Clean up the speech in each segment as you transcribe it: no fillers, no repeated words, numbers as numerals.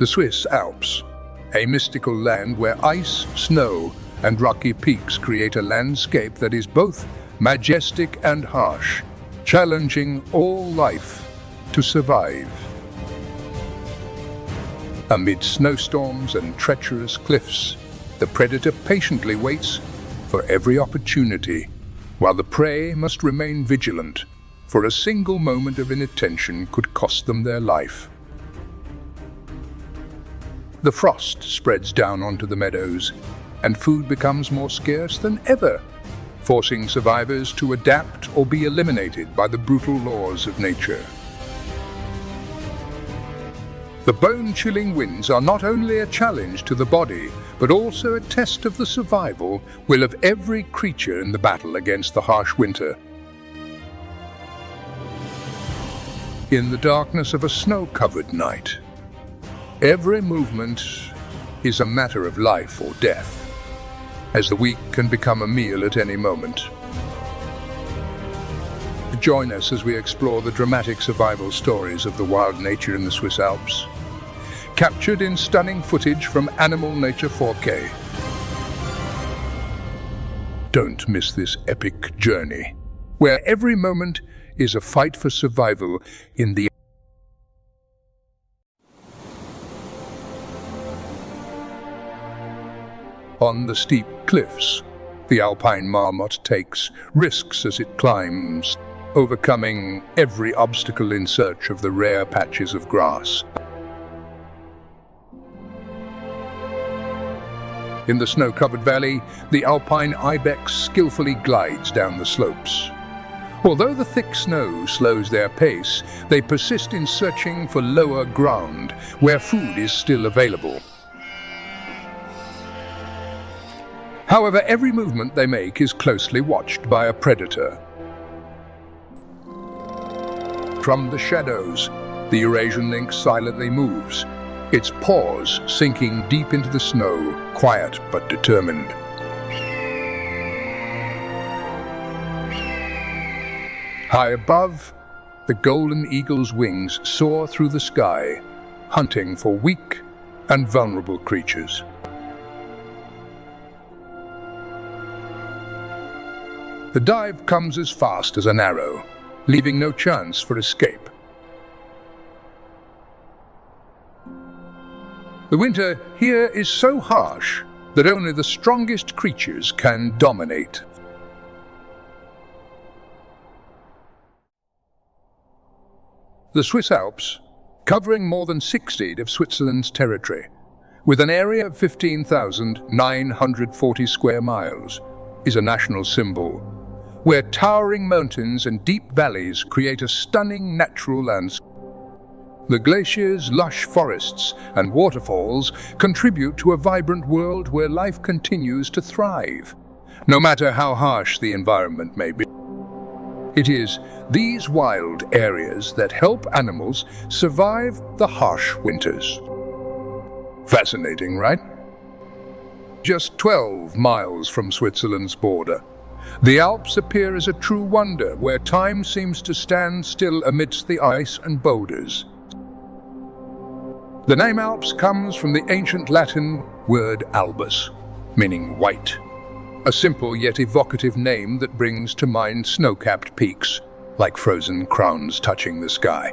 The Swiss Alps, a mystical land where ice, snow, and rocky peaks create a landscape that is both majestic and harsh, challenging all life to survive. Amid snowstorms and treacherous cliffs, the predator patiently waits for every opportunity, while the prey must remain vigilant, for a single moment of inattention could cost them their life. The frost spreads down onto the meadows, and food becomes more scarce than ever, forcing survivors to adapt or be eliminated by the brutal laws of nature. The bone-chilling winds are not only a challenge to the body, but also a test of the survival will of every creature in the battle against the harsh winter. In the darkness of a snow-covered night, every movement is a matter of life or death, as the weak can become a meal at any moment. Join us as we explore the dramatic survival stories of the wild nature in the Swiss Alps, captured in stunning footage from Animal Nature 4K. Don't miss this epic journey, where every moment is a fight for survival in the On the steep cliffs, the alpine marmot takes risks as it climbs, overcoming every obstacle in search of the rare patches of grass. In the snow-covered valley, the alpine ibex skillfully glides down the slopes. Although the thick snow slows their pace, they persist in searching for lower ground, where food is still available. However, every movement they make is closely watched by a predator. From the shadows, the Eurasian lynx silently moves, its paws sinking deep into the snow, quiet but determined. High above, the golden eagle's wings soar through the sky, hunting for weak and vulnerable creatures. The dive comes as fast as an arrow, leaving no chance for escape. The winter here is so harsh that only the strongest creatures can dominate. The Swiss Alps, covering more than 60 of Switzerland's territory, with an area of 15,940 square miles, is a national symbol, where towering mountains and deep valleys create a stunning natural landscape. The glaciers, lush forests, and waterfalls contribute to a vibrant world where life continues to thrive, no matter how harsh the environment may be. It is these wild areas that help animals survive the harsh winters. Fascinating, right? Just 12 miles from Switzerland's border, the Alps appear as a true wonder where time seems to stand still amidst the ice and boulders. The name Alps comes from the ancient Latin word albus, meaning white, a simple yet evocative name that brings to mind snow-capped peaks, like frozen crowns touching the sky.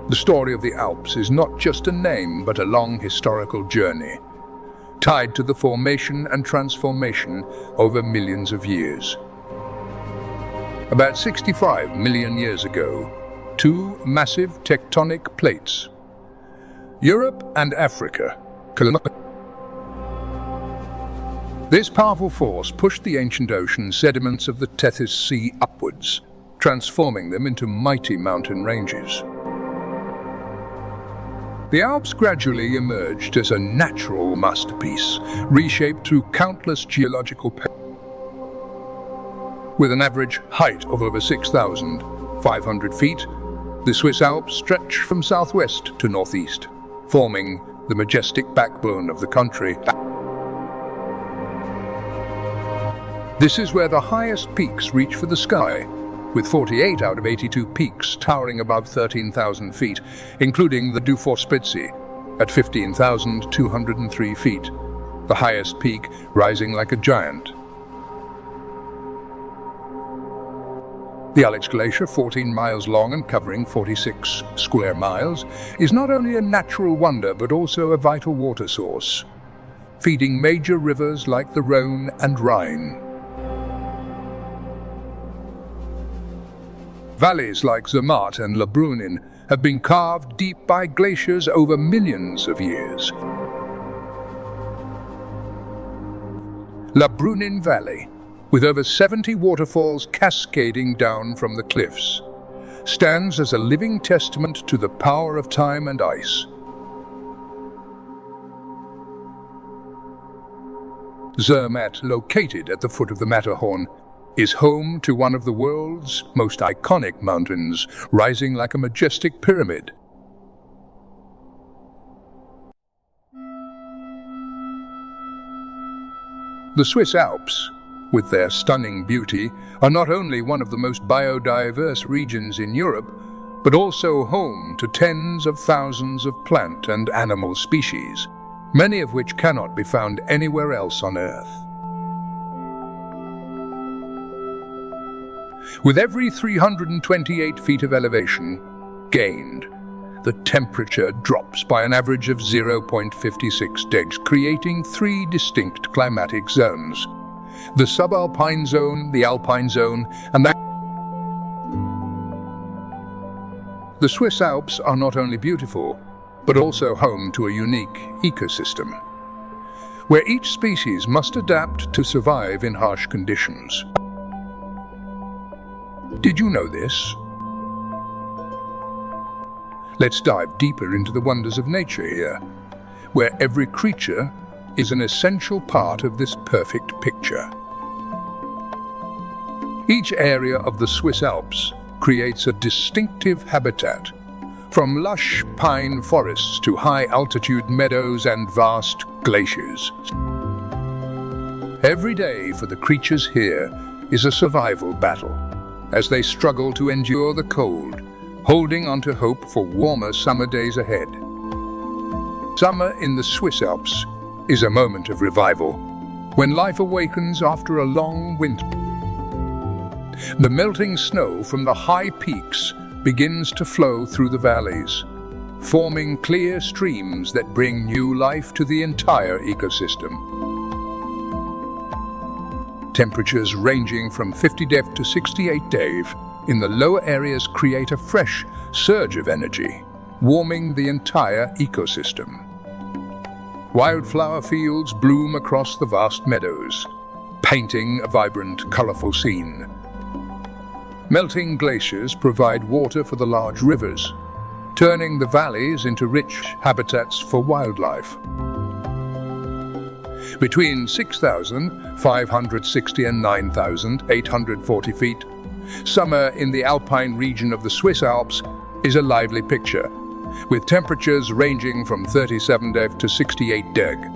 The story of the Alps is not just a name, but a long historical journey, tied to the formation and transformation over millions of years. About 65 million years ago, two massive tectonic plates, Europe and Africa, collided. This powerful force pushed the ancient ocean sediments of the Tethys Sea upwards, transforming them into mighty mountain ranges. The Alps gradually emerged as a natural masterpiece, reshaped through countless geological periods. With an average height of over 6,500 feet, the Swiss Alps stretch from southwest to northeast, forming the majestic backbone of the country. This is where the highest peaks reach for the sky, with 48 out of 82 peaks towering above 13,000 feet, including the Dufourspitze, at 15,203 feet, the highest peak rising like a giant. The Alex Glacier, 14 miles long and covering 46 square miles, is not only a natural wonder but also a vital water source, feeding major rivers like the Rhone and Rhine. Valleys like Zermatt and Le Brunin have been carved deep by glaciers over millions of years. Le Brunin Valley, with over 70 waterfalls cascading down from the cliffs, stands as a living testament to the power of time and ice. Zermatt, located at the foot of the Matterhorn, is home to one of the world's most iconic mountains, rising like a majestic pyramid. The Swiss Alps, with their stunning beauty, are not only one of the most biodiverse regions in Europe, but also home to tens of thousands of plant and animal species, many of which cannot be found anywhere else on Earth. With every 328 feet of elevation gained, the temperature drops by an average of 0.56 degrees, creating three distinct climatic zones: the subalpine zone, the alpine zone, and the Swiss Alps are not only beautiful, but also home to a unique ecosystem, where each species must adapt to survive in harsh conditions. Did you know this? Let's dive deeper into the wonders of nature here, where every creature is an essential part of this perfect picture. Each area of the Swiss Alps creates a distinctive habitat, from lush pine forests to high-altitude meadows and vast glaciers. Every day for the creatures here is a survival battle, as they struggle to endure the cold, holding on to hope for warmer summer days ahead. Summer in the Swiss Alps is a moment of revival, when life awakens after a long winter. The melting snow from the high peaks begins to flow through the valleys, forming clear streams that bring new life to the entire ecosystem. Temperatures ranging from 50 degrees to 68 degrees in the lower areas create a fresh surge of energy, warming the entire ecosystem. Wildflower fields bloom across the vast meadows, painting a vibrant, colorful scene. Melting glaciers provide water for the large rivers, turning the valleys into rich habitats for wildlife. Between 6,560 and 9,840 feet, summer in the alpine region of the Swiss Alps is a lively picture, with temperatures ranging from 37 degrees to 68 degrees.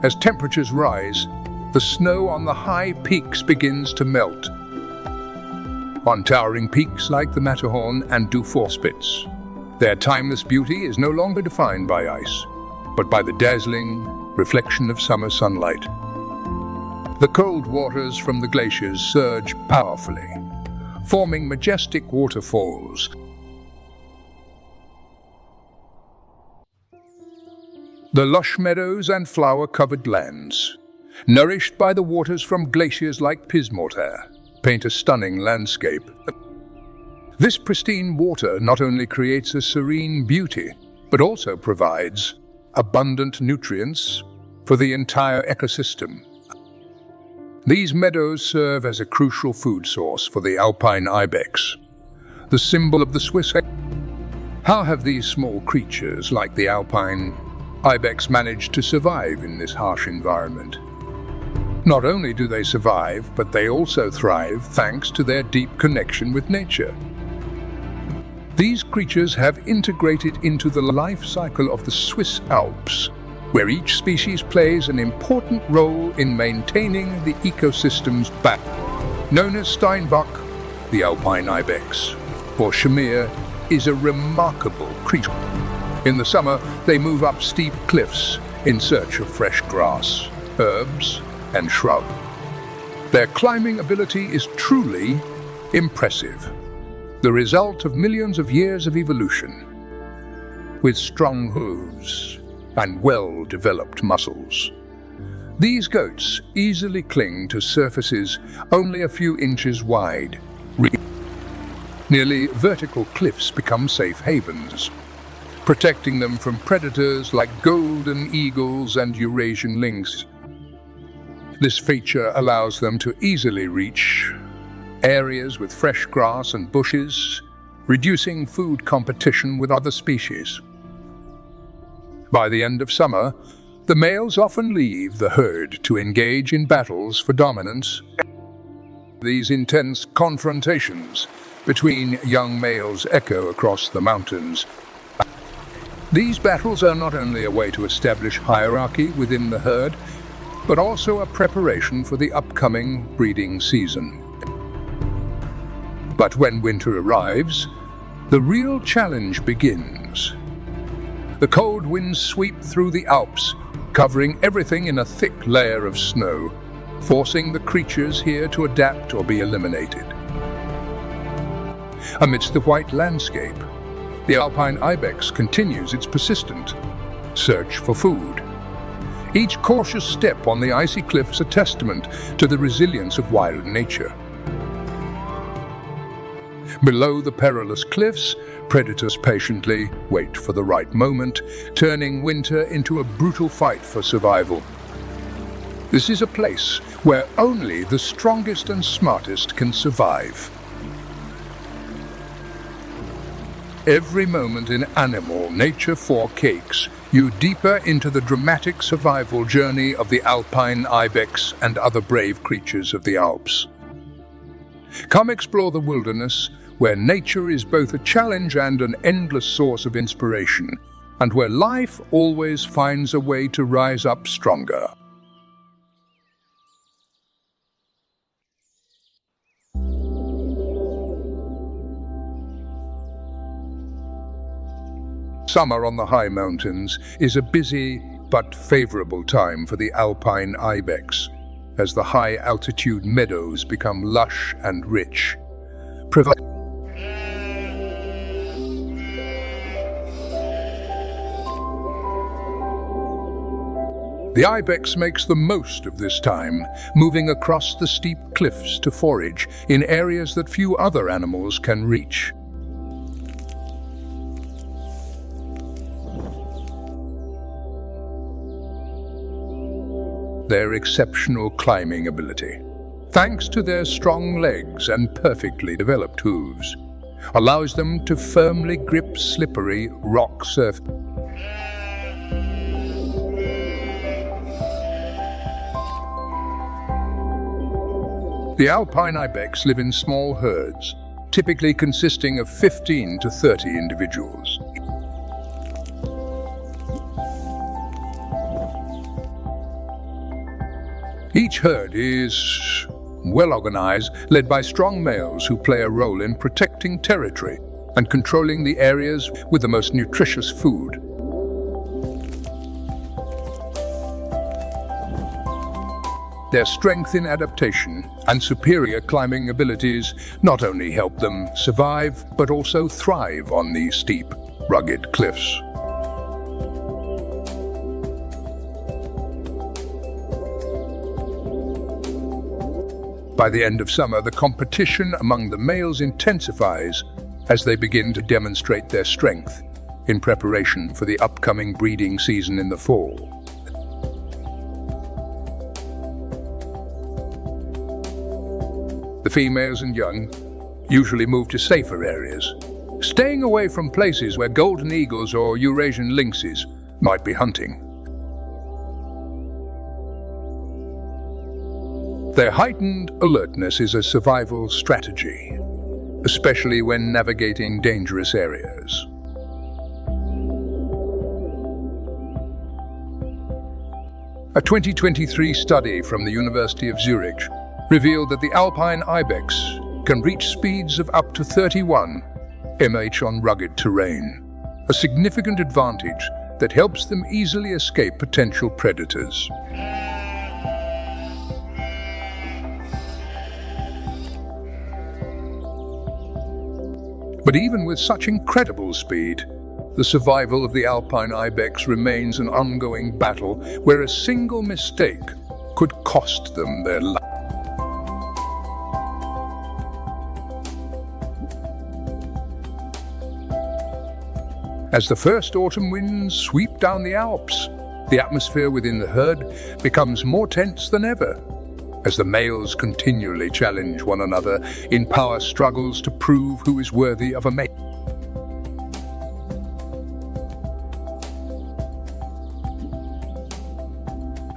As temperatures rise, the snow on the high peaks begins to melt. On towering peaks like the Matterhorn and Dufourspitz, their timeless beauty is no longer defined by ice, but by the dazzling reflection of summer sunlight. The cold waters from the glaciers surge powerfully, forming majestic waterfalls. The lush meadows and flower-covered lands, nourished by the waters from glaciers like Pismorter, paint a stunning landscape. This pristine water not only creates a serene beauty, but also provides abundant nutrients for the entire ecosystem. These meadows serve as a crucial food source for the alpine ibex, the symbol of the Swiss. How have these small creatures like the alpine ibex managed to survive in this harsh environment? Not only do they survive, but they also thrive thanks to their deep connection with nature. These creatures have integrated into the life cycle of the Swiss Alps, where each species plays an important role in maintaining the ecosystem's back. Known as Steinbock, the alpine ibex, or Shamir, is a remarkable creature. In the summer, they move up steep cliffs in search of fresh grass, herbs, and shrub. Their climbing ability is truly impressive, the result of millions of years of evolution. With strong hooves and well-developed muscles, these goats easily cling to surfaces only a few inches wide. Nearly vertical cliffs become safe havens, protecting them from predators like golden eagles and Eurasian lynx. This feature allows them to easily reach areas with fresh grass and bushes, reducing food competition with other species. By the end of summer, the males often leave the herd to engage in battles for dominance. These intense confrontations between young males echo across the mountains. These battles are not only a way to establish hierarchy within the herd, but also a preparation for the upcoming breeding season. But when winter arrives, the real challenge begins. The cold winds sweep through the Alps, covering everything in a thick layer of snow, forcing the creatures here to adapt or be eliminated. Amidst the white landscape, the alpine ibex continues its persistent search for food. Each cautious step on the icy cliffs a testament to the resilience of wild nature. Below the perilous cliffs, predators patiently wait for the right moment, turning winter into a brutal fight for survival. This is a place where only the strongest and smartest can survive. Every moment in animal nature takes you deeper into the dramatic survival journey of the alpine ibex and other brave creatures of the Alps. Come explore the wilderness, where nature is both a challenge and an endless source of inspiration, and where life always finds a way to rise up stronger. Summer on the high mountains is a busy but favorable time for the alpine ibex, as the high-altitude meadows become lush and rich. The ibex makes the most of this time, moving across the steep cliffs to forage in areas that few other animals can reach. Their exceptional climbing ability, thanks to their strong legs and perfectly developed hooves, allows them to firmly grip slippery rock surfaces. The alpine ibex live in small herds, typically consisting of 15 to 30 individuals. Each herd is well organized, led by strong males who play a role in protecting territory and controlling the areas with the most nutritious food. Their strength in adaptation and superior climbing abilities not only help them survive, but also thrive on these steep, rugged cliffs. By the end of summer, the competition among the males intensifies as they begin to demonstrate their strength in preparation for the upcoming breeding season in the fall. The females and young usually move to safer areas, staying away from places where golden eagles or Eurasian lynxes might be hunting. Their heightened alertness is a survival strategy, especially when navigating dangerous areas. A 2023 study from the University of Zurich revealed that the alpine ibex can reach speeds of up to 31 mph on rugged terrain, a significant advantage that helps them easily escape potential predators. But even with such incredible speed, the survival of the alpine ibex remains an ongoing battle where a single mistake could cost them their life. As the first autumn winds sweep down the Alps, the atmosphere within the herd becomes more tense than ever, as the males continually challenge one another in power struggles to prove who is worthy of a mate.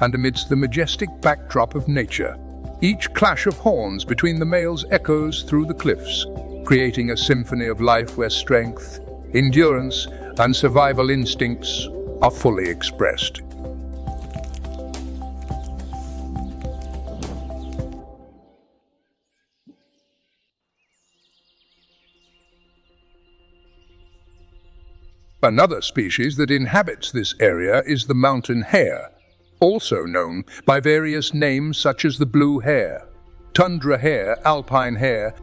And amidst the majestic backdrop of nature, each clash of horns between the males echoes through the cliffs, creating a symphony of life where strength, endurance, and survival instincts are fully expressed. Another species that inhabits this area is the mountain hare, also known by various names such as the blue hare, tundra hare, alpine hare.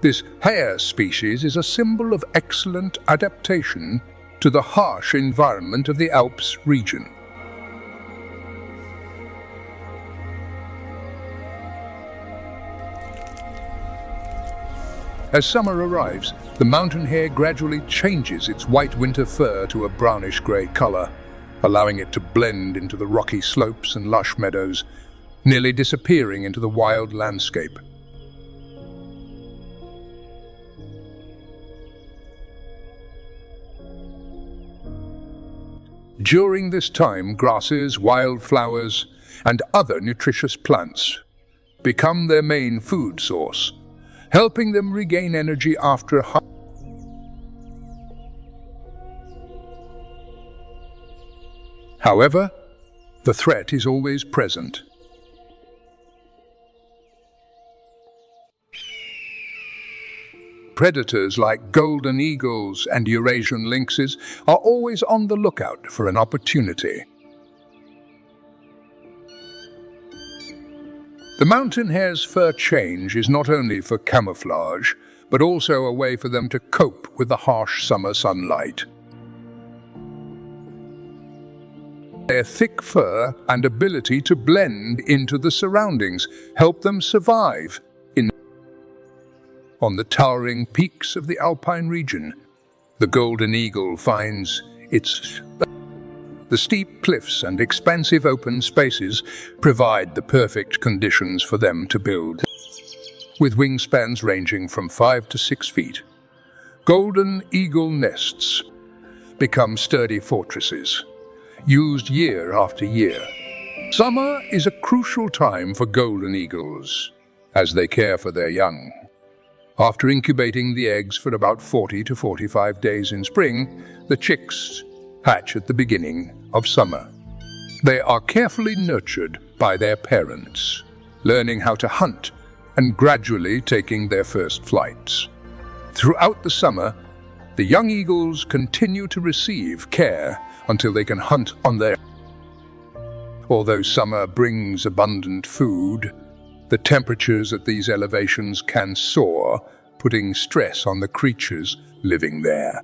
This hare species is a symbol of excellent adaptation to the harsh environment of the Alps region. As summer arrives, the mountain hare gradually changes its white winter fur to a brownish-grey color, allowing it to blend into the rocky slopes and lush meadows, nearly disappearing into the wild landscape. During this time, grasses, wildflowers, and other nutritious plants become their main food source, helping them regain energy after a hunt. However, the threat is always present. Predators like golden eagles and Eurasian lynxes are always on the lookout for an opportunity. The mountain hare's fur change is not only for camouflage, but also a way for them to cope with the harsh summer sunlight. Their thick fur and ability to blend into the surroundings help them survive on the towering peaks of the alpine region. The golden eagle finds the steep cliffs and expansive open spaces provide the perfect conditions for them to build. With wingspans ranging from 5 to 6 feet, golden eagle nests become sturdy fortresses, used year after year. Summer is a crucial time for golden eagles as they care for their young. After incubating the eggs for about 40 to 45 days in spring, the chicks hatch at the beginning of summer. They are carefully nurtured by their parents, learning how to hunt and gradually taking their first flights. Throughout the summer, the young eagles continue to receive care until they can hunt on their own. Although summer brings abundant food, the temperatures at these elevations can soar, putting stress on the creatures living there.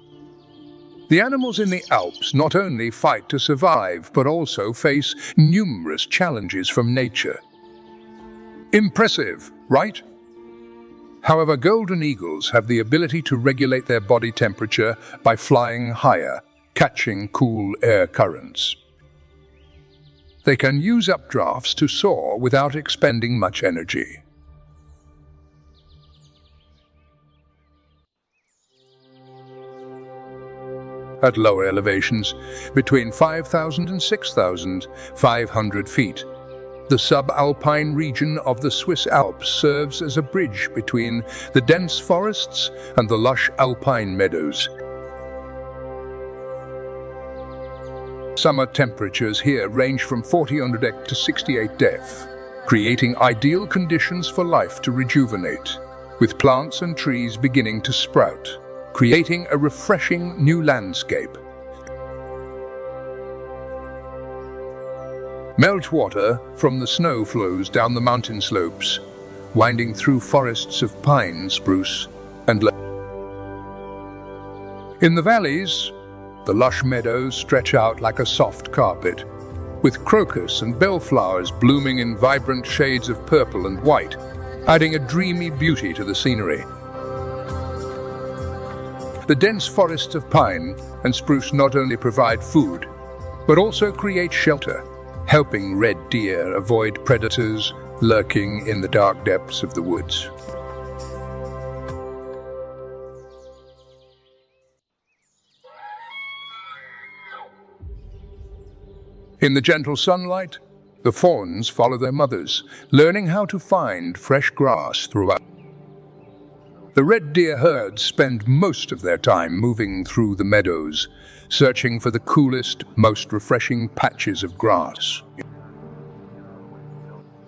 The animals in the Alps not only fight to survive, but also face numerous challenges from nature. Impressive, right? However, golden eagles have the ability to regulate their body temperature by flying higher, catching cool air currents. They can use updrafts to soar without expending much energy. At lower elevations, between 5,000 and 6,500 feet, the subalpine region of the Swiss Alps serves as a bridge between the dense forests and the lush alpine meadows. Summer temperatures here range from 40 to 68 degrees, creating ideal conditions for life to rejuvenate. with plants and trees beginning to sprout, creating a refreshing new landscape. Meltwater from the snow flows down the mountain slopes, winding through forests of pine, spruce, and in the valleys, the lush meadows stretch out like a soft carpet, with crocus and bellflowers blooming in vibrant shades of purple and white, adding a dreamy beauty to the scenery. The dense forests of pine and spruce not only provide food, but also create shelter, helping red deer avoid predators lurking in the dark depths of the woods. In the gentle sunlight, the fawns follow their mothers, learning how to find fresh grass throughout. The red deer herds spend most of their time moving through the meadows, searching for the coolest, most refreshing patches of grass.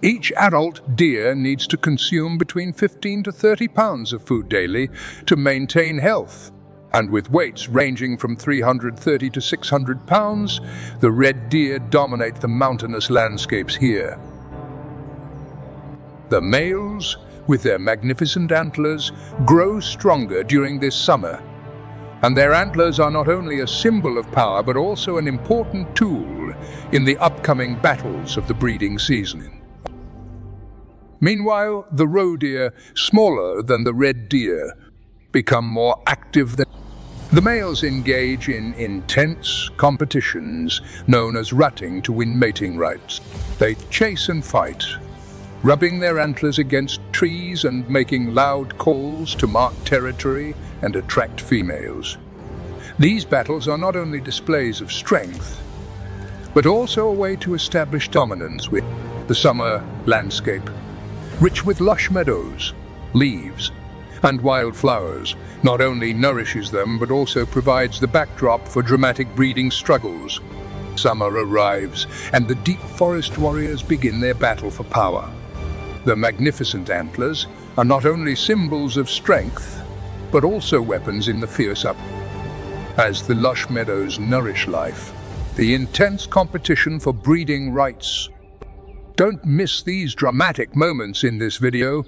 Each adult deer needs to consume between 15 to 30 pounds of food daily to maintain health. And with weights ranging from 330 to 600 pounds, the red deer dominate the mountainous landscapes here. The males, with their magnificent antlers, grow stronger during this summer. And their antlers are not only a symbol of power, but also an important tool in the upcoming battles of the breeding season. Meanwhile, the roe deer, smaller than the red deer, become more active than the males engage in intense competitions known as rutting to win mating rights. They chase and fight, rubbing their antlers against trees and making loud calls to mark territory and attract females. These battles are not only displays of strength, but also a way to establish dominance with the summer landscape, rich with lush meadows, leaves, and wildflowers, not only nourishes them but also provides the backdrop for dramatic breeding struggles. Summer arrives, and the deep forest warriors begin their battle for power. The magnificent antlers are not only symbols of strength, but also weapons in the fierce up. As the lush meadows nourish life, the intense competition for breeding rights. Don't miss these dramatic moments in this video,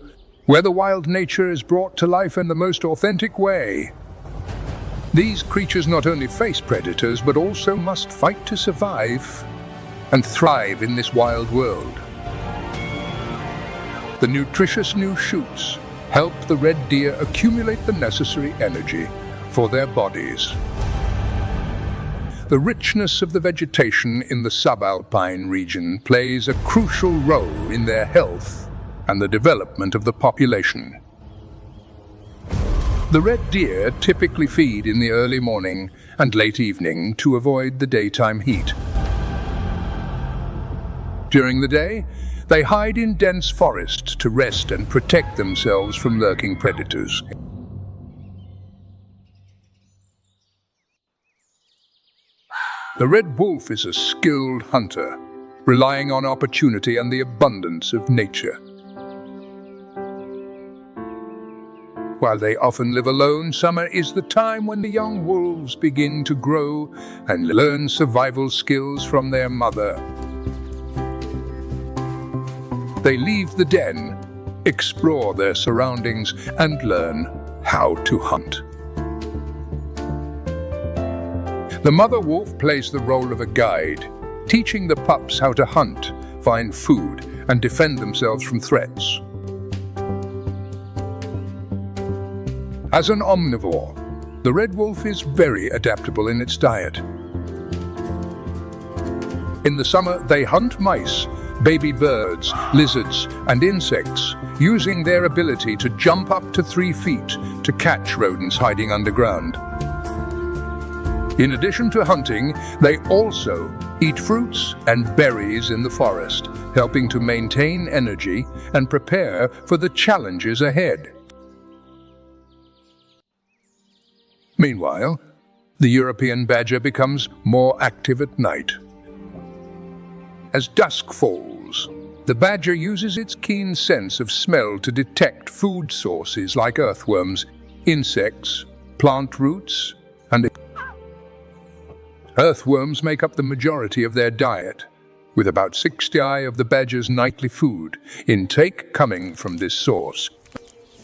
where the wild nature is brought to life in the most authentic way. These creatures not only face predators, but also must fight to survive and thrive in this wild world. The nutritious new shoots help the red deer accumulate the necessary energy for their bodies. The richness of the vegetation in the subalpine region plays a crucial role in their health and the development of the population. The red deer typically feed in the early morning and late evening to avoid the daytime heat. During the day, they hide in dense forests to rest and protect themselves from lurking predators. The red wolf is a skilled hunter, relying on opportunity and the abundance of nature. While they often live alone, summer is the time when the young wolves begin to grow and learn survival skills from their mother. They leave the den, explore their surroundings, and learn how to hunt. The mother wolf plays the role of a guide, teaching the pups how to hunt, find food, and defend themselves from threats. As an omnivore, the red wolf is very adaptable in its diet. In the summer, they hunt mice, baby birds, lizards, and insects, using their ability to jump up to 3 feet to catch rodents hiding underground. In addition to hunting, they also eat fruits and berries in the forest, helping to maintain energy and prepare for the challenges ahead. Meanwhile, the European badger becomes more active at night. As dusk falls, The badger uses its keen sense of smell to detect food sources like earthworms, insects, plant roots, and earthworms make up the majority of their diet, with about 60% of the badger's nightly food intake coming from this source.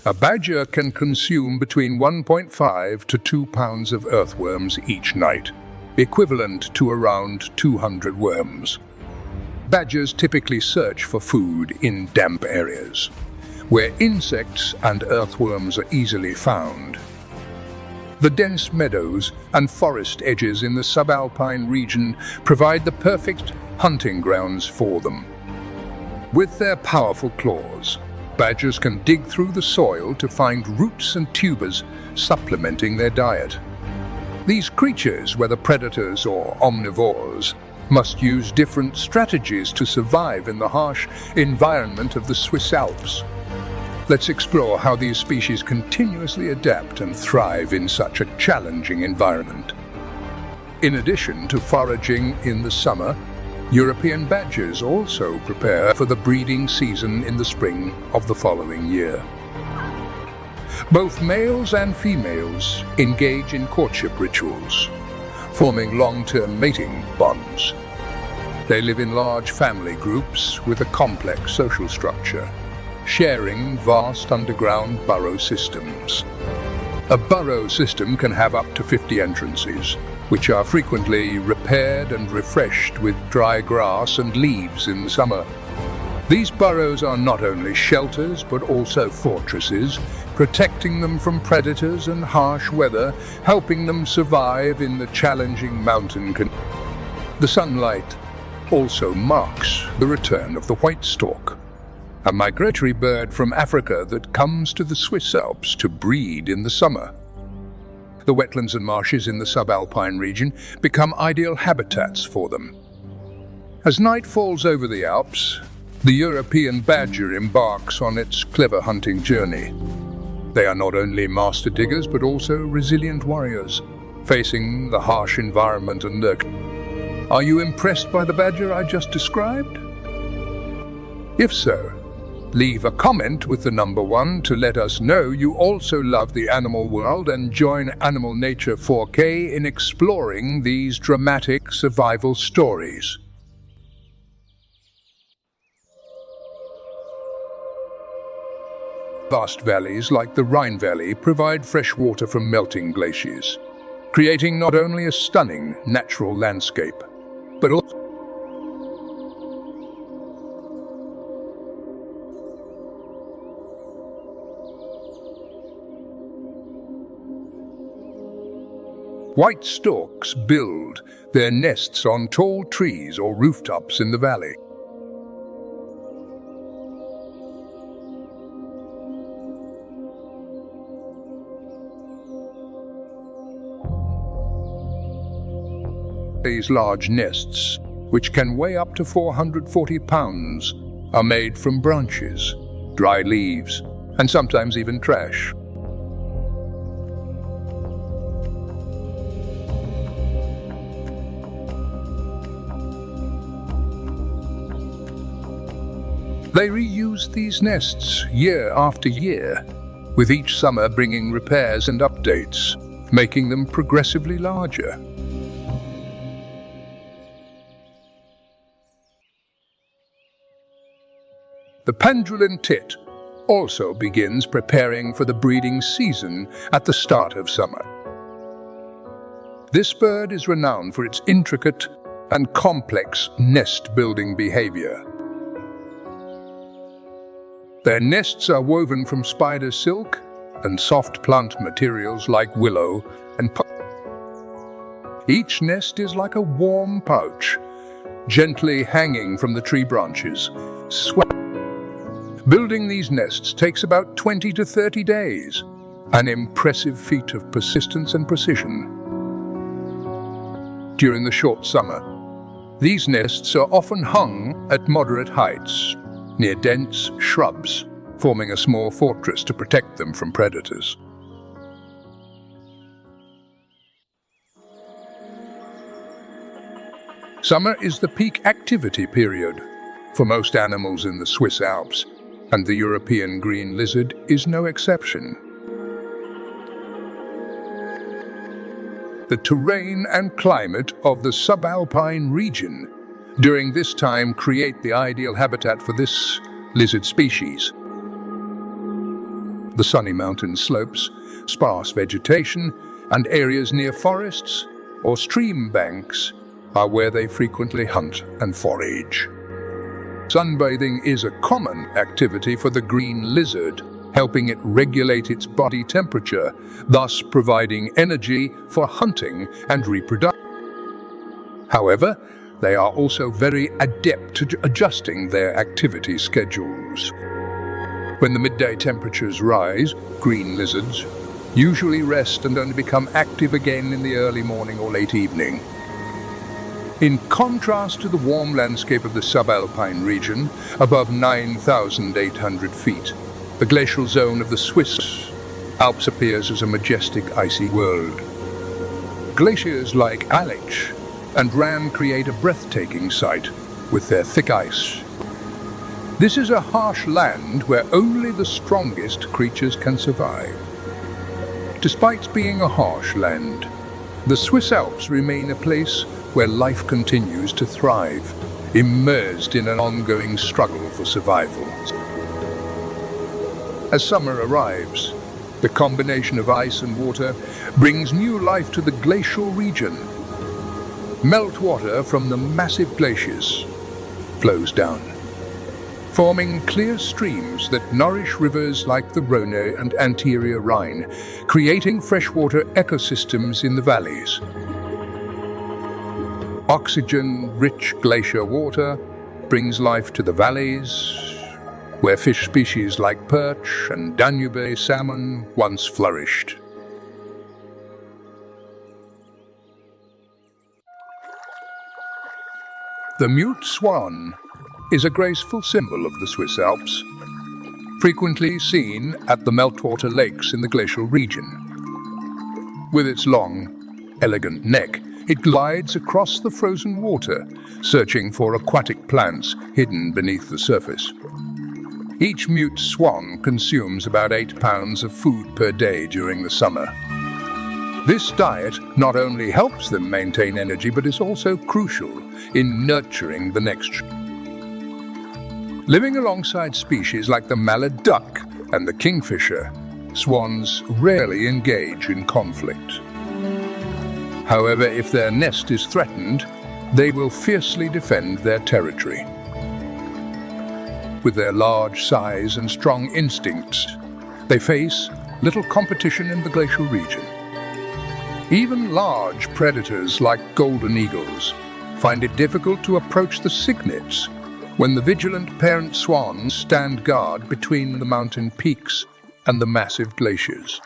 A badger can consume between 1.5 to 2 pounds of earthworms each night, equivalent to around 200 worms. Badgers typically search for food in damp areas, where insects and earthworms are easily found. The dense meadows and forest edges in the subalpine region provide the perfect hunting grounds for them. With their powerful claws, badgers can dig through the soil to find roots and tubers, supplementing their diet. These creatures, whether predators or omnivores, must use different strategies to survive in the harsh environment of the Swiss Alps. Let's explore how these species continuously adapt and thrive in such a challenging environment. In addition to foraging in the summer, European badgers also prepare for the breeding season in the spring of the following year. Both males and females engage in courtship rituals, forming long-term mating bonds. They live in large family groups with a complex social structure, sharing vast underground burrow systems. A burrow system can have up to 50 entrances, which are frequently repaired and refreshed with dry grass and leaves in the summer. These burrows are not only shelters but also fortresses, protecting them from predators and harsh weather, helping them survive in the challenging mountain conditions. The sunlight also marks the return of the white stork, a migratory bird from Africa that comes to the Swiss Alps to breed in the summer. The wetlands and marshes in the subalpine region become ideal habitats for them. As night falls over the Alps, the European badger embarks on its clever hunting journey. They are not only master diggers but also resilient warriors, facing the harsh environment and nurture. Are you impressed by the badger I just described? If so, leave a comment with the number 1 to let us know you also love the animal world and join Animal Nature 4K in exploring these dramatic survival stories. Vast valleys like the Rhine Valley provide fresh water from melting glaciers, creating not only a stunning natural landscape, but also white storks build their nests on tall trees or rooftops in the valley. These large nests, which can weigh up to 440 pounds, are made from branches, dry leaves, and sometimes even trash. They reuse these nests year after year, with each summer bringing repairs and updates, making them progressively larger. The pendulin tit also begins preparing for the breeding season at the start of summer. This bird is renowned for its intricate and complex nest-building behavior. Their nests are woven from spider silk and soft plant materials like willow and each nest is like a warm pouch, gently hanging from the tree branches. Building these nests takes about 20 to 30 days, an impressive feat of persistence and precision. During the short summer, these nests are often hung at moderate heights, near dense shrubs, forming a small fortress to protect them from predators. Summer is the peak activity period, for most animals in the Swiss Alps, and the European green lizard is no exception. The terrain and climate of the subalpine region during this time create the ideal habitat for this lizard species. The sunny mountain slopes, sparse vegetation, and areas near forests or stream banks are where they frequently hunt and forage. Sunbathing is a common activity for the green lizard, helping it regulate its body temperature, thus providing energy for hunting and reproduction. However, they are also very adept at adjusting their activity schedules. When the midday temperatures rise, green lizards usually rest and only become active again in the early morning or late evening. In contrast to the warm landscape of the subalpine region, above 9,800 feet, the glacial zone of the Swiss Alps appears as a majestic icy world. Glaciers like Aletsch and Ran create a breathtaking sight with their thick ice. This is a harsh land where only the strongest creatures can survive. Despite being a harsh land, the Swiss Alps remain a place where life continues to thrive, immersed in an ongoing struggle for survival. As summer arrives, the combination of ice and water brings new life to the glacial region. Meltwater from the massive glaciers flows down, forming clear streams that nourish rivers like the Rhone and anterior Rhine, creating freshwater ecosystems in the valleys. Oxygen-rich glacier water brings life to the valleys, where fish species like perch and Danube salmon once flourished. The mute swan is a graceful symbol of the Swiss Alps, frequently seen at the meltwater lakes in the glacial region. With its long, elegant neck, it glides across the frozen water, searching for aquatic plants hidden beneath the surface. Each mute swan consumes about 8 pounds of food per day during the summer. This diet not only helps them maintain energy, but is also crucial in nurturing the next. Living alongside species like the mallard duck and the kingfisher, swans rarely engage in conflict. However, if their nest is threatened, they will fiercely defend their territory. With their large size and strong instincts, they face little competition in the glacial region. Even large predators like golden eagles find it difficult to approach the cygnets when the vigilant parent swans stand guard between the mountain peaks and the massive glaciers.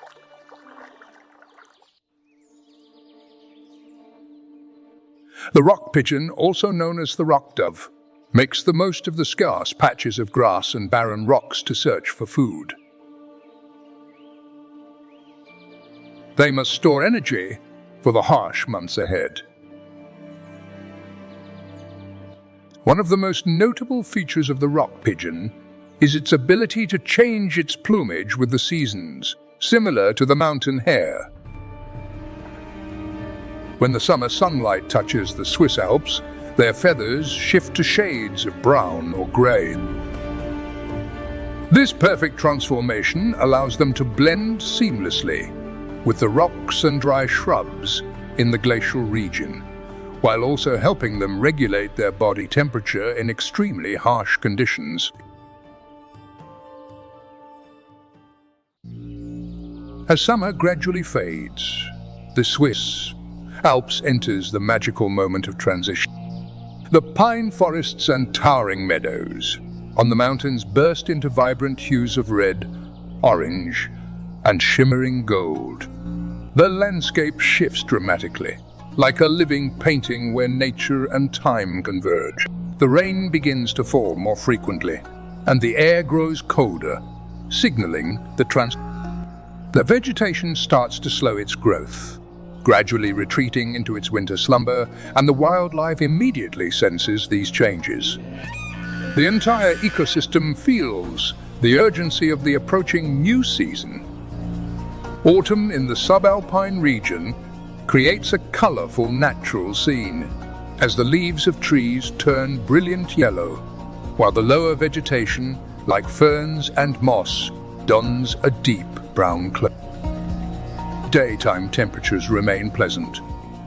The rock pigeon, also known as the rock dove, makes the most of the scarce patches of grass and barren rocks to search for food. They must store energy for the harsh months ahead. One of the most notable features of the rock pigeon is its ability to change its plumage with the seasons, similar to the mountain hare. When the summer sunlight touches the Swiss Alps, their feathers shift to shades of brown or grey. This perfect transformation allows them to blend seamlessly with the rocks and dry shrubs in the glacial region, while also helping them regulate their body temperature in extremely harsh conditions. As summer gradually fades, the Swiss Alps enters the magical moment of transition. The pine forests and towering meadows on the mountains burst into vibrant hues of red, orange, and shimmering gold. The landscape shifts dramatically, like a living painting where nature and time converge. The rain begins to fall more frequently, and the air grows colder, signaling the vegetation starts to slow its growth, gradually retreating into its winter slumber, and the wildlife immediately senses these changes. The entire ecosystem feels the urgency of the approaching new season. Autumn in the subalpine region creates a colorful natural scene as the leaves of trees turn brilliant yellow, while the lower vegetation, like ferns and moss, dons a deep brown cloak. Daytime temperatures remain pleasant,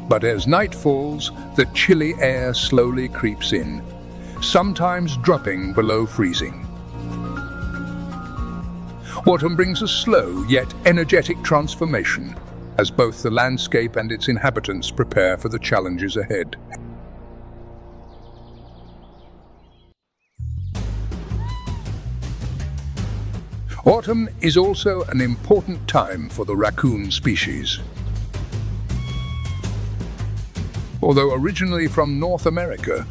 but as night falls, the chilly air slowly creeps in, sometimes dropping below freezing. Autumn brings a slow yet energetic transformation as both the landscape and its inhabitants prepare for the challenges ahead. Autumn is also an important time for the raccoon species. Although originally from North America,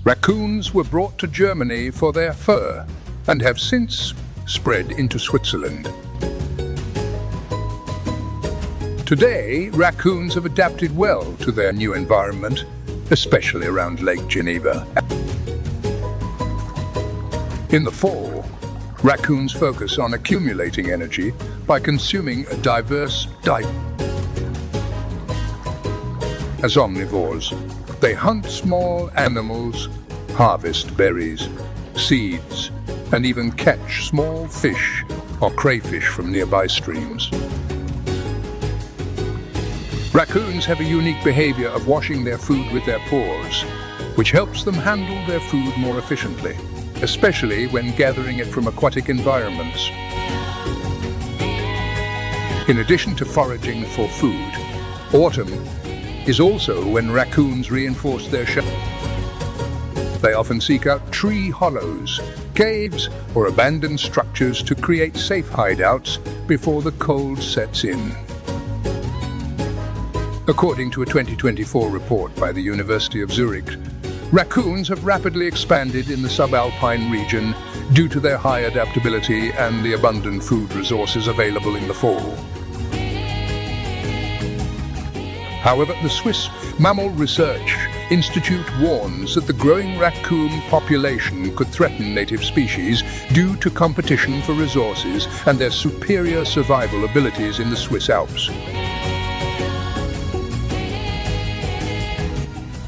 raccoons were brought to Germany for their fur and have since spread into Switzerland. Today, raccoons have adapted well to their new environment, especially around Lake Geneva. In the fall, raccoons focus on accumulating energy by consuming a diverse diet. As omnivores, they hunt small animals, harvest berries, seeds, and even catch small fish or crayfish from nearby streams. Raccoons have a unique behavior of washing their food with their paws, which helps them handle their food more efficiently, especially when gathering it from aquatic environments. In addition to foraging for food, autumn is also when raccoons reinforce their shelter. They often seek out tree hollows, caves, or abandoned structures to create safe hideouts before the cold sets in. According to a 2024 report by the University of Zurich, raccoons have rapidly expanded in the subalpine region due to their high adaptability and the abundant food resources available in the fall. However, the Swiss Mammal Research Institute warns that the growing raccoon population could threaten native species due to competition for resources and their superior survival abilities in the Swiss Alps.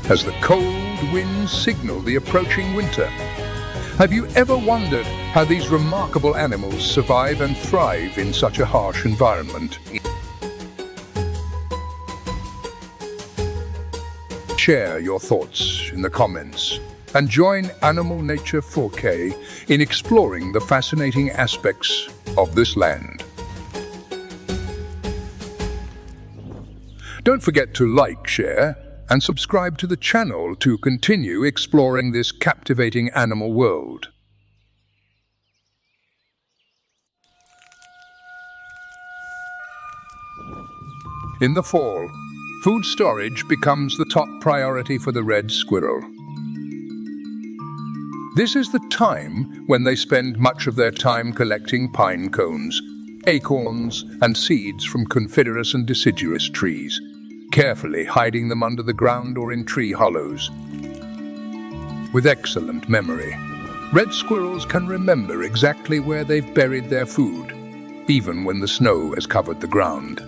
As the cold winds signal the approaching winter, have you ever wondered how these remarkable animals survive and thrive in such a harsh environment? Share your thoughts in the comments and join Animal Nature 4K in exploring the fascinating aspects of this land. Don't forget to like, share, and subscribe to the channel to continue exploring this captivating animal world. In the fall, food storage becomes the top priority for the red squirrel. This is the time when they spend much of their time collecting pine cones, acorns, and seeds from coniferous and deciduous trees, carefully hiding them under the ground or in tree hollows. With excellent memory, red squirrels can remember exactly where they've buried their food, even when the snow has covered the ground.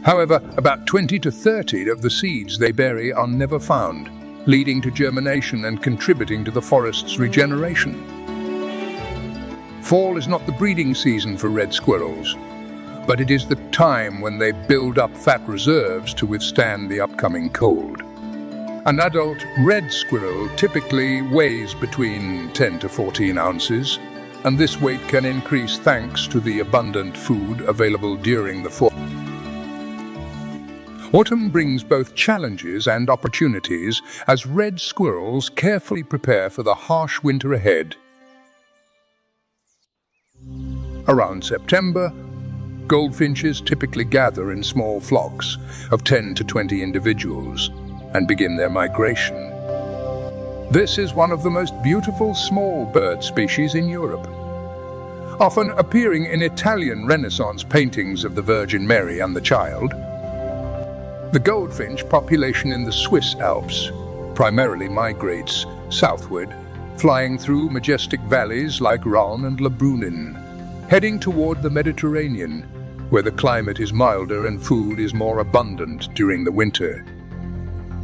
However, about 20 to 30 of the seeds they bury are never found, leading to germination and contributing to the forest's regeneration. Fall is not the breeding season for red squirrels, but it is the time when they build up fat reserves to withstand the upcoming cold. An adult red squirrel typically weighs between 10 to 14 ounces, and this weight can increase thanks to the abundant food available during the fall. Autumn brings both challenges and opportunities as red squirrels carefully prepare for the harsh winter ahead. Around September, goldfinches typically gather in small flocks of 10 to 20 individuals and begin their migration. This is one of the most beautiful small bird species in Europe, often appearing in Italian Renaissance paintings of the Virgin Mary and the Child. The goldfinch population in the Swiss Alps primarily migrates southward, flying through majestic valleys like Rhône and Le Brunin, heading toward the Mediterranean, where the climate is milder and food is more abundant during the winter.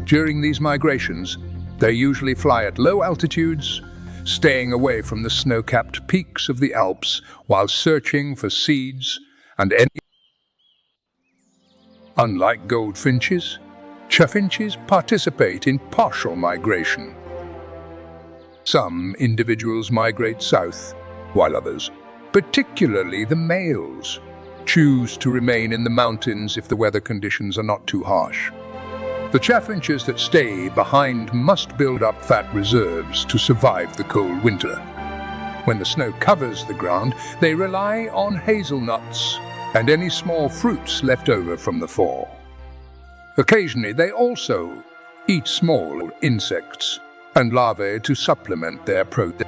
During these migrations, they usually fly at low altitudes, staying away from the snow-capped peaks of the Alps while searching for seeds and any. Unlike goldfinches, chaffinches participate in partial migration. Some individuals migrate south, while others, particularly the males, choose to remain in the mountains if the weather conditions are not too harsh. The chaffinches that stay behind must build up fat reserves to survive the cold winter. When the snow covers the ground, they rely on hazelnuts and any small fruits left over from the fall. Occasionally, they also eat small insects and larvae to supplement their protein.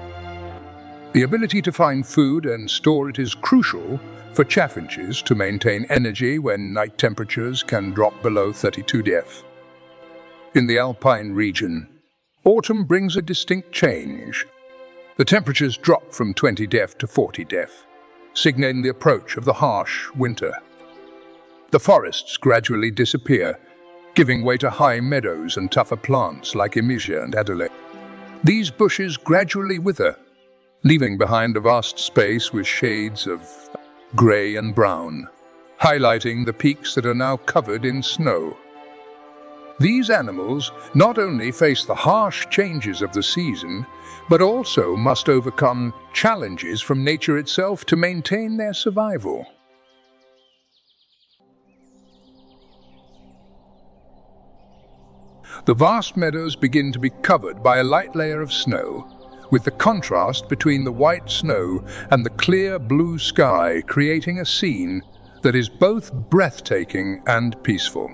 The ability to find food and store it is crucial for chaffinches to maintain energy when night temperatures can drop below 32 degrees. In the alpine region, autumn brings a distinct change. The temperatures drop from 20 degrees to 40 degrees, signaling the approach of the harsh winter. The forests gradually disappear, giving way to high meadows and tougher plants like Emisia and Adelaide. These bushes gradually wither, leaving behind a vast space with shades of grey and brown, highlighting the peaks that are now covered in snow. These animals not only face the harsh changes of the season, but also must overcome challenges from nature itself to maintain their survival. The vast meadows begin to be covered by a light layer of snow, with the contrast between the white snow and the clear blue sky creating a scene that is both breathtaking and peaceful.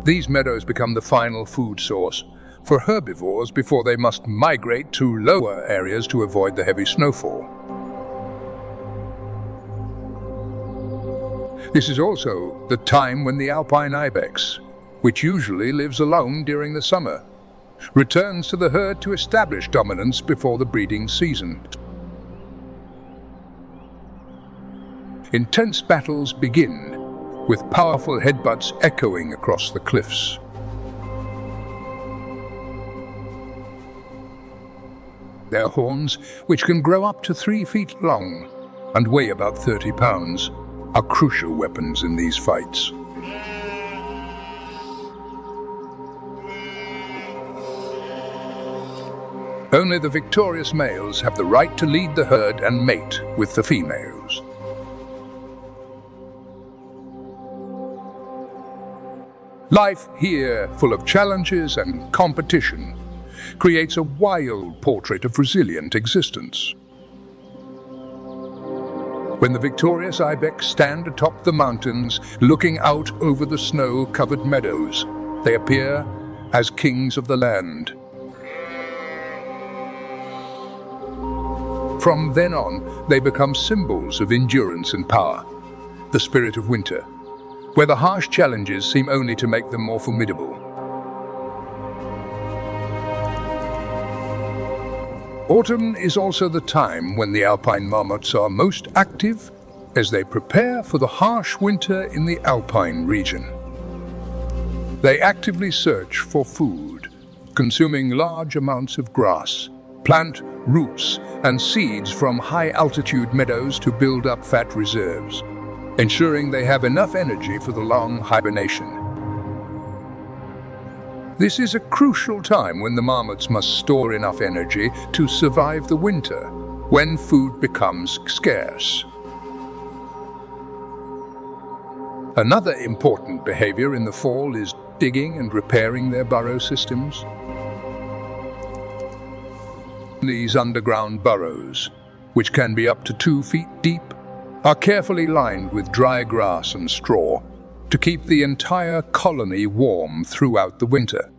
These meadows become the final food source for herbivores before they must migrate to lower areas to avoid the heavy snowfall. This is also the time when the alpine ibex, which usually lives alone during the summer, returns to the herd to establish dominance before the breeding season. Intense battles begin, with powerful headbutts echoing across the cliffs. Their horns, which can grow up to 3 feet long and weigh about 30 pounds, are crucial weapons in these fights. Only the victorious males have the right to lead the herd and mate with the females. Life here, full of challenges and competition, creates a wild portrait of resilient existence. When the victorious ibex stand atop the mountains, looking out over the snow-covered meadows, they appear as kings of the land. From then on, they become symbols of endurance and power, the spirit of winter, where the harsh challenges seem only to make them more formidable. Autumn is also the time when the alpine marmots are most active as they prepare for the harsh winter in the alpine region. They actively search for food, consuming large amounts of grass, plant roots and seeds from high-altitude meadows to build up fat reserves, ensuring they have enough energy for the long hibernation. This is a crucial time when the marmots must store enough energy to survive the winter, when food becomes scarce. Another important behavior in the fall is digging and repairing their burrow systems. These underground burrows, which can be up to 2 feet deep, are carefully lined with dry grass and straw to keep the entire colony warm throughout the winter.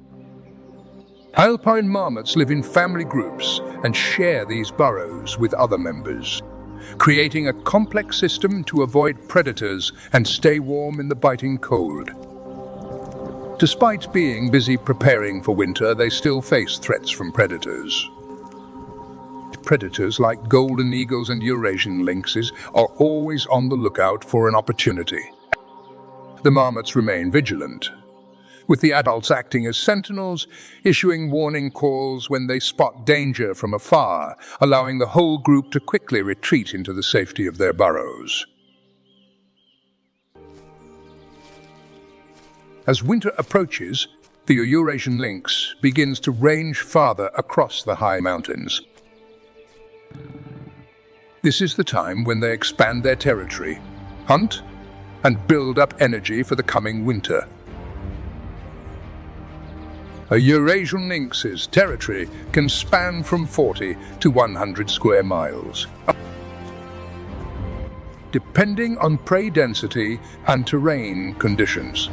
Alpine marmots live in family groups and share these burrows with other members, creating a complex system to avoid predators and stay warm in the biting cold. Despite being busy preparing for winter, they still face threats from predators. Predators like golden eagles and Eurasian lynxes are always on the lookout for an opportunity. The marmots remain vigilant, with the adults acting as sentinels, issuing warning calls when they spot danger from afar, allowing the whole group to quickly retreat into the safety of their burrows. As winter approaches, the Eurasian lynx begins to range farther across the high mountains. This is the time when they expand their territory, hunt, and build up energy for the coming winter. A Eurasian lynx's territory can span from 40 to 100 square miles, depending on prey density and terrain conditions.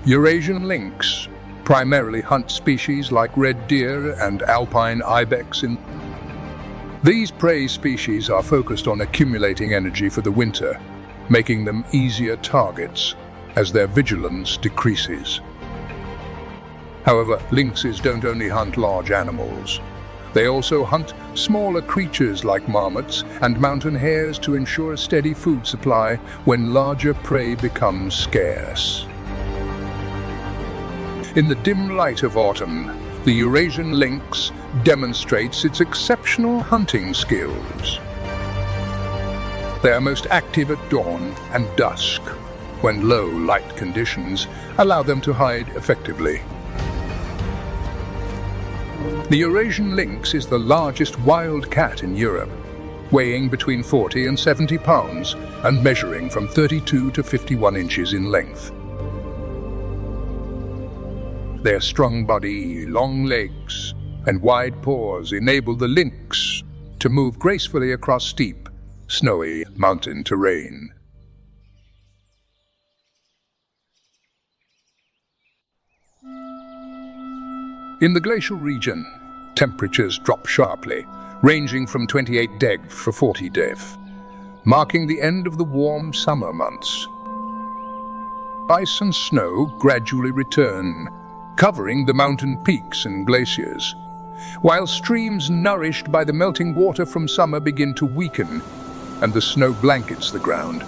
Eurasian lynx primarily hunt species like red deer and alpine ibex. These prey species are focused on accumulating energy for the winter, making them easier targets as their vigilance decreases. However, lynxes don't only hunt large animals. They also hunt smaller creatures like marmots and mountain hares to ensure a steady food supply when larger prey becomes scarce. In the dim light of autumn, the Eurasian lynx demonstrates its exceptional hunting skills. They are most active at dawn and dusk, when low light conditions allow them to hide effectively. The Eurasian lynx is the largest wild cat in Europe, weighing between 40 and 70 pounds and measuring from 32 to 51 inches in length. Their strong body, long legs, and wide paws enable the lynx to move gracefully across steep, snowy mountain terrain. In the glacial region, temperatures drop sharply, ranging from 28 deg to 40 def, marking the end of the warm summer months. Ice and snow gradually return, covering the mountain peaks and glaciers, while streams nourished by the melting water from summer begin to weaken and the snow blankets the ground,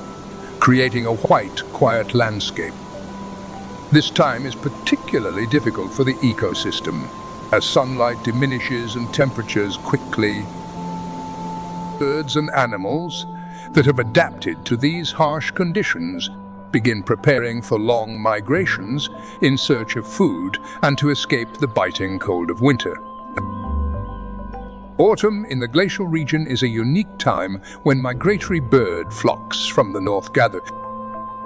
creating a white, quiet landscape. This time is particularly difficult for the ecosystem, as sunlight diminishes and temperatures quickly. Birds and animals that have adapted to these harsh conditions begin preparing for long migrations in search of food and to escape the biting cold of winter. Autumn in the glacial region is a unique time when migratory bird flocks from the north gather.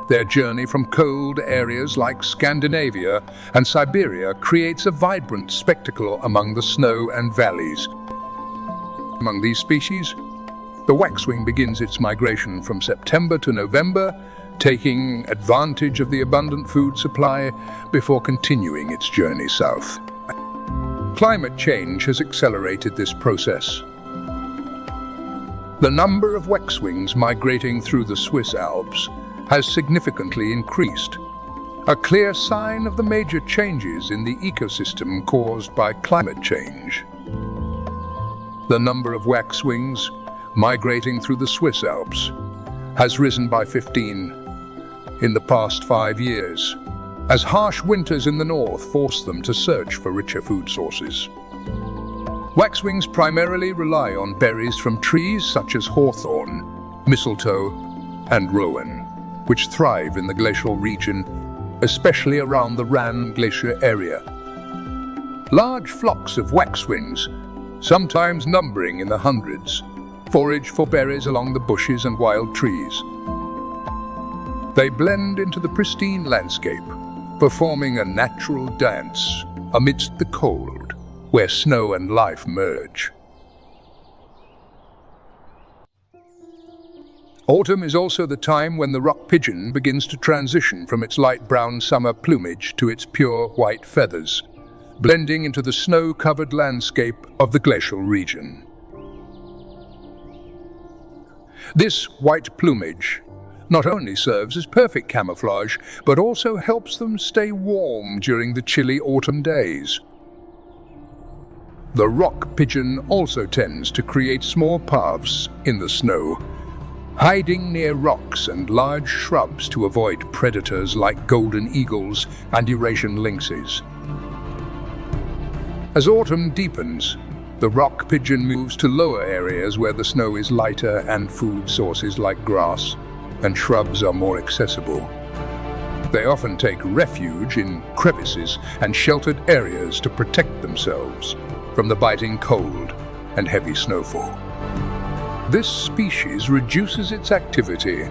Their journey from cold areas like Scandinavia and Siberia creates a vibrant spectacle among the snow and valleys. Among these species, the waxwing begins its migration from September to November, taking advantage of the abundant food supply before continuing its journey south. Climate change has accelerated this process. The number of waxwings migrating through the Swiss Alps has significantly increased, a clear sign of the major changes in the ecosystem caused by climate change. The number of waxwings migrating through the Swiss Alps has risen by 15 in the past 5 years, as harsh winters in the north force them to search for richer food sources. Waxwings primarily rely on berries from trees such as hawthorn, mistletoe, and rowan, which thrive in the glacial region, especially around the Ran Glacier area. Large flocks of waxwings, sometimes numbering in the hundreds, forage for berries along the bushes and wild trees. They blend into the pristine landscape, performing a natural dance amidst the cold, where snow and life merge. Autumn is also the time when the rock pigeon begins to transition from its light brown summer plumage to its pure white feathers, blending into the snow-covered landscape of the glacial region. This white plumage not only serves as perfect camouflage, but also helps them stay warm during the chilly autumn days. The rock pigeon also tends to create small paths in the snow, hiding near rocks and large shrubs to avoid predators like golden eagles and Eurasian lynxes. As autumn deepens, the rock pigeon moves to lower areas where the snow is lighter and food sources like grass and shrubs are more accessible. They often take refuge in crevices and sheltered areas to protect themselves from the biting cold and heavy snowfall. This species reduces its activity,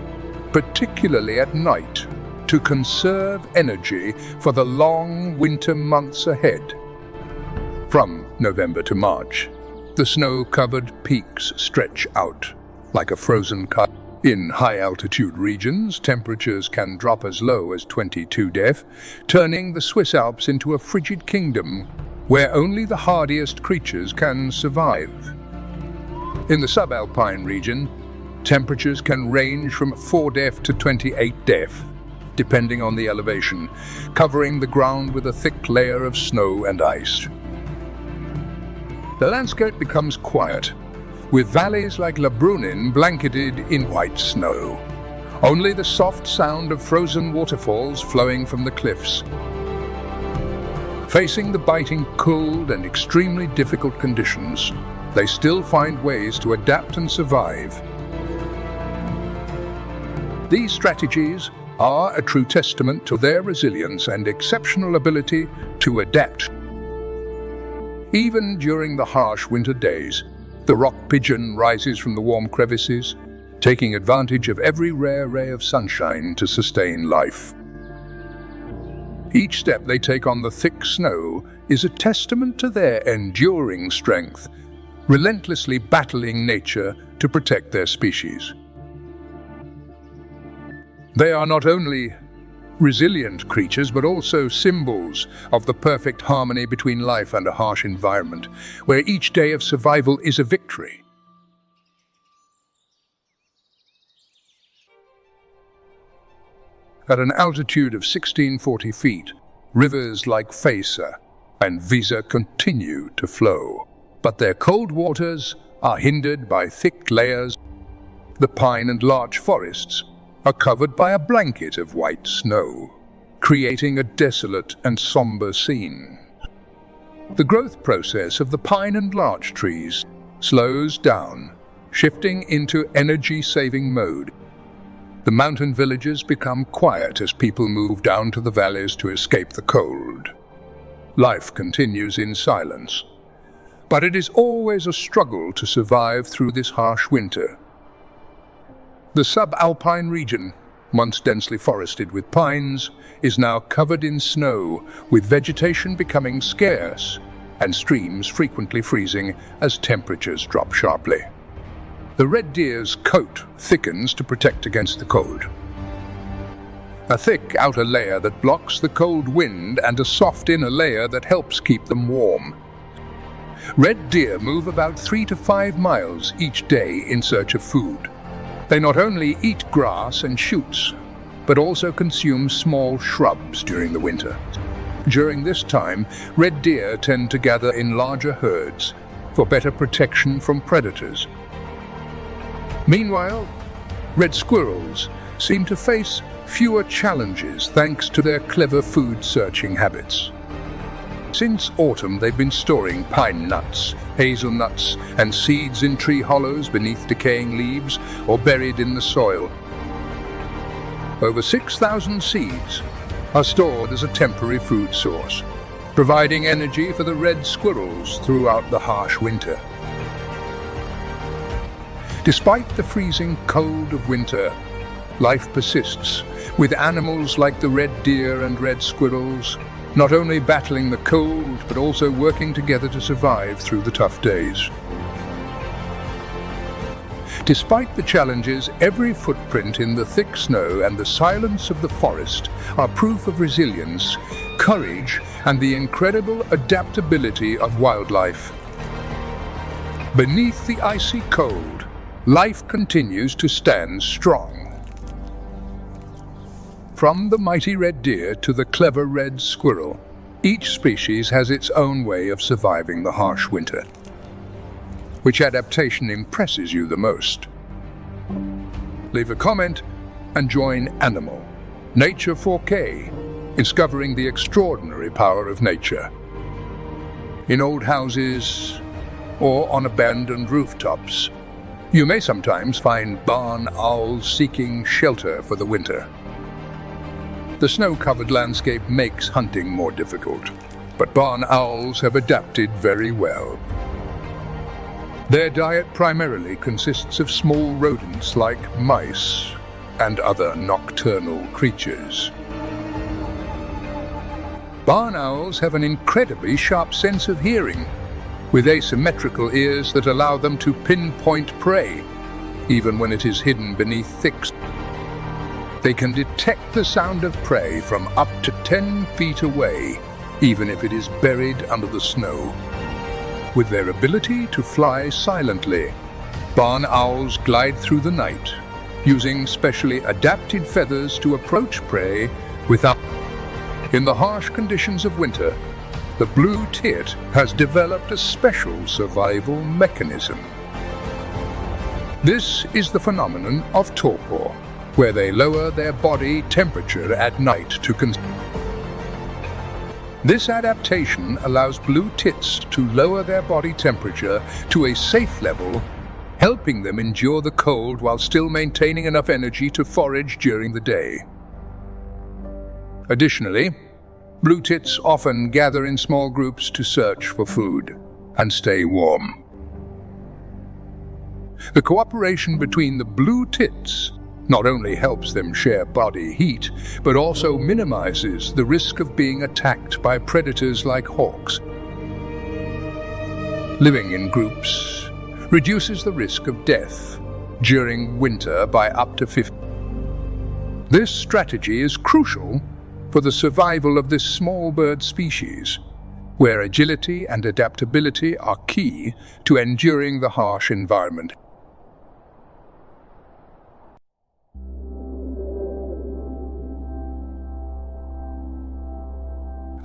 particularly at night, to conserve energy for the long winter months ahead. From November to March, the snow-covered peaks stretch out like a frozen cut. In high-altitude regions, temperatures can drop as low as 22 degrees, turning the Swiss Alps into a frigid kingdom where only the hardiest creatures can survive. In the subalpine region, temperatures can range from 4 degrees to 28 degrees, depending on the elevation, covering the ground with a thick layer of snow and ice. The landscape becomes quiet, with valleys like La Brunin blanketed in white snow. Only the soft sound of frozen waterfalls flowing from the cliffs. Facing the biting cold and extremely difficult conditions, they still find ways to adapt and survive. These strategies are a true testament to their resilience and exceptional ability to adapt. Even during the harsh winter days, the rock pigeon rises from the warm crevices, taking advantage of every rare ray of sunshine to sustain life. Each step they take on the thick snow is a testament to their enduring strength, relentlessly battling nature to protect their species. They are not only resilient creatures, but also symbols of the perfect harmony between life and a harsh environment, where each day of survival is a victory. At an altitude of 1640 feet, rivers like Weser and Weser continue to flow, but their cold waters are hindered by thick layers. The pine and larch forests are covered by a blanket of white snow, creating a desolate and somber scene. The growth process of the pine and larch trees slows down, shifting into energy-saving mode. The mountain villages become quiet as people move down to the valleys to escape the cold. Life continues in silence, but it is always a struggle to survive through this harsh winter. The subalpine region, once densely forested with pines, is now covered in snow, with vegetation becoming scarce and streams frequently freezing as temperatures drop sharply. The red deer's coat thickens to protect against the cold. A thick outer layer that blocks the cold wind and a soft inner layer that helps keep them warm. Red deer move about 3 to 5 miles each day in search of food. They not only eat grass and shoots, but also consume small shrubs during the winter. During this time, red deer tend to gather in larger herds for better protection from predators. Meanwhile, red squirrels seem to face fewer challenges thanks to their clever food-searching habits. Since autumn, they've been storing pine nuts, hazelnuts, and seeds in tree hollows beneath decaying leaves or buried in the soil. Over 6,000 seeds are stored as a temporary food source, providing energy for the red squirrels throughout the harsh winter. Despite the freezing cold of winter, life persists, with animals like the red deer and red squirrels not only battling the cold, but also working together to survive through the tough days. Despite the challenges, every footprint in the thick snow and the silence of the forest are proof of resilience, courage, and the incredible adaptability of wildlife. Beneath the icy cold, life continues to stand strong. From the mighty red deer to the clever red squirrel, each species has its own way of surviving the harsh winter. Which adaptation impresses you the most? Leave a comment and join Animal, Nature 4K, discovering the extraordinary power of nature. In old houses or on abandoned rooftops, you may sometimes find barn owls seeking shelter for the winter. The snow-covered landscape makes hunting more difficult, but barn owls have adapted very well. Their diet primarily consists of small rodents like mice and other nocturnal creatures. Barn owls have an incredibly sharp sense of hearing, with asymmetrical ears that allow them to pinpoint prey, even when it is hidden beneath thick snow. They can detect the sound of prey from up to 10 feet away, even if it is buried under the snow. With their ability to fly silently, barn owls glide through the night, using specially adapted feathers to approach prey without. In the harsh conditions of winter, the blue tit has developed a special survival mechanism. This is the phenomenon of torpor, where they lower their body temperature at night to This adaptation allows blue tits to lower their body temperature to a safe level, helping them endure the cold while still maintaining enough energy to forage during the day. Additionally, blue tits often gather in small groups to search for food and stay warm. The cooperation between the blue tits not only helps them share body heat, but also minimizes the risk of being attacked by predators like hawks. Living in groups reduces the risk of death during winter by up to 50%. This strategy is crucial for the survival of this small bird species, where agility and adaptability are key to enduring the harsh environment.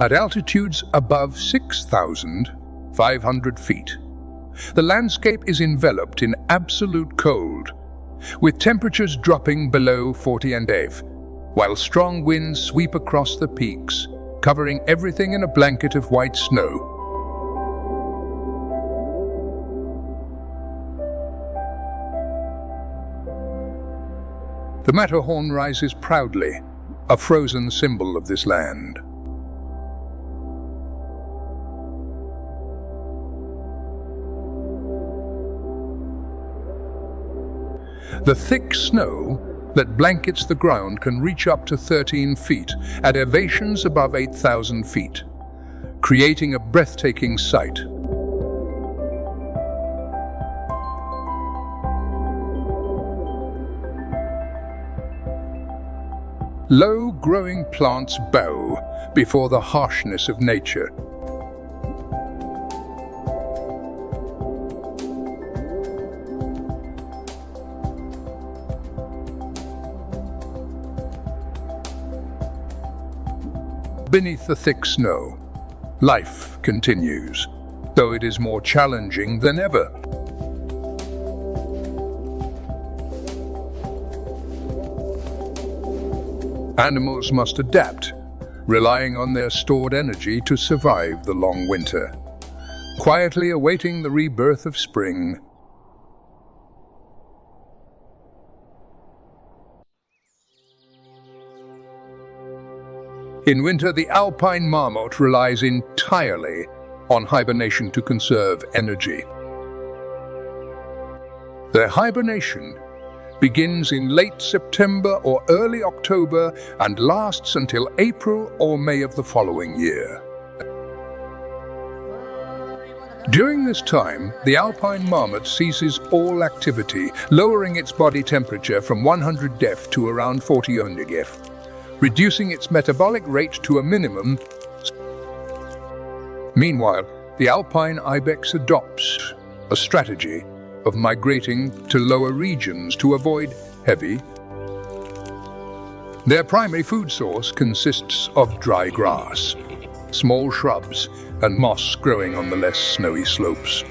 At altitudes above 6,500 feet, the landscape is enveloped in absolute cold, with temperatures dropping below 40°, while strong winds sweep across the peaks, covering everything in a blanket of white snow. The Matterhorn rises proudly, a frozen symbol of this land. The thick snow that blankets the ground can reach up to 13 feet at elevations above 8,000 feet, creating a breathtaking sight. Low-growing plants bow before the harshness of nature. Beneath the thick snow, life continues, though it is more challenging than ever. Animals must adapt, relying on their stored energy to survive the long winter, quietly awaiting the rebirth of spring. In winter, the alpine marmot relies entirely on hibernation to conserve energy. Their hibernation begins in late September or early October and lasts until April or May of the following year. During this time, the alpine marmot ceases all activity, lowering its body temperature from 100°C to around 40°C. Reducing its metabolic rate to a minimum. Meanwhile, the alpine ibex adopts a strategy of migrating to lower regions to avoid heavy Their primary food source consists of dry grass, small shrubs, and moss growing on the less snowy slopes.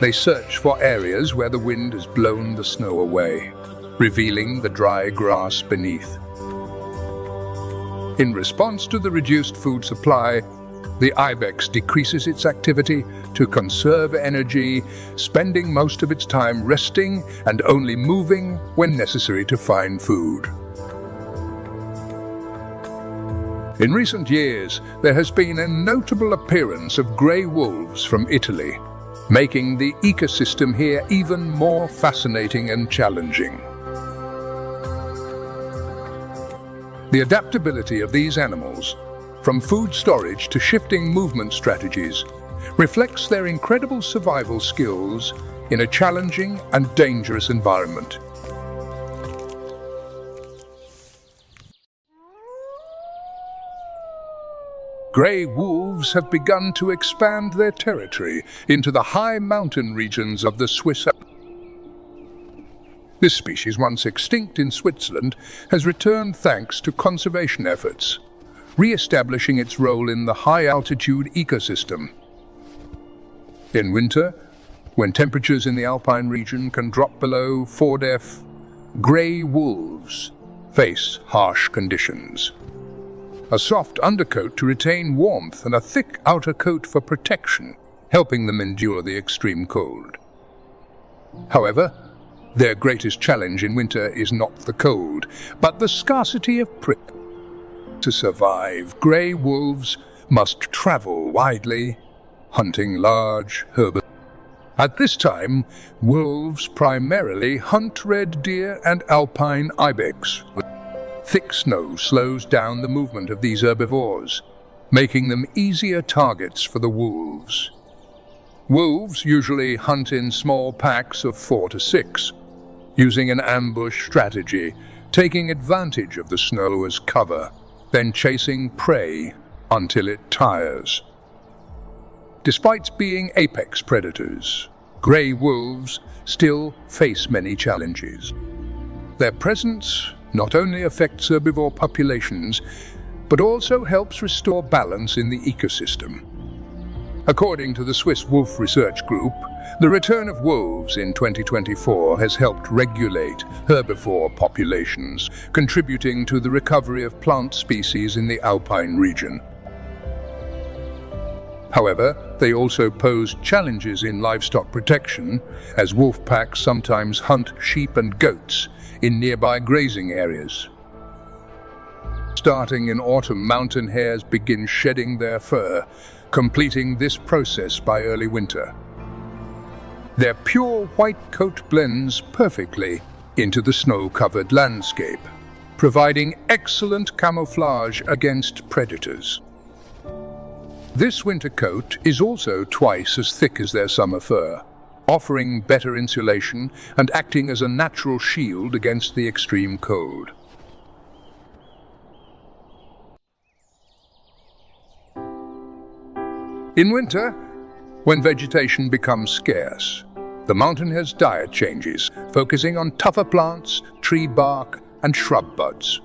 They search for areas where the wind has blown the snow away, revealing the dry grass beneath. In response to the reduced food supply, the ibex decreases its activity to conserve energy, spending most of its time resting and only moving when necessary to find food. In recent years, there has been a notable appearance of grey wolves from Italy, making the ecosystem here even more fascinating and challenging. The adaptability of these animals, from food storage to shifting movement strategies, reflects their incredible survival skills in a challenging and dangerous environment. Grey wolves have begun to expand their territory into the high mountain regions of the Swiss Alps. This species, once extinct in Switzerland, has returned thanks to conservation efforts, re-establishing its role in the high-altitude ecosystem. In winter, when temperatures in the alpine region can drop below 4°F, grey wolves face harsh conditions. A soft undercoat to retain warmth and a thick outer coat for protection, helping them endure the extreme cold. However, their greatest challenge in winter is not the cold, but the scarcity of prey. To survive, grey wolves must travel widely, hunting large herbivores. At this time, wolves primarily hunt red deer and alpine ibex. Thick snow slows down the movement of these herbivores, making them easier targets for the wolves. Wolves usually hunt in small packs of 4 to 6, using an ambush strategy, taking advantage of the snow as cover, then chasing prey until it tires. Despite being apex predators, grey wolves still face many challenges. Their presence not only affects herbivore populations, but also helps restore balance in the ecosystem. According to the Swiss Wolf Research Group, the return of wolves in 2024 has helped regulate herbivore populations, contributing to the recovery of plant species in the alpine region. However, they also pose challenges in livestock protection, as wolf packs sometimes hunt sheep and goats in nearby grazing areas. Starting in autumn, mountain hares begin shedding their fur, completing this process by early winter. Their pure white coat blends perfectly into the snow-covered landscape, providing excellent camouflage against predators. This winter coat is also twice as thick as their summer fur, offering better insulation and acting as a natural shield against the extreme cold. In winter, when vegetation becomes scarce, the mountain hare's diet changes, focusing on tougher plants, tree bark, and shrub buds.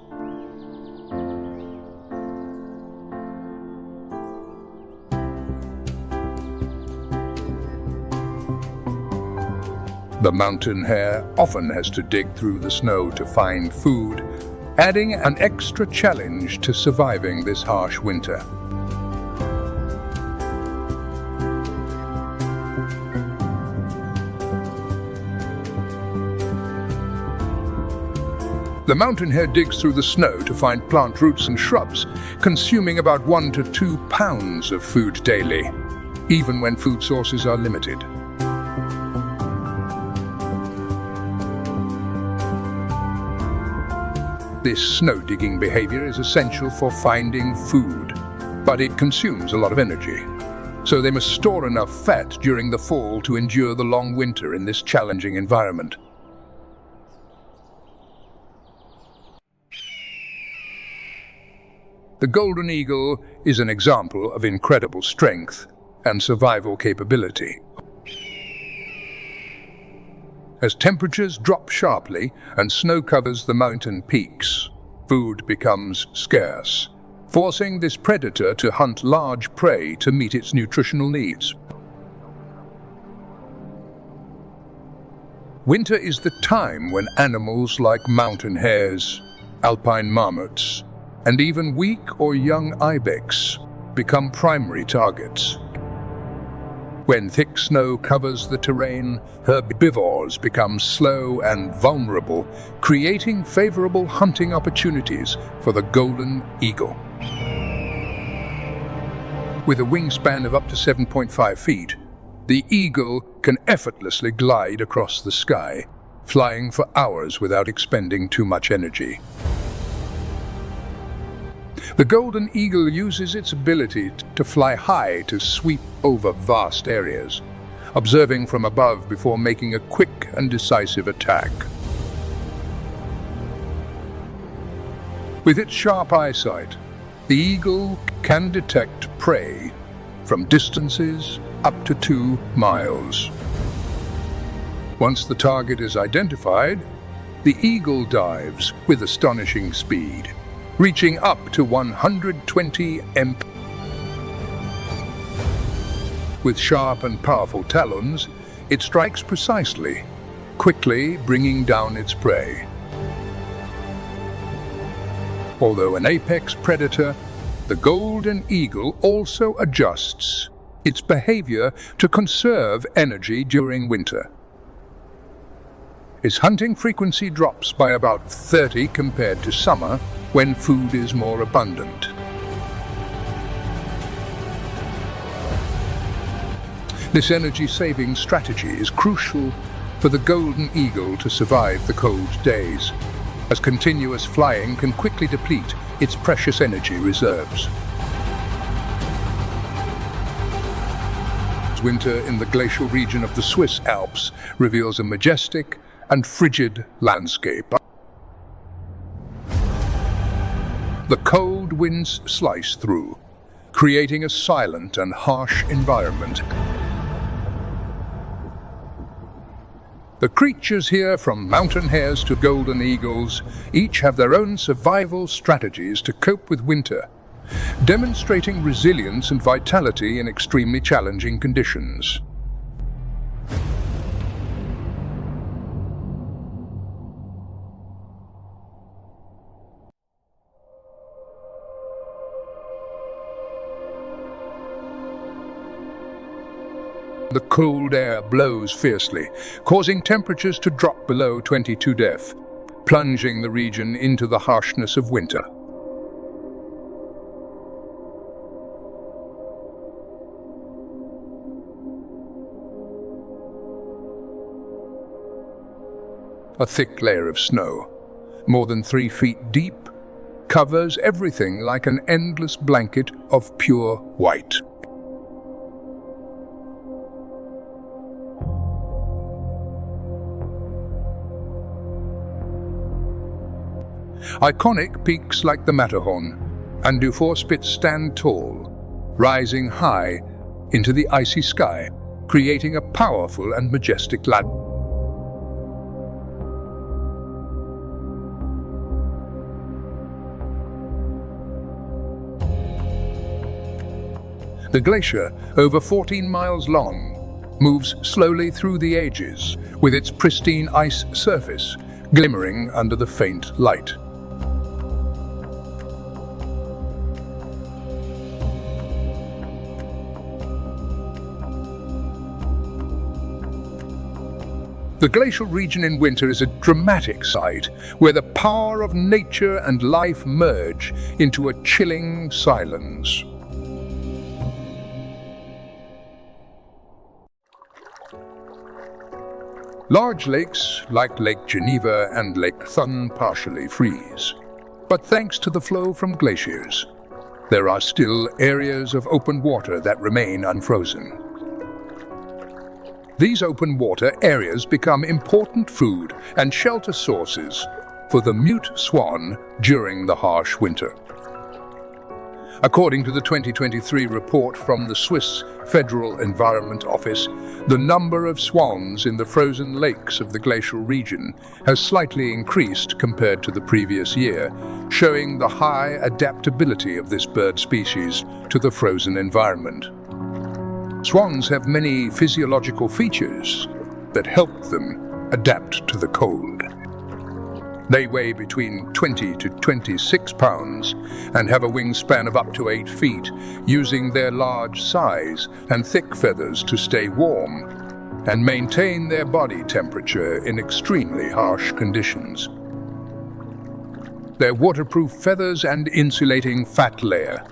The mountain hare often has to dig through the snow to find food, adding an extra challenge to surviving this harsh winter. The mountain hare digs through the snow to find plant roots and shrubs, consuming about 1 to 2 pounds of food daily, even when food sources are limited. This snow-digging behavior is essential for finding food, but it consumes a lot of energy. So they must store enough fat during the fall to endure the long winter in this challenging environment. The golden eagle is an example of incredible strength and survival capability. As temperatures drop sharply and snow covers the mountain peaks, food becomes scarce, forcing this predator to hunt large prey to meet its nutritional needs. Winter is the time when animals like mountain hares, alpine marmots, and even weak or young ibex become primary targets. When thick snow covers the terrain, herbivores become slow and vulnerable, creating favorable hunting opportunities for the golden eagle. With a wingspan of up to 7.5 feet, the eagle can effortlessly glide across the sky, flying for hours without expending too much energy. The golden eagle uses its ability to fly high to sweep over vast areas, observing from above before making a quick and decisive attack. With its sharp eyesight, the eagle can detect prey from distances up to 2 miles. Once the target is identified, the eagle dives with astonishing speed, reaching up to 120 mph. With sharp and powerful talons, it strikes precisely, quickly bringing down its prey. Although an apex predator, the golden eagle also adjusts its behavior to conserve energy during winter. Its hunting frequency drops by about 30 compared to summer, when food is more abundant. This energy-saving strategy is crucial for the golden eagle to survive the cold days, as continuous flying can quickly deplete its precious energy reserves. Winter in the glacial region of the Swiss Alps reveals a majestic and frigid landscape. The cold winds slice through, creating a silent and harsh environment. The creatures here, from mountain hares to golden eagles, each have their own survival strategies to cope with winter, demonstrating resilience and vitality in extremely challenging conditions. The cold air blows fiercely, causing temperatures to drop below 22 degrees, plunging the region into the harshness of winter. A thick layer of snow, more than 3 feet deep, covers everything like an endless blanket of pure white. Iconic peaks like the Matterhorn and Dufour-Spitz stand tall, rising high into the icy sky, creating a powerful and majestic landscape. The glacier, over 14 miles long, moves slowly through the ages, with its pristine ice surface glimmering under the faint light. The glacial region in winter is a dramatic sight, where the power of nature and life merge into a chilling silence. Large lakes, like Lake Geneva and Lake Thun, partially freeze. But thanks to the flow from glaciers, there are still areas of open water that remain unfrozen. These open water areas become important food and shelter sources for the mute swan during the harsh winter. According to the 2023 report from the Swiss Federal Environment Office, the number of swans in the frozen lakes of the glacial region has slightly increased compared to the previous year, showing the high adaptability of this bird species to the frozen environment. Swans have many physiological features that help them adapt to the cold. They weigh between 20 to 26 pounds and have a wingspan of up to 8 feet, using their large size and thick feathers to stay warm and maintain their body temperature in extremely harsh conditions. Their waterproof feathers and insulating fat layer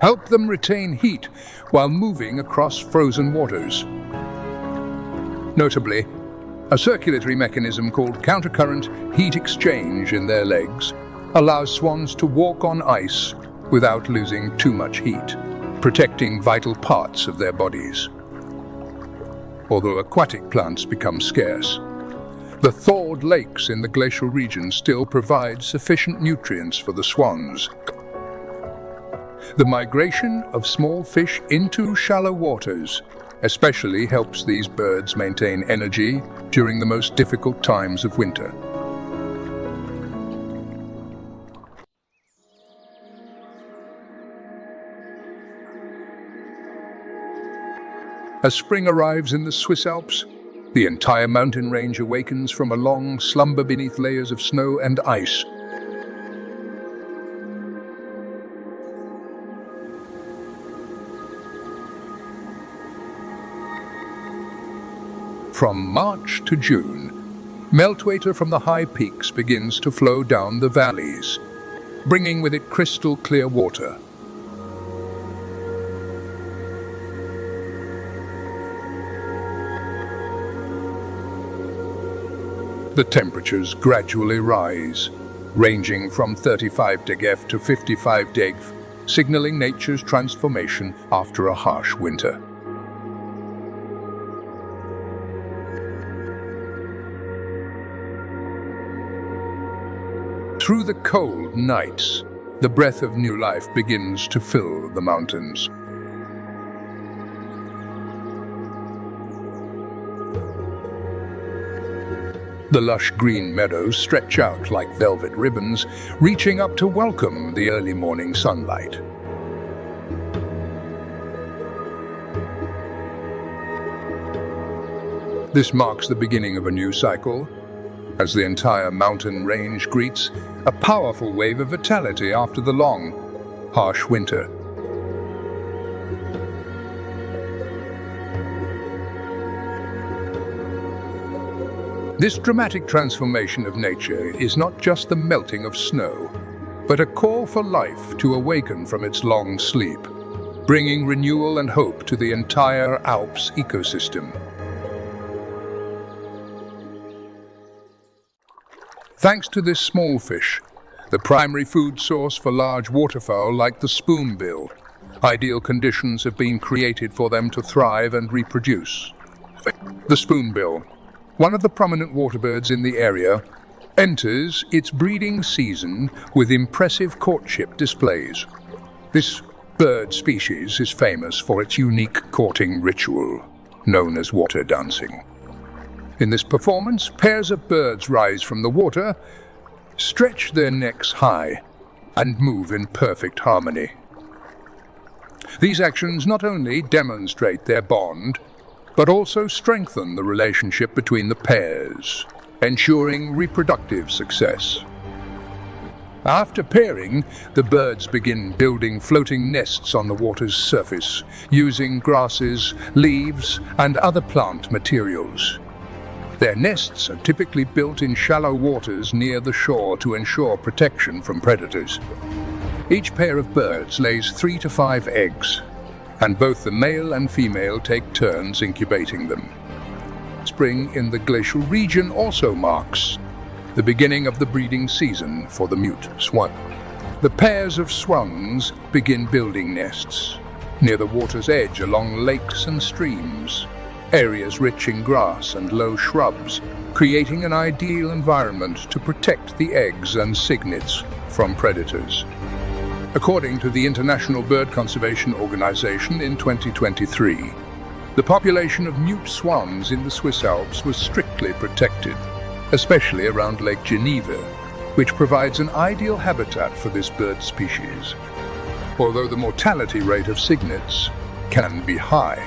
help them retain heat while moving across frozen waters. Notably, a circulatory mechanism called countercurrent heat exchange in their legs allows swans to walk on ice without losing too much heat, protecting vital parts of their bodies. Although aquatic plants become scarce, the thawed lakes in the glacial region still provide sufficient nutrients for the swans. The migration of small fish into shallow waters especially helps these birds maintain energy during the most difficult times of winter. As spring arrives in the Swiss Alps, the entire mountain range awakens from a long slumber beneath layers of snow and ice. From March to June, meltwater from the high peaks begins to flow down the valleys, bringing with it crystal clear water. The temperatures gradually rise, ranging from 35 degrees to 55 degrees, signaling nature's transformation after a harsh winter. Through the cold nights, the breath of new life begins to fill the mountains. The lush green meadows stretch out like velvet ribbons, reaching up to welcome the early morning sunlight. This marks the beginning of a new cycle, as the entire mountain range greets a powerful wave of vitality after the long, harsh winter. This dramatic transformation of nature is not just the melting of snow, but a call for life to awaken from its long sleep, bringing renewal and hope to the entire Alps ecosystem. Thanks to this small fish, the primary food source for large waterfowl like the spoonbill, ideal conditions have been created for them to thrive and reproduce. The spoonbill, one of the prominent waterbirds in the area, enters its breeding season with impressive courtship displays. This bird species is famous for its unique courting ritual, known as water dancing. In this performance, pairs of birds rise from the water, stretch their necks high, and move in perfect harmony. These actions not only demonstrate their bond, but also strengthen the relationship between the pairs, ensuring reproductive success. After pairing, the birds begin building floating nests on the water's surface, using grasses, leaves, and other plant materials. Their nests are typically built in shallow waters near the shore to ensure protection from predators. Each pair of birds lays 3 to 5 eggs, and both the male and female take turns incubating them. Spring in the glacial region also marks the beginning of the breeding season for the mute swan. The pairs of swans begin building nests near the water's edge along lakes and streams, areas rich in grass and low shrubs, creating an ideal environment to protect the eggs and cygnets from predators. According to the International Bird Conservation Organization in 2023, the population of mute swans in the Swiss Alps was strictly protected, especially around Lake Geneva, which provides an ideal habitat for this bird species. Although the mortality rate of cygnets can be high,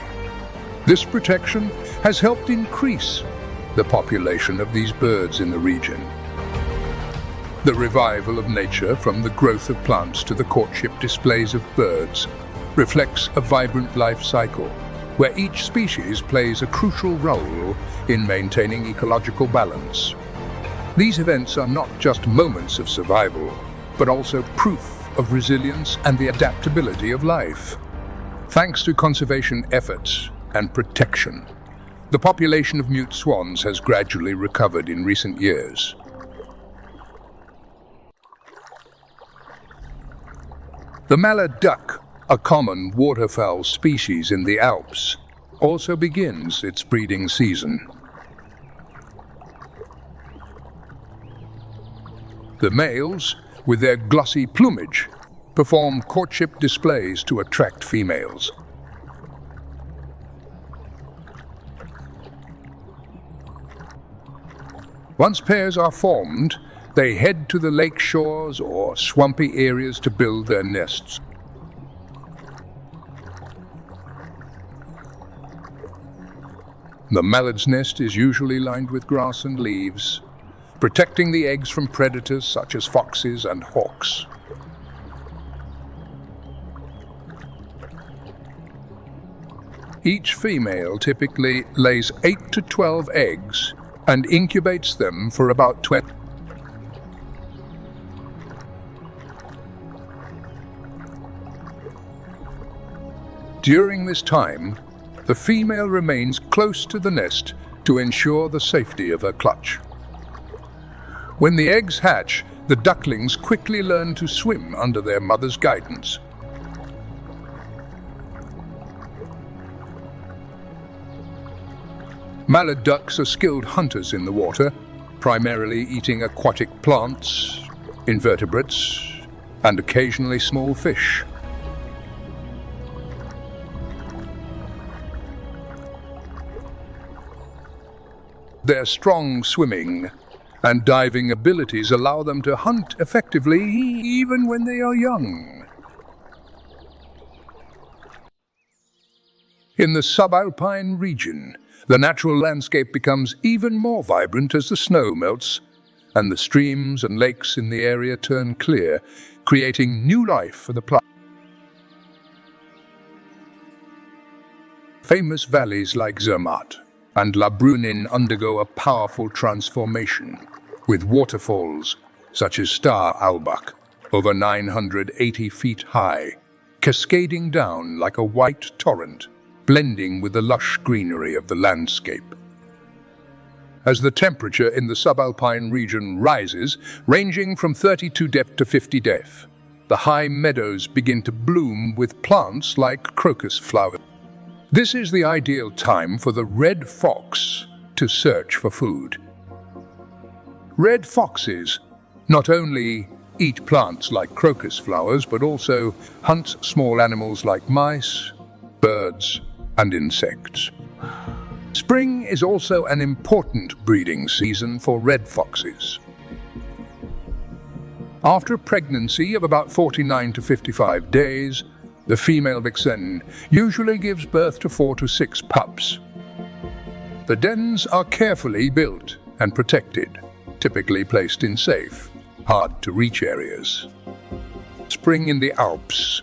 this protection has helped increase the population of these birds in the region. The revival of nature, from the growth of plants to the courtship displays of birds, reflects a vibrant life cycle, where each species plays a crucial role in maintaining ecological balance. These events are not just moments of survival, but also proof of resilience and the adaptability of life. Thanks to conservation efforts and protection, the population of mute swans has gradually recovered in recent years. The mallard duck, a common waterfowl species in the Alps, also begins its breeding season. The males, with their glossy plumage, perform courtship displays to attract females. Once pairs are formed, they head to the lake shores or swampy areas to build their nests. The mallard's nest is usually lined with grass and leaves, protecting the eggs from predators such as foxes and hawks. Each female typically lays 8 to 12 eggs and incubates them for about 20. During this time, the female remains close to the nest to ensure the safety of her clutch. When the eggs hatch, the ducklings quickly learn to swim under their mother's guidance. Mallard ducks are skilled hunters in the water, primarily eating aquatic plants, invertebrates, and occasionally small fish. Their strong swimming and diving abilities allow them to hunt effectively even when they are young. In the subalpine region, the natural landscape becomes even more vibrant as the snow melts and the streams and lakes in the area turn clear, creating new life for the plants. Famous valleys like Zermatt and La Brunin undergo a powerful transformation, with waterfalls such as Star Albach, over 980 feet high, cascading down like a white torrent, blending with the lush greenery of the landscape. As the temperature in the subalpine region rises, ranging from 32 depth to 50 depth, the high meadows begin to bloom with plants like crocus flowers. This is the ideal time for the red fox to search for food. Red foxes not only eat plants like crocus flowers, but also hunt small animals like mice, birds, and insects. Spring is also an important breeding season for red foxes. After a pregnancy of about 49 to 55 days, the female vixen usually gives birth to 4 to 6 pups. The dens are carefully built and protected, typically placed in safe, hard-to-reach areas. Spring in the Alps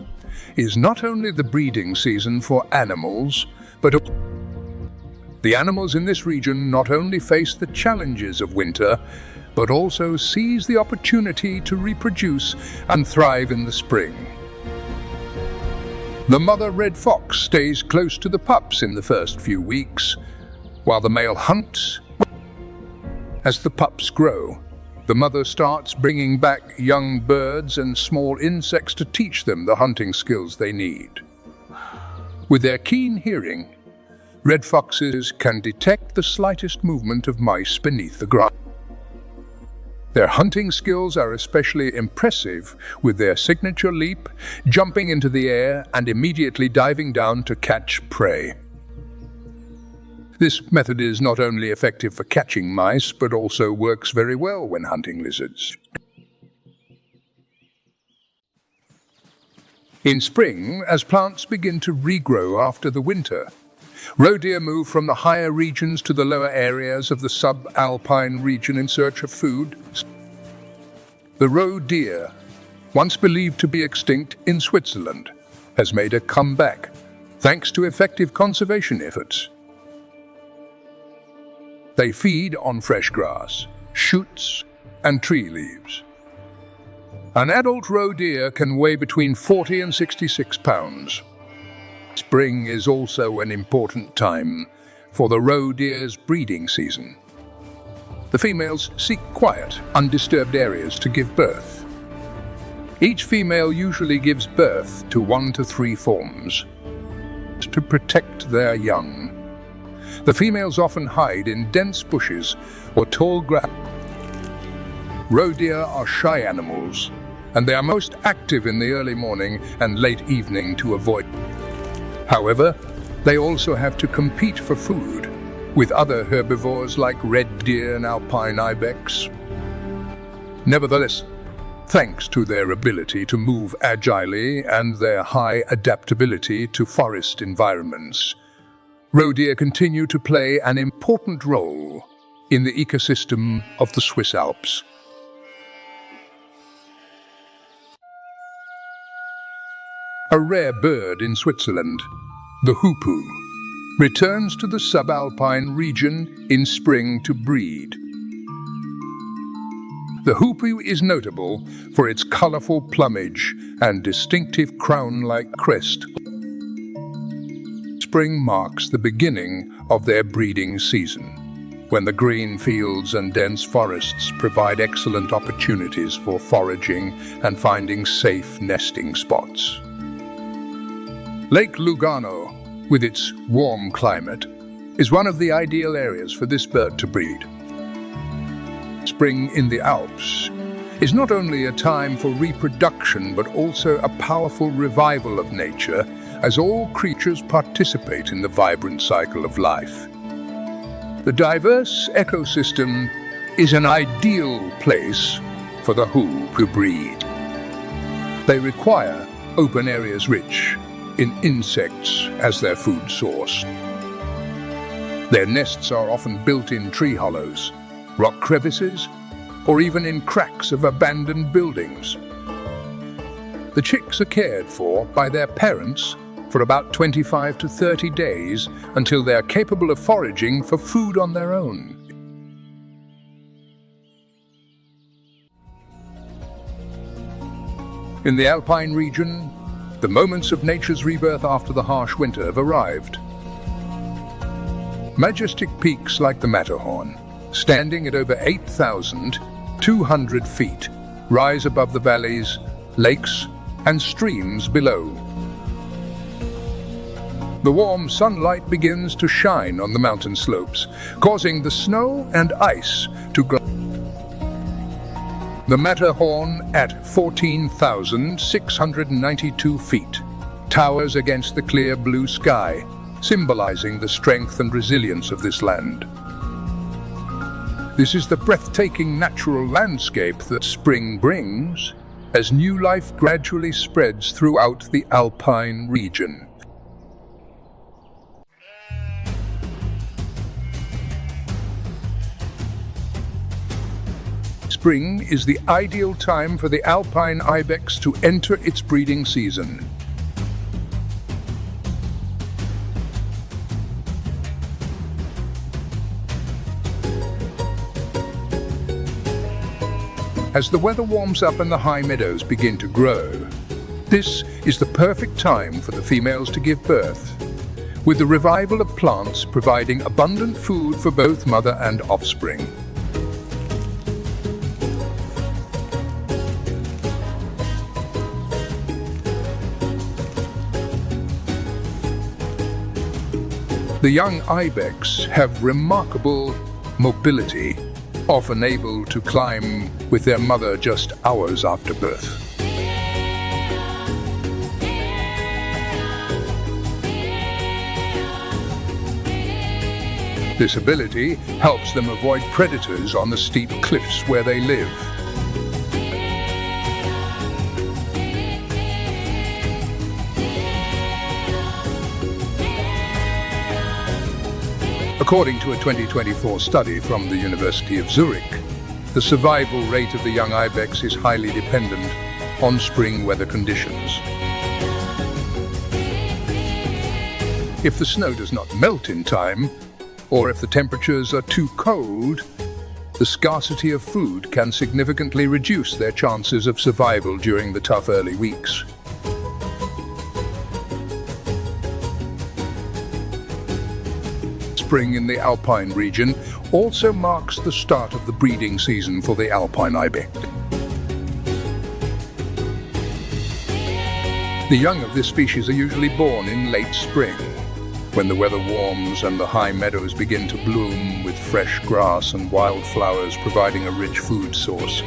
is not only the breeding season for animals, but the animals in this region not only face the challenges of winter, but also seize the opportunity to reproduce and thrive in the spring. The mother red fox stays close to the pups in the first few weeks, while the male hunts. As the pups grow, the mother starts bringing back young birds and small insects to teach them the hunting skills they need. With their keen hearing, red foxes can detect the slightest movement of mice beneath the grass. Their hunting skills are especially impressive, with their signature leap, jumping into the air and immediately diving down to catch prey. This method is not only effective for catching mice, but also works very well when hunting lizards. In spring, as plants begin to regrow after the winter, roe deer move from the higher regions to the lower areas of the subalpine region in search of food. The roe deer, once believed to be extinct in Switzerland, has made a comeback thanks to effective conservation efforts. They feed on fresh grass, shoots, and tree leaves. An adult roe deer can weigh between 40 and 66 pounds. Spring is also an important time for the roe deer's breeding season. The females seek quiet, undisturbed areas to give birth. Each female usually gives birth to 1 to 3 forms to protect their young. The females often hide in dense bushes or tall grass. Roe deer are shy animals, and they are most active in the early morning and late evening to avoid. However, they also have to compete for food with other herbivores like red deer and alpine ibex. Nevertheless, thanks to their ability to move agilely and their high adaptability to forest environments, roe deer continue to play an important role in the ecosystem of the Swiss Alps. A rare bird in Switzerland, the hoopoe, returns to the subalpine region in spring to breed. The hoopoe is notable for its colorful plumage and distinctive crown-like crest. Spring marks the beginning of their breeding season, when the green fields and dense forests provide excellent opportunities for foraging and finding safe nesting spots. Lake Lugano, with its warm climate, is one of the ideal areas for this bird to breed. Spring in the Alps is not only a time for reproduction but also a powerful revival of nature, as all creatures participate in the vibrant cycle of life. The diverse ecosystem is an ideal place for the hoopoe to breed. They require open areas rich in insects as their food source. Their nests are often built in tree hollows, rock crevices, or even in cracks of abandoned buildings. The chicks are cared for by their parents for about 25 to 30 days until they are capable of foraging for food on their own. In the Alpine region, the moments of nature's rebirth after the harsh winter have arrived. Majestic peaks like the Matterhorn, standing at over 8,200 feet, rise above the valleys, lakes, and streams below. The warm sunlight begins to shine on the mountain slopes, causing the snow and ice to grow. The Matterhorn, at 14,692 feet, towers against the clear blue sky, symbolizing the strength and resilience of this land. This is the breathtaking natural landscape that spring brings, as new life gradually spreads throughout the Alpine region. Spring is the ideal time for the alpine ibex to enter its breeding season. As the weather warms up and the high meadows begin to grow, this is the perfect time for the females to give birth, with the revival of plants providing abundant food for both mother and offspring. The young ibex have remarkable mobility often able to climb with their mother just hours after birth. This ability helps them avoid predators on the steep cliffs where they live. According to a 2024 study from the University of Zurich, the survival rate of the young ibex is highly dependent on spring weather conditions. If the snow does not melt in time, or if the temperatures are too cold, the scarcity of food can significantly reduce their chances of survival during the tough early weeks. Spring in the alpine region also marks the start of the breeding season for the alpine ibex. The young of this species are usually born in late spring, when the weather warms and the high meadows begin to bloom with fresh grass and wildflowers providing a rich food source.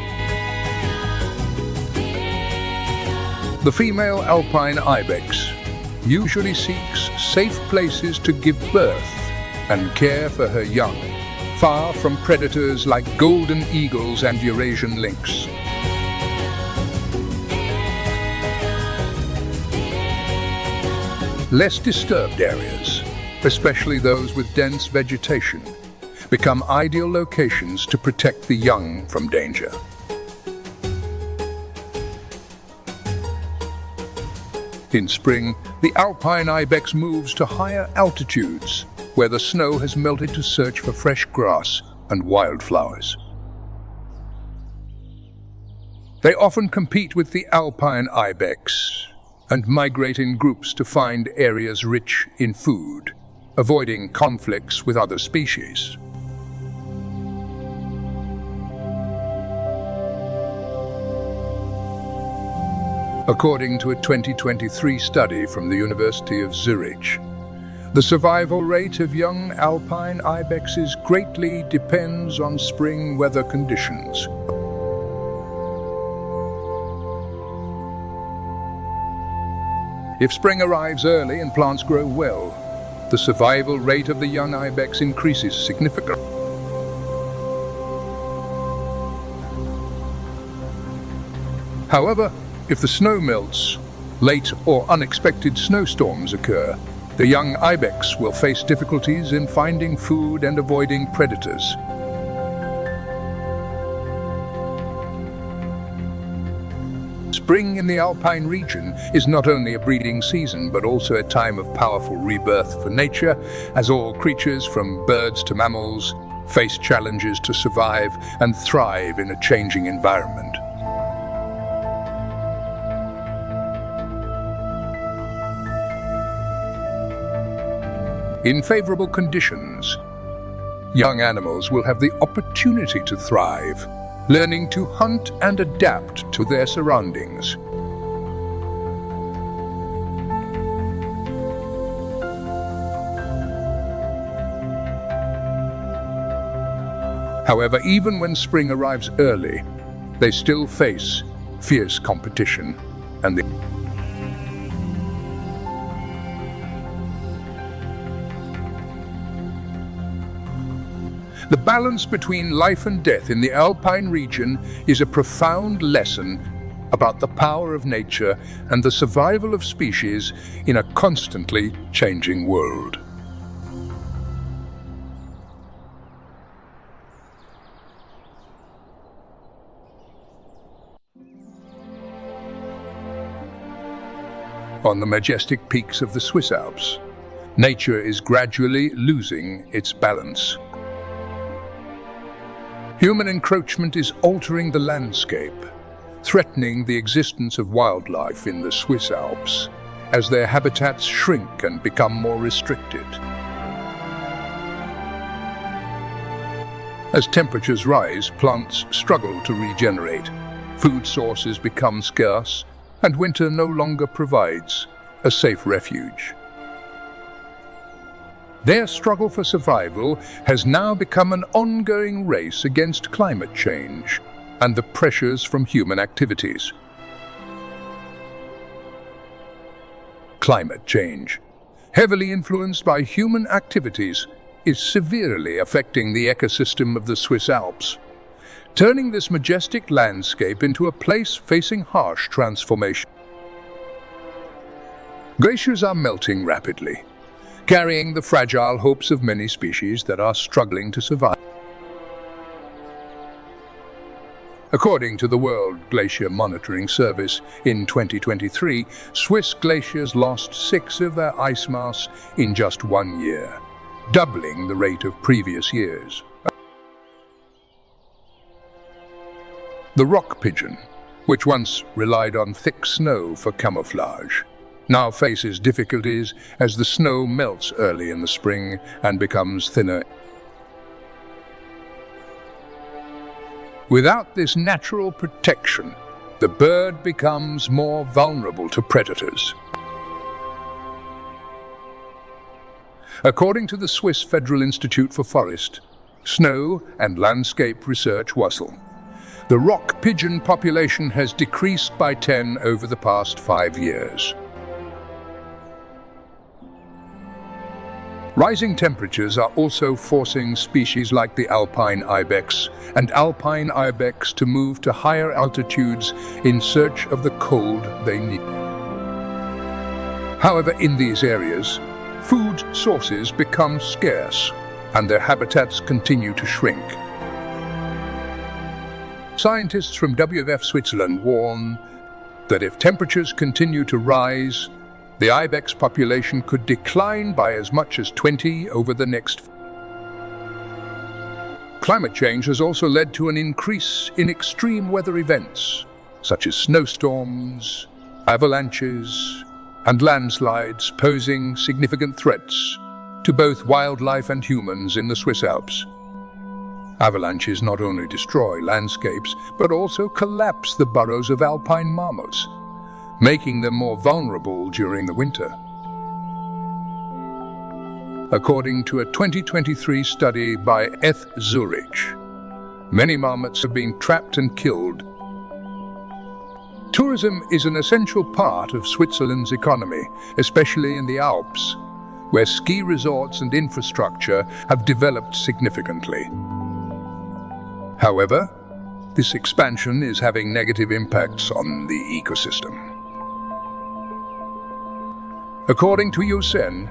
The female alpine ibex usually seeks safe places to give birth and care for her young, far from predators like golden eagles and Eurasian lynx. Less disturbed areas, especially those with dense vegetation, become ideal locations to protect the young from danger. In spring, the alpine ibex moves to higher altitudes, where the snow has melted to search for fresh grass and wildflowers. They often compete with the alpine ibex and migrate in groups to find areas rich in food, avoiding conflicts with other species. According to a 2023 study from the University of Zurich, the survival rate of young alpine ibexes greatly depends on spring weather conditions. If spring arrives early and plants grow well, the survival rate of the young ibex increases significantly. However, if the snow melts, late or unexpected snowstorms occur, the young ibex will face difficulties in finding food and avoiding predators. Spring in the alpine region is not only a breeding season, but also a time of powerful rebirth for nature, as all creatures, from birds to mammals, face challenges to survive and thrive in a changing environment. In favorable conditions, young animals will have the opportunity to thrive, learning to hunt and adapt to their surroundings. However, even when spring arrives early, they still face fierce competition and the balance between life and death in the alpine region is a profound lesson about the power of nature and the survival of species in a constantly changing world. On the majestic peaks of the Swiss Alps, nature is gradually losing its balance. Human encroachment is altering the landscape, threatening the existence of wildlife in the Swiss Alps as their habitats shrink and become more restricted. As temperatures rise, plants struggle to regenerate, food sources become scarce, and winter no longer provides a safe refuge. Their struggle for survival has now become an ongoing race against climate change and the pressures from human activities. Climate change, heavily influenced by human activities, is severely affecting the ecosystem of the Swiss Alps, turning this majestic landscape into a place facing harsh transformation. Glaciers are melting rapidly, carrying the fragile hopes of many species that are struggling to survive. According to the World Glacier Monitoring Service, in 2023, Swiss glaciers lost 6 of their ice mass in just 1 year, doubling the rate of previous years. The rock pigeon, which once relied on thick snow for camouflage, now faces difficulties as the snow melts early in the spring and becomes thinner. Without this natural protection, the bird becomes more vulnerable to predators. According to the Swiss Federal Institute for Forest, Snow and Landscape Research WASL, the rock pigeon population has decreased by 10 over the past 5 years. Rising temperatures are also forcing species like the alpine ibex and alpine ibex to move to higher altitudes in search of the cold they need. However, in these areas, food sources become scarce and their habitats continue to shrink. Scientists from WWF Switzerland warn that if temperatures continue to rise, the ibex population could decline by as much as 20 over the next. Climate change has also led to an increase in extreme weather events, such as snowstorms, avalanches, and landslides, posing significant threats to both wildlife and humans in the Swiss Alps. Avalanches not only destroy landscapes, but also collapse the burrows of alpine marmots, making them more vulnerable during the winter. According to a 2023 study by ETH Zurich, many marmots have been trapped and killed. Tourism is an essential part of Switzerland's economy, especially in the Alps, where ski resorts and infrastructure have developed significantly. However, this expansion is having negative impacts on the ecosystem. According to USEN,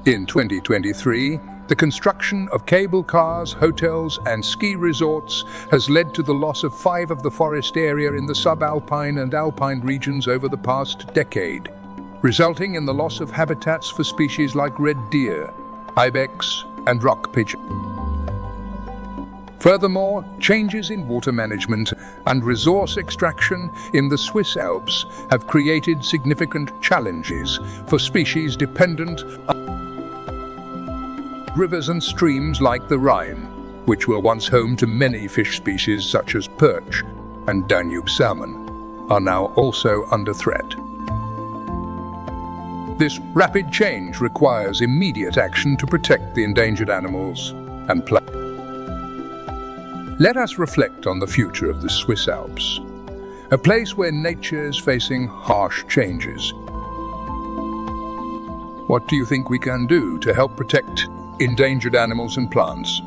in 2023, the construction of cable cars, hotels, and ski resorts has led to the loss of 5 of the forest area in the subalpine and alpine regions over the past decade, resulting in the loss of habitats for species like red deer, ibex, and rock pigeon. Furthermore, changes in water management and resource extraction in the Swiss Alps have created significant challenges for species dependent on rivers and streams like the Rhine, which were once home to many fish species such as perch and Danube salmon, are now also under threat. This rapid change requires immediate action to protect the endangered animals and plants. Let us reflect on the future of the Swiss Alps, a place where nature is facing harsh changes. What do you think we can do to help protect endangered animals and plants?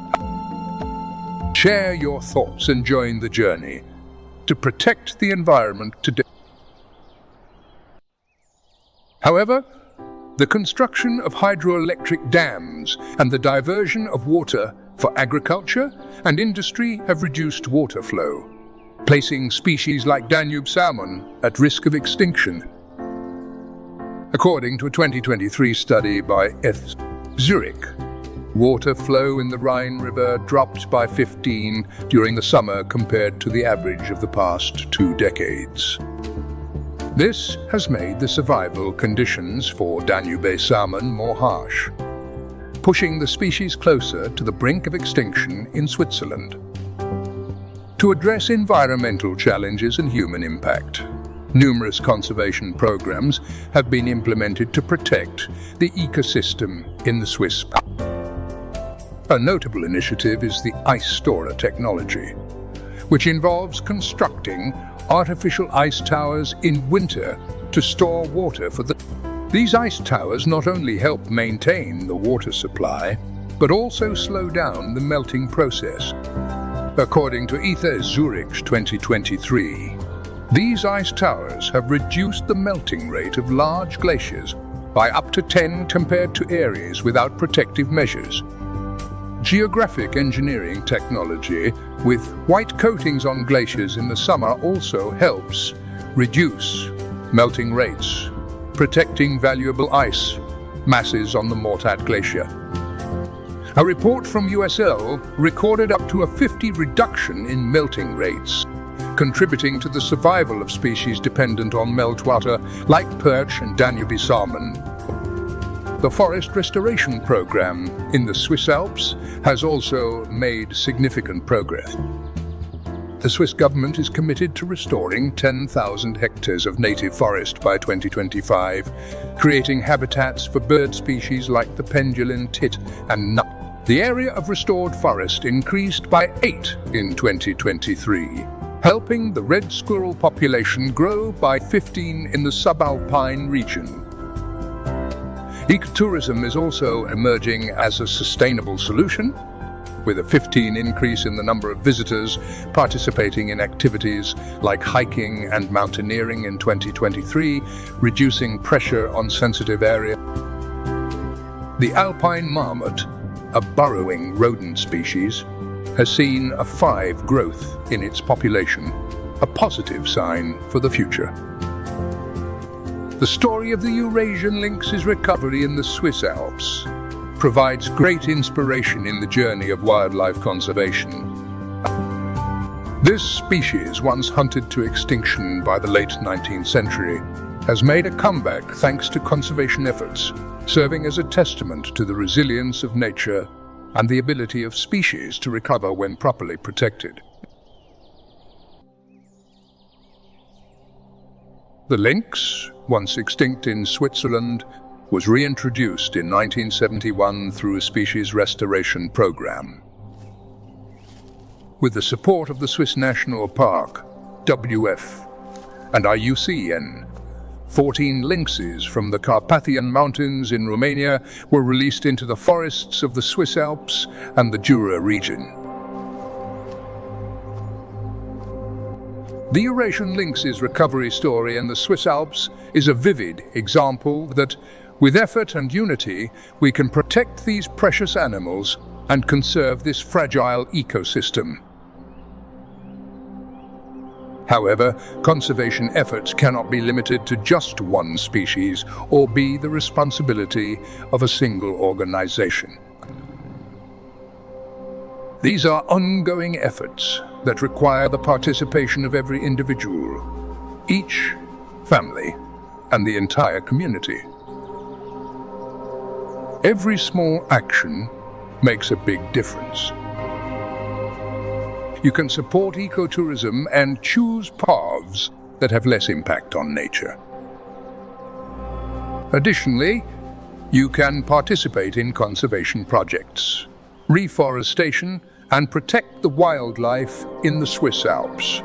Share your thoughts and join the journey to protect the environment today. However, the construction of hydroelectric dams and the diversion of water for agriculture and industry have reduced water flow, placing species like Danube salmon at risk of extinction. According to a 2023 study by ETH Zurich, water flow in the Rhine River dropped by 15 during the summer compared to the average of the past 2 decades. This has made the survival conditions for Danube salmon more harsh, pushing the species closer to the brink of extinction in Switzerland. To address environmental challenges and human impact, numerous conservation programs have been implemented to protect the ecosystem in the Swiss Alps. A notable initiative is the ice storer technology, which involves constructing artificial ice towers in winter to store water for the... These ice towers not only help maintain the water supply, but also slow down the melting process. According to ETHA Zurich 2023, these ice towers have reduced the melting rate of large glaciers by up to 10 compared to areas without protective measures. Geographic engineering technology with white coatings on glaciers in the summer also helps reduce melting rates, protecting valuable ice masses on the Mortat Glacier. A report from USL recorded up to a 50% reduction in melting rates, contributing to the survival of species dependent on meltwater like perch and Danube salmon. The forest restoration program in the Swiss Alps has also made significant progress. The Swiss government is committed to restoring 10,000 hectares of native forest by 2025, creating habitats for bird species like the pendulin tit and nut. The area of restored forest increased by 8 in 2023, helping the red squirrel population grow by 15 in the subalpine region. Ecotourism is also emerging as a sustainable solution, with a 15% increase in the number of visitors participating in activities like hiking and mountaineering in 2023, reducing pressure on sensitive areas. The alpine marmot, a burrowing rodent species, has seen a 5% growth in its population, a positive sign for the future. The story of the Eurasian lynx's recovery in the Swiss Alps provides great inspiration in the journey of wildlife conservation. This species, once hunted to extinction by the late 19th century, has made a comeback thanks to conservation efforts, serving as a testament to the resilience of nature and the ability of species to recover when properly protected. The lynx, once extinct in Switzerland, was reintroduced in 1971 through a species restoration program. With the support of the Swiss National Park, WF, and IUCN, 14 lynxes from the Carpathian Mountains in Romania were released into the forests of the Swiss Alps and the Jura region. The Eurasian lynx's recovery story in the Swiss Alps is a vivid example that, with effort and unity, we can protect these precious animals and conserve this fragile ecosystem. However, conservation efforts cannot be limited to just one species or be the responsibility of a single organization. These are ongoing efforts that require the participation of every individual, each family, and the entire community. Every small action makes a big difference. You can support ecotourism and choose paths that have less impact on nature. Additionally, you can participate in conservation projects, reforestation, and protect the wildlife in the Swiss Alps.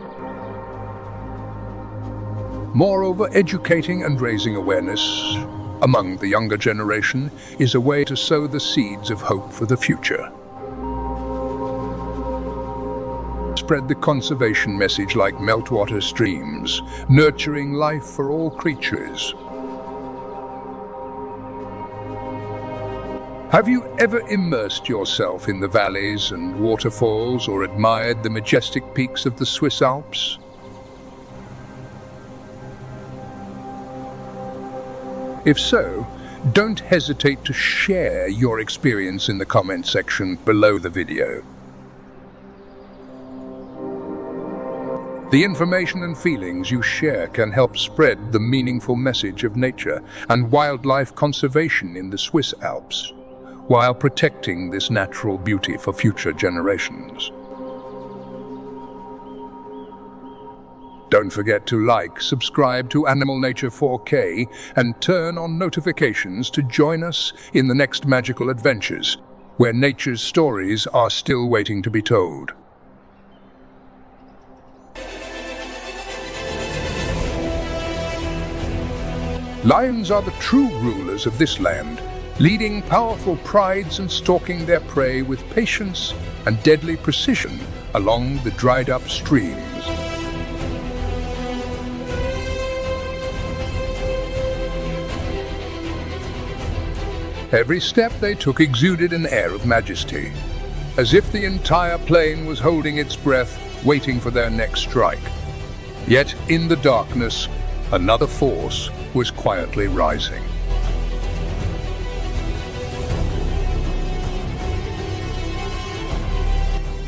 Moreover, educating and raising awareness among the younger generation is a way to sow the seeds of hope for the future. Spread the conservation message like meltwater streams, nurturing life for all creatures. Have you ever immersed yourself in the valleys and waterfalls or admired the majestic peaks of the Swiss Alps? If so, don't hesitate to share your experience in the comment section below the video. The information and feelings you share can help spread the meaningful message of nature and wildlife conservation in the Swiss Alps, while protecting this natural beauty for future generations. Don't forget to like, subscribe to Animal Nature 4K, and turn on notifications to join us in the next magical adventures. where nature's stories are still waiting to be told. Lions are the true rulers of this land, leading powerful prides and stalking their prey with patience and deadly precision along the dried-up streams. Every step they took exuded an air of majesty, as if the entire plain was holding its breath, waiting for their next strike. Yet in the darkness, another force was quietly rising.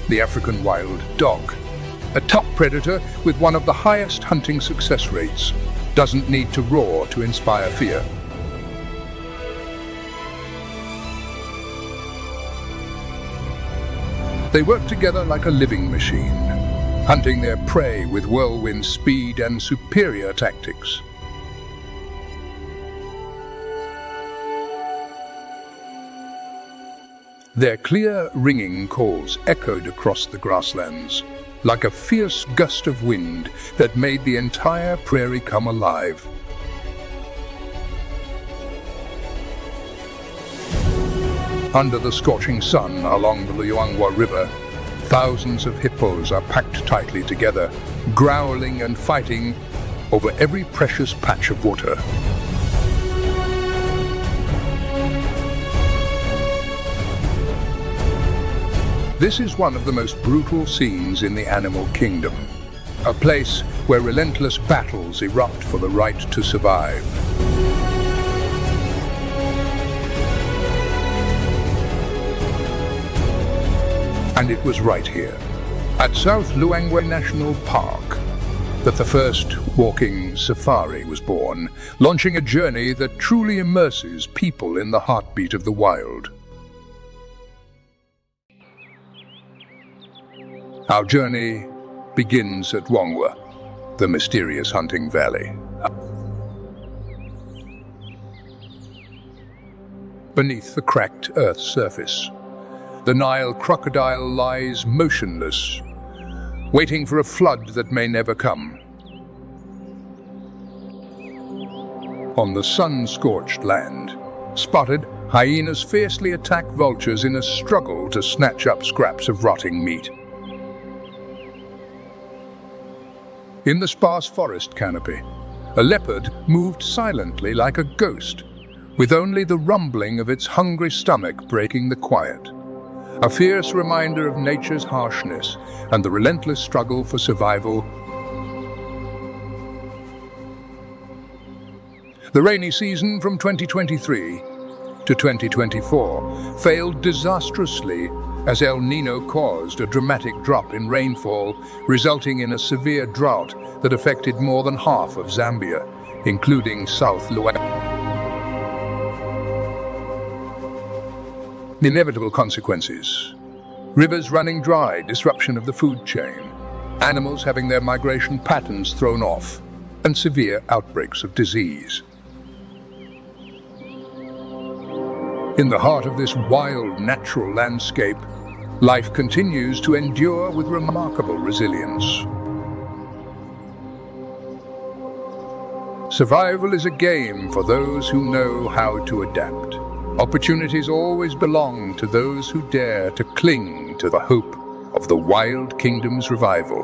The African wild dog, a top predator with one of the highest hunting success rates, doesn't need to roar to inspire fear. They work together like a living machine, hunting their prey with whirlwind speed and superior tactics. Their clear, ringing calls echoed across the grasslands, like a fierce gust of wind that made the entire prairie come alive. Under the scorching sun along the Luangwa River, thousands of hippos are packed tightly together, growling and fighting over every precious patch of water. This is one of the most brutal scenes in the animal kingdom, a place where relentless battles erupt for the right to survive. And it was right here, at South Luangwa National Park, that the first walking safari was born, launching a journey that truly immerses people in the heartbeat of the wild. Our journey begins at Wongwa, the mysterious hunting valley. Beneath the cracked Earth's surface, the Nile crocodile lies motionless, waiting for a flood that may never come. On the sun-scorched land, spotted hyenas fiercely attack vultures in a struggle to snatch up scraps of rotting meat. In the sparse forest canopy, a leopard moved silently like a ghost, with only the rumbling of its hungry stomach breaking the quiet. A fierce reminder of nature's harshness and the relentless struggle for survival. The rainy season from 2023 to 2024 failed disastrously as El Niño caused a dramatic drop in rainfall, resulting in a severe drought that affected more than half of Zambia, including South Luangwa. The inevitable consequences: rivers running dry, disruption of the food chain, animals having their migration patterns thrown off, and severe outbreaks of disease. In the heart of this wild, natural landscape, life continues to endure with remarkable resilience. Survival is a game for those who know how to adapt. Opportunities always belong to those who dare to cling to the hope of the wild kingdom's revival.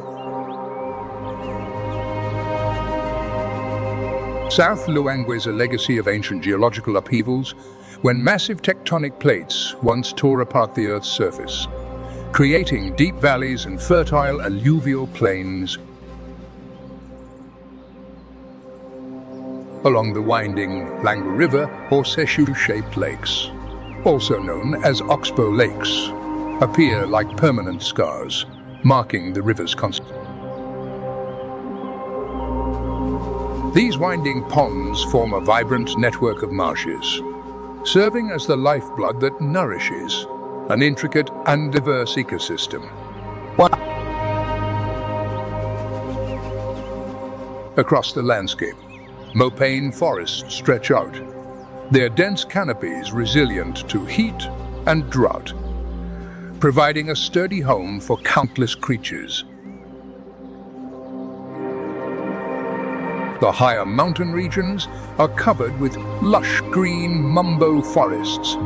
South Luangwa is a legacy of ancient geological upheavals when massive tectonic plates once tore apart the Earth's surface, creating deep valleys and fertile alluvial plains. Along the winding Langwa River or Seshu-shaped lakes, also known as Oxbow Lakes, appear like permanent scars, marking the river's constant. These winding ponds form a vibrant network of marshes, serving as the lifeblood that nourishes an intricate and diverse ecosystem. Across the landscape, mopane forests stretch out, their dense canopies resilient to heat, and drought, providing a sturdy home for countless creatures. The higher mountain regions are covered with lush green mumbo forests,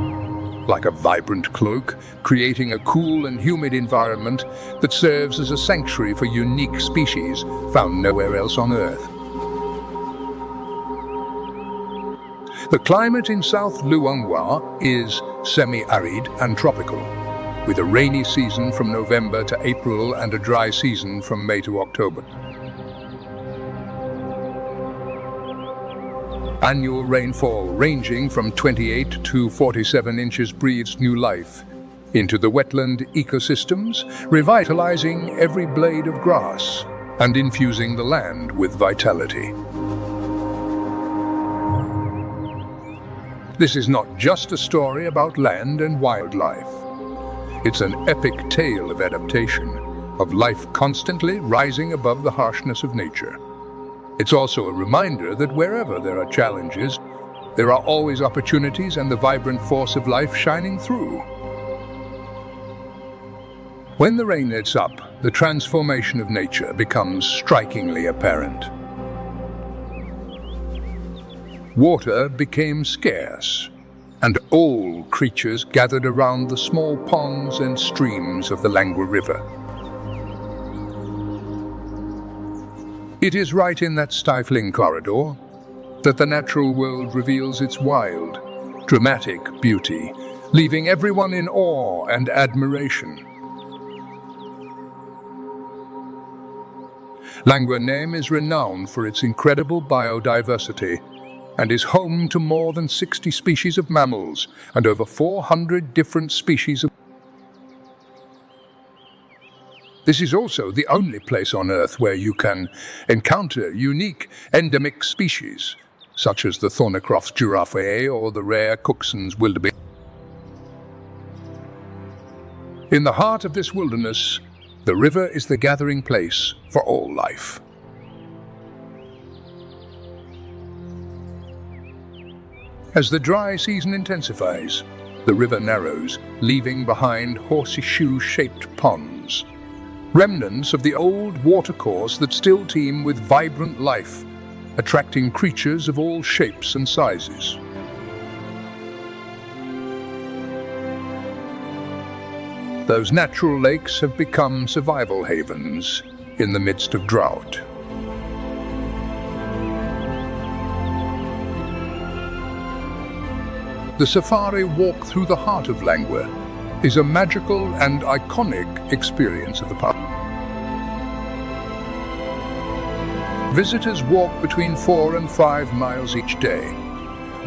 like a vibrant cloak, creating a cool and humid environment that serves as a sanctuary for unique species found nowhere else on Earth. The climate in South Luangwa is semi-arid and tropical, with a rainy season from November to April and a dry season from May to October. Annual rainfall ranging from 28 to 47 inches breathes new life into the wetland ecosystems, revitalizing every blade of grass and infusing the land with vitality. This is not just a story about land and wildlife. It's an epic tale of adaptation, of life constantly rising above the harshness of nature. It's also a reminder that wherever there are challenges, there are always opportunities and the vibrant force of life shining through. When the rain lets up, the transformation of nature becomes strikingly apparent. Water became scarce, and all creatures gathered around the small ponds and streams of the Lengwa River. It is right in that stifling corridor that the natural world reveals its wild, dramatic beauty, leaving everyone in awe and admiration. Lengwa Name is renowned for its incredible biodiversity and is home to more than 60 species of mammals and over 400 different species of. This is also the only place on Earth where you can encounter unique endemic species, such as the Thornycroft's giraffe or the rare Cookson's wildebeest. In the heart of this wilderness, the river is the gathering place for all life. As the dry season intensifies, the river narrows, leaving behind horseshoe-shaped ponds, remnants of the old watercourse that still teem with vibrant life, attracting creatures of all shapes and sizes. Those natural lakes have become survival havens in the midst of drought. The safari walk through the heart of Lengwa is a magical and iconic experience of the park. Visitors walk between 4 and 5 miles each day,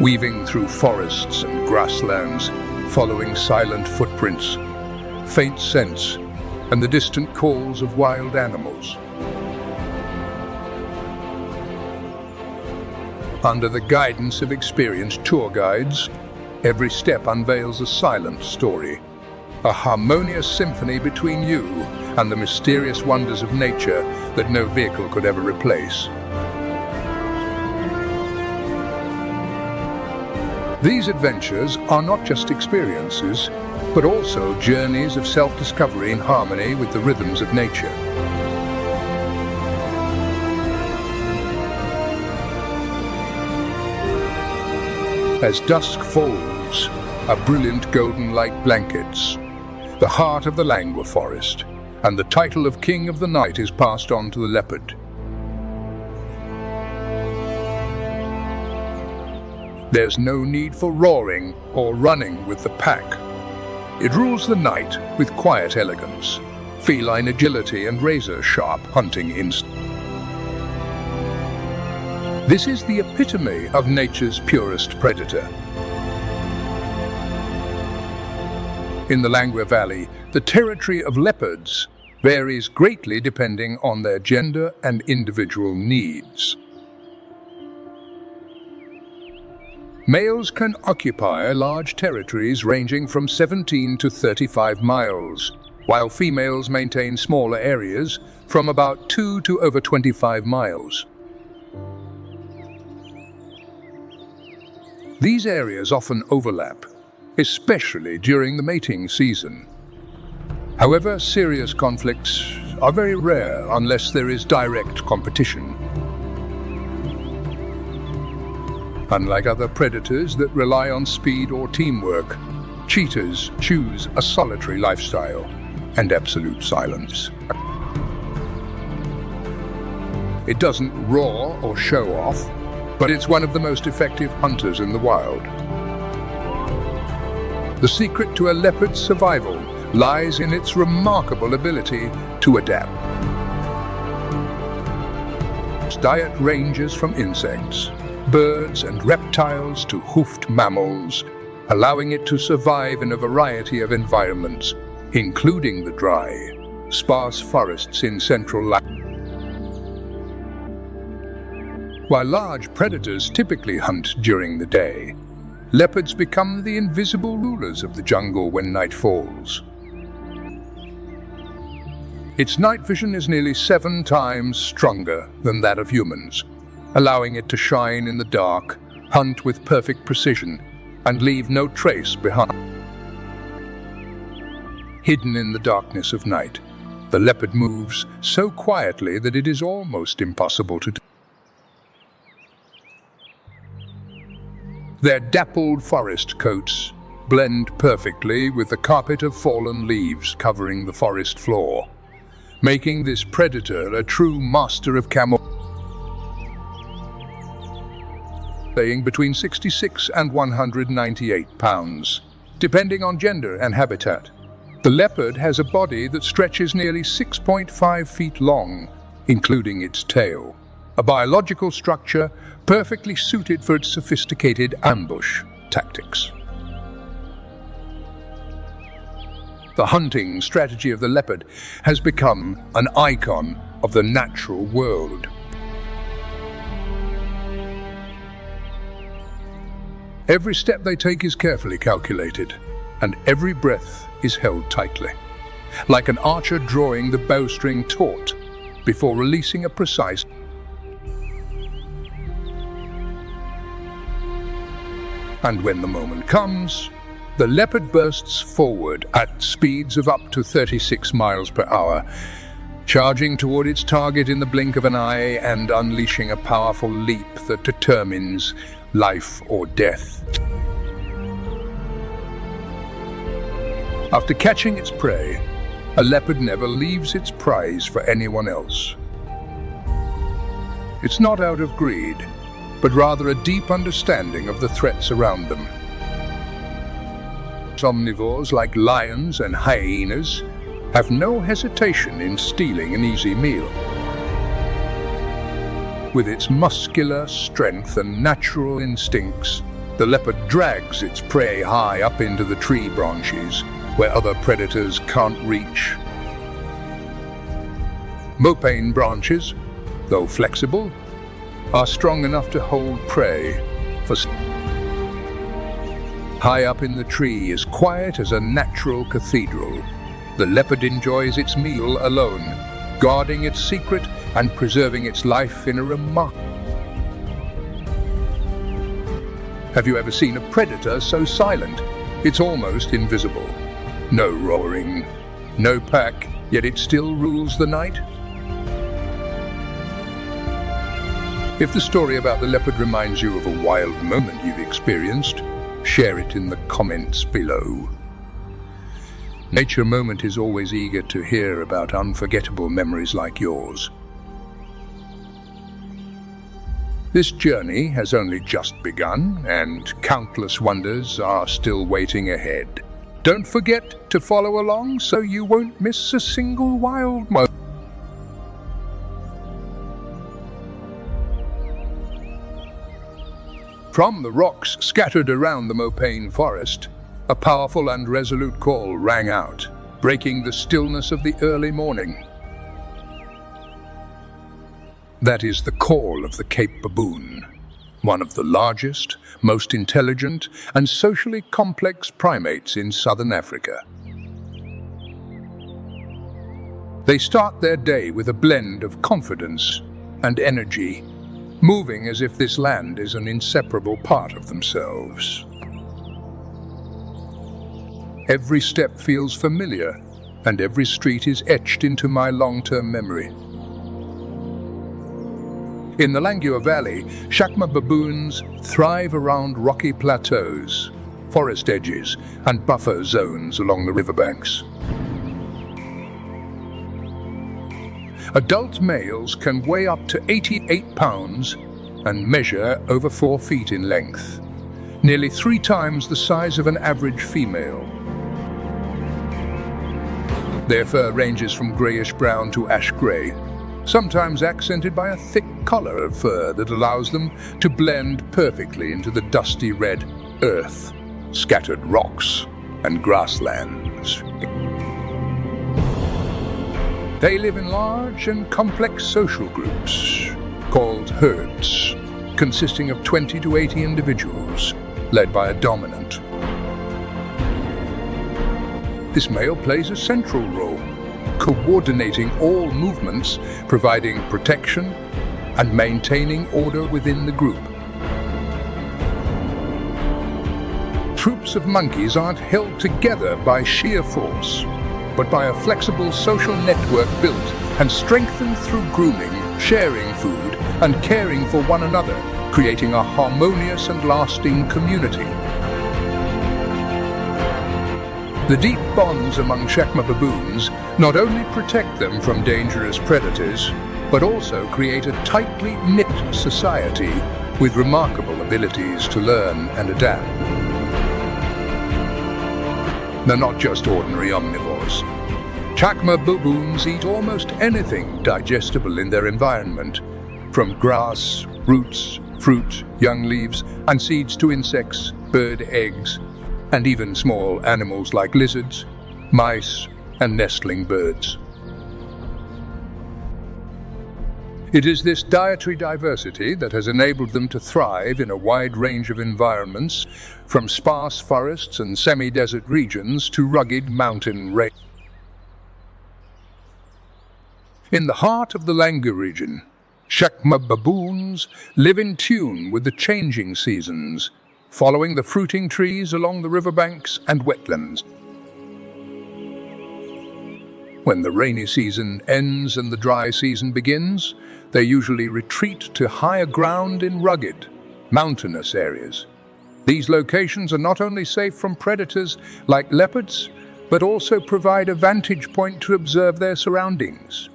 weaving through forests and grasslands, following silent footprints, faint scents, and the distant calls of wild animals. Under the guidance of experienced tour guides, every step unveils a silent story, a harmonious symphony between you and the mysterious wonders of nature that no vehicle could ever replace. These adventures are not just experiences, but also journeys of self-discovery in harmony with the rhythms of nature. As dusk falls, a brilliant golden light blankets the heart of the Lengwa forest, and the title of King of the Night is passed on to the leopard. There's no need for roaring or running with the pack. It rules the night with quiet elegance, feline agility and razor-sharp hunting instinct. This is the epitome of nature's purest predator. In the Lengwa Valley, the territory of leopards varies greatly depending on their gender and individual needs. Males can occupy large territories ranging from 17 to 35 miles, while females maintain smaller areas from about 2 to over 25 miles. These areas often overlap, especially during the mating season. However, serious conflicts are very rare unless there is direct competition. Unlike other predators that rely on speed or teamwork, cheetahs choose a solitary lifestyle and absolute silence. It doesn't roar or show off, but it's one of the most effective hunters in the wild. The secret to a leopard's survival lies in its remarkable ability to adapt. Its diet ranges from insects, birds and reptiles to hoofed mammals, allowing it to survive in a variety of environments, including the dry, sparse forests in central Africa. While large predators typically hunt during the day, leopards become the invisible rulers of the jungle when night falls. Its night vision is nearly 7 times stronger than that of humans, allowing it to shine in the dark, hunt with perfect precision, and leave no trace behind. Hidden in the darkness of night, the leopard moves so quietly that it is almost impossible to detect. Their dappled forest coats blend perfectly with the carpet of fallen leaves covering the forest floor, making this predator a true master of camouflage. Weighing between 66 and 198 pounds, depending on gender and habitat. The leopard has a body that stretches nearly 6.5 feet long, including its tail, a biological structure perfectly suited for its sophisticated ambush tactics. The hunting strategy of the leopard has become an icon of the natural world. Every step they take is carefully calculated, and every breath is held tightly, like an archer drawing the bowstring taut before releasing a precise. And when the moment comes, the leopard bursts forward at speeds of up to 36 miles per hour, charging toward its target in the blink of an eye and unleashing a powerful leap that determines life or death. After catching its prey, a leopard never leaves its prize for anyone else. It's not out of greed, but rather a deep understanding of the threats around them. Omnivores like lions and hyenas have no hesitation in stealing an easy meal. With its muscular strength and natural instincts, the leopard drags its prey high up into the tree branches where other predators can't reach. Mopane branches, though flexible, are strong enough to hold prey for. High up in the tree, as quiet as a natural cathedral, the leopard enjoys its meal alone, guarding its secret and preserving its life in a remarkable. Have you ever seen a predator so silent? It's almost invisible. No roaring, no pack, yet it still rules the night. If the story about the leopard reminds you of a wild moment you've experienced, share it in the comments below. Nature Moment is always eager to hear about unforgettable memories like yours. This journey has only just begun, and countless wonders are still waiting ahead. Don't forget to follow along so you won't miss a single wild moment. From the rocks scattered around the Mopane forest, a powerful and resolute call rang out, breaking the stillness of the early morning. That is the call of the Cape baboon, one of the largest, most intelligent, and socially complex primates in southern Africa. They start their day with a blend of confidence and energy, moving as if this land is an inseparable part of themselves. Every step feels familiar, and every street is etched into my long-term memory. In the Langua Valley, Chacma baboons thrive around rocky plateaus, forest edges, and buffer zones along the riverbanks. Adult males can weigh up to 88 pounds and measure over 4 feet in length, nearly 3 times the size of an average female. Their fur ranges from greyish-brown to ash-grey, sometimes accented by a thick collar of fur that allows them to blend perfectly into the dusty red earth, scattered rocks, and grasslands. They live in large and complex social groups, called herds, consisting of 20 to 80 individuals, led by a dominant. This male plays a central role, coordinating all movements, providing protection, and maintaining order within the group. Troops of monkeys aren't held together by sheer force, but by a flexible social network built and strengthened through grooming, sharing food, and caring for one another, creating a harmonious and lasting community. The deep bonds among Chacma baboons not only protect them from dangerous predators, but also create a tightly knit society with remarkable abilities to learn and adapt. They're not just ordinary omnivores. Chacma baboons eat almost anything digestible in their environment, from grass, roots, fruit, young leaves, and seeds to insects, bird eggs, and even small animals like lizards, mice, and nestling birds. It is this dietary diversity that has enabled them to thrive in a wide range of environments, from sparse forests and semi-desert regions to rugged mountain ranges. In the heart of the Langua region, Chacma baboons live in tune with the changing seasons, following the fruiting trees along the riverbanks and wetlands. When the rainy season ends and the dry season begins, they usually retreat to higher ground in rugged, mountainous areas. These locations are not only safe from predators like leopards, but also provide a vantage point to observe their surroundings.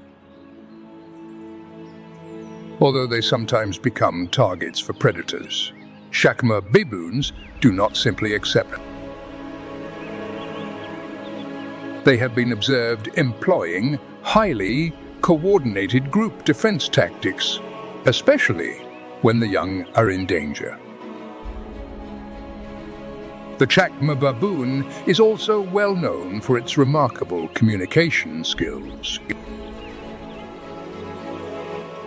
Although they sometimes become targets for predators, Chacma baboons do not simply accept it. They have been observed employing highly coordinated group defense tactics, especially when the young are in danger. The Chacma baboon is also well known for its remarkable communication skills.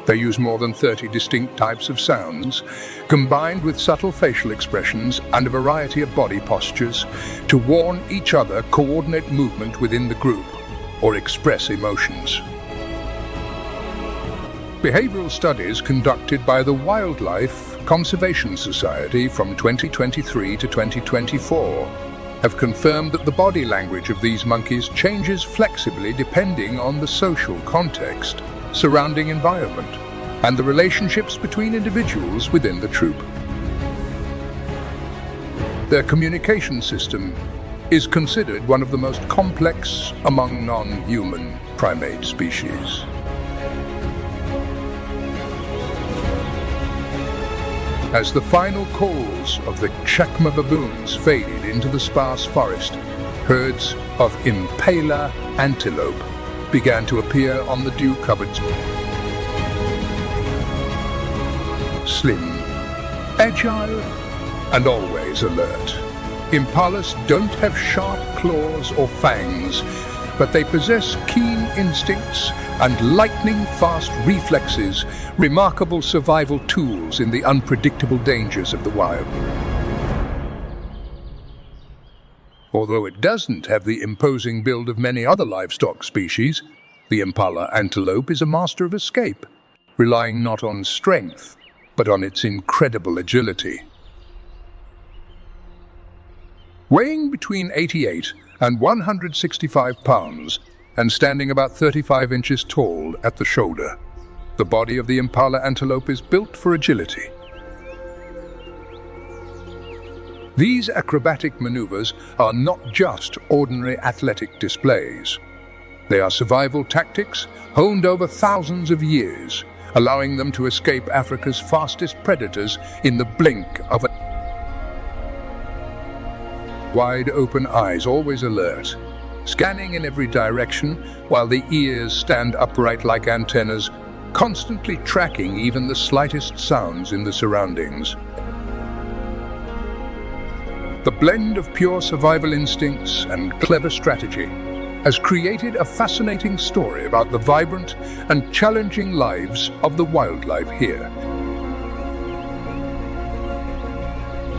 They use more than 30 distinct types of sounds, combined with subtle facial expressions and a variety of body postures, to warn each other, coordinate movement within the group, or express emotions. Behavioral studies conducted by the Wildlife Conservation Society from 2023 to 2024 have confirmed that the body language of these monkeys changes flexibly depending on the social context, surrounding environment, and the relationships between individuals within the troop. Their communication system is considered one of the most complex among non-human primate species. As the final calls of the Chacma baboons faded into the sparse forest, herds of impala antelope began to appear on the dew-covered. Slim, agile, and always alert. Impalas don't have sharp claws or fangs, but they possess keen instincts and lightning-fast reflexes, remarkable survival tools in the unpredictable dangers of the wild. Although it doesn't have the imposing build of many other livestock species, the impala antelope is a master of escape, relying not on strength, but on its incredible agility. Weighing between 88 and 165 pounds, and standing about 35 inches tall at the shoulder. The body of the impala antelope is built for agility. These acrobatic maneuvers are not just ordinary athletic displays. They are survival tactics honed over thousands of years, allowing them to escape Africa's fastest predators in the blink of an wide-open eyes, always alert, scanning in every direction, while the ears stand upright like antennas, constantly tracking even the slightest sounds in the surroundings. The blend of pure survival instincts and clever strategy has created a fascinating story about the vibrant and challenging lives of the wildlife here.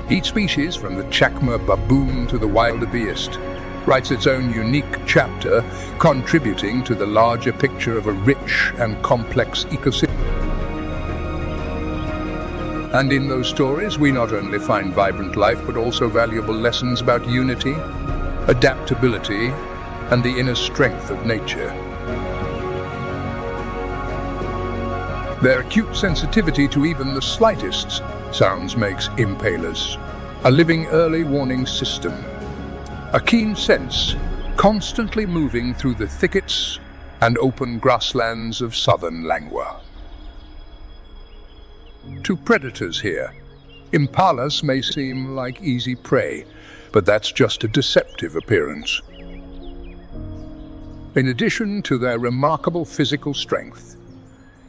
Each species, from the Chacma baboon to the wildebeest, writes its own unique chapter, contributing to the larger picture of a rich and complex ecosystem. And in those stories, we not only find vibrant life, but also valuable lessons about unity, adaptability, and the inner strength of nature. Their acute sensitivity to even the slightest sounds makes impalers a living early warning system, a keen sense constantly moving through the thickets and open grasslands of southern Langwa. To predators here, impalas may seem like easy prey, but that's just a deceptive appearance. In addition to their remarkable physical strength,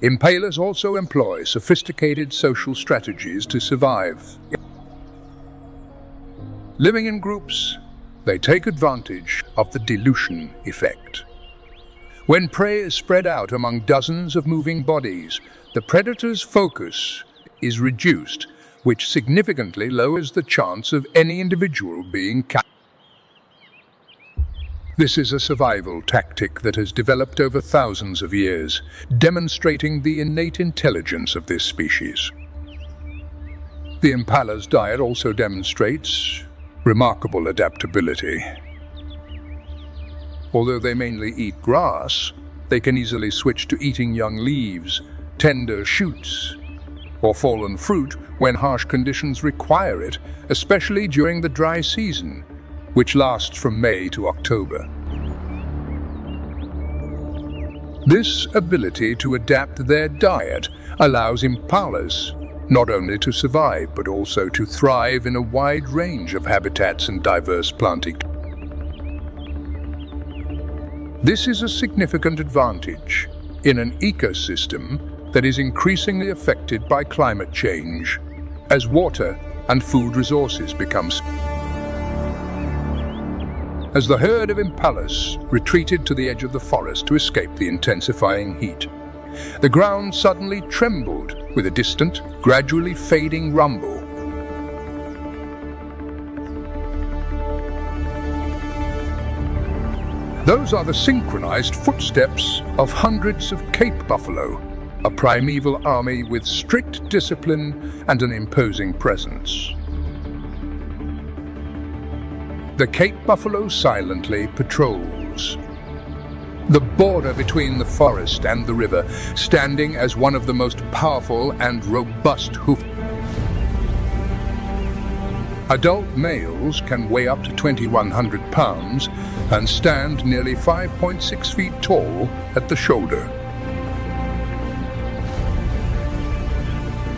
impalers also employ sophisticated social strategies to survive. Living in groups, they take advantage of the dilution effect. When prey is spread out among dozens of moving bodies, the predator's focus is reduced, which significantly lowers the chance of any individual being captured. This is a survival tactic that has developed over thousands of years, demonstrating the innate intelligence of this species. The impala's diet also demonstrates remarkable adaptability. Although they mainly eat grass, they can easily switch to eating young leaves, tender shoots, or fallen fruit when harsh conditions require it, especially during the dry season, which lasts from May to October. This ability to adapt their diet allows impalas not only to survive, but also to thrive in a wide range of habitats and diverse planting. This is a significant advantage in an ecosystem that is increasingly affected by climate change, as water and food resources become scarce. As the herd of impalas retreated to the edge of the forest to escape the intensifying heat, the ground suddenly trembled with a distant, gradually fading rumble. Those are the synchronized footsteps of hundreds of Cape buffalo, a primeval army with strict discipline and an imposing presence. The Cape buffalo silently patrols the border between the forest and the river, standing as one of the most powerful and robust hoof. Adult males can weigh up to 2,100 pounds and stand nearly 5.6 feet tall at the shoulder.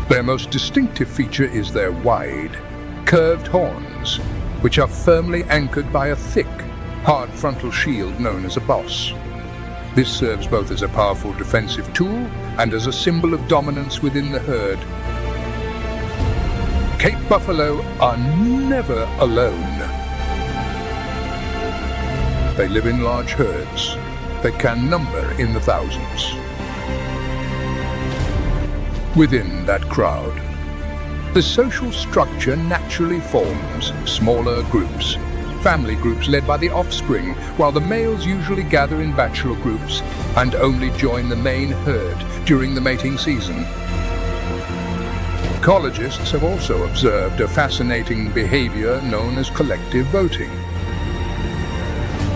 Their most distinctive feature is their wide, curved horns, which are firmly anchored by a thick, hard frontal shield known as a boss. This serves both as a powerful defensive tool and as a symbol of dominance within the herd. Cape buffalo are never alone. They live in large herds that can number in the thousands. Within that crowd, the social structure naturally forms smaller groups, family groups led by the offspring, while the males usually gather in bachelor groups and only join the main herd during the mating season. Ecologists have also observed a fascinating behavior known as collective voting.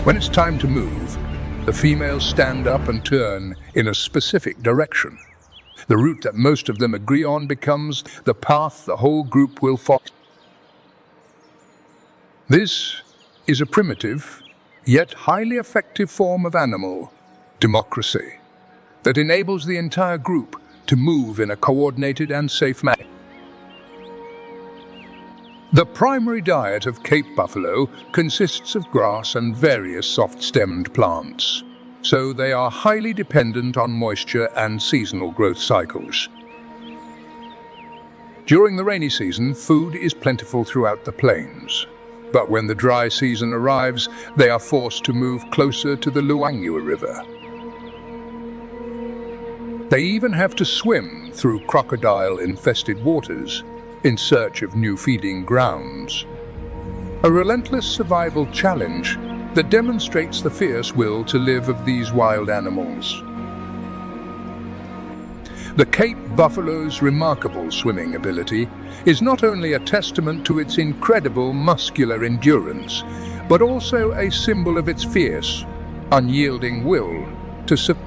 When it's time to move, the females stand up and turn in a specific direction. The route that most of them agree on becomes the path the whole group will follow. This is a primitive, yet highly effective form of animal democracy that enables the entire group to move in a coordinated and safe manner. The primary diet of Cape buffalo consists of grass and various soft-stemmed plants, so they are highly dependent on moisture and seasonal growth cycles. During the rainy season, food is plentiful throughout the plains, but when the dry season arrives, they are forced to move closer to the Luangwa River. They even have to swim through crocodile-infested waters in search of new feeding grounds. A relentless survival challenge that demonstrates the fierce will to live of these wild animals. The Cape buffalo's remarkable swimming ability is not only a testament to its incredible muscular endurance, but also a symbol of its fierce, unyielding will to survive.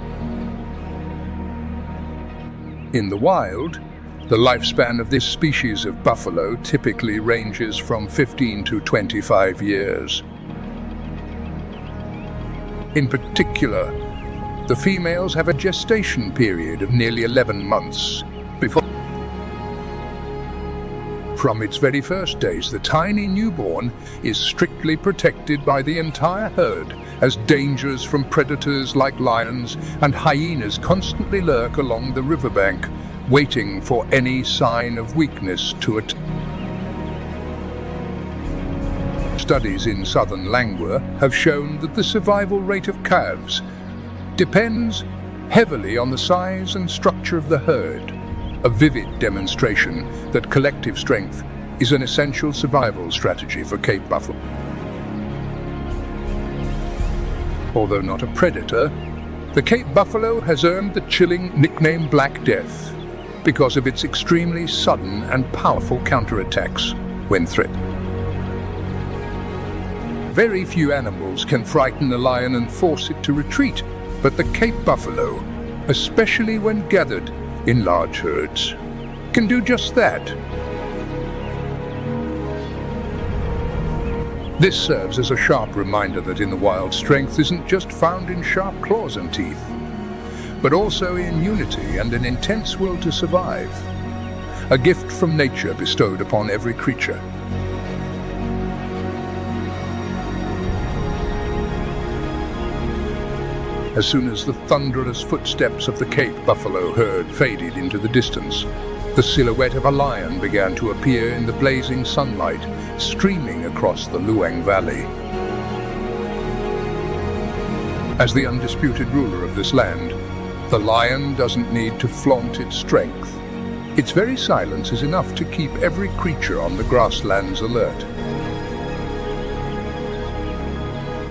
In the wild, the lifespan of this species of buffalo typically ranges from 15 to 25 years. In particular, the females have a gestation period of nearly 11 months before. From its very first days, the tiny newborn is strictly protected by the entire herd, as dangers from predators like lions and hyenas constantly lurk along the riverbank, waiting for any sign of weakness to attack. Studies in southern Luangwa have shown that the survival rate of calves depends heavily on the size and structure of the herd, a vivid demonstration that collective strength is an essential survival strategy for Cape buffalo. Although not a predator, the Cape buffalo has earned the chilling nickname Black Death because of its extremely sudden and powerful counterattacks when threatened. Very few animals can frighten a lion and force it to retreat, but the Cape buffalo, especially when gathered in large herds, can do just that. This serves as a sharp reminder that in the wild, strength isn't just found in sharp claws and teeth, but also in unity and an intense will to survive, a gift from nature bestowed upon every creature. As soon as the thunderous footsteps of the Cape buffalo herd faded into the distance, the silhouette of a lion began to appear in the blazing sunlight, streaming across the Luang Valley. As the undisputed ruler of this land, the lion doesn't need to flaunt its strength. Its very silence is enough to keep every creature on the grasslands alert.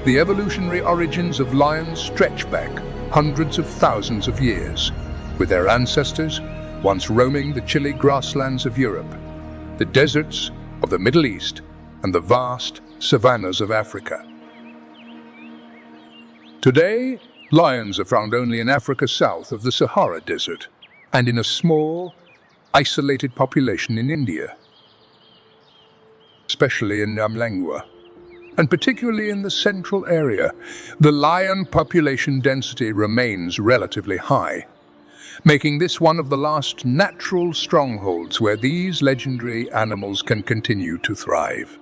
The evolutionary origins of lions stretch back hundreds of thousands of years, with their ancestors once roaming the chilly grasslands of Europe, the deserts of the Middle East, and the vast savannas of Africa. Today, lions are found only in Africa south of the Sahara Desert, and in a small, isolated population in India, especially in Luangwa, and particularly in the central area. The lion population density remains relatively high, making this one of the last natural strongholds where these legendary animals can continue to thrive.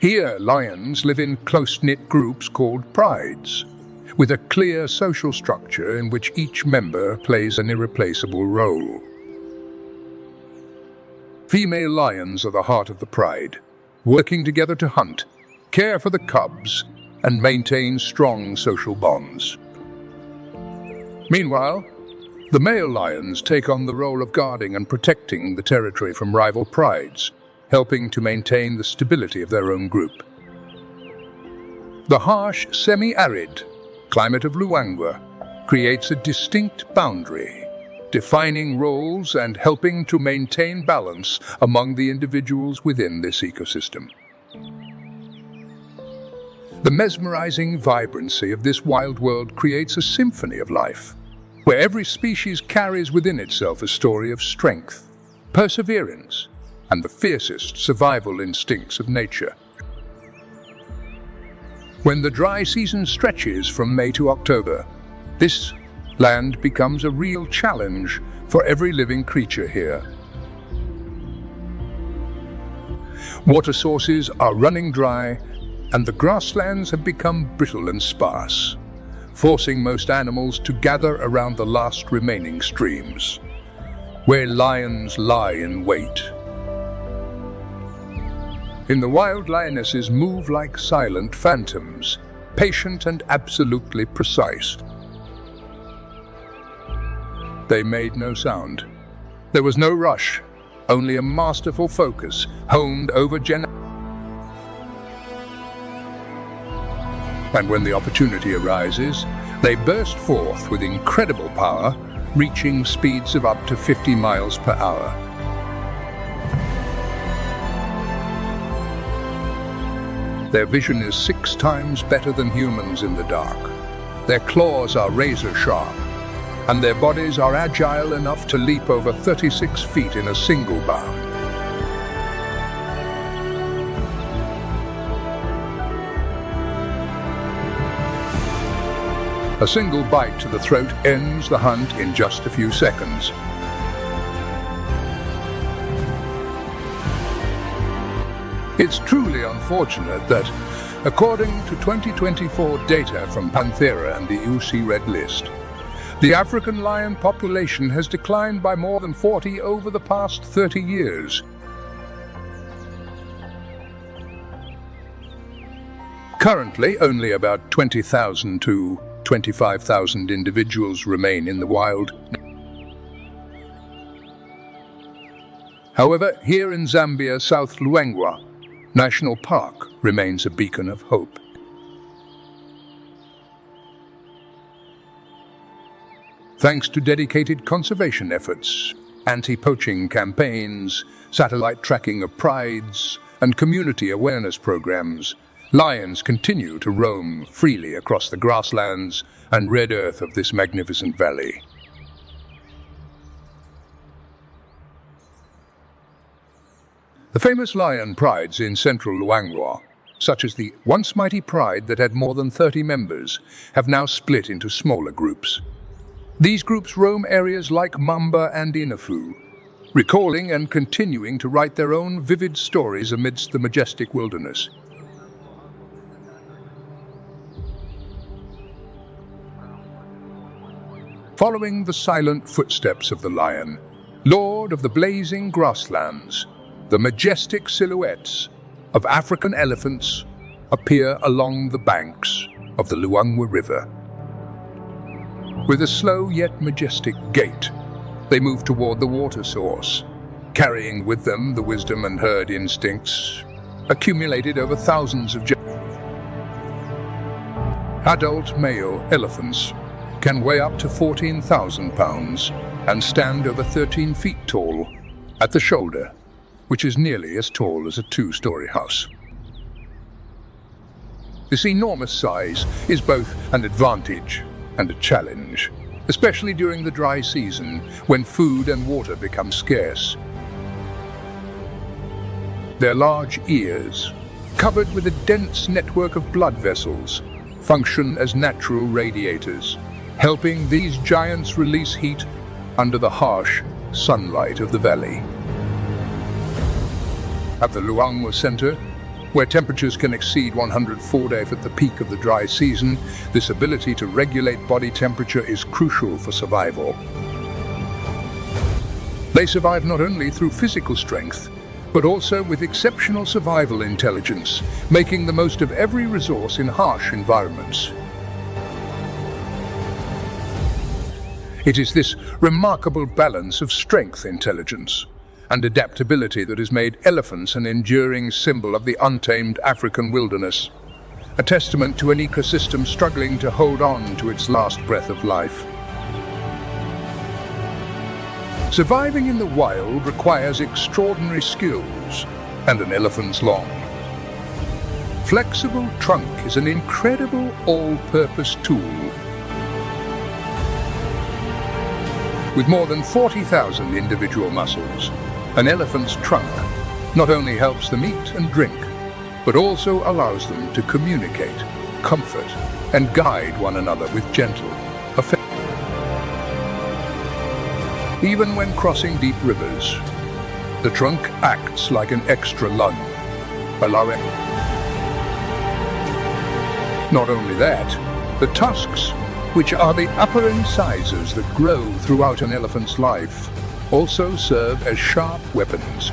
Here, lions live in close-knit groups called prides, with a clear social structure in which each member plays an irreplaceable role. Female lions are the heart of the pride, working together to hunt, care for the cubs, and maintain strong social bonds. Meanwhile, the male lions take on the role of guarding and protecting the territory from rival prides, helping to maintain the stability of their own group. The harsh, semi-arid climate of Luangwa creates a distinct boundary, defining roles and helping to maintain balance among the individuals within this ecosystem. The mesmerizing vibrancy of this wild world creates a symphony of life, where every species carries within itself a story of strength, perseverance, and the fiercest survival instincts of nature. When the dry season stretches from May to October, this land becomes a real challenge for every living creature here. Water sources are running dry, and the grasslands have become brittle and sparse, forcing most animals to gather around the last remaining streams, where lions lie in wait. In the wild, lionesses move like silent phantoms, patient and absolutely precise. They made no sound. There was no rush, only a masterful focus honed over and when the opportunity arises, they burst forth with incredible power, reaching speeds of up to 50 miles per hour. Their vision is 6 times better than humans in the dark. Their claws are razor sharp, and their bodies are agile enough to leap over 36 feet in a single bound. A single bite to the throat ends the hunt in just a few seconds. It's truly unfortunate that, according to 2024 data from Panthera and the UC Red List, the African lion population has declined by more than 40 over the past 30 years. Currently, only about 20,000 to 25,000 individuals remain in the wild. However, here in Zambia, South Luangwa National Park remains a beacon of hope. Thanks to dedicated conservation efforts, anti-poaching campaigns, satellite tracking of prides, and community awareness programs, lions continue to roam freely across the grasslands and red earth of this magnificent valley. The famous lion prides in central Luangwa, such as the once mighty pride that had more than 30 members, have now split into smaller groups. These groups roam areas like Mamba and Inafu, recalling and continuing to write their own vivid stories amidst the majestic wilderness. Following the silent footsteps of the lion, lord of the blazing grasslands, the majestic silhouettes of African elephants appear along the banks of the Luangwa River. With a slow yet majestic gait, they move toward the water source, carrying with them the wisdom and herd instincts accumulated over thousands of adult male elephants can weigh up to 14,000 pounds and stand over 13 feet tall at the shoulder, which is nearly as tall as a 2-story house. This enormous size is both an advantage and a challenge, especially during the dry season when food and water become scarce. Their large ears, covered with a dense network of blood vessels, function as natural radiators, helping these giants release heat under the harsh sunlight of the valley. At the Luangwa Center, where temperatures can exceed 104 degrees at the peak of the dry season, this ability to regulate body temperature is crucial for survival. They survive not only through physical strength, but also with exceptional survival intelligence, making the most of every resource in harsh environments. It is this remarkable balance of strength, intelligence, and adaptability that has made elephants an enduring symbol of the untamed African wilderness, a testament to an ecosystem struggling to hold on to its last breath of life. Surviving in the wild requires extraordinary skills and an elephant's long, flexible trunk is an incredible all-purpose tool. With more than 40,000 individual muscles, an elephant's trunk not only helps them eat and drink, but also allows them to communicate, comfort, and guide one another with gentle affection. Even when crossing deep rivers, the trunk acts like an extra lung, allowing... Not only that, the tusks, which are the upper incisors that grow throughout an elephant's life, also serve as sharp weapons.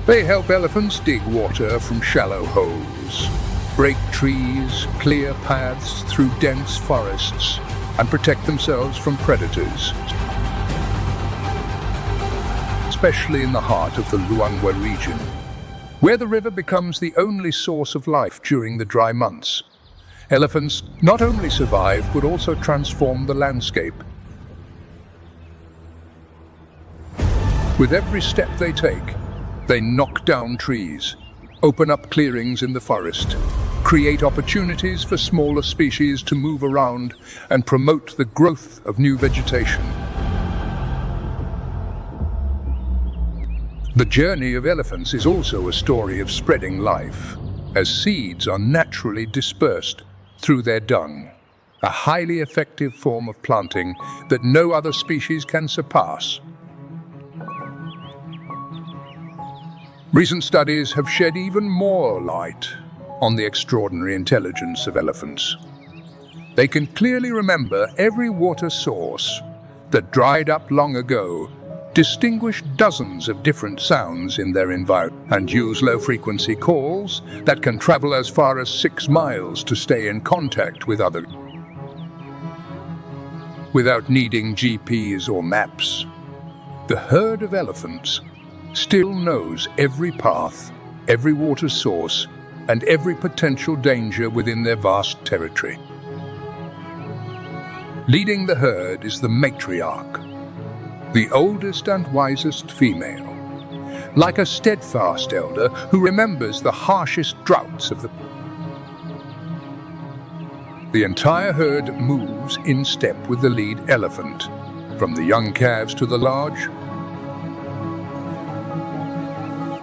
They help elephants dig water from shallow holes, break trees, clear paths through dense forests, and protect themselves from predators. Especially in the heart of the Luangwa region, where the river becomes the only source of life during the dry months. Elephants not only survive, but also transform the landscape. With every step they take, they knock down trees, open up clearings in the forest, create opportunities for smaller species to move around, and promote the growth of new vegetation. The journey of elephants is also a story of spreading life, as seeds are naturally dispersed through their dung, a highly effective form of planting that no other species can surpass. Recent studies have shed even more light on the extraordinary intelligence of elephants. They can clearly remember every water source that dried up long ago, distinguish dozens of different sounds in their environment, and use low-frequency calls that can travel as far as 6 miles to stay in contact with others. Without needing GPS or maps, the herd of elephants still knows every path, every water source, and every potential danger within their vast territory. Leading the herd is the matriarch, the oldest and wisest female, like a steadfast elder who remembers the harshest droughts of the... The entire herd moves in step with the lead elephant, from the young calves to the large.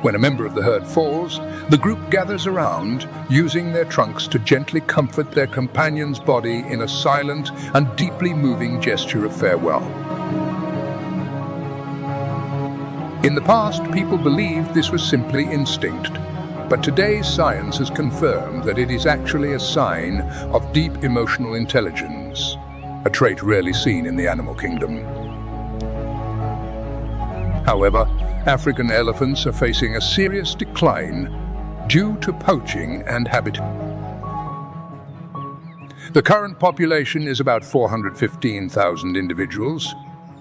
When a member of the herd falls, the group gathers around, using their trunks to gently comfort their companion's body in a silent and deeply moving gesture of farewell. In the past, people believed this was simply instinct, but today's science has confirmed that it is actually a sign of deep emotional intelligence, a trait rarely seen in the animal kingdom. However, African elephants are facing a serious decline due to poaching and habitat. The current population is about 415,000 individuals,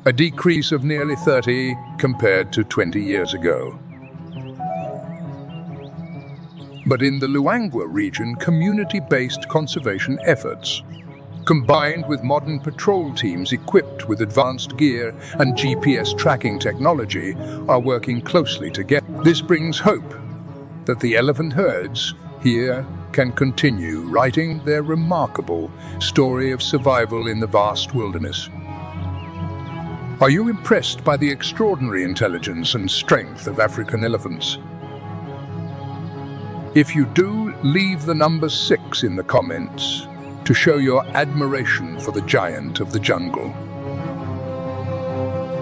a decrease of nearly 30 compared to 20 years ago. But in the Luangwa region, community-based conservation efforts, combined with modern patrol teams equipped with advanced gear and GPS tracking technology, are working closely together. This brings hope that the elephant herds here can continue writing their remarkable story of survival in the vast wilderness. Are you impressed by the extraordinary intelligence and strength of African elephants? If you do, leave the number 6 in the comments to show your admiration for the giant of the jungle.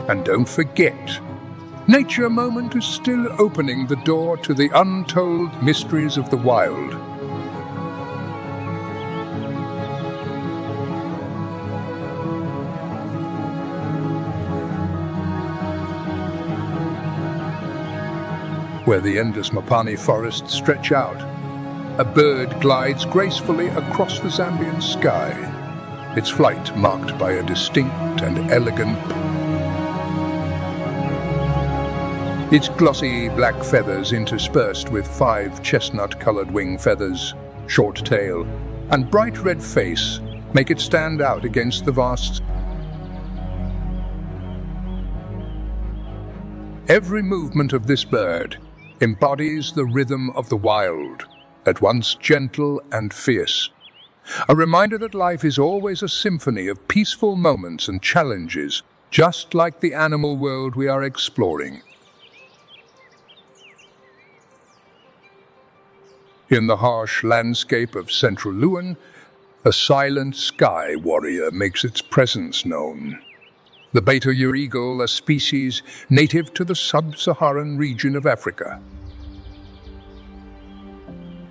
And don't forget, Nature Moment is still opening the door to the untold mysteries of the wild. Where the endless Mapani forests stretch out, a bird glides gracefully across the Zambian sky, its flight marked by a distinct and elegant... Its glossy black feathers interspersed with 5 chestnut-colored wing feathers, short tail, and bright red face make it stand out against the vast... Every movement of this bird embodies the rhythm of the wild, at once gentle and fierce. A reminder that life is always a symphony of peaceful moments and challenges, just like the animal world we are exploring. In the harsh landscape of central Luan, a silent sky warrior makes its presence known. The beta eagle, a species native to the sub-Saharan region of Africa.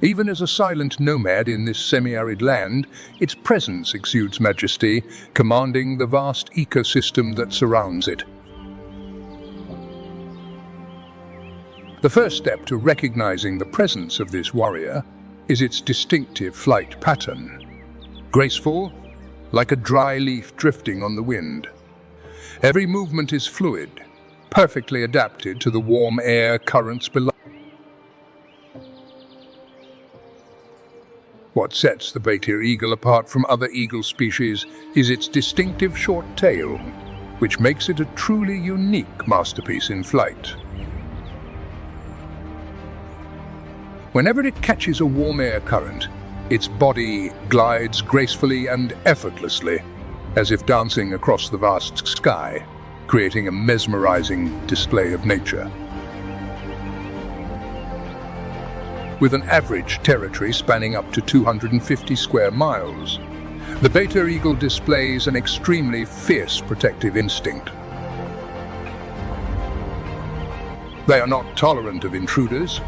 Even as a silent nomad in this semi-arid land, its presence exudes majesty, commanding the vast ecosystem that surrounds it. The first step to recognizing the presence of this warrior is its distinctive flight pattern. Graceful, like a dry leaf drifting on the wind. Every movement is fluid, perfectly adapted to the warm air currents below. What sets the beta eagle apart from other eagle species is its distinctive short tail, which makes it a truly unique masterpiece in flight. Whenever it catches a warm air current, its body glides gracefully and effortlessly, as if dancing across the vast sky, creating a mesmerizing display of nature. With an average territory spanning up to 250 square miles, the beta eagle displays an extremely fierce protective instinct. They are not tolerant of intruders,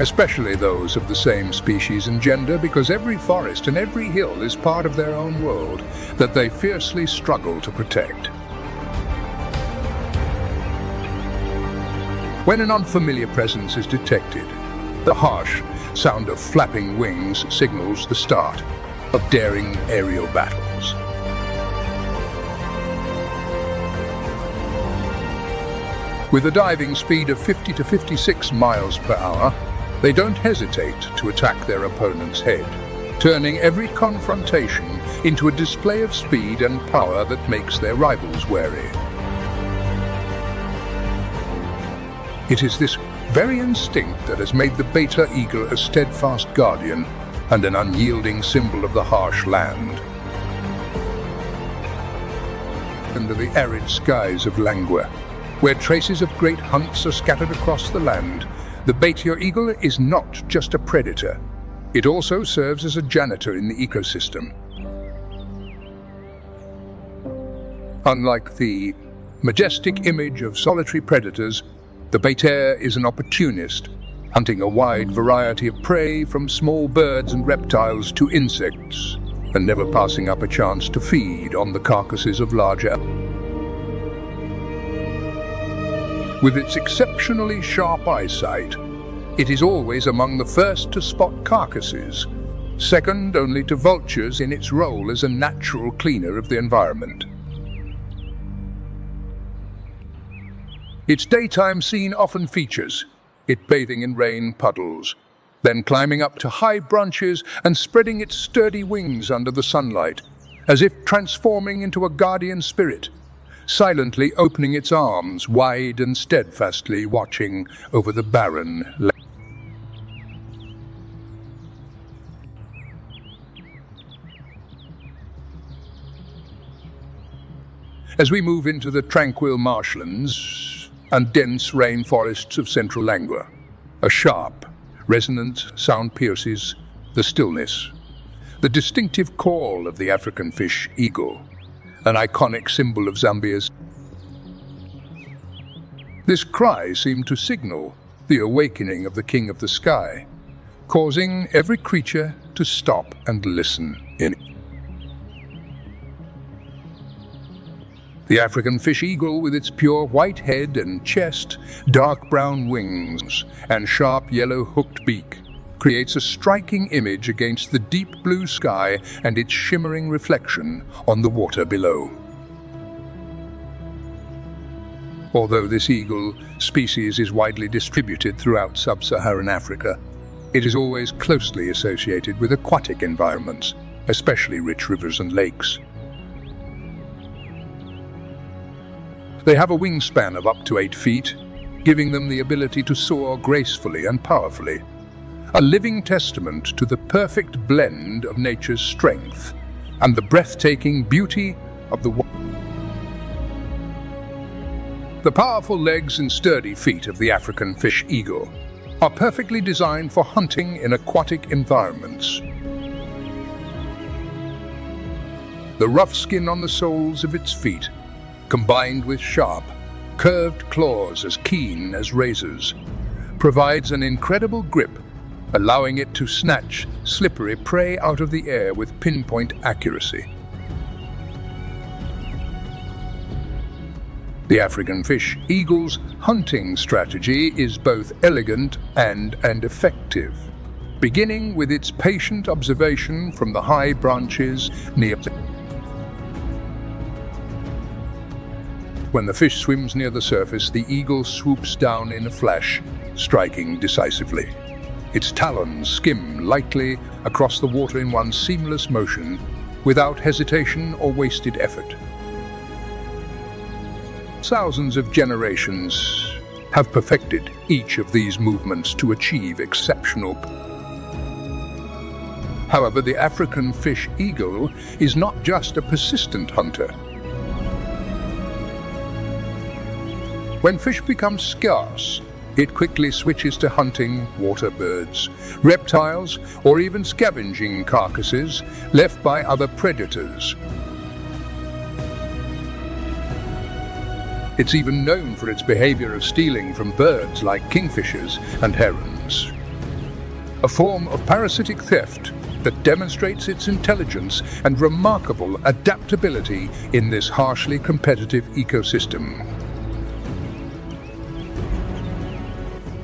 especially those of the same species and gender, because every forest and every hill is part of their own world that they fiercely struggle to protect. When an unfamiliar presence is detected, the harsh sound of flapping wings signals the start of daring aerial battles. With a diving speed of 50 to 56 miles per hour, they don't hesitate to attack their opponent's head, turning every confrontation into a display of speed and power that makes their rivals wary. It is this very instinct that has made the beta eagle a steadfast guardian and an unyielding symbol of the harsh land. Under the arid skies of Langua, where traces of great hunts are scattered across the land, the beta eagle is not just a predator. It also serves as a janitor in the ecosystem. Unlike the majestic image of solitary predators, the beta is an opportunist, hunting a wide variety of prey from small birds and reptiles to insects, and never passing up a chance to feed on the carcasses of larger. With its exceptionally sharp eyesight, it is always among the first to spot carcasses, second only to vultures in its role as a natural cleaner of the environment. Its daytime scene often features it bathing in rain puddles, then climbing up to high branches and spreading its sturdy wings under the sunlight, as if transforming into a guardian spirit, silently opening its arms wide and steadfastly watching over the barren land. As we move into the tranquil marshlands and dense rainforests of central Langua, a sharp, resonant sound pierces the stillness. The distinctive call of the African fish eagle, an iconic symbol of Zambia's. This cry seemed to signal the awakening of the king of the sky, causing every creature to stop and listen in. The African fish eagle, with its pure white head and chest, dark brown wings, and sharp yellow hooked beak, creates a striking image against the deep blue sky and its shimmering reflection on the water below. Although this eagle species is widely distributed throughout sub-Saharan Africa, it is always closely associated with aquatic environments, especially rich rivers and lakes. They have a wingspan of up to 8 feet, giving them the ability to soar gracefully and powerfully. A living testament to the perfect blend of nature's strength and the breathtaking beauty of the world. The powerful legs and sturdy feet of the African fish eagle are perfectly designed for hunting in aquatic environments. The rough skin on the soles of its feet, combined with sharp, curved claws as keen as razors, provides an incredible grip, allowing it to snatch slippery prey out of the air with pinpoint accuracy. The African fish eagle's hunting strategy is both elegant and effective, beginning with its patient observation from the high branches near. When the fish swims near the surface, the eagle swoops down in a flash, striking decisively. Its talons skim lightly across the water in one seamless motion, without hesitation or wasted effort. Thousands of generations have perfected each of these movements to achieve exceptional. However, the African fish eagle is not just a persistent hunter. When fish become scarce, it quickly switches to hunting water birds, reptiles, or even scavenging carcasses left by other predators. It's even known for its behavior of stealing from birds like kingfishers and herons. A form of parasitic theft that demonstrates its intelligence and remarkable adaptability in this harshly competitive ecosystem.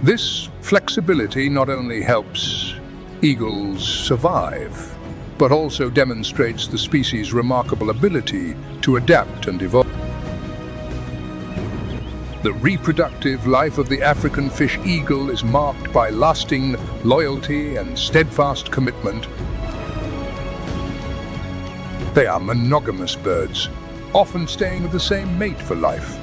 This flexibility not only helps eagles survive, but also demonstrates the species' remarkable ability to adapt and evolve. The reproductive life of the African fish eagle is marked by lasting loyalty and steadfast commitment. They are monogamous birds, often staying with the same mate for life.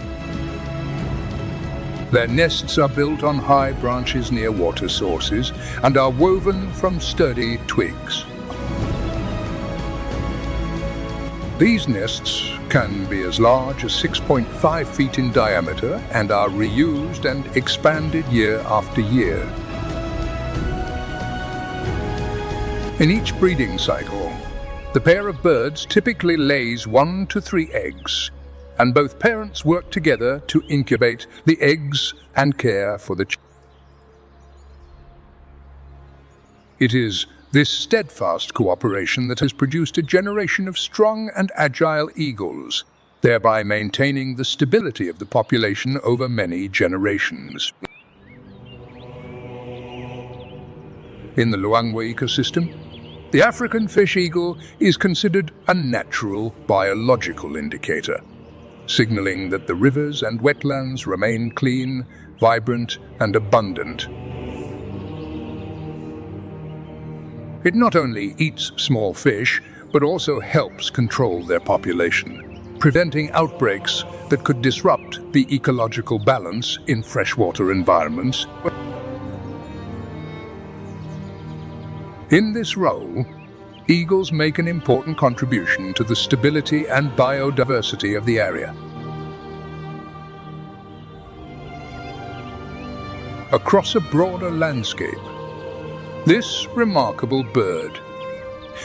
Their nests are built on high branches near water sources and are woven from sturdy twigs. These nests can be as large as 6.5 feet in diameter and are reused and expanded year after year. In each breeding cycle, the pair of birds typically lays 1 to 3 eggs, and both parents work together to incubate the eggs and care for the chick. It is this steadfast cooperation that has produced a generation of strong and agile eagles, thereby maintaining the stability of the population over many generations. In the Luangwa ecosystem, the African fish eagle is considered a natural biological indicator, signaling that the rivers and wetlands remain clean, vibrant, and abundant. It not only eats small fish, but also helps control their population, preventing outbreaks that could disrupt the ecological balance in freshwater environments. In this role, eagles make an important contribution to the stability and biodiversity of the area. Across a broader landscape, this remarkable bird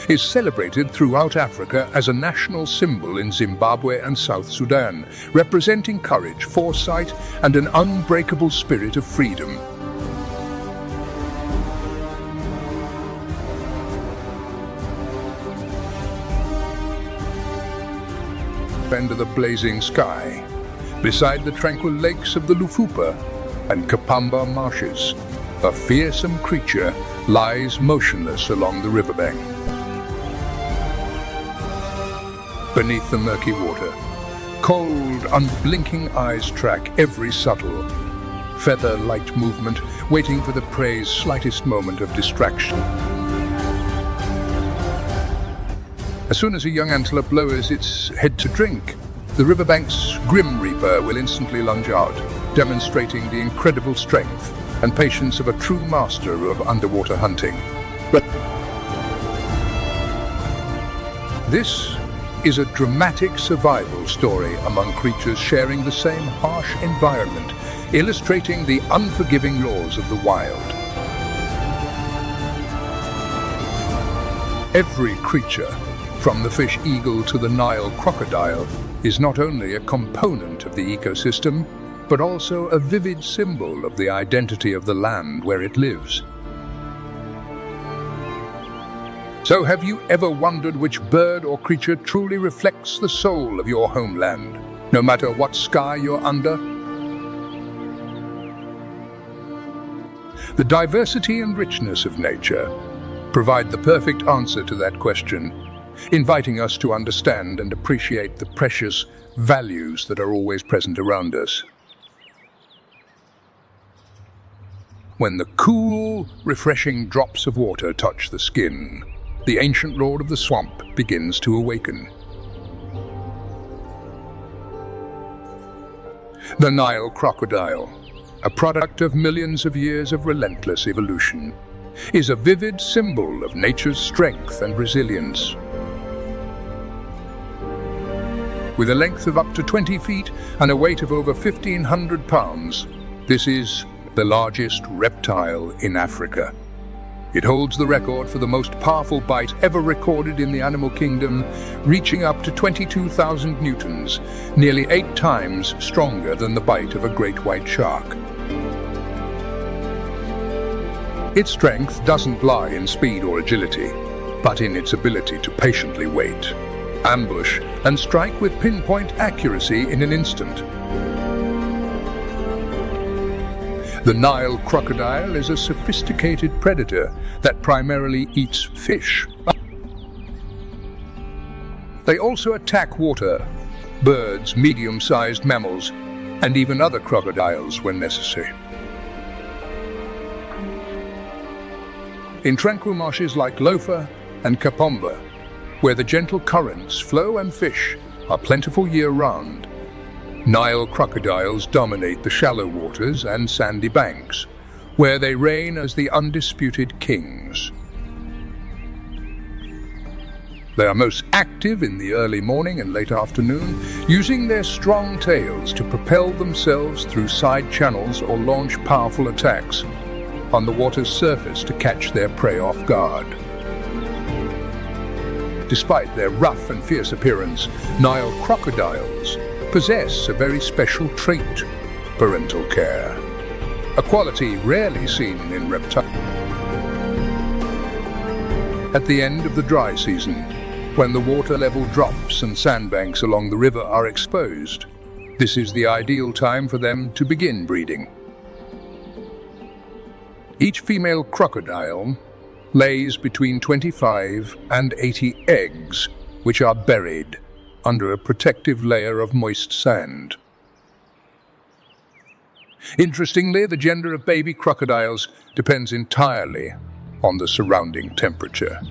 is celebrated throughout Africa as a national symbol in Zimbabwe and South Sudan, representing courage, foresight, and an unbreakable spirit of freedom. Under the blazing sky, beside the tranquil lakes of the Lufupa and Kapamba marshes, a fearsome creature lies motionless along the riverbank. Beneath the murky water, cold, unblinking eyes track every subtle, feather-light movement, waiting for the prey's slightest moment of distraction. As soon as a young antelope lowers its head to drink, the riverbank's grim reaper will instantly lunge out, demonstrating the incredible strength and patience of a true master of underwater hunting. This is a dramatic survival story among creatures sharing the same harsh environment, illustrating the unforgiving laws of the wild. Every creature, from the fish eagle to the Nile crocodile, is not only a component of the ecosystem, but also a vivid symbol of the identity of the land where it lives. So have you ever wondered which bird or creature truly reflects the soul of your homeland, no matter what sky you're under? The diversity and richness of nature provide the perfect answer to that question, inviting us to understand and appreciate the precious values that are always present around us. When the cool, refreshing drops of water touch the skin, the ancient lord of the swamp begins to awaken. The Nile crocodile, a product of millions of years of relentless evolution, is a vivid symbol of nature's strength and resilience. With a length of up to 20 feet and a weight of over 1,500 pounds, this is the largest reptile in Africa. It holds the record for the most powerful bite ever recorded in the animal kingdom, reaching up to 22,000 newtons, nearly 8 times stronger than the bite of a great white shark. Its strength doesn't lie in speed or agility, but in its ability to patiently wait, ambush, and strike with pinpoint accuracy in an instant. The Nile crocodile is a sophisticated predator that primarily eats fish. They also attack water, birds, medium-sized mammals, and even other crocodiles when necessary. In tranquil marshes like Lofa and Kapomba, where the gentle currents flow and fish are plentiful year-round, Nile crocodiles dominate the shallow waters and sandy banks, where they reign as the undisputed kings. They are most active in the early morning and late afternoon, using their strong tails to propel themselves through side channels or launch powerful attacks on the water's surface to catch their prey off guard. Despite their rough and fierce appearance, Nile crocodiles possess a very special trait: parental care, a quality rarely seen in reptiles. At the end of the dry season, when the water level drops and sandbanks along the river are exposed, this is the ideal time for them to begin breeding. Each female crocodile lays between 25 and 80 eggs, which are buried under a protective layer of moist sand. Interestingly, the gender of baby crocodiles depends entirely on the surrounding temperature.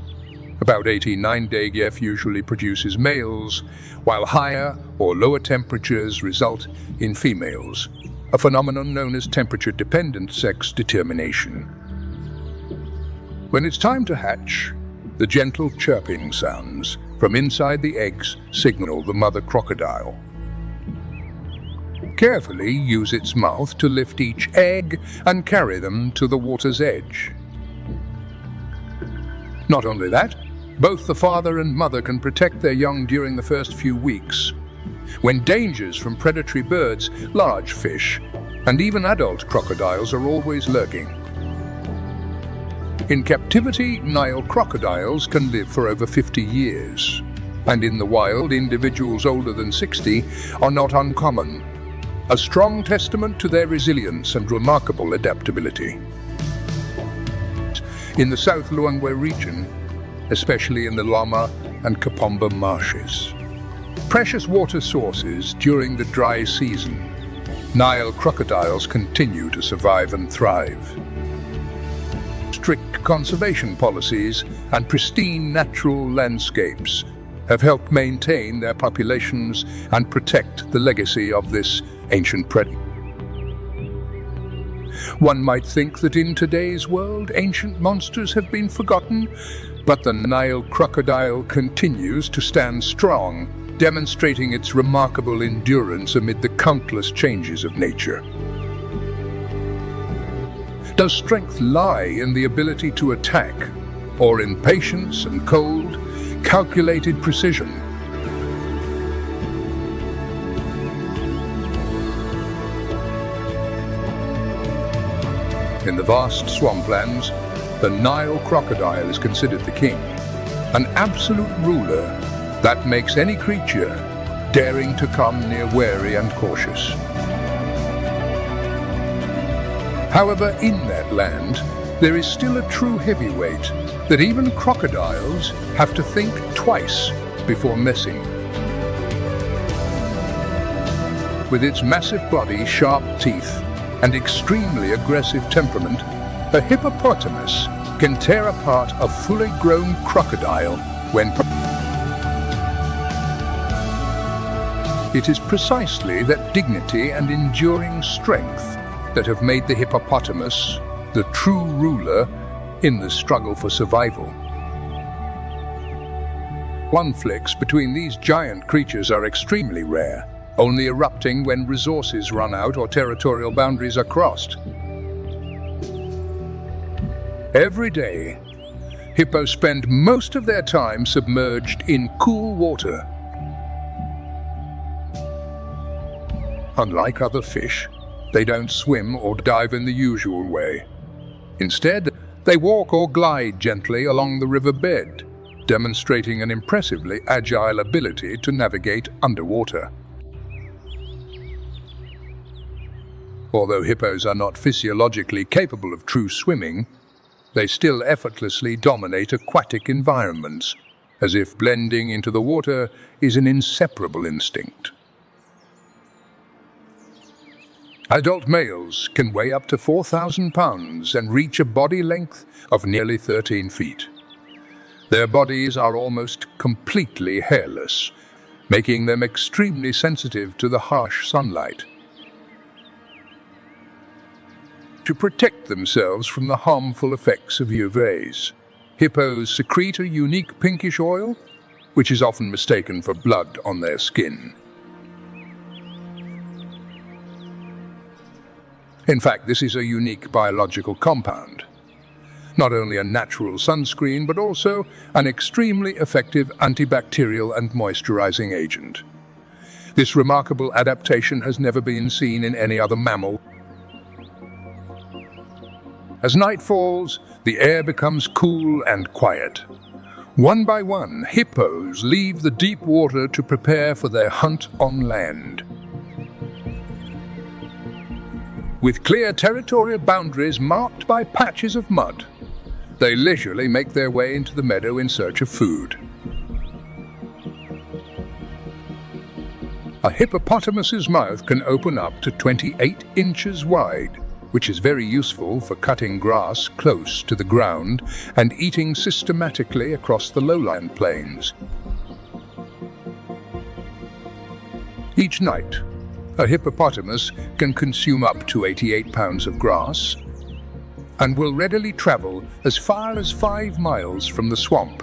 About 89 degrees usually produces males, while higher or lower temperatures result in females, a phenomenon known as temperature-dependent sex determination. When it's time to hatch, the gentle chirping sounds from inside the eggs signal the mother crocodile. Carefully use its mouth to lift each egg and carry them to the water's edge. Not only that, both the father and mother can protect their young during the first few weeks, when dangers from predatory birds, large fish, and even adult crocodiles are always lurking. In captivity, Nile crocodiles can live for over 50 years, and in the wild, individuals older than 60 are not uncommon, a strong testament to their resilience and remarkable adaptability. In the South Luangwa region, especially in the Lama and Kapomba marshes, precious water sources during the dry season, Nile crocodiles continue to survive and thrive. Strict conservation policies and pristine natural landscapes have helped maintain their populations and protect the legacy of this ancient predator. One might think that in today's world, ancient monsters have been forgotten, but the Nile crocodile continues to stand strong, demonstrating its remarkable endurance amid the countless changes of nature. Does strength lie in the ability to attack, or in patience and cold, calculated precision? In the vast swamplands, the Nile crocodile is considered the king, an absolute ruler that makes any creature daring to come near wary and cautious. However, in that land, there is still a true heavyweight that even crocodiles have to think twice before messing. With its massive body, sharp teeth, and extremely aggressive temperament, a hippopotamus can tear apart a fully grown crocodile when it is precisely that dignity and enduring strength that have made the hippopotamus the true ruler in the struggle for survival. Conflicts between these giant creatures are extremely rare, only erupting when resources run out or territorial boundaries are crossed. Every day, hippos spend most of their time submerged in cool water. Unlike other fish, they don't swim or dive in the usual way. Instead, they walk or glide gently along the riverbed, demonstrating an impressively agile ability to navigate underwater. Although hippos are not physiologically capable of true swimming, they still effortlessly dominate aquatic environments, as if blending into the water is an inseparable instinct. Adult males can weigh up to 4,000 pounds and reach a body length of nearly 13 feet. Their bodies are almost completely hairless, making them extremely sensitive to the harsh sunlight. To protect themselves from the harmful effects of UV rays, hippos secrete a unique pinkish oil, which is often mistaken for blood on their skin. In fact, this is a unique biological compound. Not only a natural sunscreen, but also an extremely effective antibacterial and moisturizing agent. This remarkable adaptation has never been seen in any other mammal. As night falls, the air becomes cool and quiet. One by one, hippos leave the deep water to prepare for their hunt on land. With clear territorial boundaries marked by patches of mud, they leisurely make their way into the meadow in search of food. A hippopotamus's mouth can open up to 28 inches wide, which is very useful for cutting grass close to the ground and eating systematically across the lowland plains. Each night, a hippopotamus can consume up to 88 pounds of grass and will readily travel as far as 5 miles from the swamp.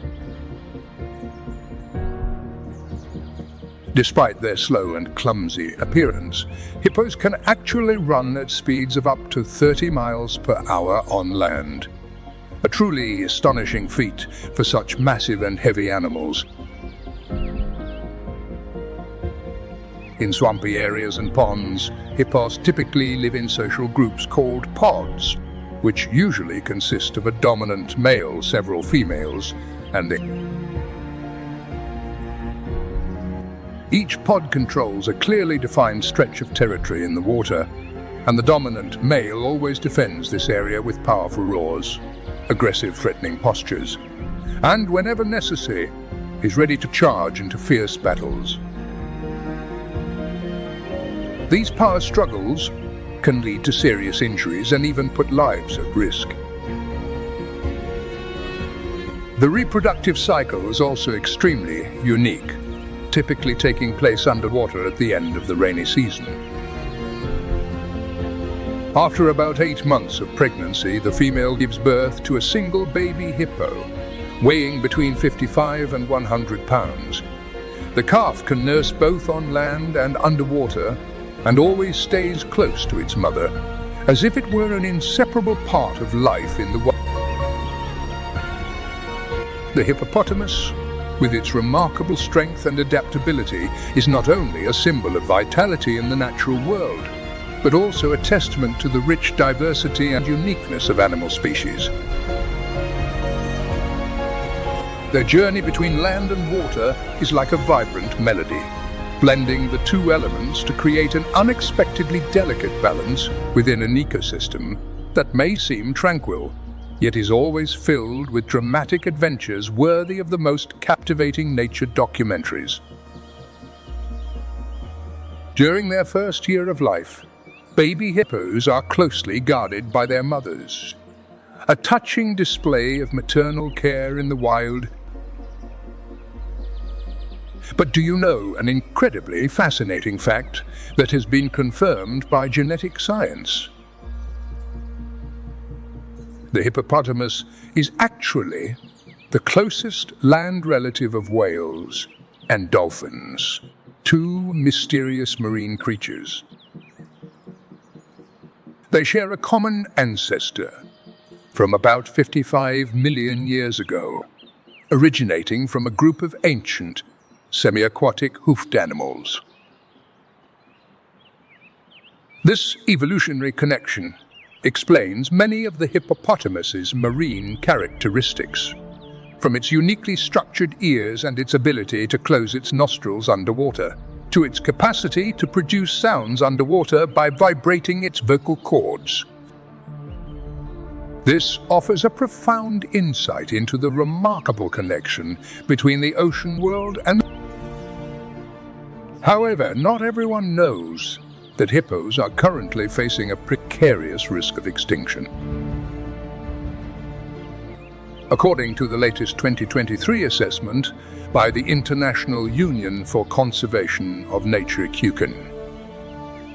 Despite their slow and clumsy appearance, hippos can actually run at speeds of up to 30 miles per hour on land. A truly astonishing feat for such massive and heavy animals. In swampy areas and ponds, hippos typically live in social groups called pods, which usually consist of a dominant male, several females, and each pod controls a clearly defined stretch of territory in the water, and the dominant male always defends this area with powerful roars, aggressive threatening postures, and whenever necessary, is ready to charge into fierce battles. These power struggles can lead to serious injuries and even put lives at risk. The reproductive cycle is also extremely unique, typically taking place underwater at the end of the rainy season. After about 8 months of pregnancy, the female gives birth to a single baby hippo, weighing between 55 and 100 pounds. The calf can nurse both on land and underwater, and always stays close to its mother, as if it were an inseparable part of life in the wild. The hippopotamus, with its remarkable strength and adaptability, is not only a symbol of vitality in the natural world, but also a testament to the rich diversity and uniqueness of animal species. Their journey between land and water is like a vibrant melody, blending the two elements to create an unexpectedly delicate balance within an ecosystem that may seem tranquil, yet is always filled with dramatic adventures worthy of the most captivating nature documentaries. During their first year of life, baby hippos are closely guarded by their mothers, a touching display of maternal care in the wild. But do you know an incredibly fascinating fact that has been confirmed by genetic science? The hippopotamus is actually the closest land relative of whales and dolphins, two mysterious marine creatures. They share a common ancestor from about 55 million years ago, originating from a group of ancient, semi-aquatic hoofed animals. This evolutionary connection explains many of the hippopotamus's marine characteristics, from its uniquely structured ears and its ability to close its nostrils underwater, to its capacity to produce sounds underwater by vibrating its vocal cords. This offers a profound insight into the remarkable connection between the ocean world and... However, not everyone knows that hippos are currently facing a precarious risk of extinction. According to the latest 2023 assessment by the International Union for Conservation of Nature (UCAN,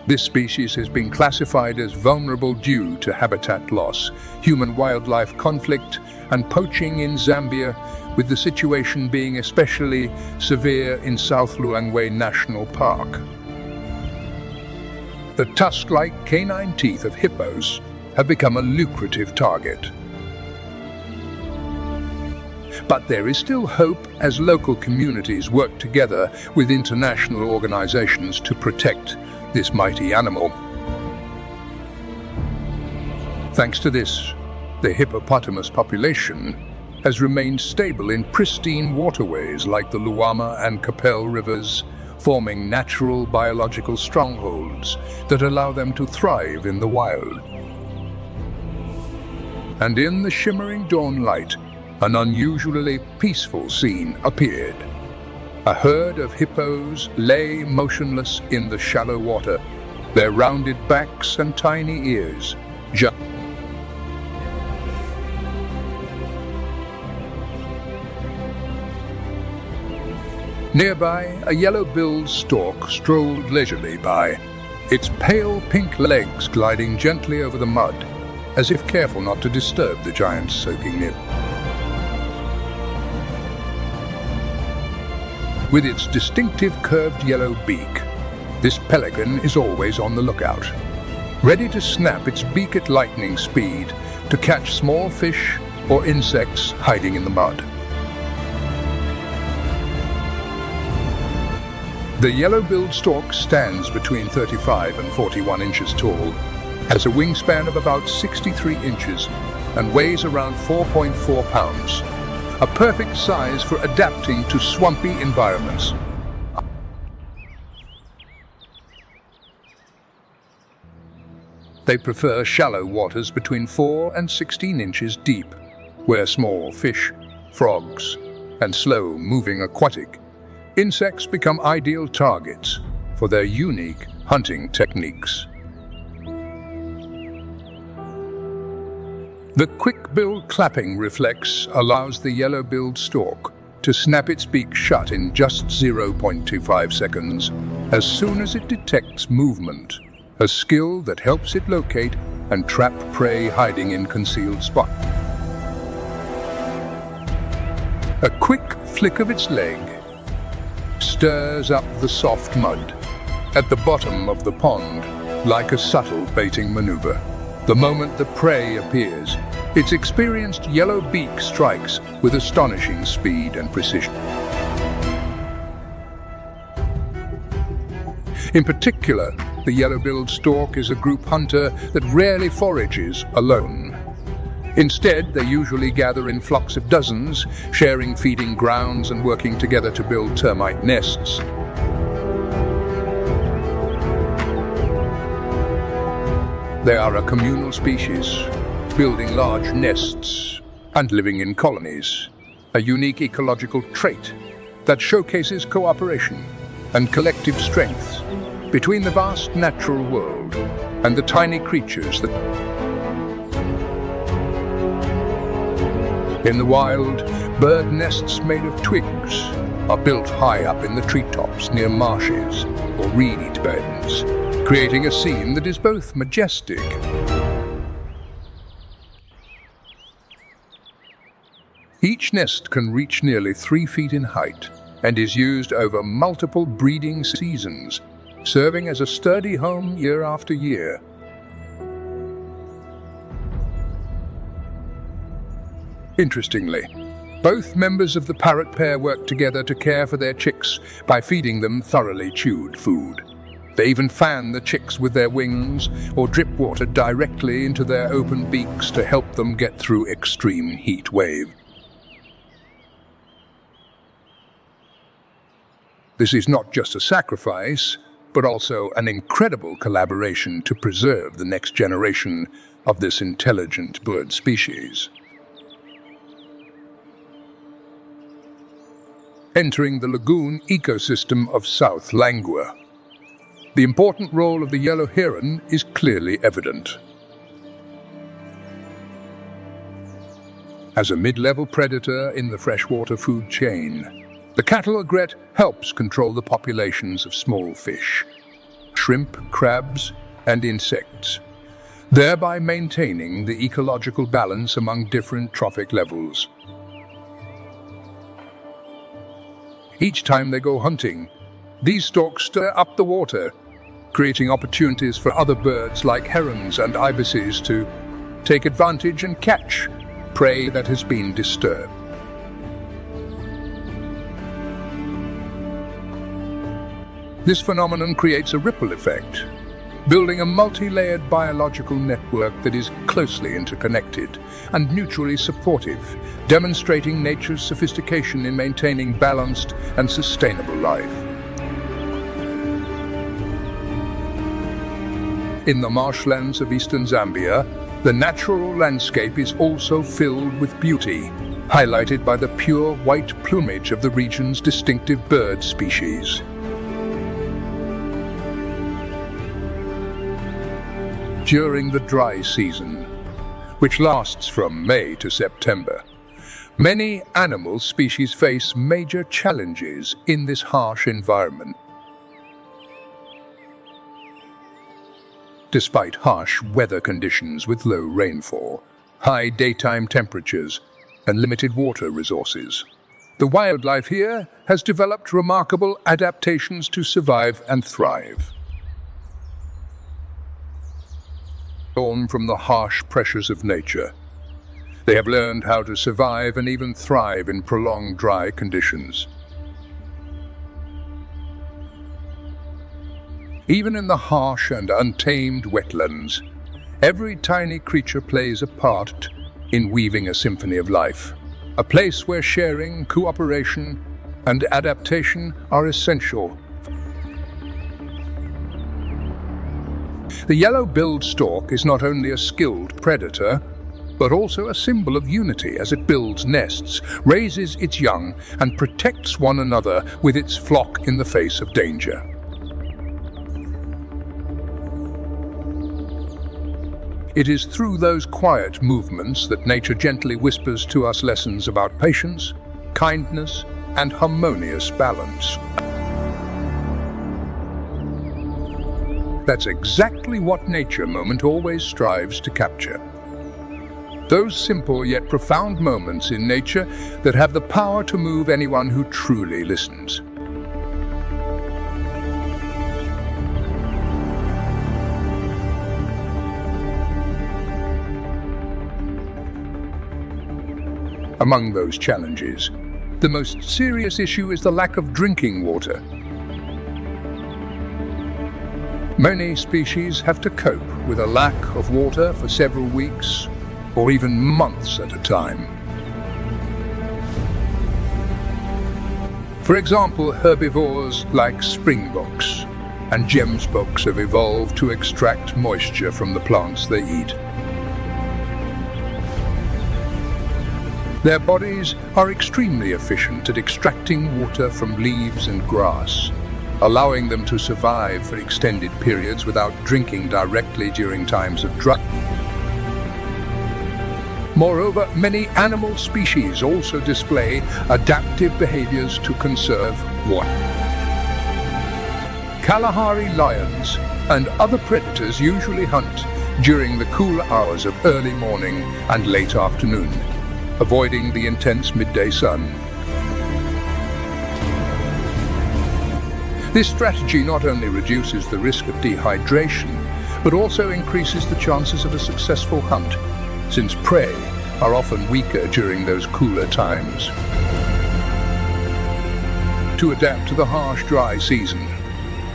this species has been classified as vulnerable due to habitat loss, human-wildlife conflict, and poaching in Zambia, with the situation being especially severe in South Luangwa National Park. The tusk-like canine teeth of hippos have become a lucrative target. But there is still hope as local communities work together with international organizations to protect this mighty animal. Thanks to this, the hippopotamus population has remained stable in pristine waterways like the Luama and Capel rivers, forming natural biological strongholds that allow them to thrive in the wild. And in the shimmering dawn light, an unusually peaceful scene appeared. A herd of hippos lay motionless in the shallow water, their rounded backs and tiny ears just... Nearby, a yellow-billed stork strolled leisurely by, its pale pink legs gliding gently over the mud, as if careful not to disturb the giant's soaking nip. With its distinctive curved yellow beak, this pelican is always on the lookout, ready to snap its beak at lightning speed to catch small fish or insects hiding in the mud. The yellow-billed stork stands between 35 and 41 inches tall, has a wingspan of about 63 inches, and weighs around 4.4 pounds, a perfect size for adapting to swampy environments. They prefer shallow waters between 4 and 16 inches deep, where small fish, frogs, and slow-moving aquatic insects become ideal targets for their unique hunting techniques. The quick-billed clapping reflex allows the yellow-billed stork to snap its beak shut in just 0.25 seconds as soon as it detects movement a skill that helps it locate and trap prey hiding in concealed spots. A quick flick of its leg stirs up the soft mud at the bottom of the pond like a subtle baiting maneuver. The moment the prey appears, its experienced yellow beak strikes with astonishing speed and precision. In particular, the yellow-billed stork is a group hunter that rarely forages alone. Instead, they usually gather in flocks of dozens, sharing feeding grounds and working together to build termite nests. They are a communal species, building large nests and living in colonies, a unique ecological trait that showcases cooperation and collective strength between the vast natural world and the tiny creatures that... In the wild, bird nests made of twigs are built high up in the treetops near marshes or reed beds, creating a scene that is both majestic Each nest can reach nearly 3 feet in height and is used over multiple breeding seasons, serving as a sturdy home year after year. Interestingly, both members of the parrot pair work together to care for their chicks by feeding them thoroughly chewed food. They even fan the chicks with their wings or drip water directly into their open beaks to help them get through extreme heat waves. This is not just a sacrifice, but also an incredible collaboration to preserve the next generation of this intelligent bird species. Entering the lagoon ecosystem of South Langua, the important role of the yellow heron is clearly evident. As a mid-level predator in the freshwater food chain, the cattle egret helps control the populations of small fish, shrimp, crabs, and insects, thereby maintaining the ecological balance among different trophic levels. Each time they go hunting, these storks stir up the water, creating opportunities for other birds like herons and ibises to take advantage and catch prey that has been disturbed. This phenomenon creates a ripple effect, building a multi-layered biological network that is closely interconnected and mutually supportive, demonstrating nature's sophistication in maintaining balanced and sustainable life. In the marshlands of eastern Zambia, the natural landscape is also filled with beauty, highlighted by the pure white plumage of the region's distinctive bird species. During the dry season, which lasts from May to September, many animal species face major challenges in this harsh environment. Despite harsh weather conditions with low rainfall, high daytime temperatures, and limited water resources, the wildlife here has developed remarkable adaptations to survive and thrive. Born from the harsh pressures of nature, they have learned how to survive and even thrive in prolonged dry conditions. Even in the harsh and untamed wetlands, every tiny creature plays a part in weaving a symphony of life, a place where sharing, cooperation, and adaptation are essential. The yellow-billed stork is not only a skilled predator, but also a symbol of unity as it builds nests, raises its young, and protects one another with its flock in the face of danger. It is through those quiet movements that nature gently whispers to us lessons about patience, kindness, and harmonious balance. That's exactly what nature moment always strives to capture. Those simple yet profound moments in nature that have the power to move anyone who truly listens. Among those challenges, the most serious issue is the lack of drinking water. Many species have to cope with a lack of water for several weeks or even months at a time. For example, herbivores like springboks and gemsboks have evolved to extract moisture from the plants they eat. Their bodies are extremely efficient at extracting water from leaves and grass, allowing them to survive for extended periods without drinking directly during times of drought. Moreover, many animal species also display adaptive behaviors to conserve water. Kalahari lions and other predators usually hunt during the cool hours of early morning and late afternoon, avoiding the intense midday sun. This strategy not only reduces the risk of dehydration, but also increases the chances of a successful hunt, since prey are often weaker during those cooler times. To adapt to the harsh, dry season,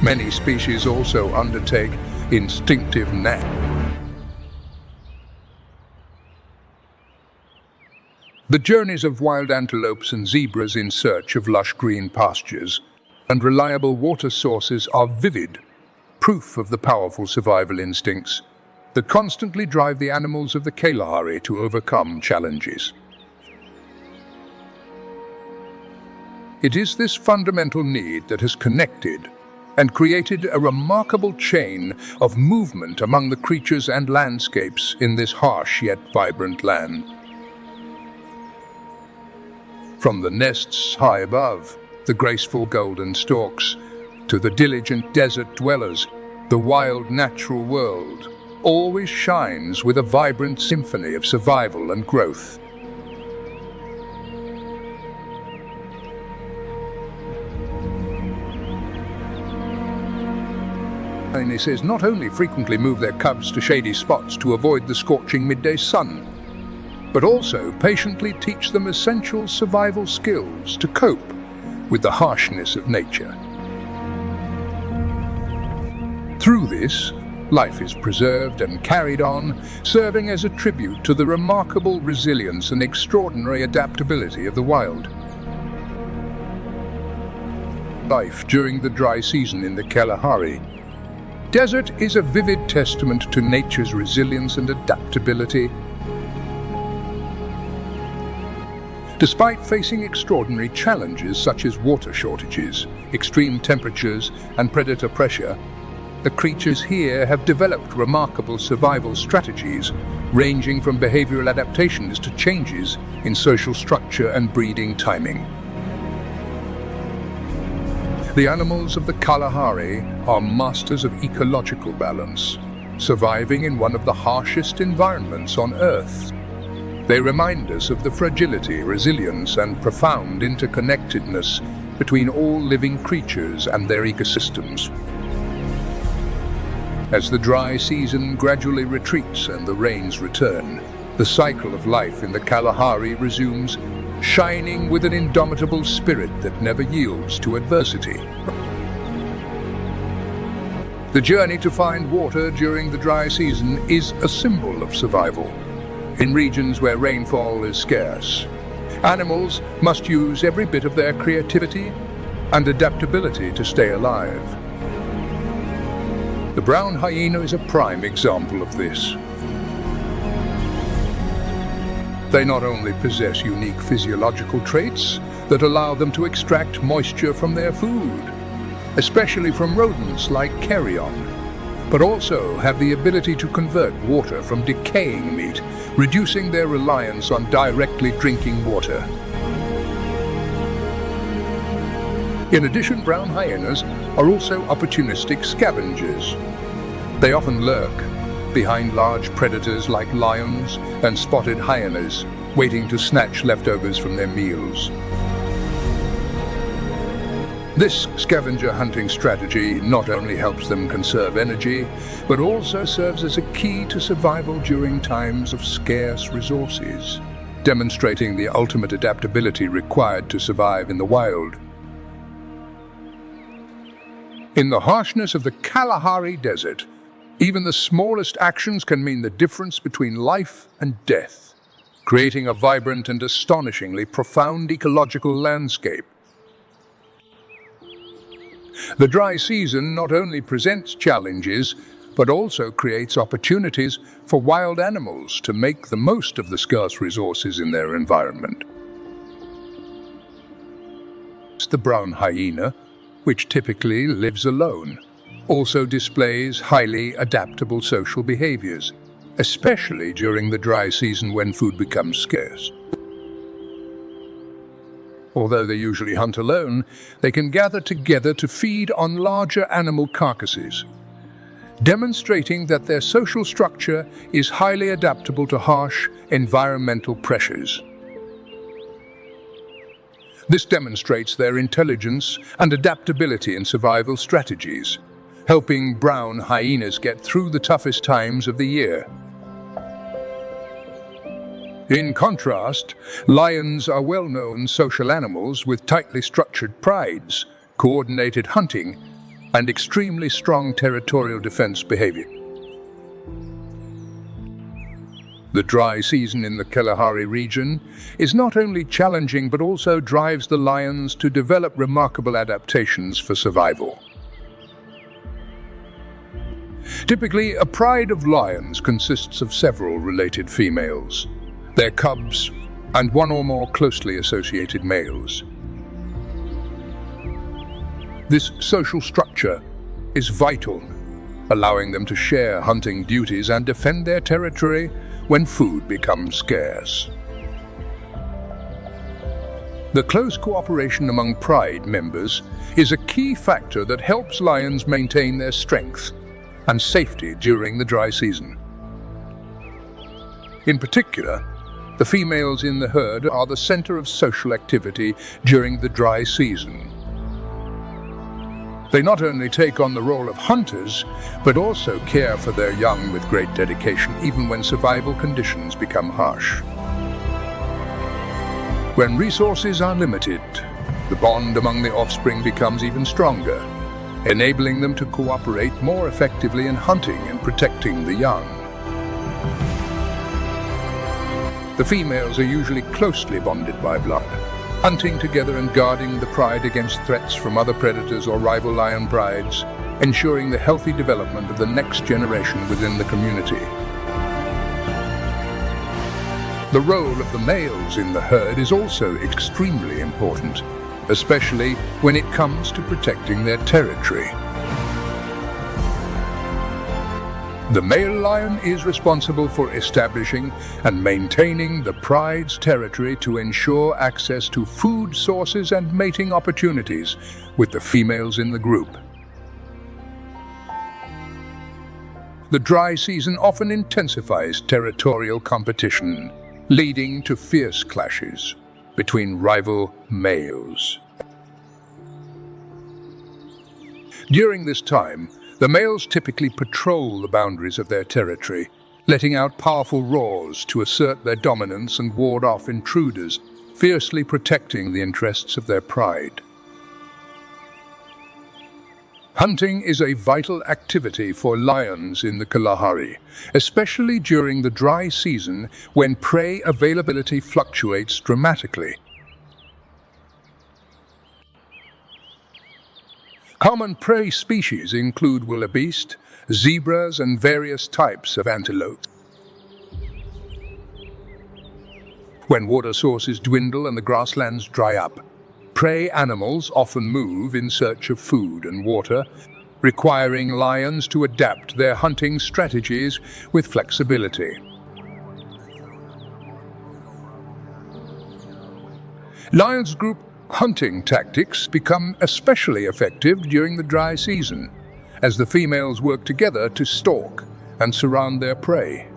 many species also undertake instinctive naps. The journeys of wild antelopes and zebras in search of lush green pastures and reliable water sources are vivid proof of the powerful survival instincts that constantly drive the animals of the Kalahari to overcome challenges. It is this fundamental need that has connected and created a remarkable chain of movement among the creatures and landscapes in this harsh yet vibrant land. From the nests high above, the graceful golden storks, to the diligent desert dwellers, the wild natural world always shines with a vibrant symphony of survival and growth. Lionesses not only frequently move their cubs to shady spots to avoid the scorching midday sun, but also patiently teach them essential survival skills to cope with the harshness of nature. Through this, life is preserved and carried on, serving as a tribute to the remarkable resilience and extraordinary adaptability of the wild. Life during the dry season in the Kalahari Desert is a vivid testament to nature's resilience and adaptability. Despite facing extraordinary challenges such as water shortages, extreme temperatures, and predator pressure, the creatures here have developed remarkable survival strategies, ranging from behavioral adaptations to changes in social structure and breeding timing. The animals of the Kalahari are masters of ecological balance, surviving in one of the harshest environments on Earth. They remind us of the fragility, resilience, and profound interconnectedness between all living creatures and their ecosystems. As the dry season gradually retreats and the rains return, the cycle of life in the Kalahari resumes, shining with an indomitable spirit that never yields to adversity. The journey to find water during the dry season is a symbol of survival. In regions where rainfall is scarce, animals must use every bit of their creativity and adaptability to stay alive. The brown hyena is a prime example of this. They not only possess unique physiological traits that allow them to extract moisture from their food, especially from rodents like carrion, but also have the ability to convert water from decaying meat, reducing their reliance on directly drinking water. In addition, brown hyenas are also opportunistic scavengers. They often lurk behind large predators like lions and spotted hyenas, waiting to snatch leftovers from their meals. This scavenger hunting strategy not only helps them conserve energy, but also serves as a key to survival during times of scarce resources, demonstrating the ultimate adaptability required to survive in the wild. In the harshness of the Kalahari Desert, even the smallest actions can mean the difference between life and death, creating a vibrant and astonishingly profound ecological landscape. The dry season not only presents challenges, but also creates opportunities for wild animals to make the most of the scarce resources in their environment. The brown hyena, which typically lives alone, also displays highly adaptable social behaviors, especially during the dry season when food becomes scarce. Although they usually hunt alone, they can gather together to feed on larger animal carcasses, demonstrating that their social structure is highly adaptable to harsh environmental pressures. This demonstrates their intelligence and adaptability in survival strategies, helping brown hyenas get through the toughest times of the year. In contrast, lions are well-known social animals with tightly structured prides, coordinated hunting, and extremely strong territorial defense behavior. The dry season in the Kalahari region is not only challenging but also drives the lions to develop remarkable adaptations for survival. Typically, a pride of lions consists of several related females, their cubs, and one or more closely associated males. This social structure is vital, allowing them to share hunting duties and defend their territory when food becomes scarce. The close cooperation among pride members is a key factor that helps lions maintain their strength and safety during the dry season. In particular, the females in the herd are the center of social activity during the dry season. They not only take on the role of hunters, but also care for their young with great dedication, even when survival conditions become harsh. When resources are limited, the bond among the offspring becomes even stronger, enabling them to cooperate more effectively in hunting and protecting the young. The females are usually closely bonded by blood, hunting together and guarding the pride against threats from other predators or rival lion prides, ensuring the healthy development of the next generation within the community. The role of the males in the herd is also extremely important, especially when it comes to protecting their territory. The male lion is responsible for establishing and maintaining the pride's territory to ensure access to food sources and mating opportunities with the females in the group. The dry season often intensifies territorial competition, leading to fierce clashes between rival males. During this time, the males typically patrol the boundaries of their territory, letting out powerful roars to assert their dominance and ward off intruders, fiercely protecting the interests of their pride. Hunting is a vital activity for lions in the Kalahari, especially during the dry season when prey availability fluctuates dramatically. Common prey species include wildebeest, zebras, and various types of antelope. When water sources dwindle and the grasslands dry up, prey animals often move in search of food and water, requiring lions to adapt their hunting strategies with flexibility. Lions group hunting tactics become especially effective during the dry season, as the females work together to stalk and surround their prey.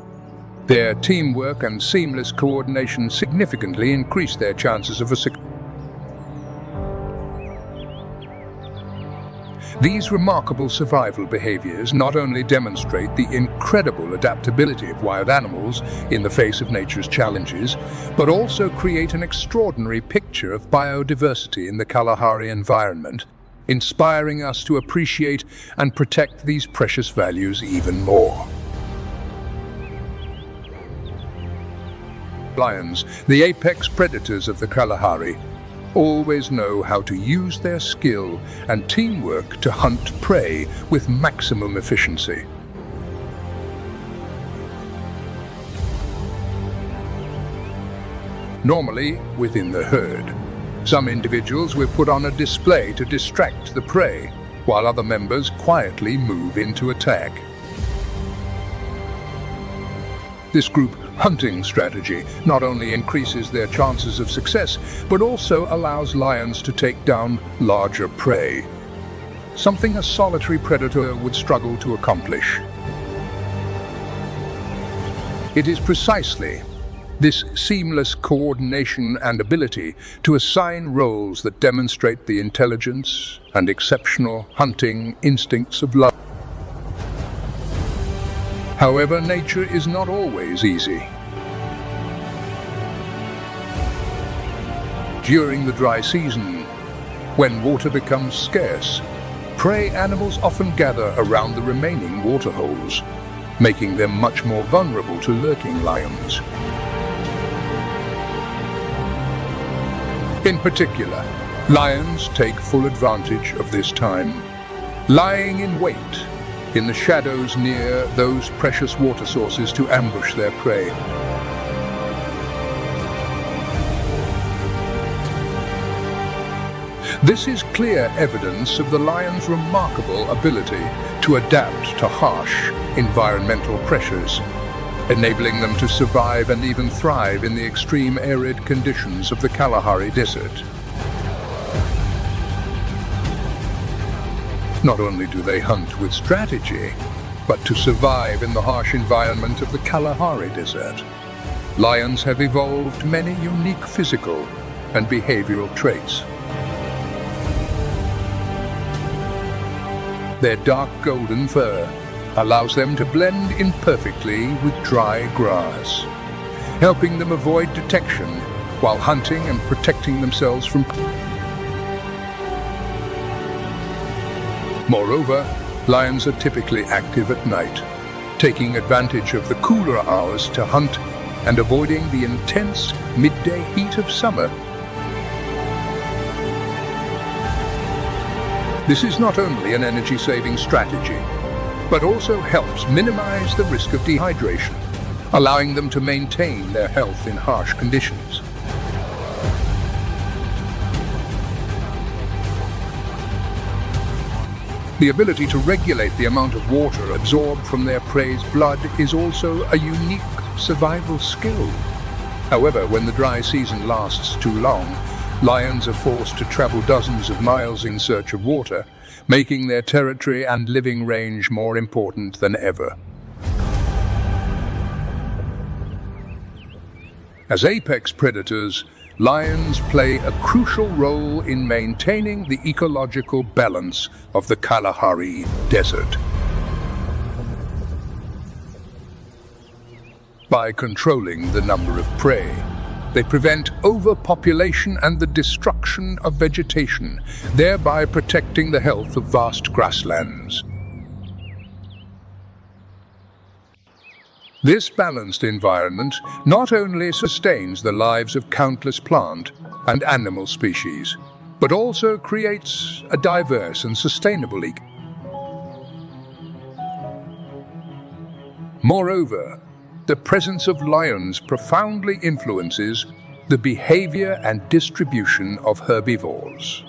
Their teamwork and seamless coordination significantly increase their chances of a success. These remarkable survival behaviors not only demonstrate the incredible adaptability of wild animals in the face of nature's challenges, but also create an extraordinary picture of biodiversity in the Kalahari environment, inspiring us to appreciate and protect these precious values even more. Lions, the apex predators of the Kalahari, always know how to use their skill and teamwork to hunt prey with maximum efficiency. Normally, within the herd, some individuals were put on a display to distract the prey, while other members quietly move into attack. This group hunting strategy not only increases their chances of success, but also allows lions to take down larger prey, something a solitary predator would struggle to accomplish. It is precisely this seamless coordination and ability to assign roles that demonstrate the intelligence and exceptional hunting instincts of lions. However, nature is not always easy. During the dry season, when water becomes scarce, prey animals often gather around the remaining water holes, making them much more vulnerable to lurking lions. In particular, lions take full advantage of this time, lying in wait in the shadows near those precious water sources to ambush their prey. This is clear evidence of the lion's remarkable ability to adapt to harsh environmental pressures, enabling them to survive and even thrive in the extreme arid conditions of the Kalahari Desert. Not only do they hunt with strategy, but to survive in the harsh environment of the Kalahari Desert, lions have evolved many unique physical and behavioral traits. Their dark golden fur allows them to blend in perfectly with dry grass, helping them avoid detection while hunting and protecting themselves from. Moreover, lions are typically active at night, taking advantage of the cooler hours to hunt and avoiding the intense midday heat of summer. This is not only an energy-saving strategy, but also helps minimize the risk of dehydration, allowing them to maintain their health in harsh conditions. The ability to regulate the amount of water absorbed from their prey's blood is also a unique survival skill. However, when the dry season lasts too long, lions are forced to travel dozens of miles in search of water, making their territory and living range more important than ever. As apex predators, lions play a crucial role in maintaining the ecological balance of the Kalahari Desert. By controlling the number of prey, they prevent overpopulation and the destruction of vegetation, thereby protecting the health of vast grasslands. This balanced environment not only sustains the lives of countless plant and animal species, but also creates a diverse and sustainable ecosystem. Moreover, the presence of lions profoundly influences the behavior and distribution of herbivores.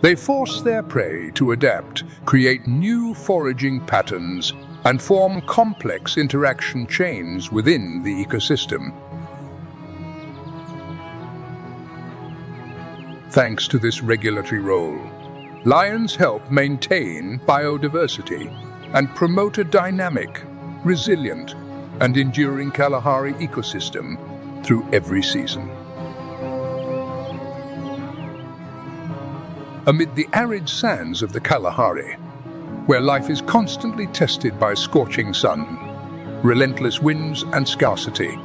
They force their prey to adapt, create new foraging patterns, and form complex interaction chains within the ecosystem. Thanks to this regulatory role, lions help maintain biodiversity and promote a dynamic, resilient, and enduring Kalahari ecosystem through every season. Amid the arid sands of the Kalahari, where life is constantly tested by scorching sun, relentless winds, and scarcity,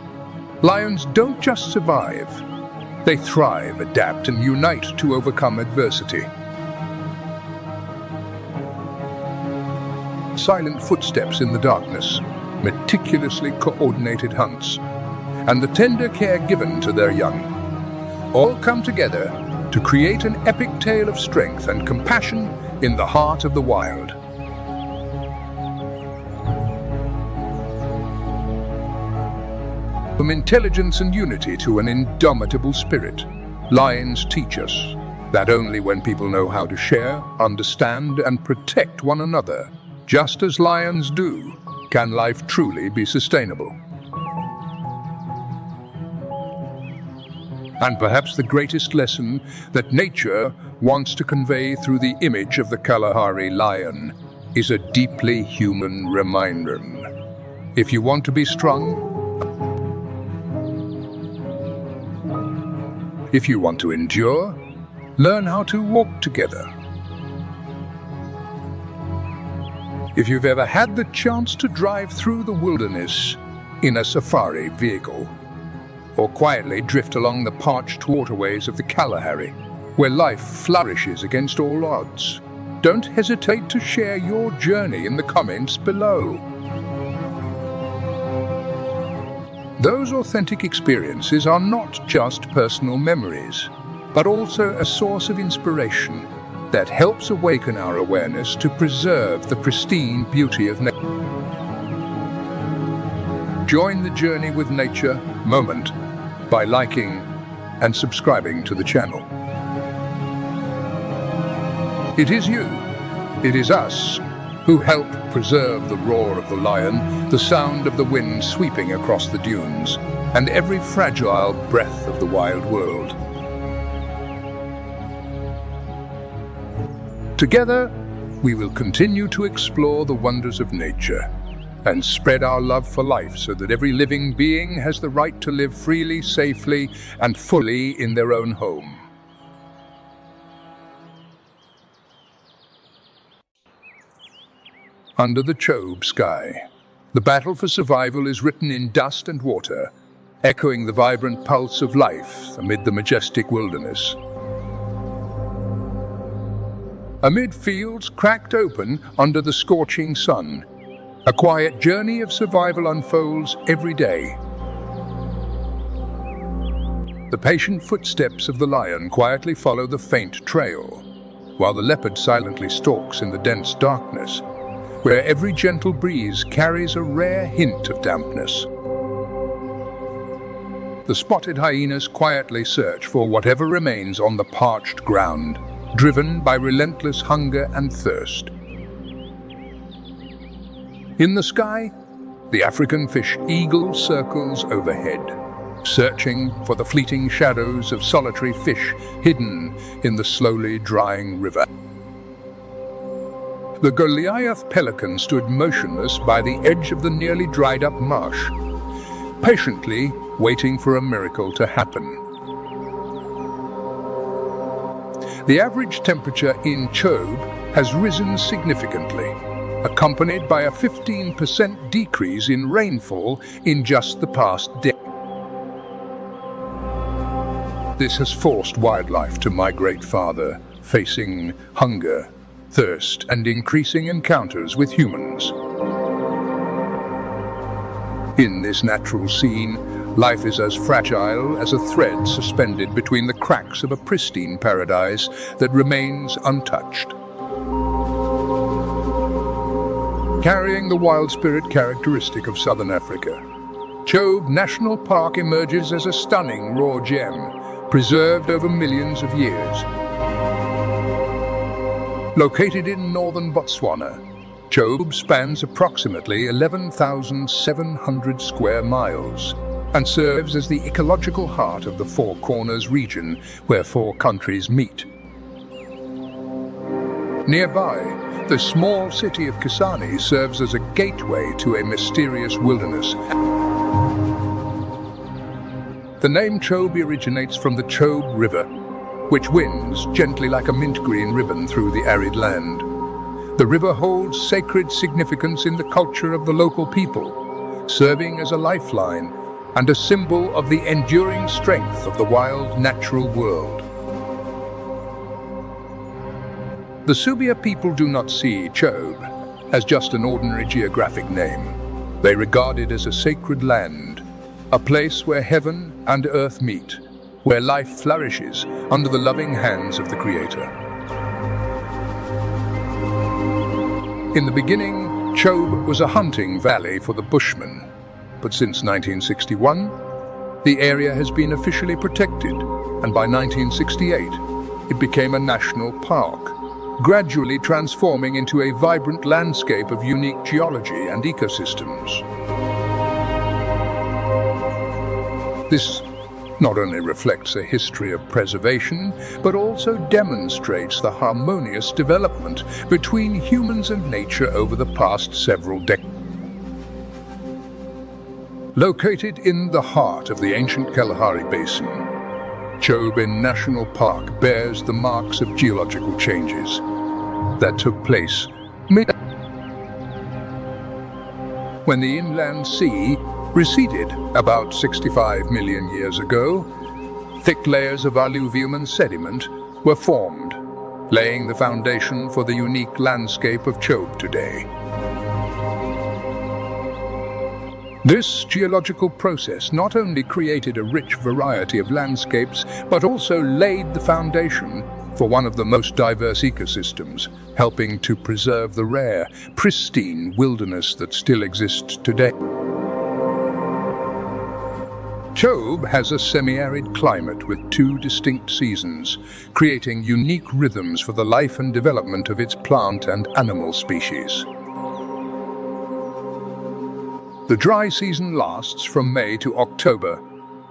lions don't just survive. They thrive, adapt, and unite to overcome adversity. Silent footsteps in the darkness, meticulously coordinated hunts, and the tender care given to their young, all come together to create an epic tale of strength and compassion in the heart of the wild. From intelligence and unity to an indomitable spirit, lions teach us that only when people know how to share, understand, and protect one another, just as lions do, can life truly be sustainable. And perhaps the greatest lesson that nature wants to convey through the image of the Kalahari lion is a deeply human reminder. If you want to be strong, if you want to endure, learn how to walk together. If you've ever had the chance to drive through the wilderness in a safari vehicle, or quietly drift along the parched waterways of the Kalahari, where life flourishes against all odds, don't hesitate to share your journey in the comments below. Those authentic experiences are not just personal memories, but also a source of inspiration that helps awaken our awareness to preserve the pristine beauty of nature. Join the journey with nature moment by liking and subscribing to the channel. It is you, it is us, who help preserve the roar of the lion, the sound of the wind sweeping across the dunes, and every fragile breath of the wild world. Together, we will continue to explore the wonders of nature and spread our love for life so that every living being has the right to live freely, safely, and fully in their own home. Under the Chobe sky, the battle for survival is written in dust and water, echoing the vibrant pulse of life amid the majestic wilderness. Amid fields cracked open under the scorching sun, a quiet journey of survival unfolds every day. The patient footsteps of the lion quietly follow the faint trail, while the leopard silently stalks in the dense darkness, where every gentle breeze carries a rare hint of dampness. The spotted hyenas quietly search for whatever remains on the parched ground, driven by relentless hunger and thirst. In the sky, the African fish eagle circles overhead, searching for the fleeting shadows of solitary fish hidden in the slowly drying river. The Goliath pelican stood motionless by the edge of the nearly dried-up marsh, patiently waiting for a miracle to happen. The average temperature in Chobe has risen significantly, accompanied by a 15% decrease in rainfall in just the past day. This has forced wildlife to migrate farther, facing hunger, thirst, and increasing encounters with humans. In this natural scene, life is as fragile as a thread suspended between the cracks of a pristine paradise that remains untouched. Carrying the wild spirit characteristic of southern Africa, Chobe National Park emerges as a stunning raw gem, preserved over millions of years. Located in northern Botswana, Chobe spans approximately 11,700 square miles, and serves as the ecological heart of the Four Corners region where four countries meet. Nearby, the small city of Kasani serves as a gateway to a mysterious wilderness. The name Chobe originates from the Chobe River, which winds gently like a mint-green ribbon through the arid land. The river holds sacred significance in the culture of the local people, serving as a lifeline and a symbol of the enduring strength of the wild natural world. The Subia people do not see Chobe as just an ordinary geographic name. They regard it as a sacred land, a place where heaven and earth meet, where life flourishes under the loving hands of the Creator. In the beginning, Chobe was a hunting valley for the Bushmen, but since 1961, the area has been officially protected, and by 1968, it became a national park, gradually transforming into a vibrant landscape of unique geology and ecosystems. This not only reflects a history of preservation, but also demonstrates the harmonious development between humans and nature over the past several decades. Located in the heart of the ancient Kalahari Basin, Chobe National Park bears the marks of geological changes that took place when the inland sea receded about 65 million years ago. Thick layers of alluvium and sediment were formed, laying the foundation for the unique landscape of Chobe today. This geological process not only created a rich variety of landscapes, but also laid the foundation for one of the most diverse ecosystems, helping to preserve the rare, pristine wilderness that still exists today. Chobe has a semi-arid climate with two distinct seasons, creating unique rhythms for the life and development of its plant and animal species. The dry season lasts from May to October,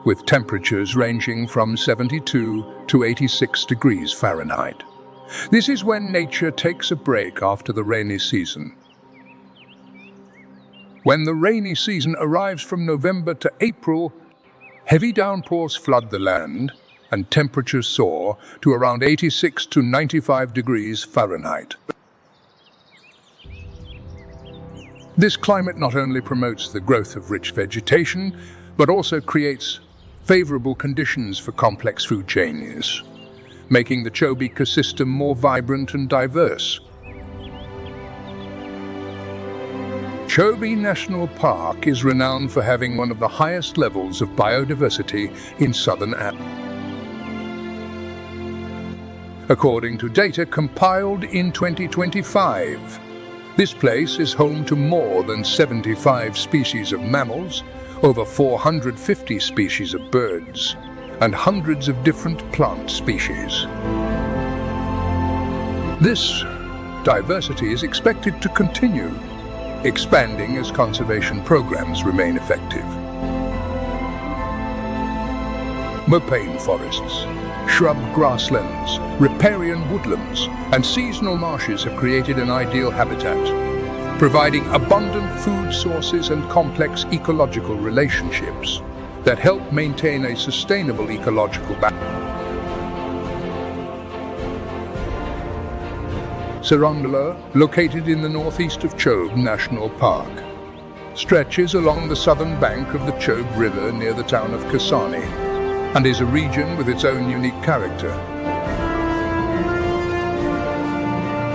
with temperatures ranging from 72 to 86 degrees Fahrenheit. This is when nature takes a break after the rainy season. When the rainy season arrives from November to April, heavy downpours flood the land, and temperatures soar to around 86 to 95 degrees Fahrenheit. This climate not only promotes the growth of rich vegetation, but also creates favorable conditions for complex food chains, making the Chobe ecosystem more vibrant and diverse. Chobe National Park is renowned for having one of the highest levels of biodiversity in southern Africa. According to data compiled in 2025, this place is home to more than 75 species of mammals, over 450 species of birds, and hundreds of different plant species. This diversity is expected to continue, expanding as conservation programs remain effective. Mopaine forests, shrub grasslands, riparian woodlands, and seasonal marshes have created an ideal habitat, providing abundant food sources and complex ecological relationships that help maintain a sustainable ecological balance. Serondolo, located in the northeast of Chobe National Park, stretches along the southern bank of the Chobe River near the town of Kasani, and is a region with its own unique character.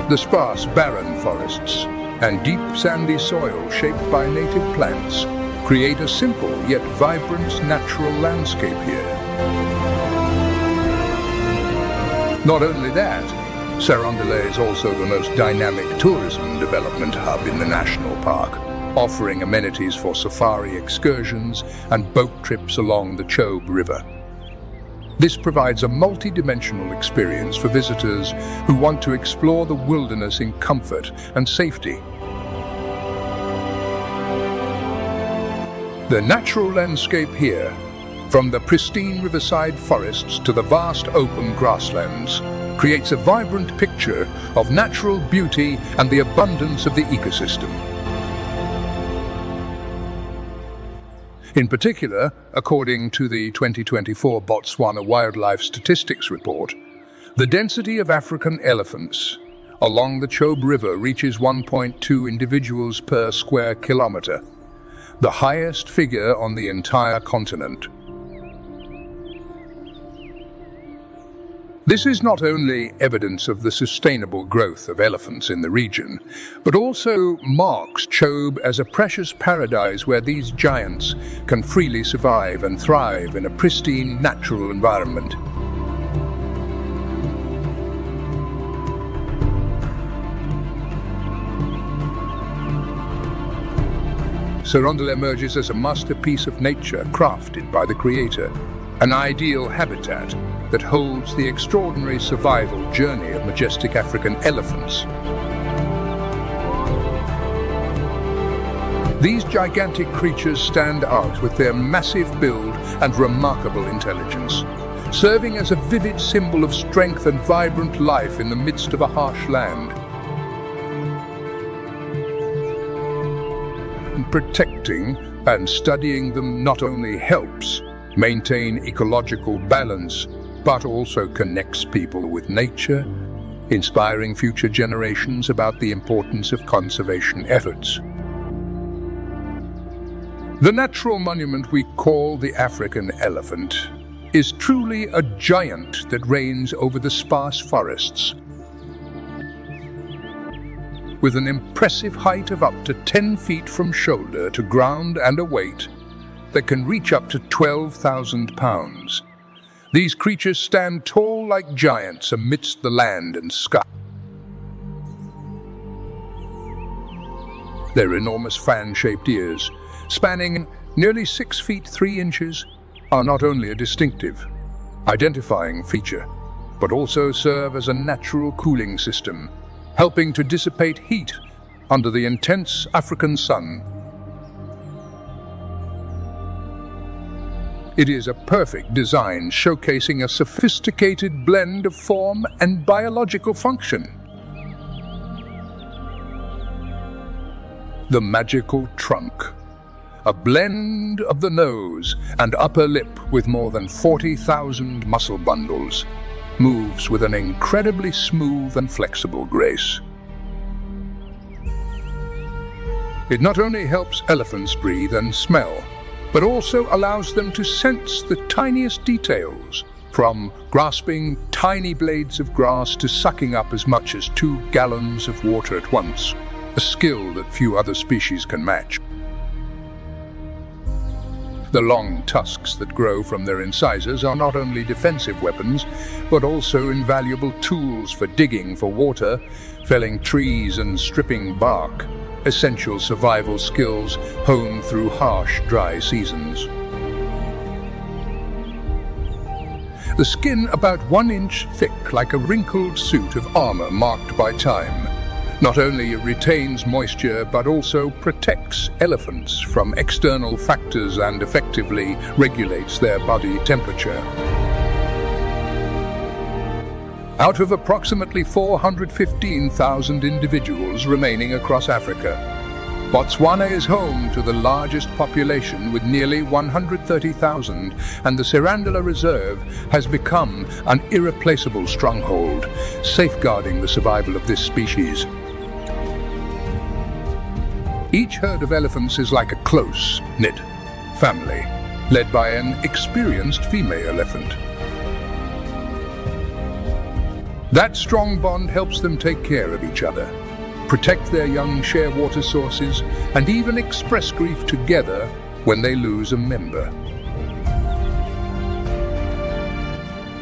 The sparse, barren forests and deep sandy soil shaped by native plants create a simple yet vibrant natural landscape here. Not only that, Serondolo is also the most dynamic tourism development hub in the national park, offering amenities for safari excursions and boat trips along the Chobe River. This provides a multi-dimensional experience for visitors who want to explore the wilderness in comfort and safety. The natural landscape here, from the pristine riverside forests to the vast open grasslands, creates a vibrant picture of natural beauty and the abundance of the ecosystem. In particular, according to the 2024 Botswana Wildlife Statistics Report, the density of African elephants along the Chobe River reaches 1.2 individuals per square kilometre, the highest figure on the entire continent. This is not only evidence of the sustainable growth of elephants in the region, but also marks Chobe as a precious paradise where these giants can freely survive and thrive in a pristine natural environment. Serondole emerges as a masterpiece of nature crafted by the Creator, an ideal habitat that holds the extraordinary survival journey of majestic African elephants. These gigantic creatures stand out with their massive build and remarkable intelligence, serving as a vivid symbol of strength and vibrant life in the midst of a harsh land. Protecting and studying them not only helps maintain ecological balance, but also connects people with nature, inspiring future generations about the importance of conservation efforts. The natural monument we call the African elephant is truly a giant that reigns over the sparse forests. With an impressive height of up to 10 feet from shoulder to ground and a weight that can reach up to 12,000 pounds. These creatures stand tall like giants amidst the land and sky. Their enormous fan-shaped ears, spanning nearly 6 feet 3 inches, are not only a distinctive, identifying feature, but also serve as a natural cooling system, helping to dissipate heat under the intense African sun. It is a perfect design showcasing a sophisticated blend of form and biological function. The magical trunk, a blend of the nose and upper lip with more than 40,000 muscle bundles, moves with an incredibly smooth and flexible grace. It not only helps elephants breathe and smell, but also allows them to sense the tiniest details, from grasping tiny blades of grass to sucking up as much as 2 gallons of water at once, a skill that few other species can match. The long tusks that grow from their incisors are not only defensive weapons, but also invaluable tools for digging for water, felling trees and stripping bark, essential survival skills honed through harsh, dry seasons. The skin about 1 inch thick, like a wrinkled suit of armor marked by time, not only retains moisture but also protects elephants from external factors and effectively regulates their body temperature. Out of approximately 415,000 individuals remaining across Africa, Botswana is home to the largest population with nearly 130,000, and the Serondole Reserve has become an irreplaceable stronghold, safeguarding the survival of this species. Each herd of elephants is like a close-knit family, led by an experienced female elephant. That strong bond helps them take care of each other, protect their young, share water sources, and even express grief together when they lose a member.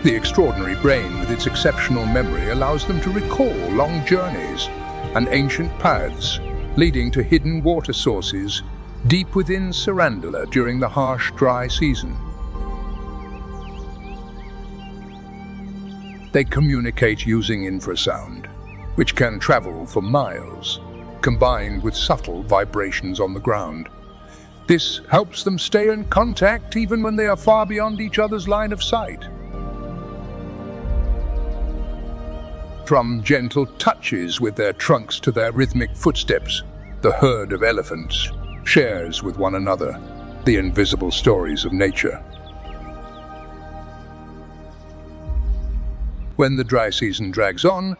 The extraordinary brain with its exceptional memory allows them to recall long journeys and ancient paths leading to hidden water sources deep within Serondole during the harsh, dry season. They communicate using infrasound, which can travel for miles, combined with subtle vibrations on the ground. This helps them stay in contact even when they are far beyond each other's line of sight. From gentle touches with their trunks to their rhythmic footsteps, the herd of elephants shares with one another the invisible stories of nature. When the dry season drags on,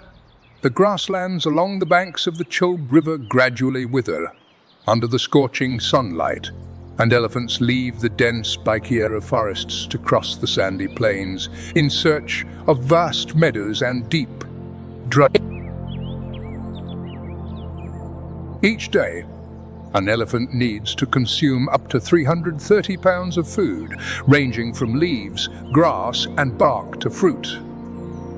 the grasslands along the banks of the Chobe River gradually wither under the scorching sunlight, and elephants leave the dense Baikira forests to cross the sandy plains in search of vast meadows and deep, dry. Each day, an elephant needs to consume up to 330 pounds of food, ranging from leaves, grass, and bark to fruit.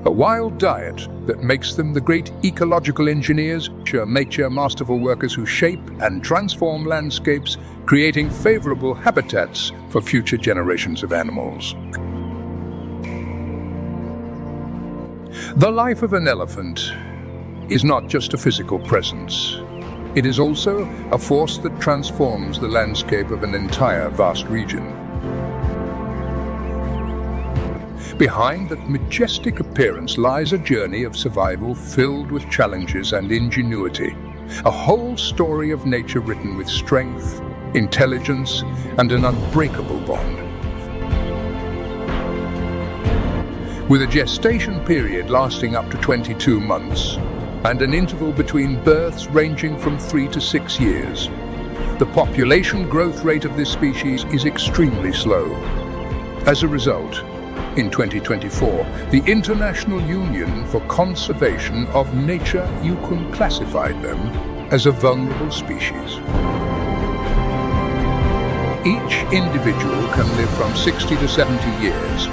A wild diet that makes them the great ecological engineers, nature masterful workers who shape and transform landscapes, creating favorable habitats for future generations of animals. The life of an elephant is not just a physical presence. It is also a force that transforms the landscape of an entire vast region. Behind that majestic appearance lies a journey of survival filled with challenges and ingenuity. A whole story of nature written with strength, intelligence, and an unbreakable bond. With a gestation period lasting up to 22 months, and an interval between births ranging from 3 to 6 years, the population growth rate of this species is extremely slow. As a result, in 2024, the International Union for Conservation of Nature classified them as a vulnerable species. Each individual can live from 60 to 70 years,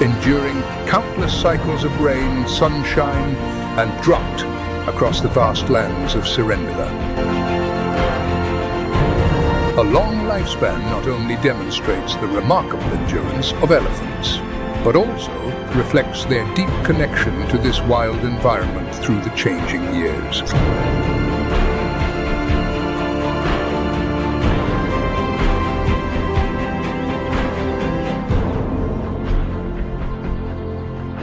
enduring countless cycles of rain, sunshine, and drought across the vast lands of Serendula. A long lifespan not only demonstrates the remarkable endurance of elephants, but also reflects their deep connection to this wild environment through the changing years.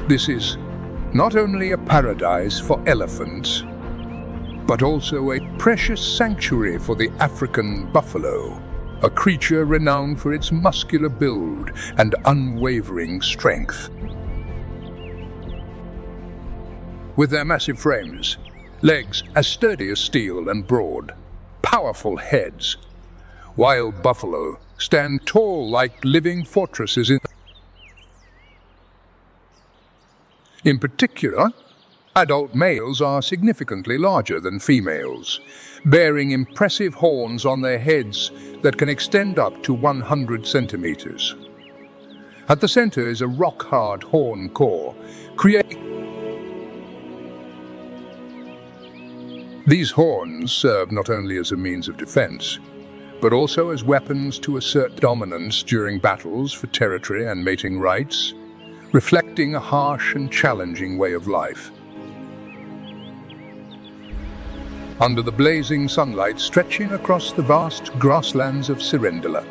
This is not only a paradise for elephants, but also a precious sanctuary for the African buffalo, a creature renowned for its muscular build and unwavering strength. With their massive frames, legs as sturdy as steel and broad, powerful heads, wild buffalo stand tall like living fortresses. In particular, adult males are significantly larger than females, bearing impressive horns on their heads that can extend up to 100 centimeters. At the center is a rock-hard horn core, These horns serve not only as a means of defense, but also as weapons to assert dominance during battles for territory and mating rights, reflecting a harsh and challenging way of life. Under the blazing sunlight stretching across the vast grasslands of Serendula,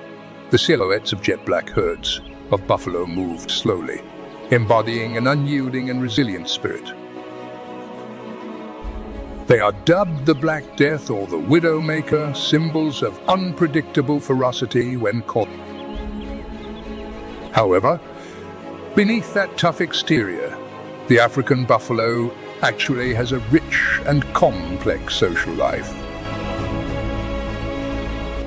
the silhouettes of jet-black herds of buffalo moved slowly, embodying an unyielding and resilient spirit. They are dubbed the Black Death or the Widowmaker, symbols of unpredictable ferocity when caught. However, beneath that tough exterior, the African buffalo actually has a rich and complex social life.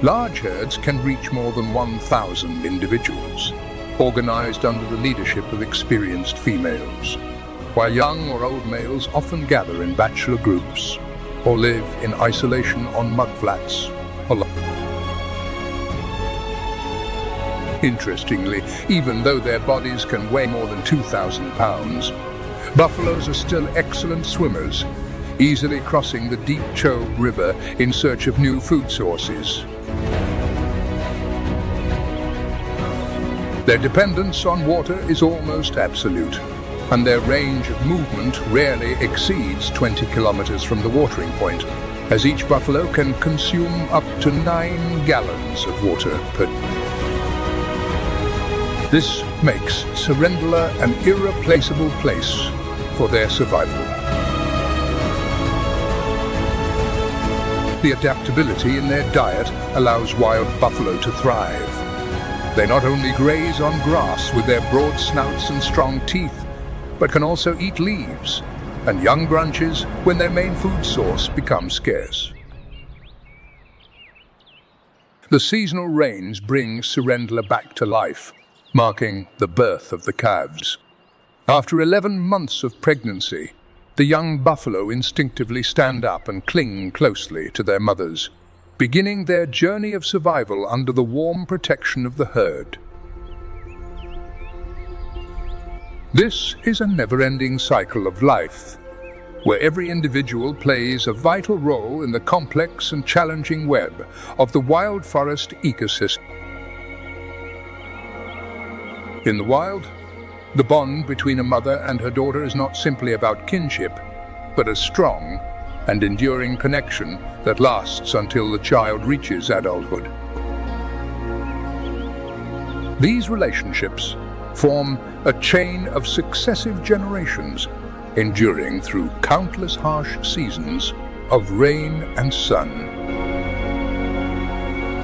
Large herds can reach more than 1,000 individuals, organized under the leadership of experienced females, while young or old males often gather in bachelor groups or live in isolation on mudflats alone. Interestingly, even though their bodies can weigh more than 2,000 pounds, buffaloes are still excellent swimmers, easily crossing the deep Chobe River in search of new food sources. Their dependence on water is almost absolute, and their range of movement rarely exceeds 20 kilometers from the watering point, as each buffalo can consume up to 9 gallons of water per day. This makes Serendula an irreplaceable place for their survival. The adaptability in their diet allows wild buffalo to thrive. They not only graze on grass with their broad snouts and strong teeth, but can also eat leaves and young branches when their main food source becomes scarce. The seasonal rains bring Serendula back to life, marking the birth of the calves. After 11 months of pregnancy, the young buffalo instinctively stand up and cling closely to their mothers, beginning their journey of survival under the warm protection of the herd. This is a never-ending cycle of life, where every individual plays a vital role in the complex and challenging web of the wild forest ecosystem. In the wild, the bond between a mother and her daughter is not simply about kinship, but a strong and enduring connection that lasts until the child reaches adulthood. These relationships form a chain of successive generations, enduring through countless harsh seasons of rain and sun.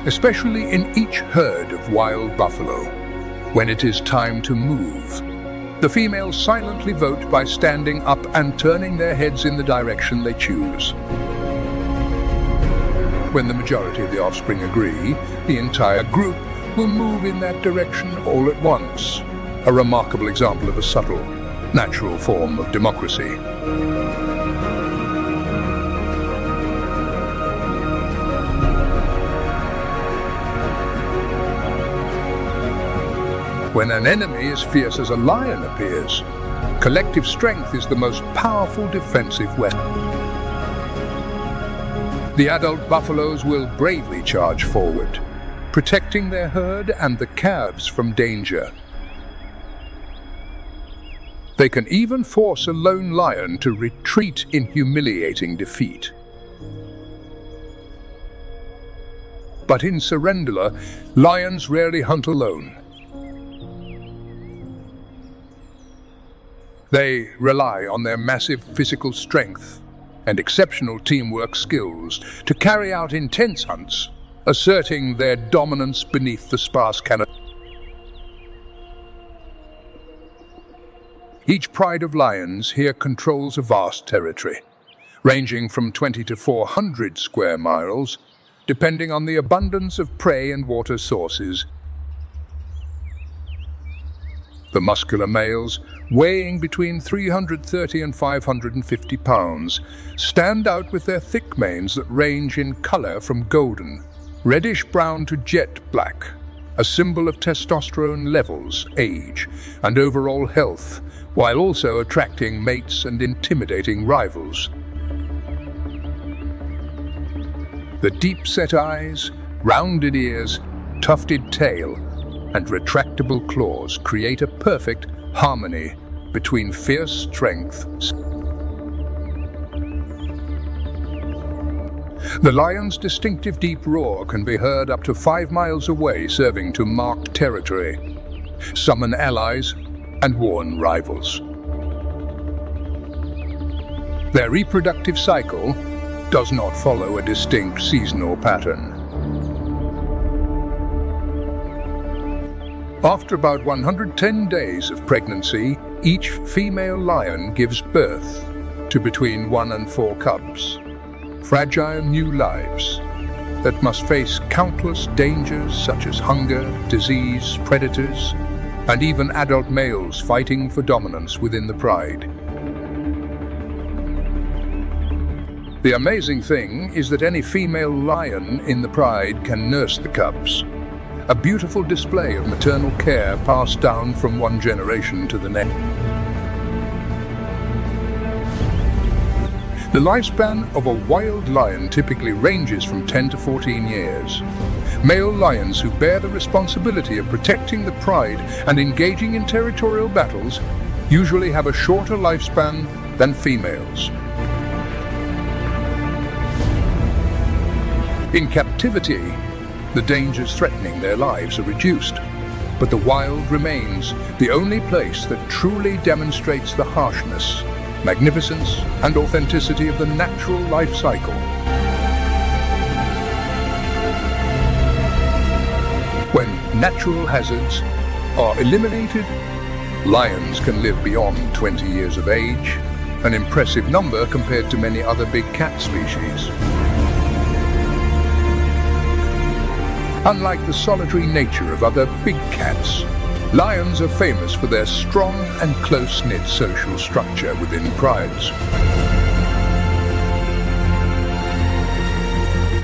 Especially in each herd of wild buffalo, when it is time to move, the females silently vote by standing up and turning their heads in the direction they choose. When the majority of the offspring agree, the entire group will move in that direction all at once, a remarkable example of a subtle, natural form of democracy. When an enemy as fierce as a lion appears, collective strength is the most powerful defensive weapon. The adult buffaloes will bravely charge forward, protecting their herd and the calves from danger. They can even force a lone lion to retreat in humiliating defeat. But in Serendula, lions rarely hunt alone. They rely on their massive physical strength and exceptional teamwork skills to carry out intense hunts, asserting their dominance beneath the sparse canopy. Each pride of lions here controls a vast territory, ranging from 20 to 400 square miles, depending on the abundance of prey and water sources. The muscular males, weighing between 330 and 550 pounds, stand out with their thick manes that range in color from golden, reddish-brown to jet black, a symbol of testosterone levels, age, and overall health, while also attracting mates and intimidating rivals. The deep-set eyes, rounded ears, tufted tail, and retractable claws create a perfect harmony between fierce strength. The lion's distinctive deep roar can be heard up to 5 miles away, serving to mark territory, summon allies, and warn rivals. Their reproductive cycle does not follow a distinct seasonal pattern. After about 110 days of pregnancy, each female lion gives birth to between 1 and 4 cubs, fragile new lives that must face countless dangers such as hunger, disease, predators, and even adult males fighting for dominance within the pride. The amazing thing is that any female lion in the pride can nurse the cubs, a beautiful display of maternal care passed down from one generation to the next. The lifespan of a wild lion typically ranges from 10 to 14 years. Male lions who bear the responsibility of protecting the pride and engaging in territorial battles usually have a shorter lifespan than females. In captivity, the dangers threatening their lives are reduced, but the wild remains the only place that truly demonstrates the harshness, magnificence, and authenticity of the natural life cycle. When natural hazards are eliminated, lions can live beyond 20 years of age, an impressive number compared to many other big cat species. Unlike the solitary nature of other big cats, lions are famous for their strong and close-knit social structure within prides.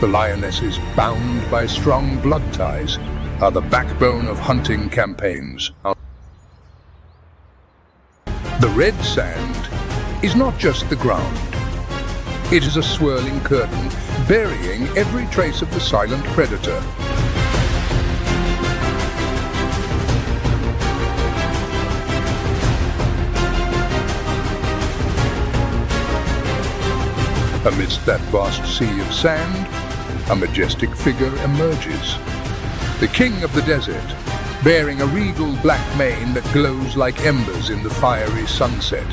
The lionesses, bound by strong blood ties, are the backbone of hunting campaigns. The red sand is not just the ground. It is a swirling curtain, burying every trace of the silent predator. Amidst that vast sea of sand, a majestic figure emerges. The king of the desert, bearing a regal black mane that glows like embers in the fiery sunset.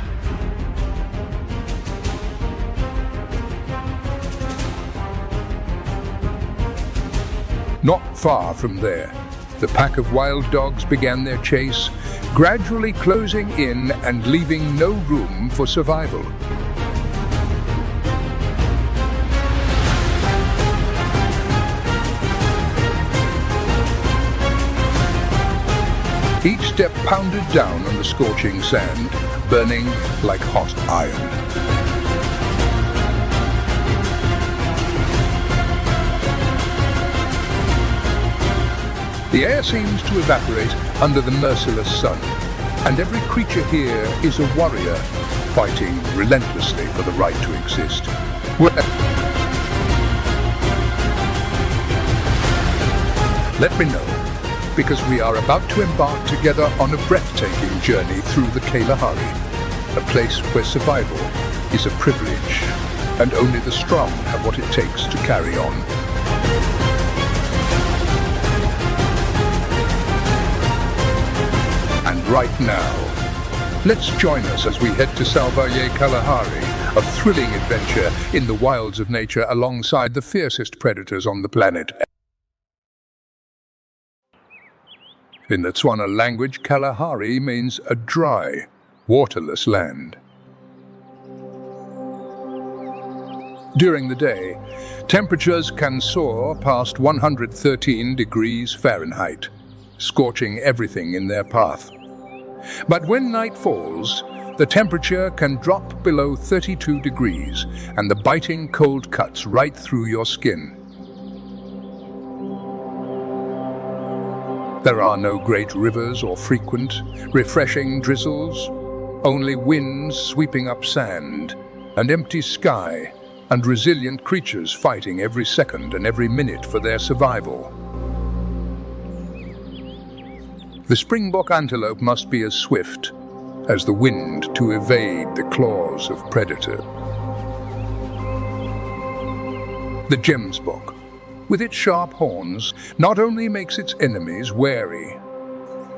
Not far from there, the pack of wild dogs began their chase, gradually closing in and leaving no room for survival. Each step pounded down on the scorching sand, burning like hot iron. The air seems to evaporate under the merciless sun, and every creature here is a warrior, fighting relentlessly for the right to exist. Let me know, because we are about to embark together on a breathtaking journey through the Kalahari, a place where survival is a privilege, and only the strong have what it takes to carry on. And right now, let's join us as we head to Salvaje Kalahari, a thrilling adventure in the wilds of nature alongside the fiercest predators on the planet. In the Tswana language, Kalahari means a dry, waterless land. During the day, temperatures can soar past 113 degrees Fahrenheit, scorching everything in their path. But when night falls, the temperature can drop below 32 degrees, and the biting cold cuts right through your skin. There are no great rivers or frequent, refreshing drizzles, only winds sweeping up sand, an empty sky, and resilient creatures fighting every second and every minute for their survival. The springbok antelope must be as swift as the wind to evade the claws of predator. The gemsbok, with its sharp horns, not only makes its enemies wary,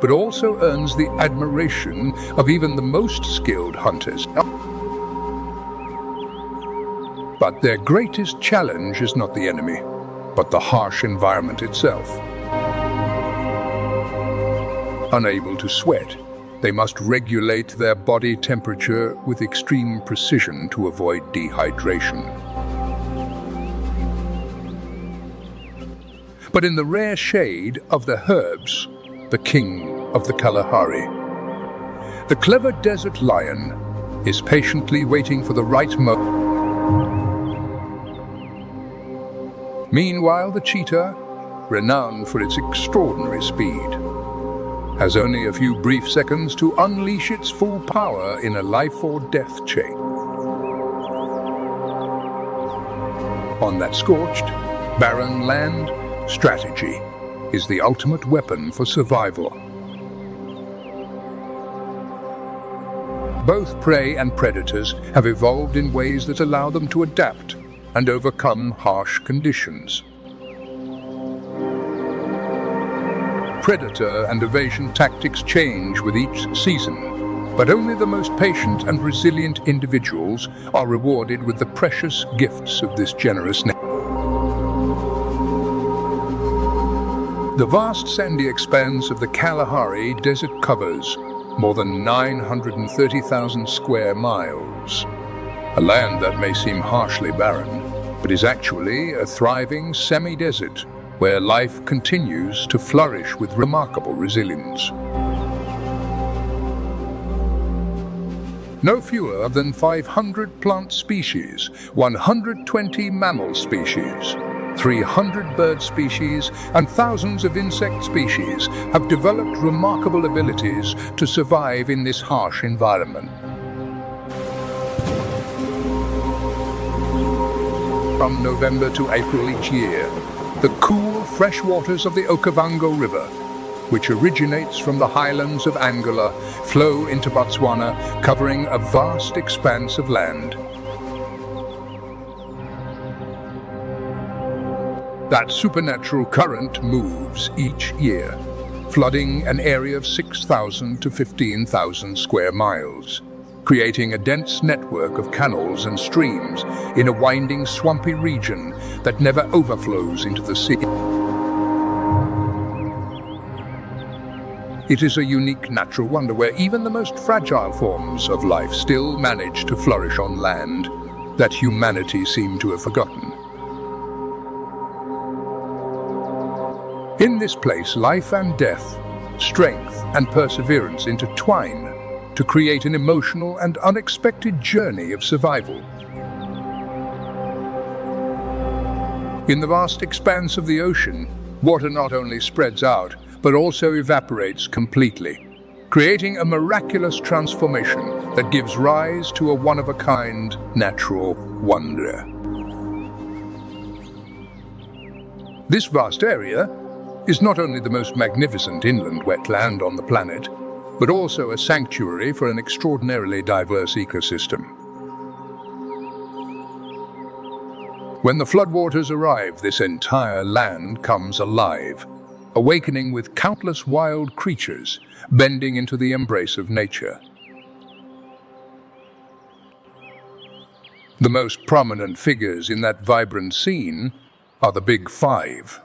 but also earns the admiration of even the most skilled hunters. But their greatest challenge is not the enemy, but the harsh environment itself. Unable to sweat, they must regulate their body temperature with extreme precision to avoid dehydration. But in the rare shade of the herbs, the king of the Kalahari, the clever desert lion is patiently waiting for the right moment. Meanwhile, the cheetah, renowned for its extraordinary speed, has only a few brief seconds to unleash its full power in a life-or-death chase. On that scorched, barren land, strategy is the ultimate weapon for survival. Both prey and predators have evolved in ways that allow them to adapt and overcome harsh conditions. predator and evasion tactics change with each season, but only the most patient and resilient individuals are rewarded with the precious gifts of this generous nature. The vast sandy expanse of the Kalahari Desert covers more than 930,000 square miles. A land that may seem harshly barren, but is actually a thriving semi-desert where life continues to flourish with remarkable resilience. No fewer than 500 plant species, 120 mammal species, 300 bird species, and thousands of insect species have developed remarkable abilities to survive in this harsh environment. From November to April each year, the cool, fresh waters of the Okavango River, which originates from the highlands of Angola, flow into Botswana, covering a vast expanse of land. That supernatural current moves each year, flooding an area of 6,000 to 15,000 square miles, creating a dense network of canals and streams in a winding, swampy region that never overflows into the sea. It is a unique natural wonder where even the most fragile forms of life still manage to flourish on land that humanity seemed to have forgotten. In this place, life and death, strength and perseverance intertwine to create an emotional and unexpected journey of survival. In the vast expanse of the ocean, water not only spreads out, but also evaporates completely, creating a miraculous transformation that gives rise to a one-of-a-kind natural wonder. This vast area is not only the most magnificent inland wetland on the planet, but also a sanctuary for an extraordinarily diverse ecosystem. When the floodwaters arrive, this entire land comes alive, awakening with countless wild creatures bending into the embrace of nature. The most prominent figures in that vibrant scene are the Big Five.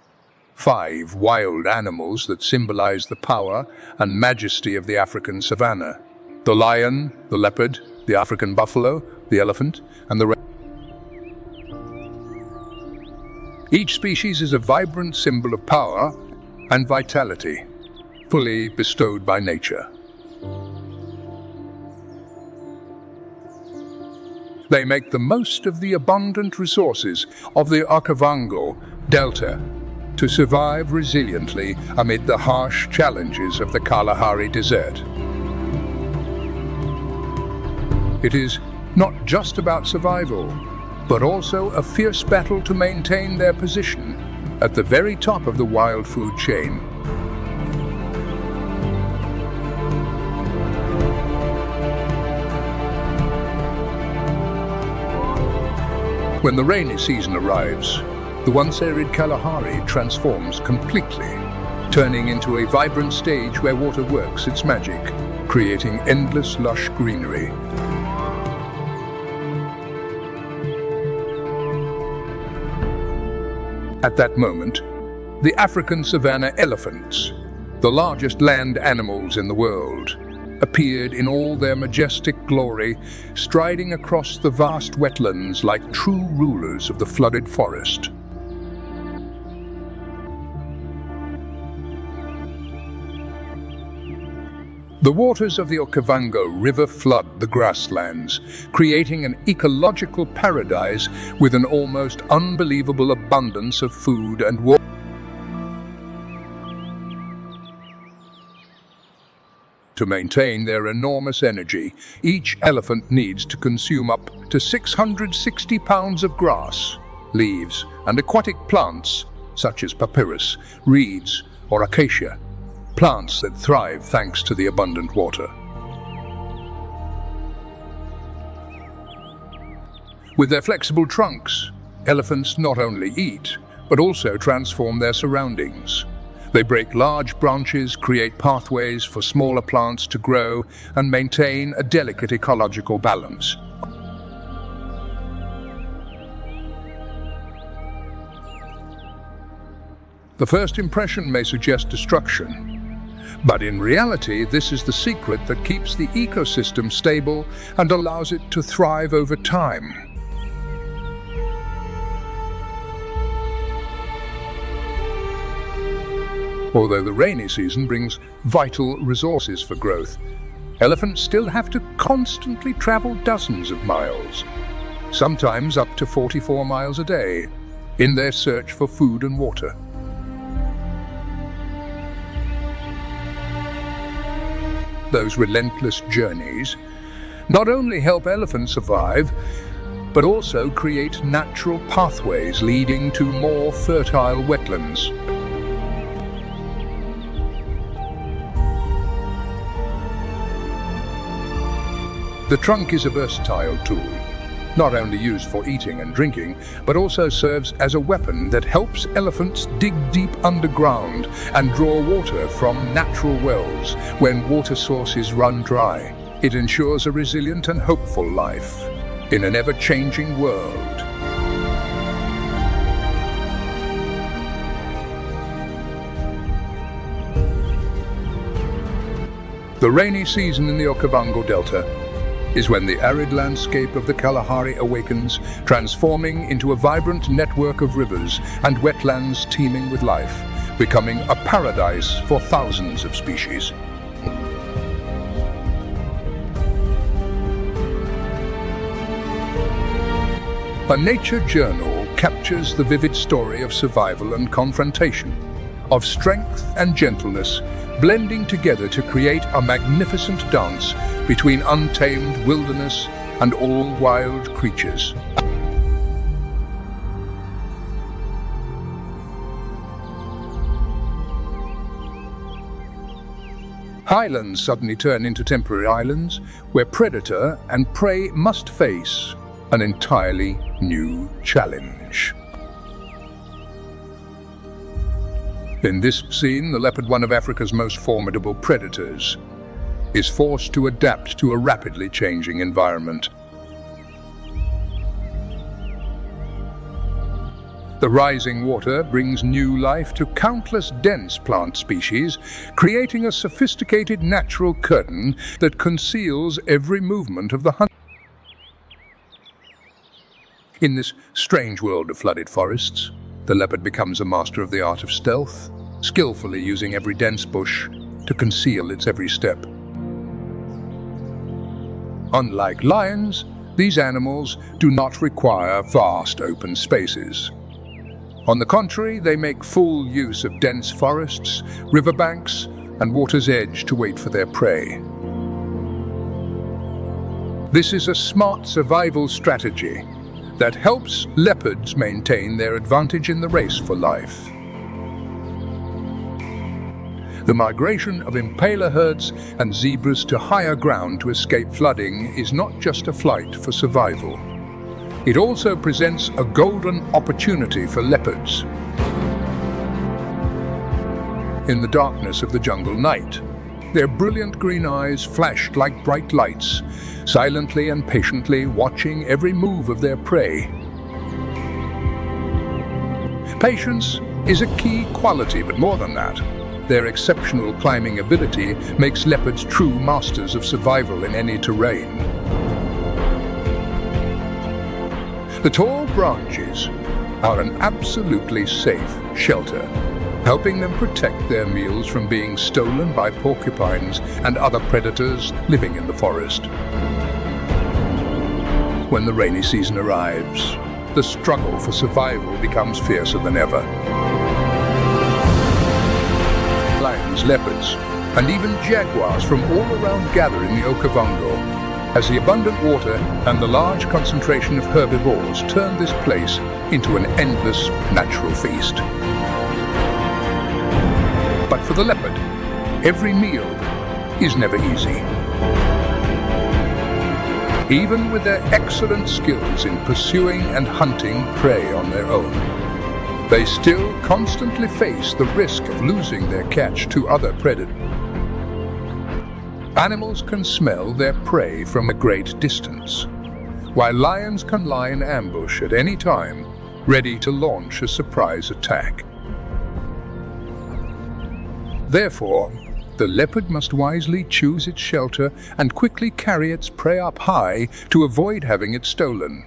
5 wild animals that symbolize the power and majesty of the African savanna: the lion, the leopard, the African buffalo, the elephant, and the Each species is a vibrant symbol of power and vitality, fully bestowed by nature. They make the most of the abundant resources of the Okavango Delta to survive resiliently amid the harsh challenges of the Kalahari Desert. It is not just about survival, but also a fierce battle to maintain their position at the very top of the wild food chain. When the rainy season arrives, the once arid Kalahari transforms completely, turning into a vibrant stage where water works its magic, creating endless lush greenery. At that moment, the African savanna elephants, the largest land animals in the world, appeared in all their majestic glory, striding across the vast wetlands like true rulers of the flooded forest. The waters of the Okavango River flood the grasslands, creating an ecological paradise with an almost unbelievable abundance of food and water. To maintain their enormous energy, each elephant needs to consume up to 660 pounds of grass, leaves, and aquatic plants such as papyrus, reeds, or acacia. Plants that thrive thanks to the abundant water. With their flexible trunks, elephants not only eat, but also transform their surroundings. They break large branches, create pathways for smaller plants to grow, and maintain a delicate ecological balance. The first impression may suggest destruction, but in reality, this is the secret that keeps the ecosystem stable and allows it to thrive over time. Although the rainy season brings vital resources for growth, elephants still have to constantly travel dozens of miles, sometimes up to 44 miles a day, in their search for food and water. Those relentless journeys not only help elephants survive, but also create natural pathways leading to more fertile wetlands. The trunk is a versatile tool, not only used for eating and drinking, but also serves as a weapon that helps elephants dig deep underground and draw water from natural wells when water sources run dry. It ensures a resilient and hopeful life in an ever-changing world. The rainy season in the Okavango Delta is when the arid landscape of the Kalahari awakens, transforming into a vibrant network of rivers and wetlands teeming with life, becoming a paradise for thousands of species. A nature journal captures the vivid story of survival and confrontation, of strength and gentleness, blending together to create a magnificent dance between untamed wilderness and all wild creatures. Highlands suddenly turn into temporary islands where predator and prey must face an entirely new challenge. In this scene, the leopard, one of Africa's most formidable predators, is forced to adapt to a rapidly changing environment. The rising water brings new life to countless dense plant species, creating a sophisticated natural curtain that conceals every movement of the hunter. In this strange world of flooded forests, the leopard becomes a master of the art of stealth, skillfully using every dense bush to conceal its every step. Unlike lions, these animals do not require vast open spaces. On the contrary, they make full use of dense forests, riverbanks, and water's edge to wait for their prey. This is a smart survival strategy that helps leopards maintain their advantage in the race for life. The migration of impaler herds and zebras to higher ground to escape flooding is not just a flight for survival. It also presents a golden opportunity for leopards. In the darkness of the jungle night, their brilliant green eyes flashed like bright lights, silently and patiently watching every move of their prey. Patience is a key quality, but more than that, their exceptional climbing ability makes leopards true masters of survival in any terrain. The tall branches are an absolutely safe shelter, helping them protect their meals from being stolen by porcupines and other predators living in the forest. When the rainy season arrives, the struggle for survival becomes fiercer than ever. Lions, leopards, and even jaguars from all around gather in the Okavango, as the abundant water and the large concentration of herbivores turn this place into an endless natural feast. But for the leopard, every meal is never easy. Even with their excellent skills in pursuing and hunting prey on their own, they still constantly face the risk of losing their catch to other predators. Animals can smell their prey from a great distance, while lions can lie in ambush at any time, ready to launch a surprise attack. Therefore, the leopard must wisely choose its shelter and quickly carry its prey up high to avoid having it stolen.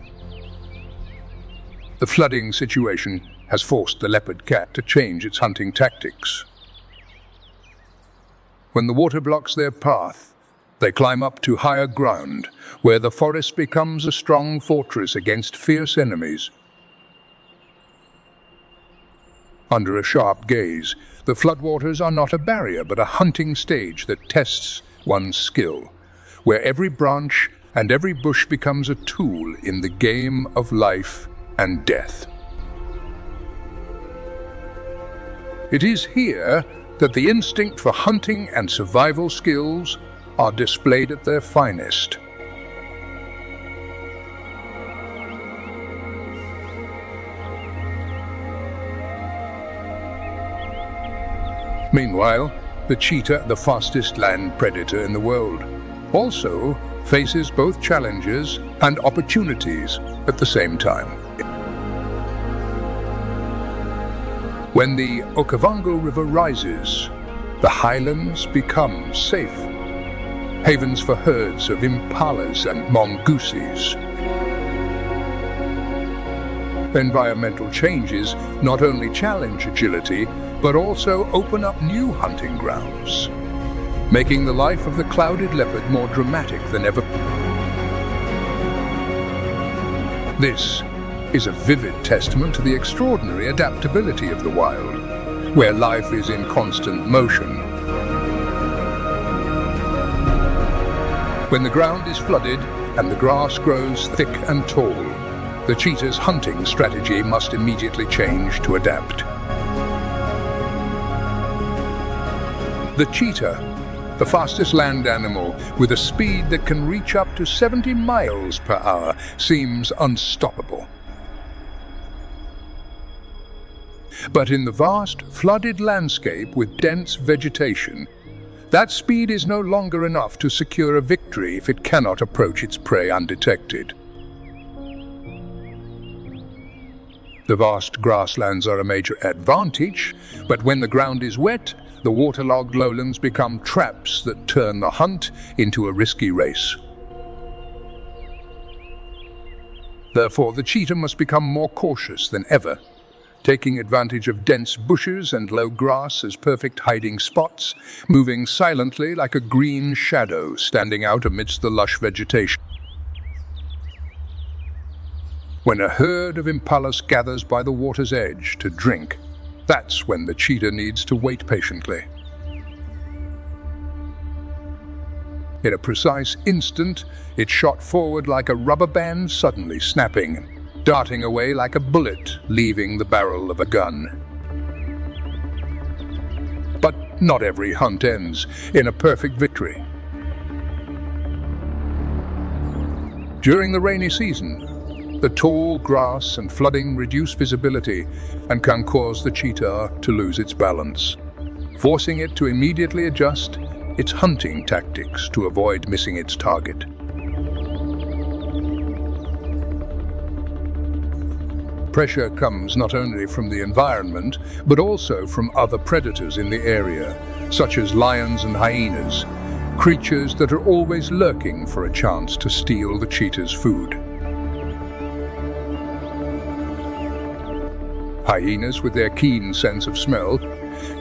The flooding situation has forced the leopard cat to change its hunting tactics. When the water blocks their path, they climb up to higher ground, where the forest becomes a strong fortress against fierce enemies. Under a sharp gaze, the floodwaters are not a barrier but a hunting stage that tests one's skill, where every branch and every bush becomes a tool in the game of life and death. It is here that the instinct for hunting and survival skills are displayed at their finest. Meanwhile, the cheetah, the fastest land predator in the world, also faces both challenges and opportunities at the same time. When the Okavango River rises, the highlands become safe, havens for herds of impalas and mongooses. Environmental changes not only challenge agility, but also open up new hunting grounds, making the life of the clouded leopard more dramatic than ever. This is a vivid testament to the extraordinary adaptability of the wild, where life is in constant motion. When the ground is flooded and the grass grows thick and tall, the cheetah's hunting strategy must immediately change to adapt. The cheetah, the fastest land animal with a speed that can reach up to 70 miles per hour, seems unstoppable. But in the vast, flooded landscape with dense vegetation, that speed is no longer enough to secure a victory if it cannot approach its prey undetected. The vast grasslands are a major advantage, but when the ground is wet, the waterlogged lowlands become traps that turn the hunt into a risky race. Therefore, the cheetah must become more cautious than ever, taking advantage of dense bushes and low grass as perfect hiding spots, moving silently like a green shadow standing out amidst the lush vegetation. When a herd of impalas gathers by the water's edge to drink, that's when the cheetah needs to wait patiently. In a precise instant, it shot forward like a rubber band suddenly snapping, darting away like a bullet leaving the barrel of a gun. But not every hunt ends in a perfect victory. During the rainy season, the tall grass and flooding reduce visibility and can cause the cheetah to lose its balance, forcing it to immediately adjust its hunting tactics to avoid missing its target. Pressure comes not only from the environment, but also from other predators in the area, such as lions and hyenas, creatures that are always lurking for a chance to steal the cheetah's food. Hyenas, with their keen sense of smell,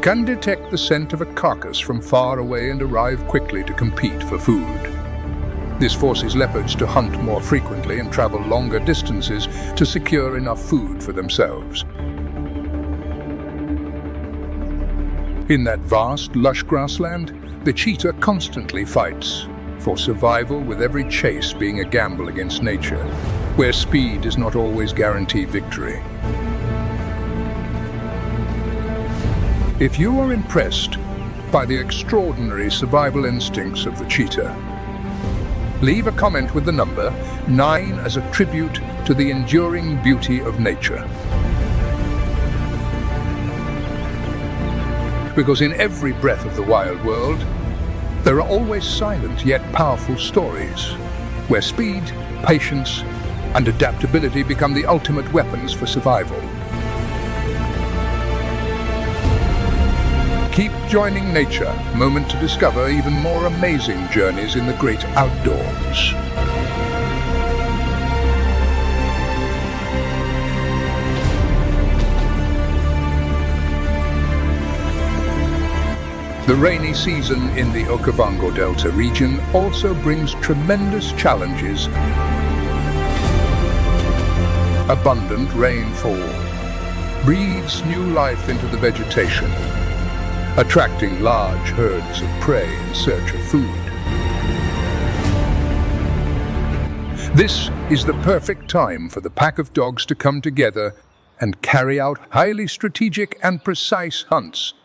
can detect the scent of a carcass from far away and arrive quickly to compete for food. This forces leopards to hunt more frequently and travel longer distances to secure enough food for themselves. In that vast, lush grassland, the cheetah constantly fights for survival, with every chase being a gamble against nature, where speed does not always guarantee victory. If you are impressed by the extraordinary survival instincts of the cheetah, leave a comment with the number 9 as a tribute to the enduring beauty of nature. because in every breath of the wild world, there are always silent yet powerful stories, where speed, patience, and adaptability become the ultimate weapons for survival. Keep joining nature, moment to discover even more amazing journeys in the great outdoors. The rainy season in the Okavango Delta region also brings tremendous challenges. Abundant rainfall breathes new life into the vegetation, attracting large herds of prey in search of food. This is the perfect time for the pack of dogs to come together and carry out highly strategic and precise hunts.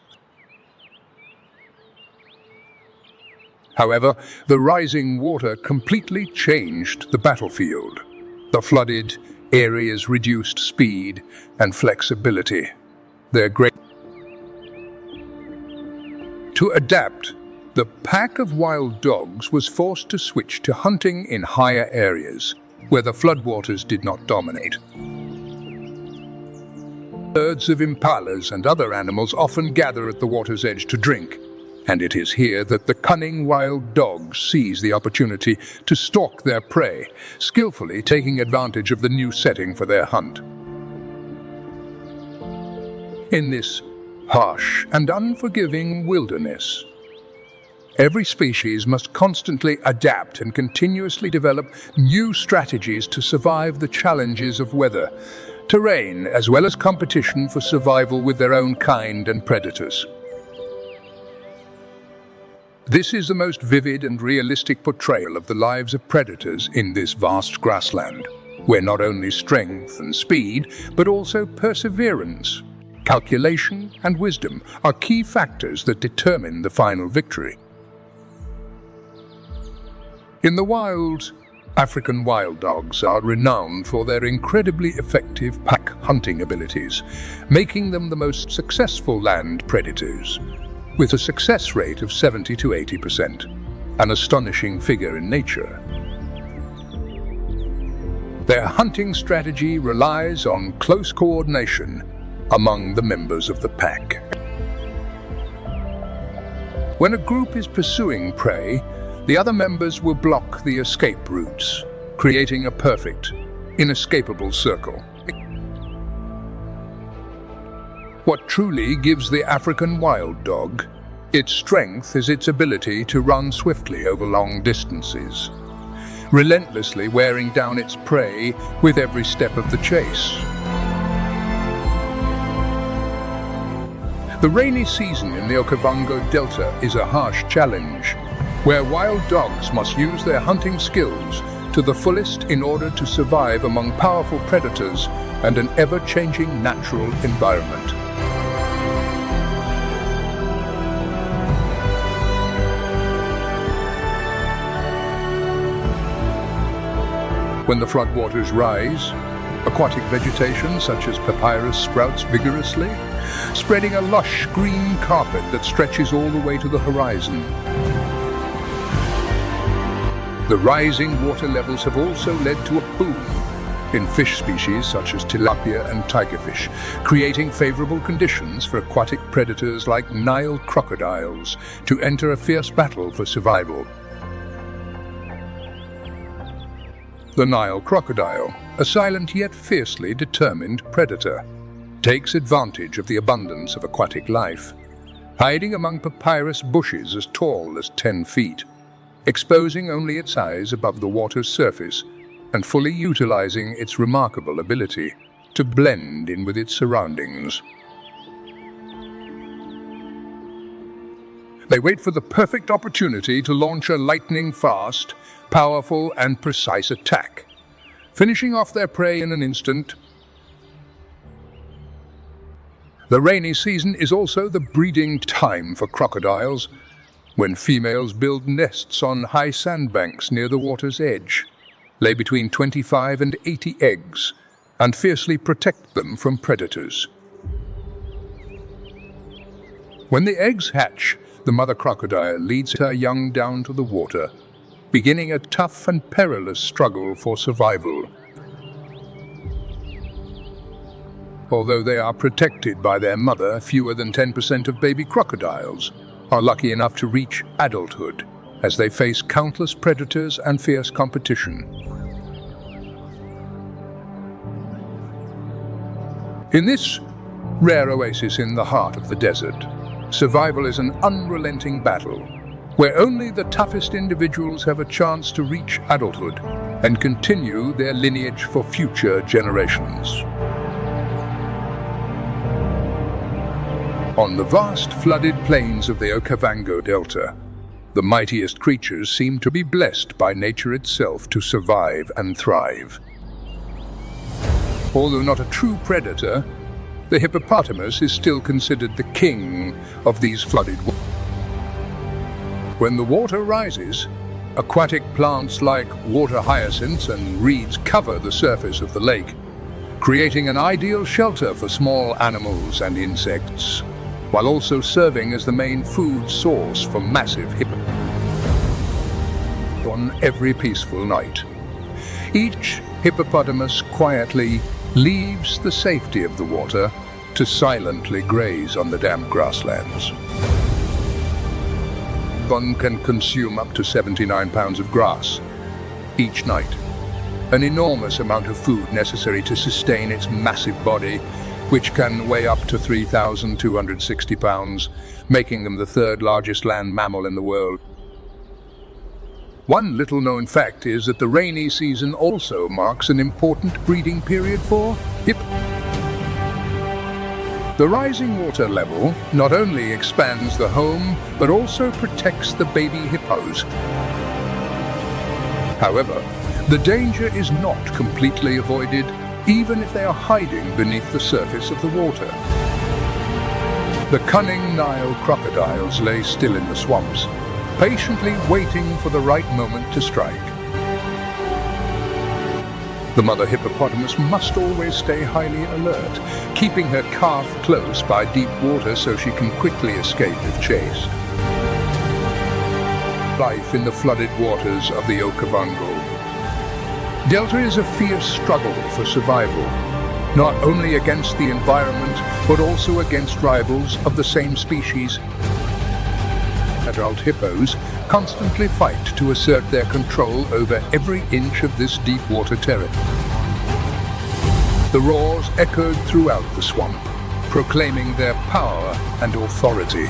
However, the rising water completely changed the battlefield. The flooded areas reduced speed and flexibility. To adapt, the pack of wild dogs was forced to switch to hunting in higher areas, where the floodwaters did not dominate. Herds of impalas and other animals often gather at the water's edge to drink, and it is here that the cunning wild dogs seize the opportunity to stalk their prey, skillfully taking advantage of the new setting for their hunt. In this harsh and unforgiving wilderness, every species must constantly adapt and continuously develop new strategies to survive the challenges of weather, terrain, as well as competition for survival with their own kind and predators. This is the most vivid and realistic portrayal of the lives of predators in this vast grassland, where not only strength and speed, but also perseverance, calculation, and wisdom are key factors that determine the final victory. In the wild, African wild dogs are renowned for their incredibly effective pack hunting abilities, making them the most successful land predators, with a success rate of 70 to 80%, an astonishing figure in nature. Their hunting strategy relies on close coordination among the members of the pack. When a group is pursuing prey, the other members will block the escape routes, creating a perfect, inescapable circle. What truly gives the African wild dog its strength is its ability to run swiftly over long distances, relentlessly wearing down its prey with every step of the chase. The rainy season in the Okavango Delta is a harsh challenge, where wild dogs must use their hunting skills to the fullest in order to survive among powerful predators and an ever-changing natural environment. When the floodwaters rise, aquatic vegetation such as papyrus sprouts vigorously, spreading a lush green carpet that stretches all the way to the horizon. The rising water levels have also led to a boom in fish species such as tilapia and tigerfish, creating favorable conditions for aquatic predators like Nile crocodiles to enter a fierce battle for survival. The Nile crocodile, a silent yet fiercely determined predator, takes advantage of the abundance of aquatic life, hiding among papyrus bushes as tall as 10 feet, exposing only its eyes above the water's surface and fully utilizing its remarkable ability to blend in with its surroundings. They wait for the perfect opportunity to launch a lightning-fast, powerful and precise attack, finishing off their prey in an instant. The rainy season is also the breeding time for crocodiles, when females build nests on high sandbanks near the water's edge, lay between 25 and 80 eggs, and fiercely protect them from predators. When the eggs hatch, the mother crocodile leads her young down to the water, beginning a tough and perilous struggle for survival. Although they are protected by their mother, fewer than 10% of baby crocodiles are lucky enough to reach adulthood, as they face countless predators and fierce competition. In this rare oasis in the heart of the desert, survival is an unrelenting battle, where only the toughest individuals have a chance to reach adulthood and continue their lineage for future generations. On the vast flooded plains of the Okavango Delta, the mightiest creatures seem to be blessed by nature itself to survive and thrive. Although not a true predator, the hippopotamus is still considered the king of these flooded waters. When the water rises, aquatic plants like water hyacinths and reeds cover the surface of the lake, creating an ideal shelter for small animals and insects, while also serving as the main food source for massive hippopotamus on every peaceful night. Each hippopotamus quietly leaves the safety of the water to silently graze on the damp grasslands. One can consume up to 79 pounds of grass each night, an enormous amount of food necessary to sustain its massive body, which can weigh up to 3,260 pounds, making them the third largest land mammal in the world. One little-known fact is that the rainy season also marks an important breeding period for hippos. The rising water level not only expands the home, but also protects the baby hippos. However, the danger is not completely avoided, even if they are hiding beneath the surface of the water. The cunning Nile crocodiles lay still in the swamps, patiently waiting for the right moment to strike. The mother hippopotamus must always stay highly alert, keeping her calf close by deep water so she can quickly escape if chased. Life in the flooded waters of the Okavango Delta is a fierce struggle for survival, not only against the environment, but also against rivals of the same species. Adult hippos constantly fight to assert their control over every inch of this deep water territory. The roars echoed throughout the swamp, proclaiming their power and authority.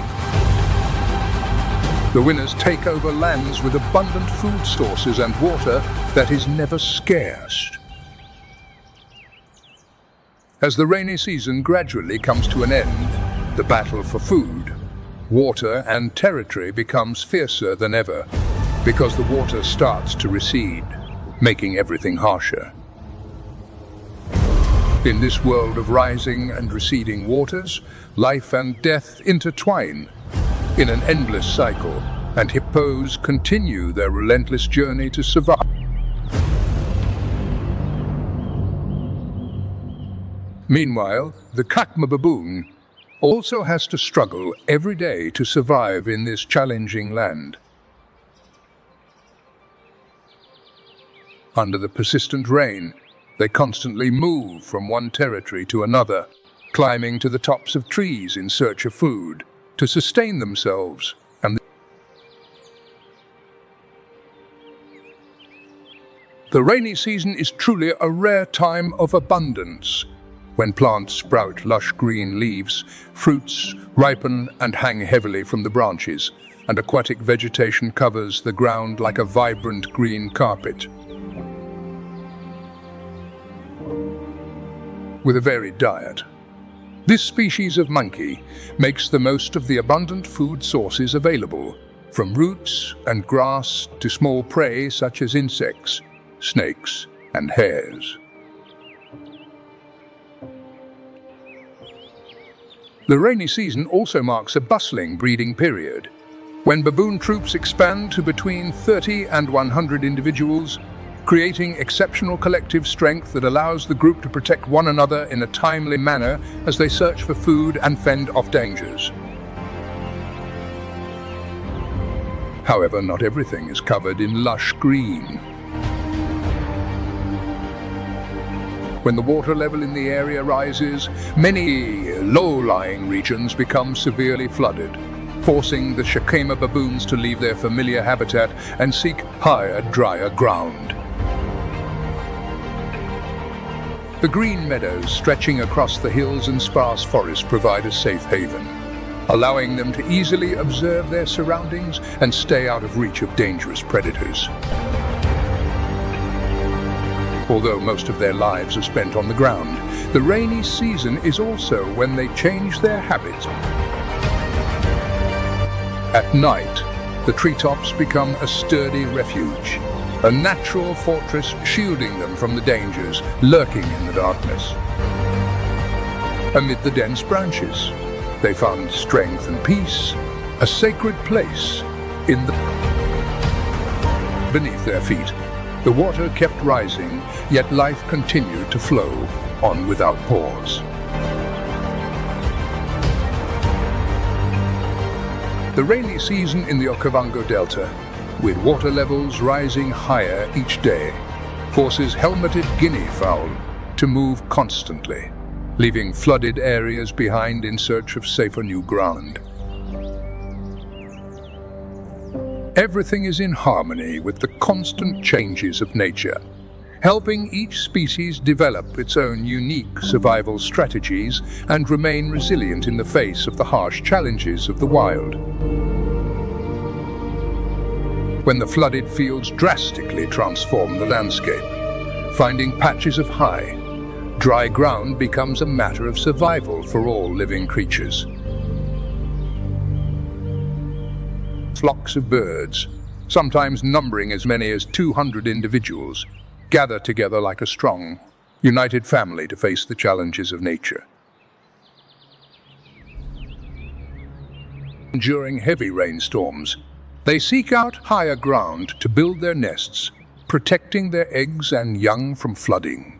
The winners take over lands with abundant food sources and water that is never scarce. As the rainy season gradually comes to an end, the battle for food, water and territory becomes fiercer than ever, because the water starts to recede, making everything harsher. In this world of rising and receding waters, life and death intertwine in an endless cycle, and hippos continue their relentless journey to survive. Meanwhile, the Kakma baboon also has to struggle every day to survive in this challenging land. Under the persistent rain, they constantly move from one territory to another, climbing to the tops of trees in search of food to sustain themselves. And the rainy season is truly a rare time of abundance, when plants sprout lush green leaves, fruits ripen and hang heavily from the branches, and aquatic vegetation covers the ground like a vibrant green carpet. With a varied diet, this species of monkey makes the most of the abundant food sources available, from roots and grass to small prey such as insects, snakes, and hares. The rainy season also marks a bustling breeding period, when baboon troops expand to between 30 and 100 individuals, creating exceptional collective strength that allows the group to protect one another in a timely manner as they search for food and fend off dangers. However, not everything is covered in lush green. When the water level in the area rises, many low-lying regions become severely flooded, forcing the Shakema baboons to leave their familiar habitat and seek higher, drier ground. The green meadows stretching across the hills and sparse forests provide a safe haven, allowing them to easily observe their surroundings and stay out of reach of dangerous predators. Although most of their lives are spent on the ground, the rainy season is also when they change their habits. At night, the treetops become a sturdy refuge, a natural fortress shielding them from the dangers lurking in the darkness. Amid the dense branches, they found strength and peace, a sacred place beneath their feet. The water kept rising, yet life continued to flow on without pause. The rainy season in the Okavango Delta, with water levels rising higher each day, forces helmeted guinea fowl to move constantly, leaving flooded areas behind in search of safer new ground. Everything is in harmony with the constant changes of nature, helping each species develop its own unique survival strategies and remain resilient in the face of the harsh challenges of the wild. When the flooded fields drastically transform the landscape, finding patches of high, dry ground becomes a matter of survival for all living creatures. Flocks of birds, sometimes numbering as many as 200 individuals, gather together like a strong, united family to face the challenges of nature. During heavy rainstorms, they seek out higher ground to build their nests, protecting their eggs and young from flooding.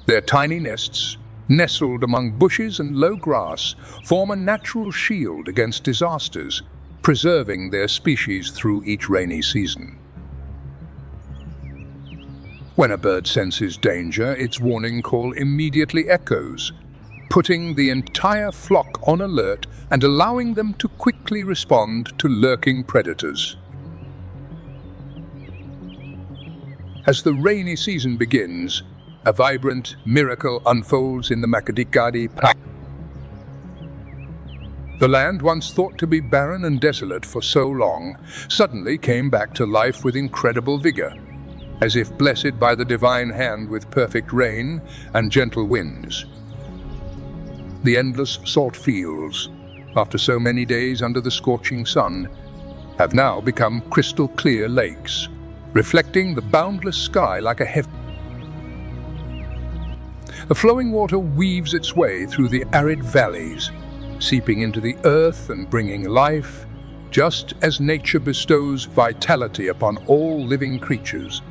Their tiny nests, nestled among bushes and low grass, form a natural shield against disasters, preserving their species through each rainy season. When a bird senses danger, its warning call immediately echoes, putting the entire flock on alert and allowing them to quickly respond to lurking predators. As the rainy season begins, a vibrant miracle unfolds in the Makgadikgadi Pack. The land once thought to be barren and desolate for so long suddenly came back to life with incredible vigor, as if blessed by the divine hand with perfect rain and gentle winds. The endless salt fields, after so many days under the scorching sun, have now become crystal clear lakes, reflecting the boundless sky like a heaven. The flowing water weaves its way through the arid valleys, seeping into the earth and bringing life, just as nature bestows vitality upon all living creatures,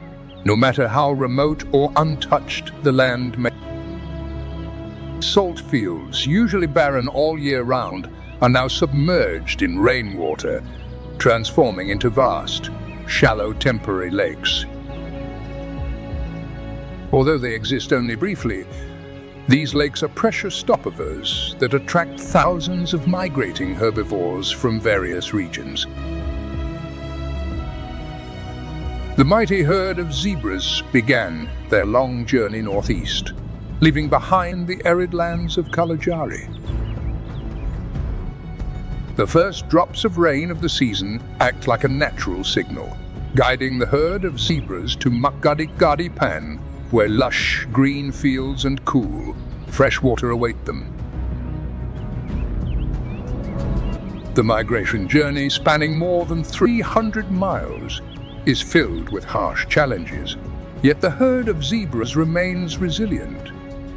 no matter how remote or untouched the land may be. Salt fields, usually barren all year round, are now submerged in rainwater, transforming into vast, shallow temporary lakes. Although they exist only briefly, these lakes are precious stopovers that attract thousands of migrating herbivores from various regions. The mighty herd of zebras began their long journey northeast, leaving behind the arid lands of Kalajari. The first drops of rain of the season act like a natural signal, guiding the herd of zebras to Makgadikgadi Pan, where lush green fields and cool, fresh water await them. The migration journey, spanning more than 300 miles, is filled with harsh challenges, yet the herd of zebras remains resilient,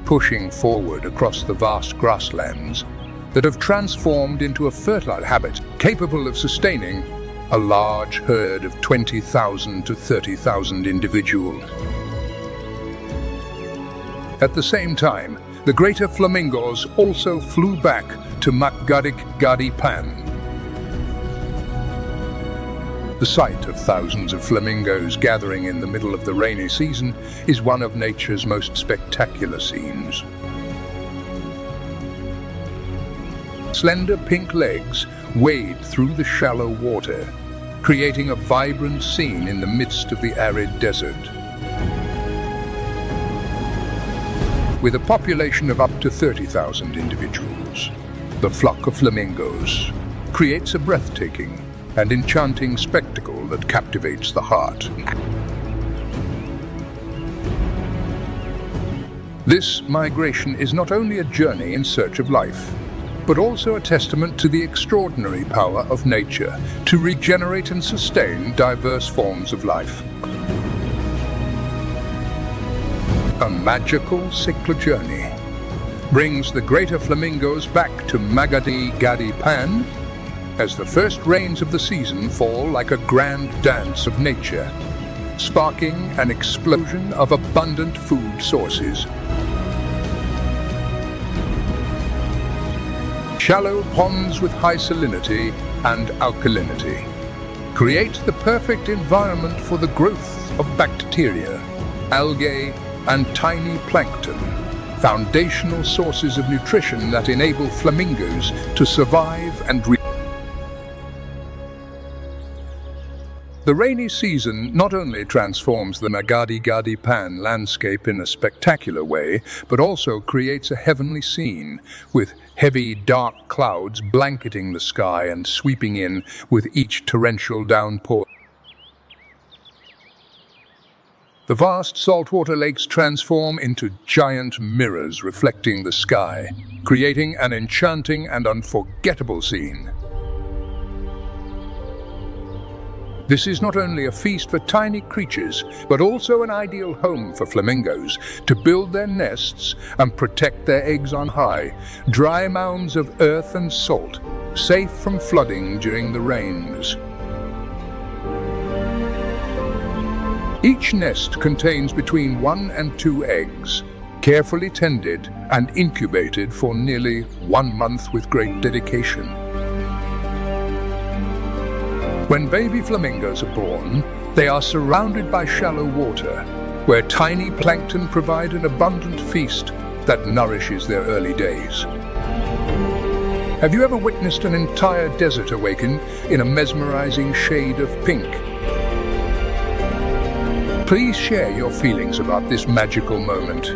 pushing forward across the vast grasslands that have transformed into a fertile habitat capable of sustaining a large herd of 20,000 to 30,000 individuals. At the same time, the greater flamingos also flew back to Makgadikgadi Pan. The sight of thousands of flamingos gathering in the middle of the rainy season is one of nature's most spectacular scenes. Slender pink legs wade through the shallow water, creating a vibrant scene in the midst of the arid desert. With a population of up to 30,000 individuals, the flock of flamingos creates a breathtaking and enchanting spectacle that captivates the heart. This migration is not only a journey in search of life, but also a testament to the extraordinary power of nature to regenerate and sustain diverse forms of life. A magical ciclo journey brings the greater flamingos back to Magadi Pan as the first rains of the season fall like a grand dance of nature, sparking an explosion of abundant food sources. Shallow ponds with high salinity and alkalinity create the perfect environment for the growth of bacteria, algae, and tiny plankton, foundational sources of nutrition that enable flamingos to survive and The rainy season not only transforms the Magadi Pan landscape in a spectacular way, but also creates a heavenly scene, with heavy, dark clouds blanketing the sky and sweeping in with each torrential downpour. The vast saltwater lakes transform into giant mirrors reflecting the sky, creating an enchanting and unforgettable scene. This is not only a feast for tiny creatures, but also an ideal home for flamingos to build their nests and protect their eggs on high, dry mounds of earth and salt, safe from flooding during the rains. Each nest contains between 1 and 2 eggs, carefully tended and incubated for nearly 1 month with great dedication. When baby flamingos are born, they are surrounded by shallow water, where tiny plankton provide an abundant feast that nourishes their early days. Have you ever witnessed an entire desert awaken in a mesmerizing shade of pink? Please share your feelings about this magical moment,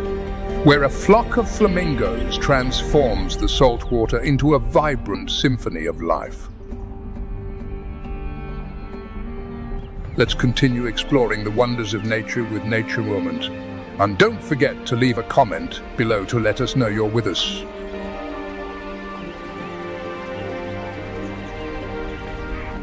where a flock of flamingos transforms the salt water into a vibrant symphony of life. Let's continue exploring the wonders of nature with Nature Moment. And don't forget to leave a comment below to let us know you're with us.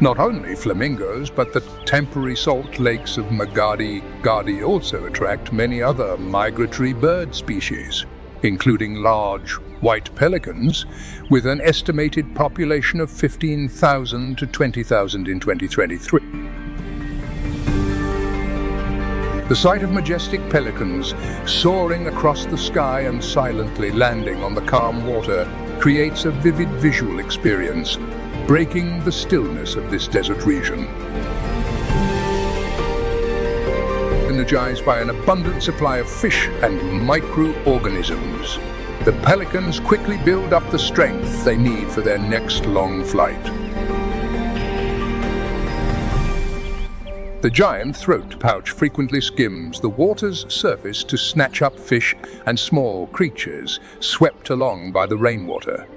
Not only flamingos, but the temporary salt lakes of Magadi also attract many other migratory bird species, including large white pelicans, with an estimated population of 15,000 to 20,000 in 2023. The sight of majestic pelicans soaring across the sky and silently landing on the calm water creates a vivid visual experience, breaking the stillness of this desert region. Energized by an abundant supply of fish and microorganisms, the pelicans quickly build up the strength they need for their next long flight. The giant throat pouch frequently skims the water's surface to snatch up fish and small creatures swept along by the rainwater,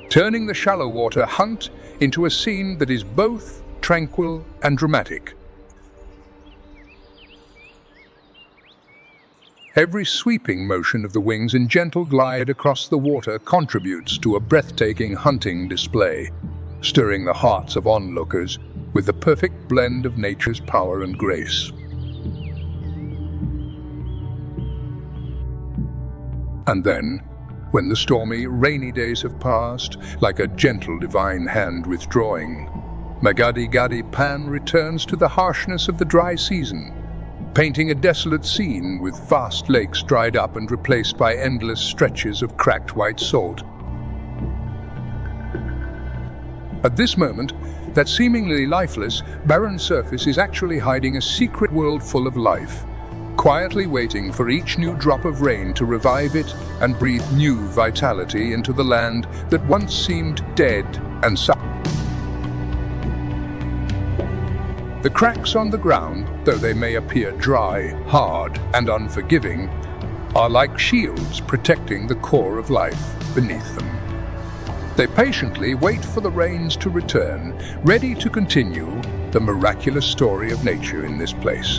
turning the shallow water hunt into a scene that is both tranquil and dramatic. Every sweeping motion of the wings and gentle glide across the water contributes to a breathtaking hunting display, stirring the hearts of onlookers with the perfect blend of nature's power and grace. And then, when the stormy, rainy days have passed, like a gentle divine hand withdrawing, Magadi Pan returns to the harshness of the dry season, painting a desolate scene with vast lakes dried up and replaced by endless stretches of cracked white salt. At this moment, That seemingly lifeless, barren surface is actually hiding a secret world full of life, quietly waiting for each new drop of rain to revive it and breathe new vitality into the land that once seemed dead and silent. The cracks on the ground, though they may appear dry, hard, and unforgiving, are like shields protecting the core of life beneath them. They patiently wait for the rains to return, ready to continue the miraculous story of nature in this place.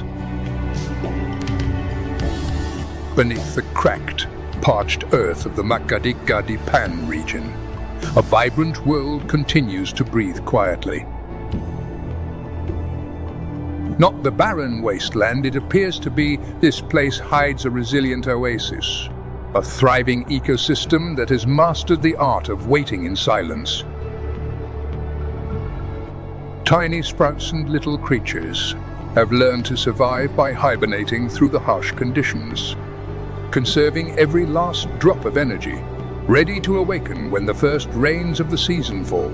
Beneath the cracked, parched earth of the Makgadikgadipan region, a vibrant world continues to breathe quietly. Not the barren wasteland it appears to be, this place hides a resilient oasis, a thriving ecosystem that has mastered the art of waiting in silence. Tiny sprouts and little creatures have learned to survive by hibernating through the harsh conditions, conserving every last drop of energy, ready to awaken when the first rains of the season fall.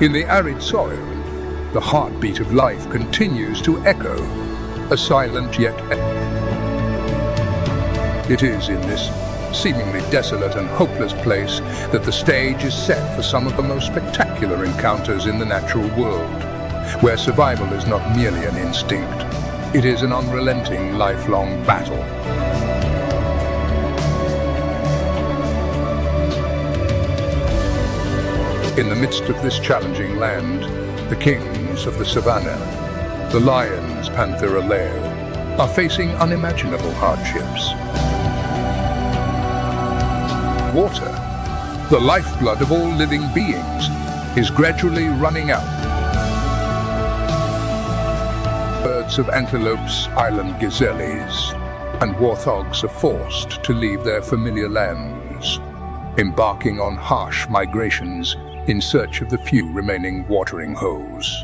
In the arid soil, the heartbeat of life continues to echo, a silent yet It is in this seemingly desolate and hopeless place that the stage is set for some of the most spectacular encounters in the natural world, where survival is not merely an instinct, it is an unrelenting, lifelong battle. In the midst of this challenging land, the kings of the savannah, the lions Panthera leo, are facing unimaginable hardships. Water, the lifeblood of all living beings, is gradually running out. Herds of antelopes, island gazelles, and warthogs are forced to leave their familiar lands, embarking on harsh migrations in search of the few remaining watering holes.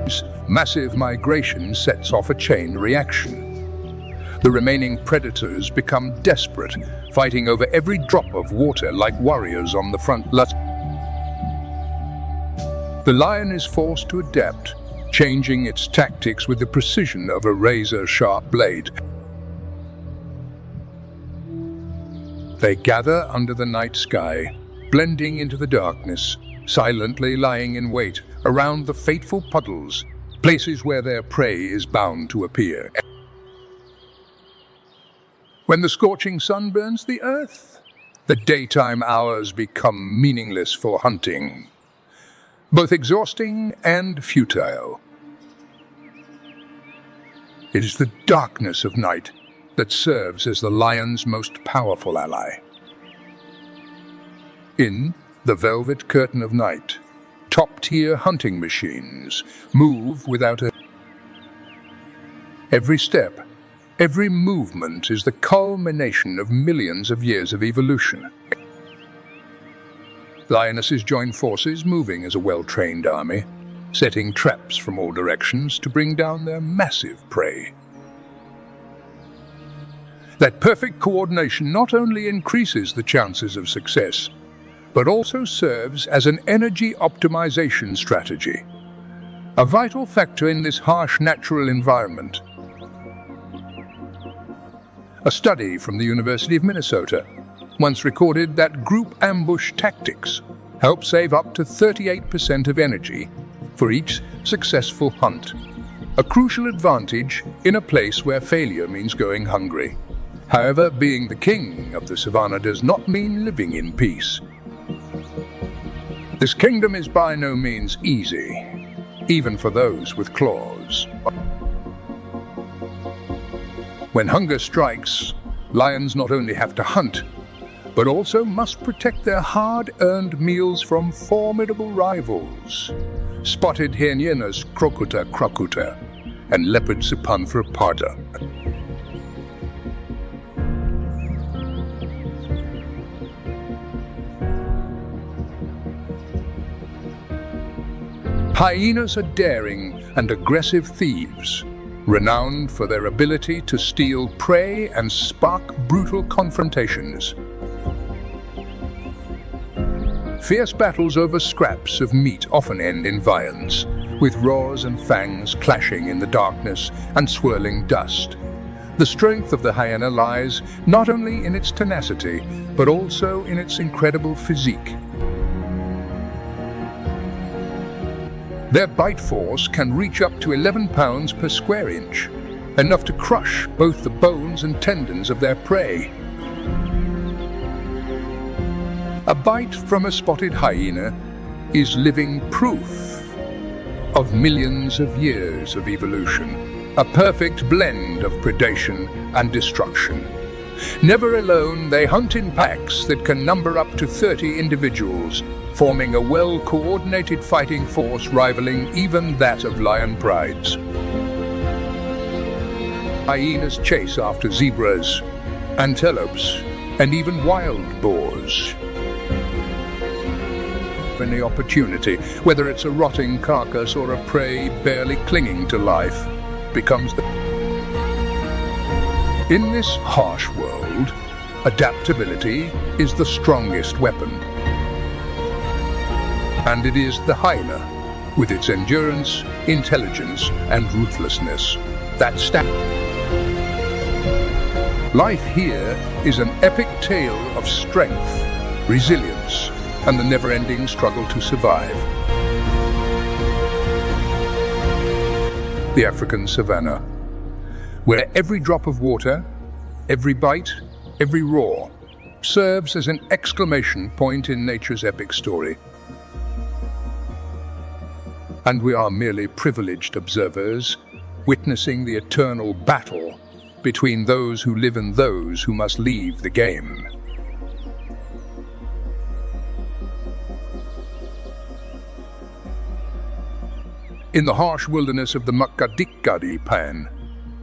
This massive migration sets off a chain reaction. The remaining predators become desperate, fighting over every drop of water like warriors on the front line. The lion is forced to adapt, changing its tactics with the precision of a razor-sharp blade. They gather under the night sky, blending into the darkness, silently lying in wait around the fateful puddles, places where their prey is bound to appear. When the scorching sun burns the earth, the daytime hours become meaningless for hunting, both exhausting and futile. It is the darkness of night that serves as the lion's most powerful ally. In the velvet curtain of night, top-tier hunting machines move without a... Every step, every movement is the culmination of millions of years of evolution. Lionesses join forces, moving as a well-trained army, setting traps from all directions to bring down their massive prey. That perfect coordination not only increases the chances of success, but also serves as an energy optimization strategy, a vital factor in this harsh natural environment. A study from the University of Minnesota once recorded that group ambush tactics help save up to 38% of energy for each successful hunt, a crucial advantage in a place where failure means going hungry. However, being the king of the savannah does not mean living in peace. This kingdom is by no means easy, even for those with claws. When hunger strikes, lions not only have to hunt, but also must protect their hard-earned meals from formidable rivals. Spotted hyenas Crocuta crocuta and leopard Sipanthra parda. Hyenas are daring and aggressive thieves, renowned for their ability to steal prey and spark brutal confrontations. Fierce battles over scraps of meat often end in violence, with roars and fangs clashing in the darkness and swirling dust. The strength of the hyena lies not only in its tenacity, but also in its incredible physique. Their bite force can reach up to 11 pounds per square inch, enough to crush both the bones and tendons of their prey. A bite from a spotted hyena is living proof of millions of years of evolution. A perfect blend of predation and destruction. Never alone, they hunt in packs that can number up to 30 individuals, forming a well-coordinated fighting force rivaling even that of lion prides. Hyenas chase after zebras, antelopes, and even wild boars. Any opportunity, whether it's a rotting carcass or a prey barely clinging to life, becomes the... In this harsh world, adaptability is the strongest weapon. And it is the hyena, with its endurance, intelligence, and ruthlessness, that Life here is an epic tale of strength, resilience, and the never-ending struggle to survive. The African savanna, where every drop of water, every bite, every roar, serves as an exclamation point in nature's epic story. And we are merely privileged observers, witnessing the eternal battle between those who live and those who must leave the game. In the harsh wilderness of the Makgadikgadi Pan,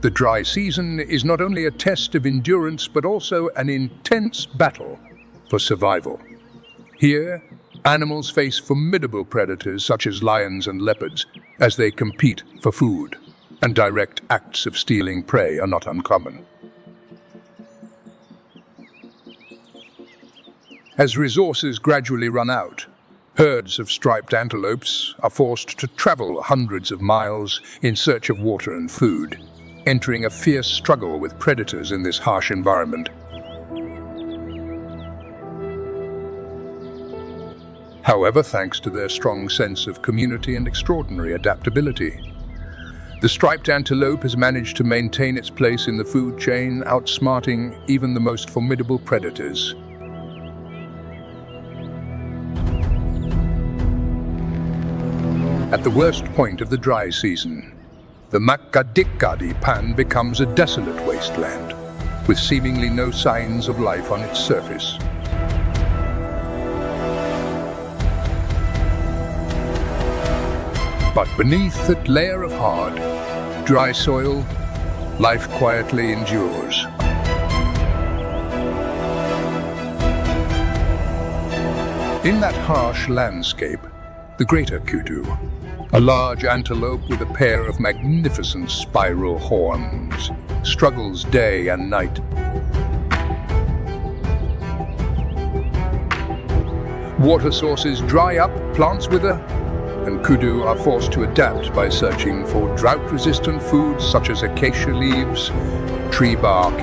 the dry season is not only a test of endurance but also an intense battle for survival. Here, animals face formidable predators such as lions and leopards as they compete for food, and direct acts of stealing prey are not uncommon. As resources gradually run out, herds of striped antelopes are forced to travel hundreds of miles in search of water and food, entering a fierce struggle with predators in this harsh environment. However, thanks to their strong sense of community and extraordinary adaptability, the striped antelope has managed to maintain its place in the food chain, outsmarting even the most formidable predators. At the worst point of the dry season, the Makgadikgadi Pan becomes a desolate wasteland, with seemingly no signs of life on its surface. But beneath that layer of hard, dry soil, life quietly endures. In that harsh landscape, the greater kudu, a large antelope with a pair of magnificent spiral horns, struggles day and night. Water sources dry up, plants wither, and kudu are forced to adapt by searching for drought-resistant foods such as acacia leaves, tree bark,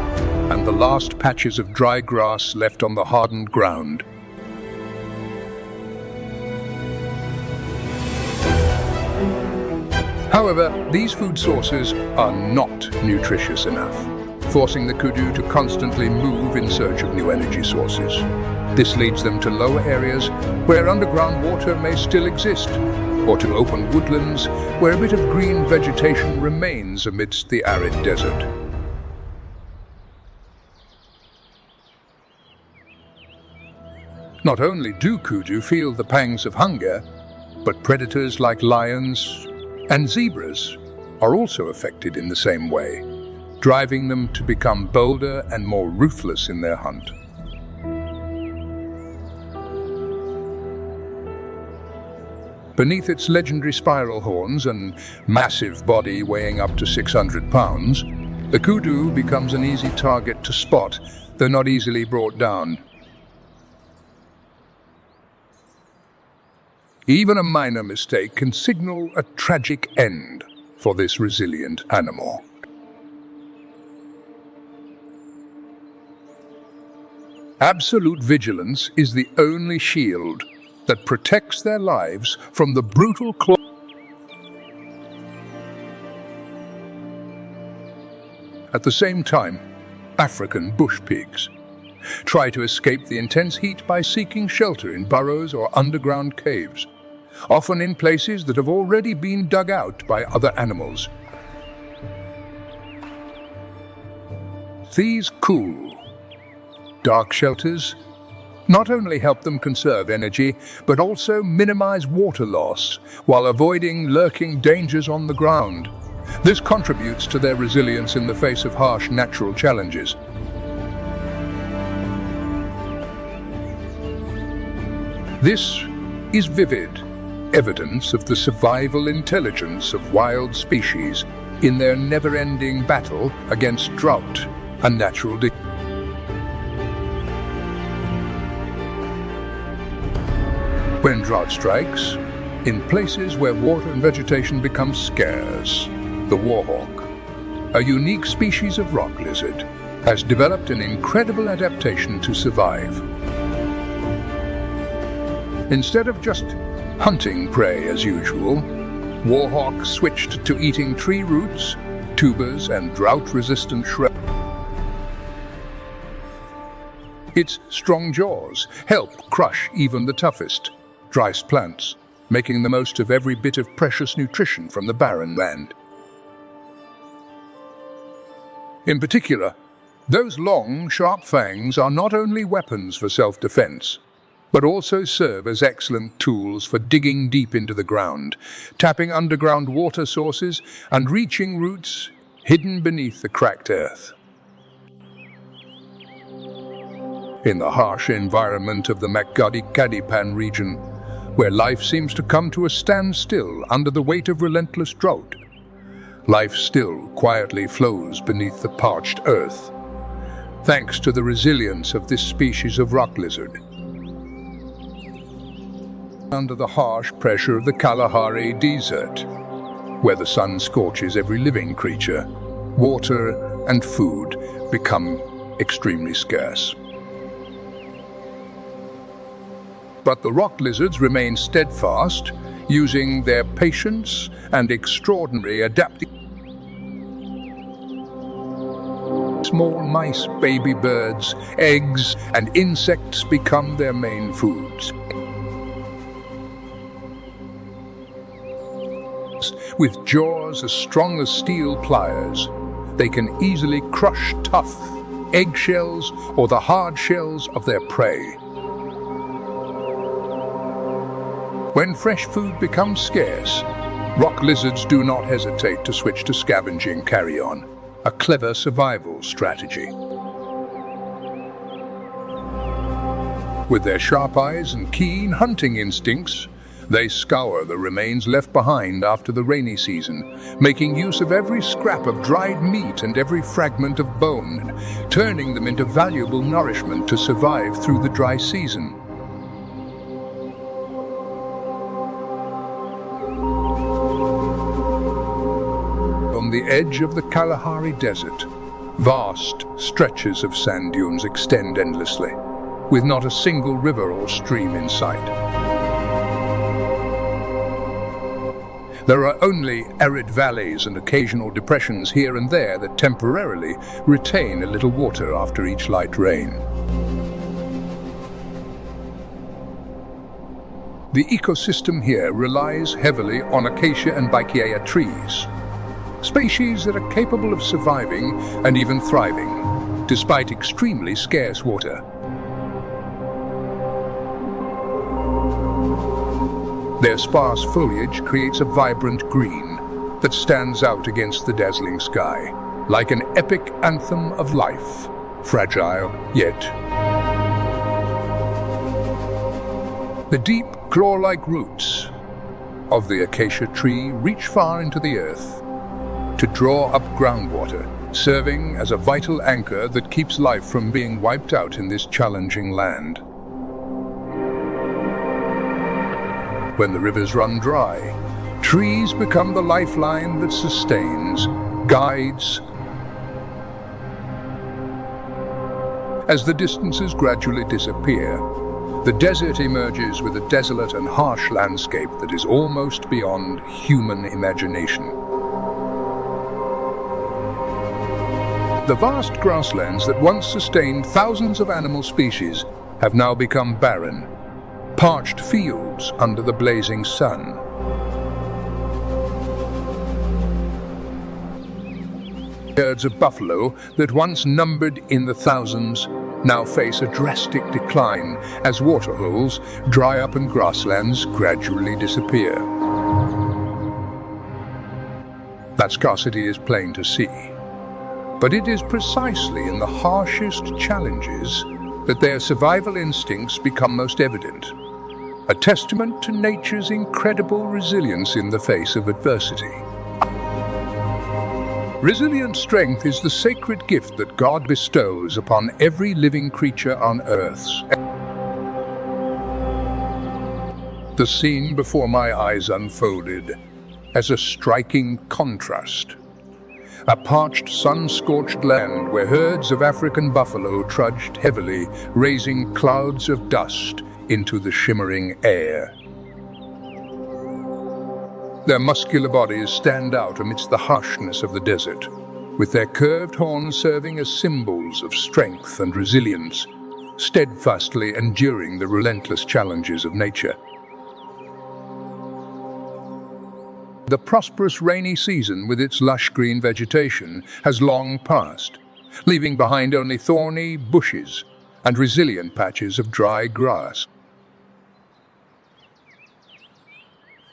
and the last patches of dry grass left on the hardened ground. However, these food sources are not nutritious enough, forcing the kudu to constantly move in search of new energy sources. This leads them to lower areas where underground water may still exist, or to open woodlands where a bit of green vegetation remains amidst the arid desert. Not only do kudu feel the pangs of hunger, but predators like lions and zebras are also affected in the same way, driving them to become bolder and more ruthless in their hunt. Beneath its legendary spiral horns and massive body weighing up to 600 pounds, the kudu becomes an easy target to spot, though not easily brought down. Even a minor mistake can signal a tragic end for this resilient animal. Absolute vigilance is the only shield that protects their lives from the brutal claw. At the same time, African bush pigs try to escape the intense heat by seeking shelter in burrows or underground caves, often in places that have already been dug out by other animals. These cool, dark shelters not only help them conserve energy, but also minimize water loss while avoiding lurking dangers on the ground. This contributes to their resilience in the face of harsh natural challenges. This is vivid evidence of the survival intelligence of wild species in their never-ending battle against drought and natural decay. When drought strikes, in places where water and vegetation become scarce, the warhawk, a unique species of rock lizard, has developed an incredible adaptation to survive. Instead of just hunting prey as usual, warhawks switched to eating tree roots, tubers, and drought-resistant shrubs. Its strong jaws help crush even the toughest, driest plants, making the most of every bit of precious nutrition from the barren land. In particular, those long, sharp fangs are not only weapons for self-defense, but also serve as excellent tools for digging deep into the ground, tapping underground water sources, and reaching roots hidden beneath the cracked earth. In the harsh environment of the Makgadikgadipan region, where life seems to come to a standstill under the weight of relentless drought, life still quietly flows beneath the parched earth, thanks to the resilience of this species of rock lizard. Under the harsh pressure of the Kalahari Desert, where the sun scorches every living creature, water and food become extremely scarce. But the rock lizards remain steadfast, using their patience and extraordinary adaptation. Small mice, baby birds, eggs, and insects become their main foods. With jaws as strong as steel pliers, they can easily crush tough eggshells or the hard shells of their prey. When fresh food becomes scarce, rock lizards do not hesitate to switch to scavenging carrion, a clever survival strategy. With their sharp eyes and keen hunting instincts, they scour the remains left behind after the rainy season, making use of every scrap of dried meat and every fragment of bone, turning them into valuable nourishment to survive through the dry season. On the edge of the Kalahari Desert, vast stretches of sand dunes extend endlessly, with not a single river or stream in sight. There are only arid valleys and occasional depressions here and there that temporarily retain a little water after each light rain. The ecosystem here relies heavily on acacia and baikea trees, species that are capable of surviving and even thriving, despite extremely scarce water. Their sparse foliage creates a vibrant green that stands out against the dazzling sky, like an epic anthem of life, fragile yet. The deep, claw-like roots of the acacia tree reach far into the earth to draw up groundwater, serving as a vital anchor that keeps life from being wiped out in this challenging land. When the rivers run dry, trees become the lifeline that sustains, guides. As the distances gradually disappear, the desert emerges with a desolate and harsh landscape that is almost beyond human imagination. The vast grasslands that once sustained thousands of animal species have now become barren, parched fields under the blazing sun. Herds of buffalo that once numbered in the thousands now face a drastic decline as waterholes dry up and grasslands gradually disappear. That scarcity is plain to see, but it is precisely in the harshest challenges that their survival instincts become most evident, a testament to nature's incredible resilience in the face of adversity. Resilient strength is the sacred gift that God bestows upon every living creature on earth. The scene before my eyes unfolded as a striking contrast. A parched, sun-scorched land where herds of African buffalo trudged heavily, raising clouds of dust into the shimmering air. Their muscular bodies stand out amidst the harshness of the desert, with their curved horns serving as symbols of strength and resilience, steadfastly enduring the relentless challenges of nature. The prosperous rainy season with its lush green vegetation has long passed, leaving behind only thorny bushes and resilient patches of dry grass.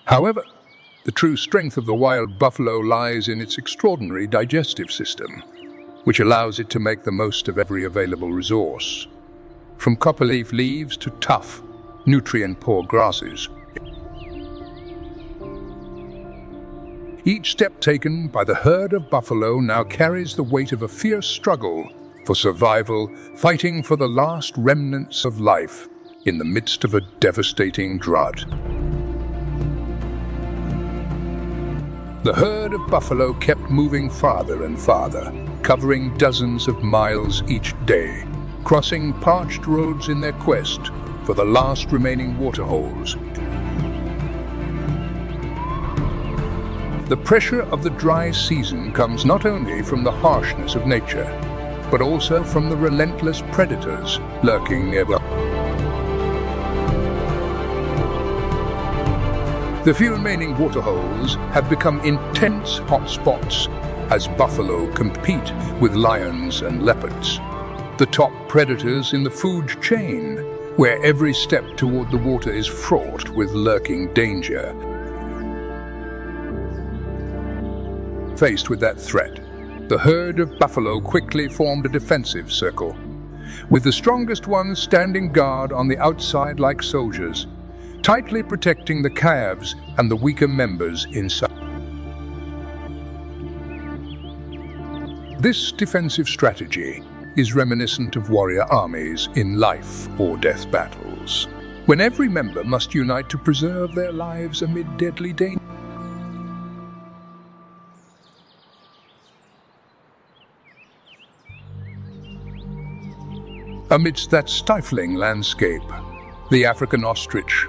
However, the true strength of the wild buffalo lies in its extraordinary digestive system, which allows it to make the most of every available resource, from copperleaf leaves to tough, nutrient-poor grasses. Each step taken by the herd of buffalo now carries the weight of a fierce struggle for survival, fighting for the last remnants of life in the midst of a devastating drought. The herd of buffalo kept moving farther and farther, covering dozens of miles each day, crossing parched roads in their quest for the last remaining waterholes. The pressure of the dry season comes not only from the harshness of nature, but also from the relentless predators lurking nearby. The few remaining waterholes have become intense hotspots as buffalo compete with lions and leopards, the top predators in the food chain, where every step toward the water is fraught with lurking danger. Faced with that threat, the herd of buffalo quickly formed a defensive circle, with the strongest ones standing guard on the outside like soldiers, tightly protecting the calves and the weaker members inside. This defensive strategy is reminiscent of warrior armies in life or death battles, when every member must unite to preserve their lives amid deadly danger. Amidst that stifling landscape, the African ostrich,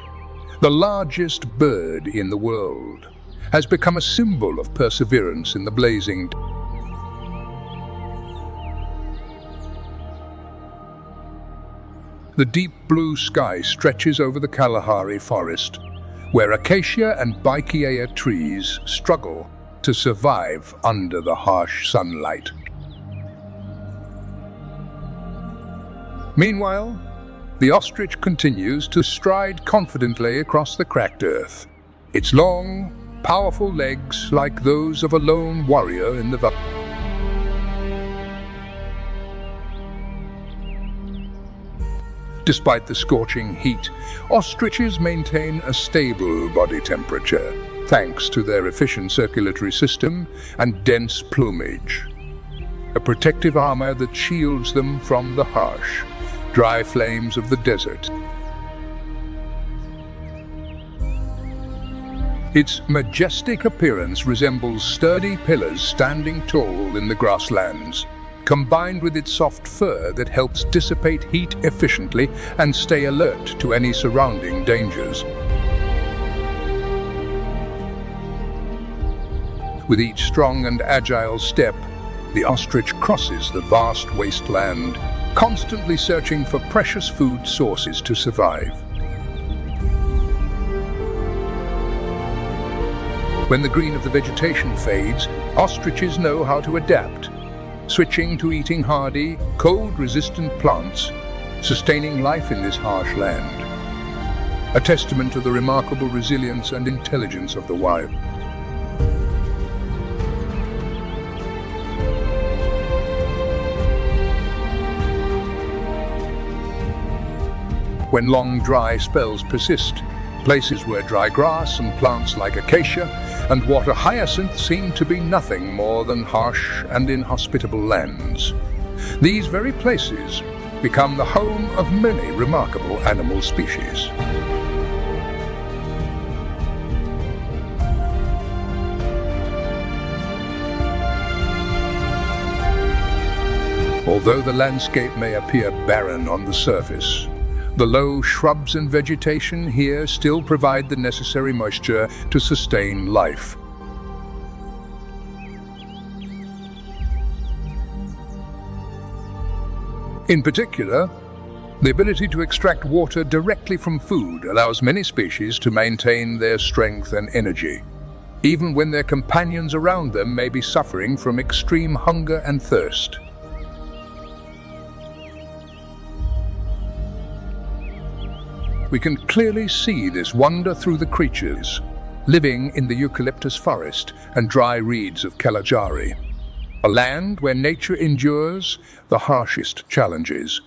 the largest bird in the world, has become a symbol of perseverance in the blazing. The deep blue sky stretches over the Kalahari forest, where acacia and baikea trees struggle to survive under the harsh sunlight. Meanwhile, the ostrich continues to stride confidently across the cracked earth, its long, powerful legs like those of a lone warrior in the valley. Despite the scorching heat, ostriches maintain a stable body temperature, thanks to their efficient circulatory system and dense plumage, a protective armor that shields them from the harsh, dry flames of the desert. Its majestic appearance resembles sturdy pillars standing tall in the grasslands, combined with its soft fur that helps dissipate heat efficiently and stay alert to any surrounding dangers. With each strong and agile step, the ostrich crosses the vast wasteland, constantly searching for precious food sources to survive. When the green of the vegetation fades, ostriches know how to adapt, switching to eating hardy, cold-resistant plants, sustaining life in this harsh land. A testament to the remarkable resilience and intelligence of the wild. When long dry spells persist, places where dry grass and plants like acacia and water hyacinth seem to be nothing more than harsh and inhospitable lands. These very places become the home of many remarkable animal species. Although the landscape may appear barren on the surface, the low shrubs and vegetation here still provide the necessary moisture to sustain life. In particular, the ability to extract water directly from food allows many species to maintain their strength and energy, even when their companions around them may be suffering from extreme hunger and thirst. We can clearly see this wonder through the creatures living in the eucalyptus forest and dry reeds of Kalajari, a land where nature endures the harshest challenges.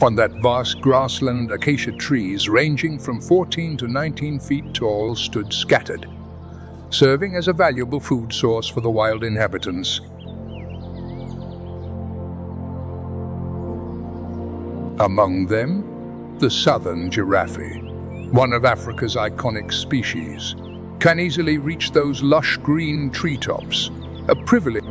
On that vast grassland, acacia trees ranging from 14 to 19 feet tall stood scattered, serving as a valuable food source for the wild inhabitants. Among them, the southern giraffe, one of Africa's iconic species, can easily reach those lush green treetops, a privilege.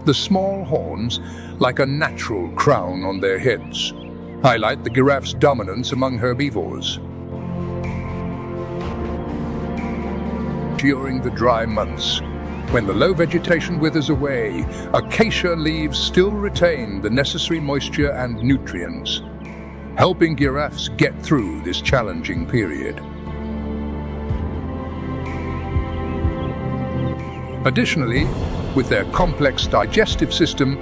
The small horns, like a natural crown on their heads, highlight the giraffe's dominance among herbivores. During the dry months, when the low vegetation withers away, acacia leaves still retain the necessary moisture and nutrients, helping giraffes get through this challenging period. Additionally, with their complex digestive system,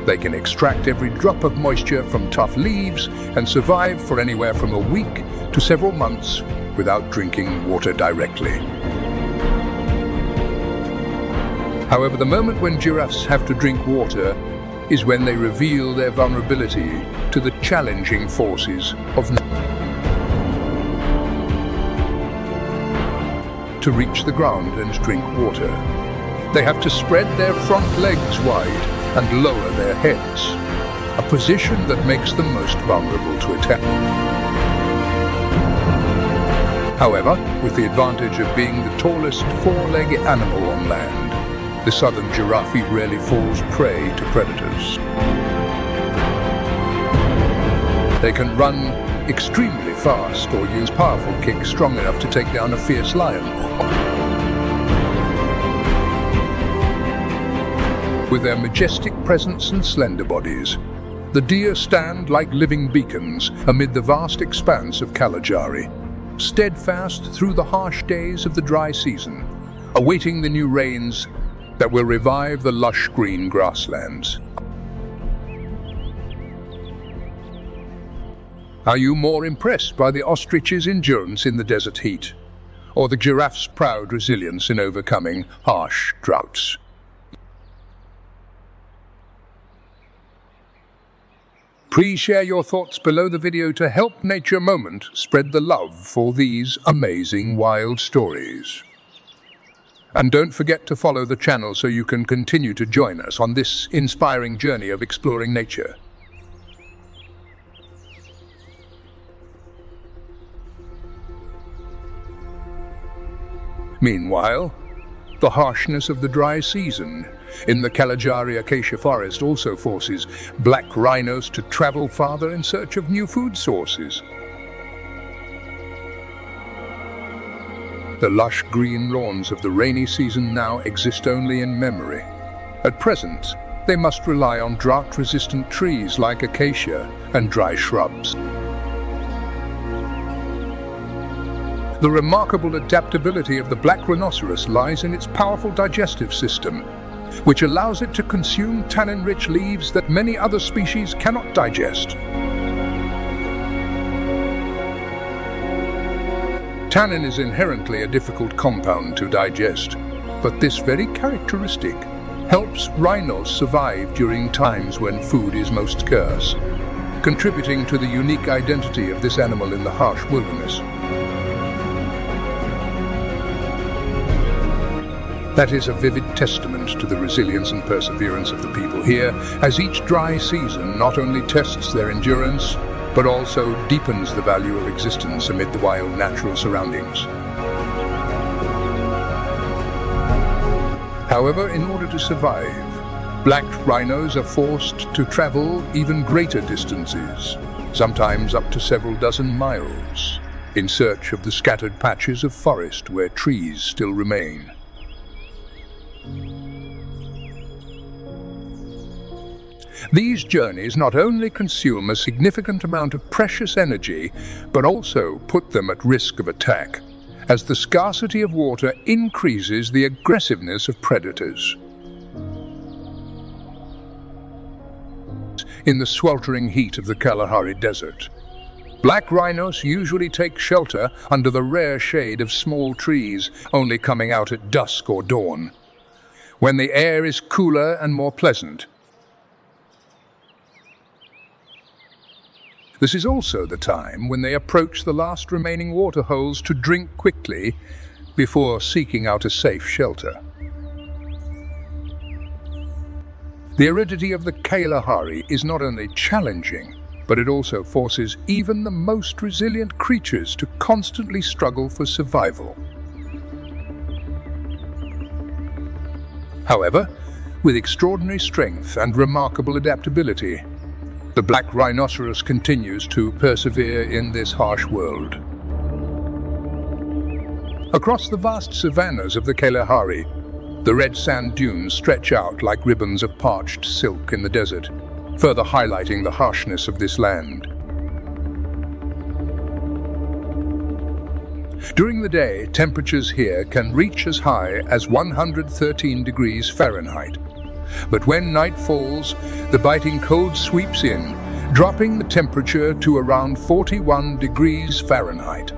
they can extract every drop of moisture from tough leaves and survive for anywhere from a week to several months without drinking water directly. However, the moment when giraffes have to drink water is when they reveal their vulnerability to the challenging forces of nature. To reach the ground and drink water, they have to spread their front legs wide and lower their heads, a position that makes them most vulnerable to attack. However, with the advantage of being the tallest four-legged animal on land, the southern giraffe rarely falls prey to predators. They can run extremely fast or use powerful kicks strong enough to take down a fierce lion. With their majestic presence and slender bodies, the deer stand like living beacons amid the vast expanse of Kalajari, steadfast through the harsh days of the dry season, awaiting the new rains that will revive the lush green grasslands. Are you more impressed by the ostrich's endurance in the desert heat, or the giraffe's proud resilience in overcoming harsh droughts? Please share your thoughts below the video to help Nature Moment spread the love for these amazing wild stories. And don't forget to follow the channel so you can continue to join us on this inspiring journey of exploring nature. Meanwhile, the harshness of the dry season in the Kalahari acacia forest also forces black rhinos to travel farther in search of new food sources. The lush green lawns of the rainy season now exist only in memory. At present, they must rely on drought-resistant trees like acacia and dry shrubs. The remarkable adaptability of the black rhinoceros lies in its powerful digestive system, which allows it to consume tannin-rich leaves that many other species cannot digest. Tannin is inherently a difficult compound to digest, but this very characteristic helps rhinos survive during times when food is most scarce, contributing to the unique identity of this animal in the harsh wilderness. That is a vivid testament to the resilience and perseverance of the people here, as each dry season not only tests their endurance, but also deepens the value of existence amid the wild natural surroundings. However, in order to survive, black rhinos are forced to travel even greater distances, sometimes up to several dozen miles, in search of the scattered patches of forest where trees still remain. These journeys not only consume a significant amount of precious energy, but also put them at risk of attack, as the scarcity of water increases the aggressiveness of predators. In the sweltering heat of the Kalahari Desert, black rhinos usually take shelter under the rare shade of small trees, only coming out at dusk or dawn, when the air is cooler and more pleasant. This is also the time when they approach the last remaining water holes to drink quickly before seeking out a safe shelter. The aridity of the Kalahari is not only challenging, but it also forces even the most resilient creatures to constantly struggle for survival. However, with extraordinary strength and remarkable adaptability, the black rhinoceros continues to persevere in this harsh world. Across the vast savannas of the Kalahari, the red sand dunes stretch out like ribbons of parched silk in the desert, further highlighting the harshness of this land. During the day, temperatures here can reach as high as 113 degrees Fahrenheit. But when night falls, the biting cold sweeps in, dropping the temperature to around 41 degrees Fahrenheit.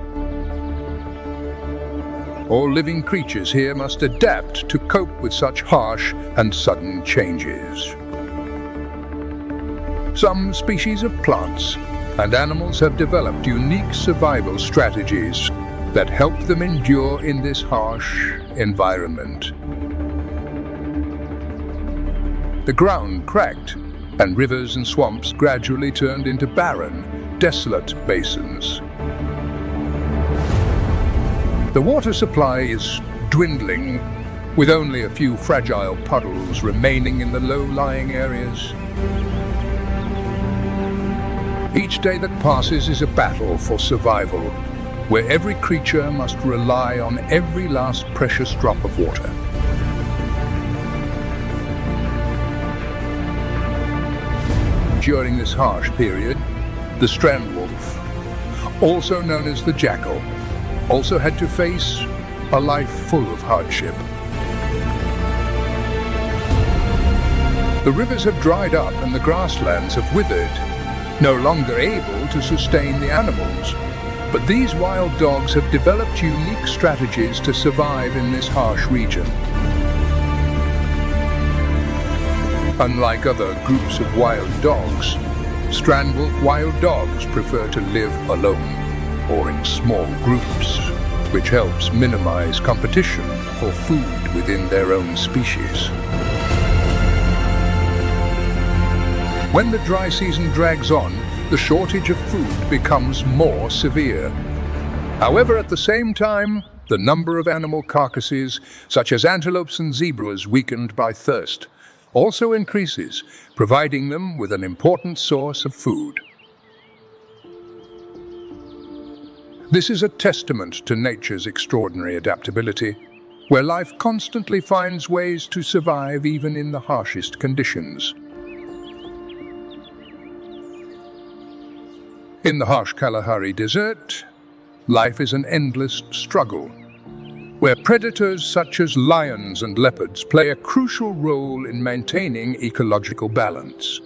All living creatures here must adapt to cope with such harsh and sudden changes. Some species of plants and animals have developed unique survival strategies that help them endure in this harsh environment. The ground cracked, and rivers and swamps gradually turned into barren, desolate basins. The water supply is dwindling, with only a few fragile puddles remaining in the low-lying areas. Each day that passes is a battle for survival, where every creature must rely on every last precious drop of water. During this harsh period, the strand wolf, also known as the jackal, also had to face a life full of hardship. The rivers have dried up and the grasslands have withered, no longer able to sustain the animals. But these wild dogs have developed unique strategies to survive in this harsh region. Unlike other groups of wild dogs, strand wolf wild dogs prefer to live alone or in small groups, which helps minimize competition for food within their own species. When the dry season drags on, the shortage of food becomes more severe. However, at the same time, the number of animal carcasses, such as antelopes and zebras weakened by thirst, also increases, providing them with an important source of food. This is a testament to nature's extraordinary adaptability, where life constantly finds ways to survive even in the harshest conditions. In the harsh Kalahari Desert, life is an endless struggle, where predators such as lions and leopards play a crucial role in maintaining ecological balance.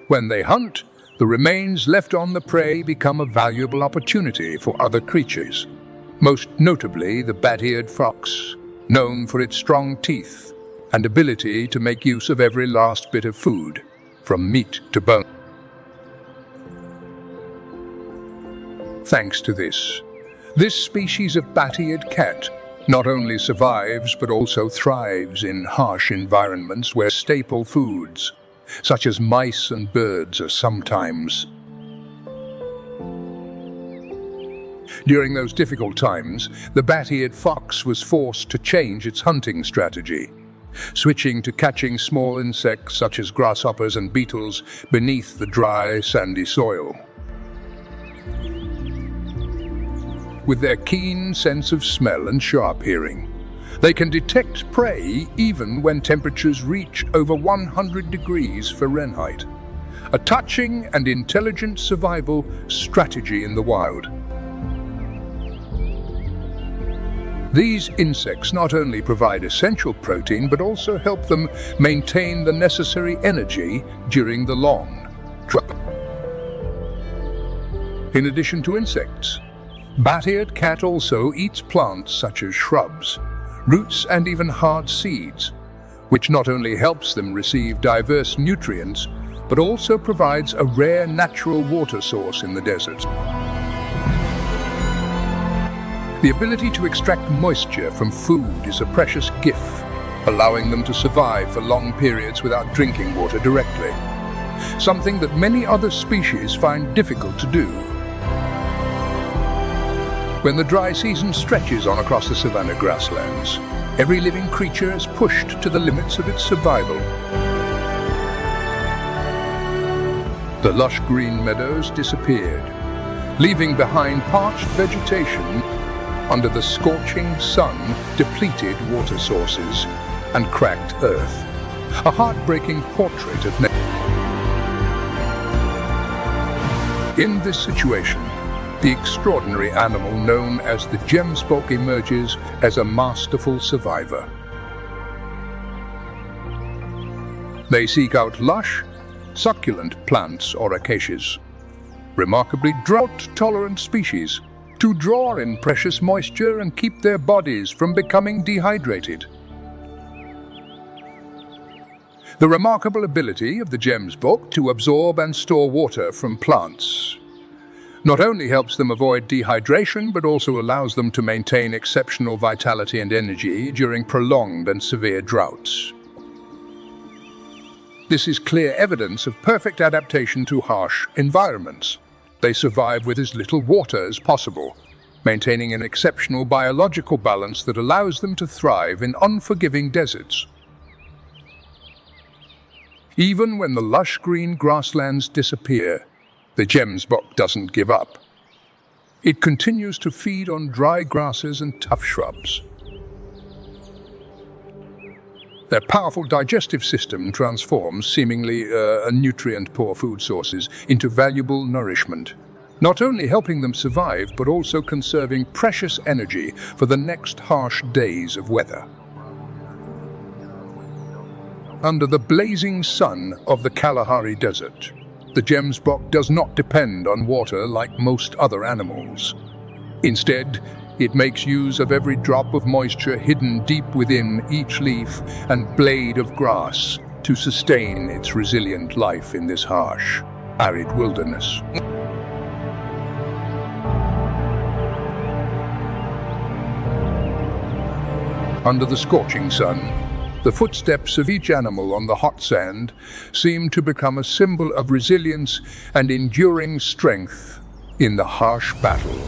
When they hunt, the remains left on the prey become a valuable opportunity for other creatures, most notably the bat-eared fox, known for its strong teeth and ability to make use of every last bit of food, from meat to bone. Thanks to this species of bat-eared cat not only survives but also thrives in harsh environments where staple foods, such as mice and birds, are sometimes. During those difficult times, the bat-eared fox was forced to change its hunting strategy, switching to catching small insects such as grasshoppers and beetles beneath the dry, sandy soil. With their keen sense of smell and sharp hearing, they can detect prey even when temperatures reach over 100 degrees Fahrenheit. A touching and intelligent survival strategy in the wild. These insects not only provide essential protein but also help them maintain the necessary energy during the long trip. In addition to insects, bat-eared cat also eats plants such as shrubs, roots and even hard seeds, which not only helps them receive diverse nutrients, but also provides a rare natural water source in the desert. The ability to extract moisture from food is a precious gift, allowing them to survive for long periods without drinking water directly, something that many other species find difficult to do. When the dry season stretches on across the savanna grasslands, every living creature is pushed to the limits of its survival. The lush green meadows disappeared, leaving behind parched vegetation under the scorching sun, depleted water sources, and cracked earth. A heartbreaking portrait of nature. In this situation, the extraordinary animal known as the gemsbok emerges as a masterful survivor. They seek out lush, succulent plants or acacias, remarkably drought-tolerant species, to draw in precious moisture and keep their bodies from becoming dehydrated. The remarkable ability of the gemsbok to absorb and store water from plants not only helps them avoid dehydration, but also allows them to maintain exceptional vitality and energy during prolonged and severe droughts. This is clear evidence of perfect adaptation to harsh environments. They survive with as little water as possible, maintaining an exceptional biological balance that allows them to thrive in unforgiving deserts. Even when the lush green grasslands disappear, the gemsbok doesn't give up. It continues to feed on dry grasses and tough shrubs. Their powerful digestive system transforms seemingly nutrient-poor food sources into valuable nourishment, not only helping them survive but also conserving precious energy for the next harsh days of weather. Under the blazing sun of the Kalahari Desert, the gemsbok does not depend on water like most other animals. Instead, it makes use of every drop of moisture hidden deep within each leaf and blade of grass to sustain its resilient life in this harsh, arid wilderness. Under the scorching sun, the footsteps of each animal on the hot sand seem to become a symbol of resilience and enduring strength in the harsh battle.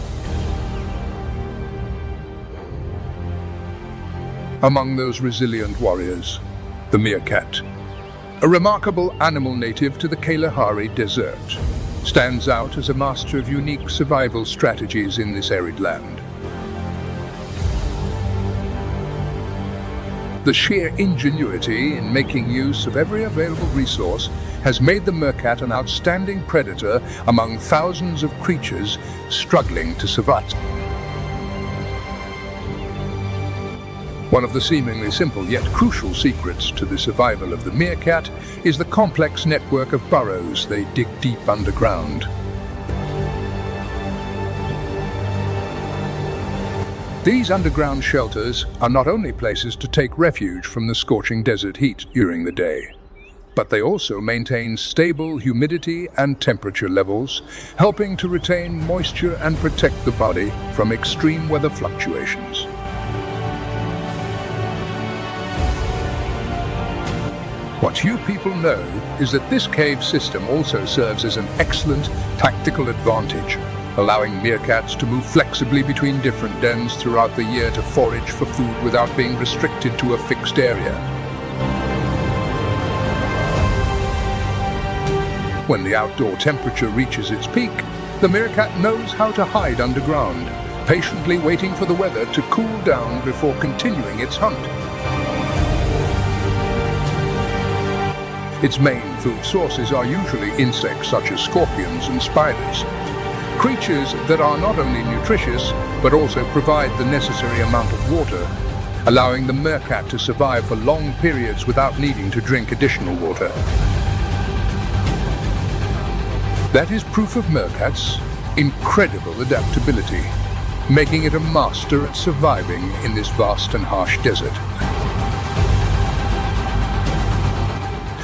Among those resilient warriors, the meerkat, a remarkable animal native to the Kalahari Desert, stands out as a master of unique survival strategies in this arid land. The sheer ingenuity in making use of every available resource has made the meerkat an outstanding predator among thousands of creatures struggling to survive. One of the seemingly simple yet crucial secrets to the survival of the meerkat is the complex network of burrows they dig deep underground. These underground shelters are not only places to take refuge from the scorching desert heat during the day, but they also maintain stable humidity and temperature levels, helping to retain moisture and protect the body from extreme weather fluctuations. What few people know is that this cave system also serves as an excellent tactical advantage, allowing meerkats to move flexibly between different dens throughout the year to forage for food without being restricted to a fixed area. When the outdoor temperature reaches its peak, the meerkat knows how to hide underground, patiently waiting for the weather to cool down before continuing its hunt. Its main food sources are usually insects such as scorpions and spiders, creatures that are not only nutritious but also provide the necessary amount of water, allowing the meerkat to survive for long periods without needing to drink additional water. That is proof of meerkats' incredible adaptability, making it a master at surviving in this vast and harsh desert.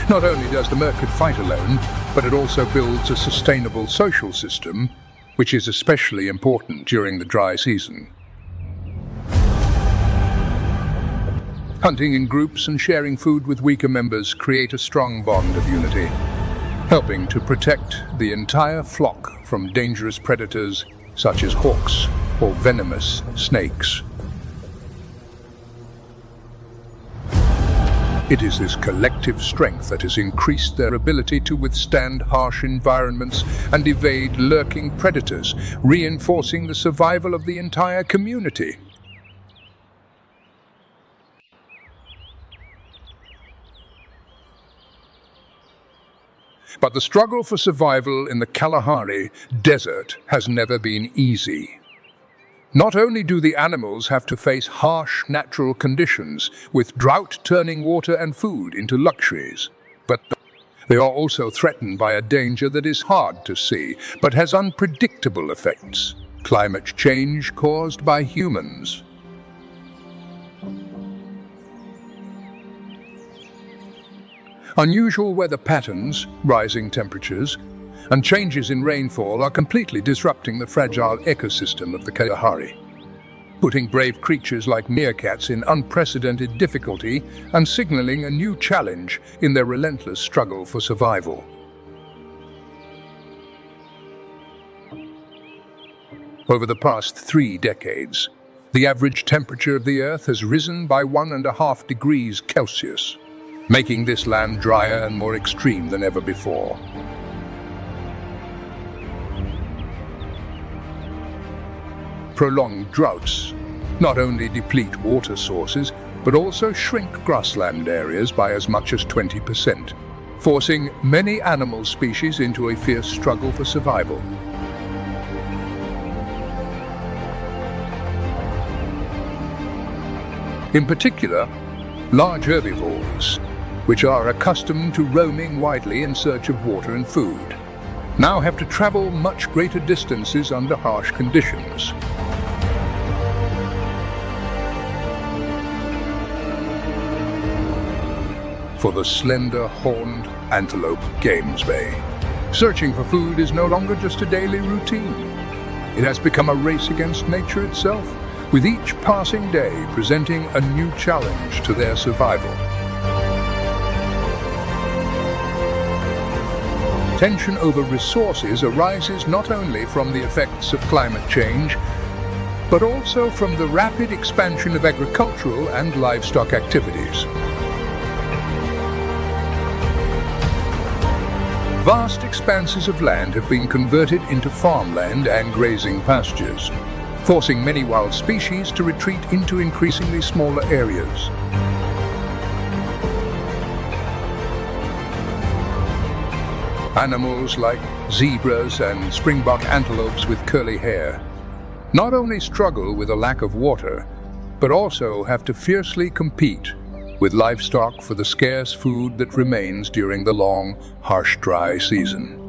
Not only does the meerkat fight alone, but it also builds a sustainable social system, which is especially important during the dry season. Hunting in groups and sharing food with weaker members create a strong bond of unity, helping to protect the entire flock from dangerous predators such as hawks or venomous snakes. It is this collective strength that has increased their ability to withstand harsh environments and evade lurking predators, reinforcing the survival of the entire community. But the struggle for survival in the Kalahari Desert has never been easy. Not only do the animals have to face harsh natural conditions, with drought turning water and food into luxuries, but they are also threatened by a danger that is hard to see, but has unpredictable effects: climate change caused by humans. Unusual weather patterns, rising temperatures, and changes in rainfall are completely disrupting the fragile ecosystem of the Kalahari, putting brave creatures like meerkats in unprecedented difficulty and signaling a new challenge in their relentless struggle for survival. Over the past 3 decades, the average temperature of the Earth has risen by 1.5 degrees Celsius, making this land drier and more extreme than ever before. Prolonged droughts not only deplete water sources, but also shrink grassland areas by as much as 20%, forcing many animal species into a fierce struggle for survival. In particular, large herbivores, which are accustomed to roaming widely in search of water and food, now have to travel much greater distances under harsh conditions. For the slender, horned antelope games bay, searching for food is no longer just a daily routine. It has become a race against nature itself, with each passing day presenting a new challenge to their survival. Tension over resources arises not only from the effects of climate change, but also from the rapid expansion of agricultural and livestock activities. Vast expanses of land have been converted into farmland and grazing pastures, forcing many wild species to retreat into increasingly smaller areas. Animals like zebras and springbok antelopes with curly hair not only struggle with a lack of water, but also have to fiercely compete with livestock for the scarce food that remains during the long, harsh, dry season.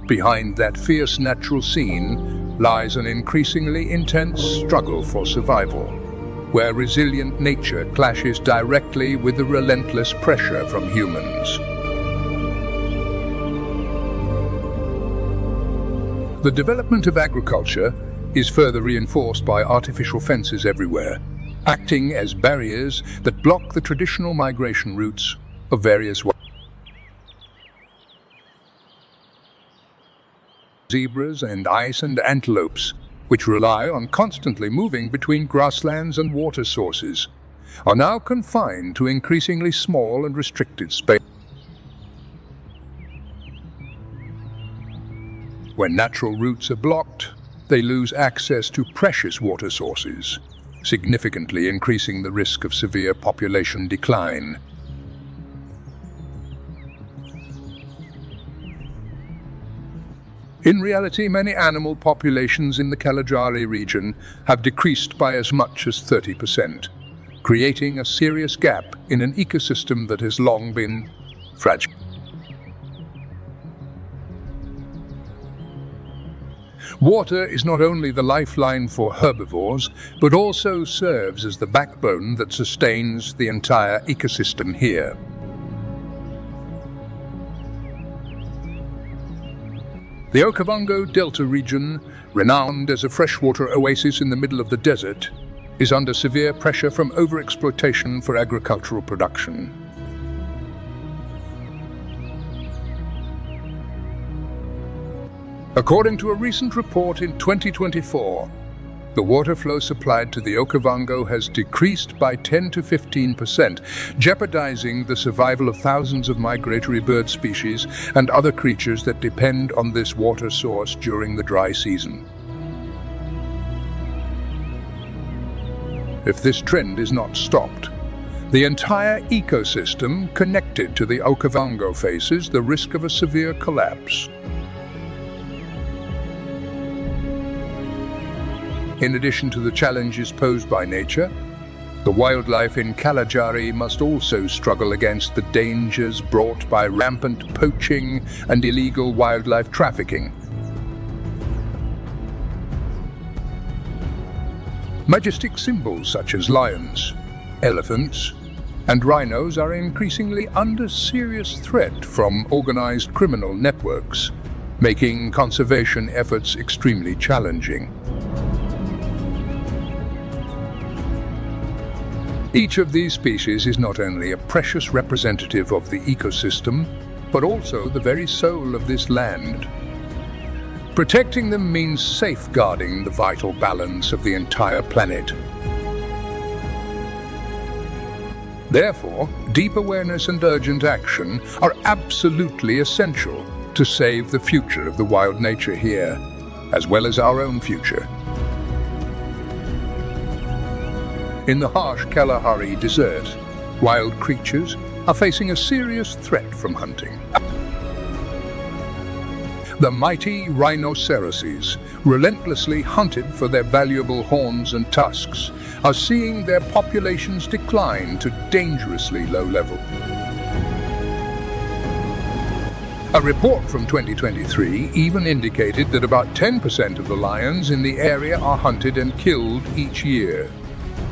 Behind that fierce natural scene lies an increasingly intense struggle for survival, where resilient nature clashes directly with the relentless pressure from humans. The development of agriculture is further reinforced by artificial fences everywhere, acting as barriers that block the traditional migration routes of various zebras and ice and antelopes, which rely on constantly moving between grasslands and water sources, are now confined to increasingly small and restricted space. When natural routes are blocked, they lose access to precious water sources, significantly increasing the risk of severe population decline. In reality, many animal populations in the Kalahari region have decreased by as much as 30%, creating a serious gap in an ecosystem that has long been fragile. Water is not only the lifeline for herbivores, but also serves as the backbone that sustains the entire ecosystem here. The Okavango Delta region, renowned as a freshwater oasis in the middle of the desert, is under severe pressure from overexploitation for agricultural production. According to a recent report in 2024, the water flow supplied to the Okavango has decreased by 10 to 15%, jeopardizing the survival of thousands of migratory bird species and other creatures that depend on this water source during the dry season. If this trend is not stopped, the entire ecosystem connected to the Okavango faces the risk of a severe collapse. In addition to the challenges posed by nature, the wildlife in Kalahari must also struggle against the dangers brought by rampant poaching and illegal wildlife trafficking. Majestic symbols such as lions, elephants, and rhinos are increasingly under serious threat from organized criminal networks, making conservation efforts extremely challenging. Each of these species is not only a precious representative of the ecosystem, but also the very soul of this land. Protecting them means safeguarding the vital balance of the entire planet. Therefore, deep awareness and urgent action are absolutely essential to save the future of the wild nature here, as well as our own future. In the harsh Kalahari Desert, wild creatures are facing a serious threat from hunting. The mighty rhinoceroses, relentlessly hunted for their valuable horns and tusks, are seeing their populations decline to dangerously low levels. A report from 2023 even indicated that about 10% of the lions in the area are hunted and killed each year,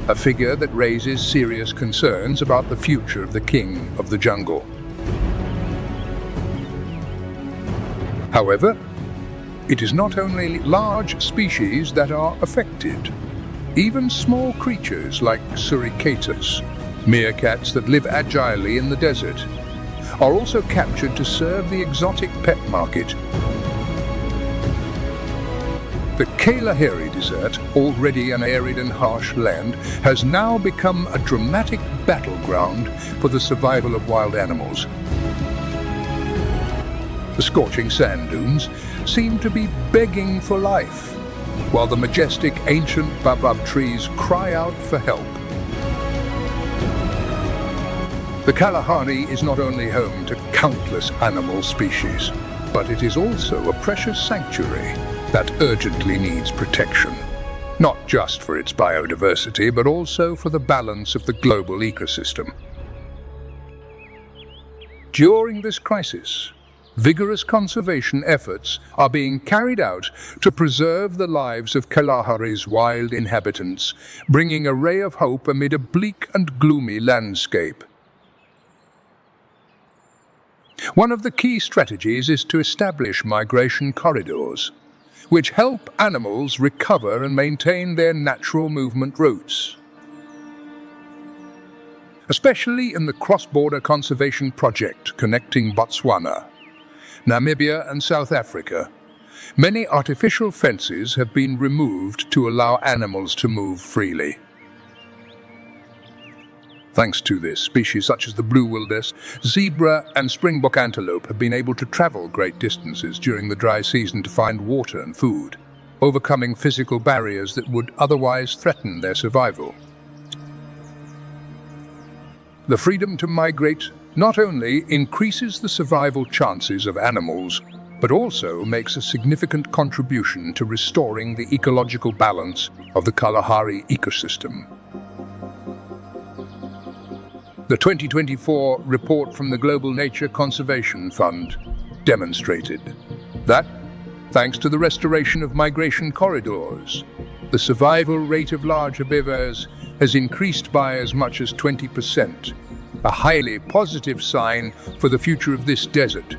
a figure that raises serious concerns about the future of the king of the jungle. However, It is not only large species that are affected. Even small creatures like suricatas, meerkats that live agilely in the desert, are also captured to serve the exotic pet market. The Kalahari Desert, already an arid and harsh land, has now become a dramatic battleground for the survival of wild animals. The scorching sand dunes seem to be begging for life, while the majestic ancient baobab trees cry out for help. The Kalahari is not only home to countless animal species, but it is also a precious sanctuary that urgently needs protection, not just for its biodiversity, but also for the balance of the global ecosystem. During this crisis, vigorous conservation efforts are being carried out to preserve the lives of Kalahari's wild inhabitants, bringing a ray of hope amid a bleak and gloomy landscape. One of the key strategies is to establish migration corridors, which help animals recover and maintain their natural movement routes. Especially in the cross-border conservation project connecting Botswana, Namibia and South Africa, many artificial fences have been removed to allow animals to move freely. Thanks to this, species such as the blue wildebeest, zebra and springbok antelope have been able to travel great distances during the dry season to find water and food, overcoming physical barriers that would otherwise threaten their survival. The freedom to migrate not only increases the survival chances of animals, but also makes a significant contribution to restoring the ecological balance of the Kalahari ecosystem. The 2024 report from the Global Nature Conservation Fund demonstrated that, thanks to the restoration of migration corridors, the survival rate of large herbivores has increased by as much as 20%, a highly positive sign for the future of this desert.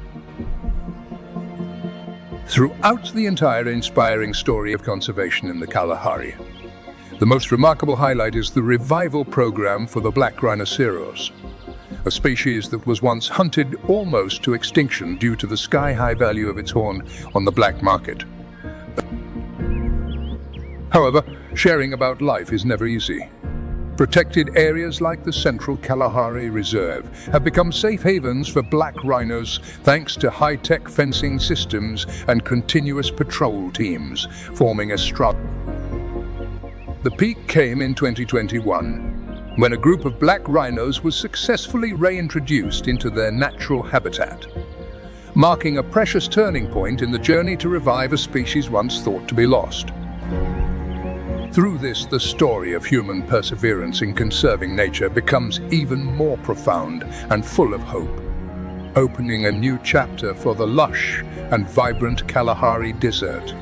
Throughout the entire inspiring story of conservation in the Kalahari, the most remarkable highlight is the revival program for the black rhinoceros, a species that was once hunted almost to extinction due to the sky-high value of its horn on the black market. However, sharing about life is never easy. Protected areas like the Central Kalahari Reserve have become safe havens for black rhinos thanks to high-tech fencing systems and continuous patrol teams, forming a strong. The peak came in 2021, when a group of black rhinos was successfully reintroduced into their natural habitat, marking a precious turning point in the journey to revive a species once thought to be lost. Through this, the story of human perseverance in conserving nature becomes even more profound and full of hope, opening a new chapter for the lush and vibrant Kalahari Desert.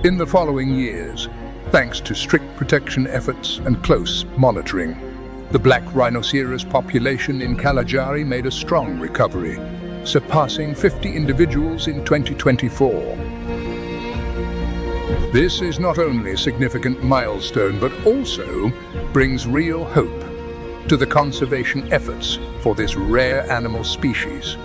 In the following years, thanks to strict protection efforts and close monitoring, the black rhinoceros population in Kalahari made a strong recovery, surpassing 50 individuals in 2024. This is not only a significant milestone, but also brings real hope to the conservation efforts for this rare animal species.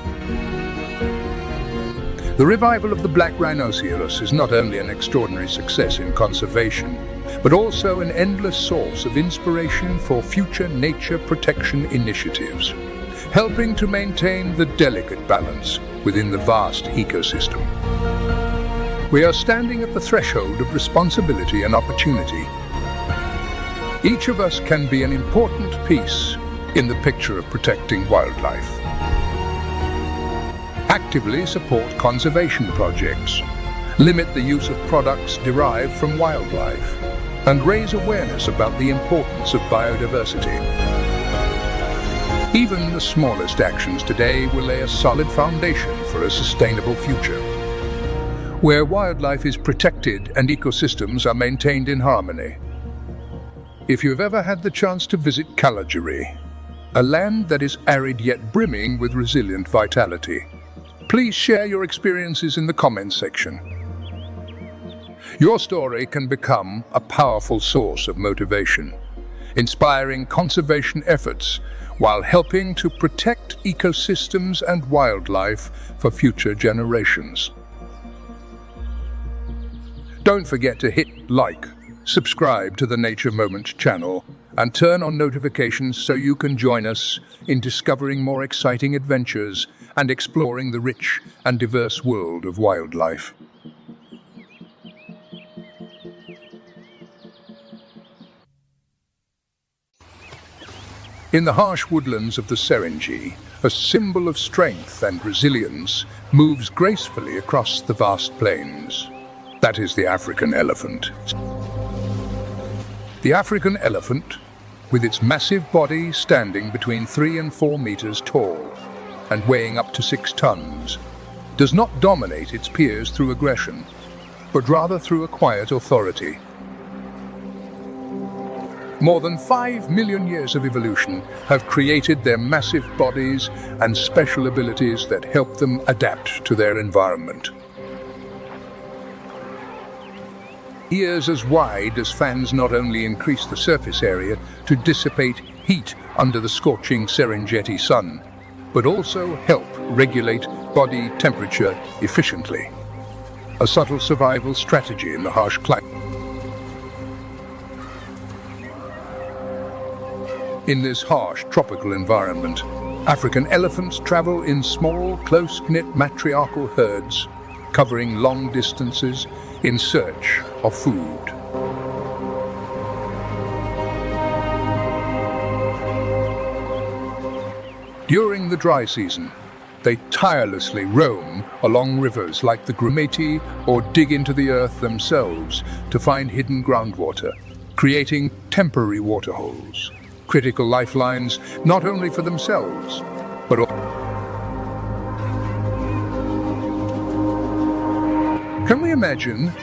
The revival of the black rhinoceros is not only an extraordinary success in conservation, but also an endless source of inspiration for future nature protection initiatives, helping to maintain the delicate balance within the vast ecosystem. We are standing at the threshold of responsibility and opportunity. Each of us can be an important piece in the picture of protecting wildlife. Actively support conservation projects, limit the use of products derived from wildlife, and raise awareness about the importance of biodiversity. Even the smallest actions today will lay a solid foundation for a sustainable future, where wildlife is protected and ecosystems are maintained in harmony. If you've ever had the chance to visit Kalahari, a land that is arid yet brimming with resilient vitality, Please share your experiences in the comments section. Your story can become a powerful source of motivation, inspiring conservation efforts while helping to protect ecosystems and wildlife for future generations. Don't forget to hit like, subscribe to the Nature Moment channel, and turn on notifications so you can join us in discovering more exciting adventures and exploring the rich and diverse world of wildlife. In the harsh woodlands of the Serengeti, a symbol of strength and resilience moves gracefully across the vast plains. That is the African elephant. The African elephant, with its massive body standing between 3 and 4 meters tall and weighing up to 6 tons, does not dominate its peers through aggression, but rather through a quiet authority. More than 5 million years of evolution have created their massive bodies and special abilities that help them adapt to their environment. Ears as wide as fans not only increase the surface area to dissipate heat under the scorching Serengeti sun, but also help regulate body temperature efficiently. A subtle survival strategy in the harsh climate. In this harsh tropical environment, African elephants travel in small, close-knit matriarchal herds, covering long distances in search of food. During the dry season, they tirelessly roam along rivers like the Grumeti or dig into the earth themselves to find hidden groundwater, creating temporary waterholes. Critical lifelines not only for themselves, but also. Can we imagine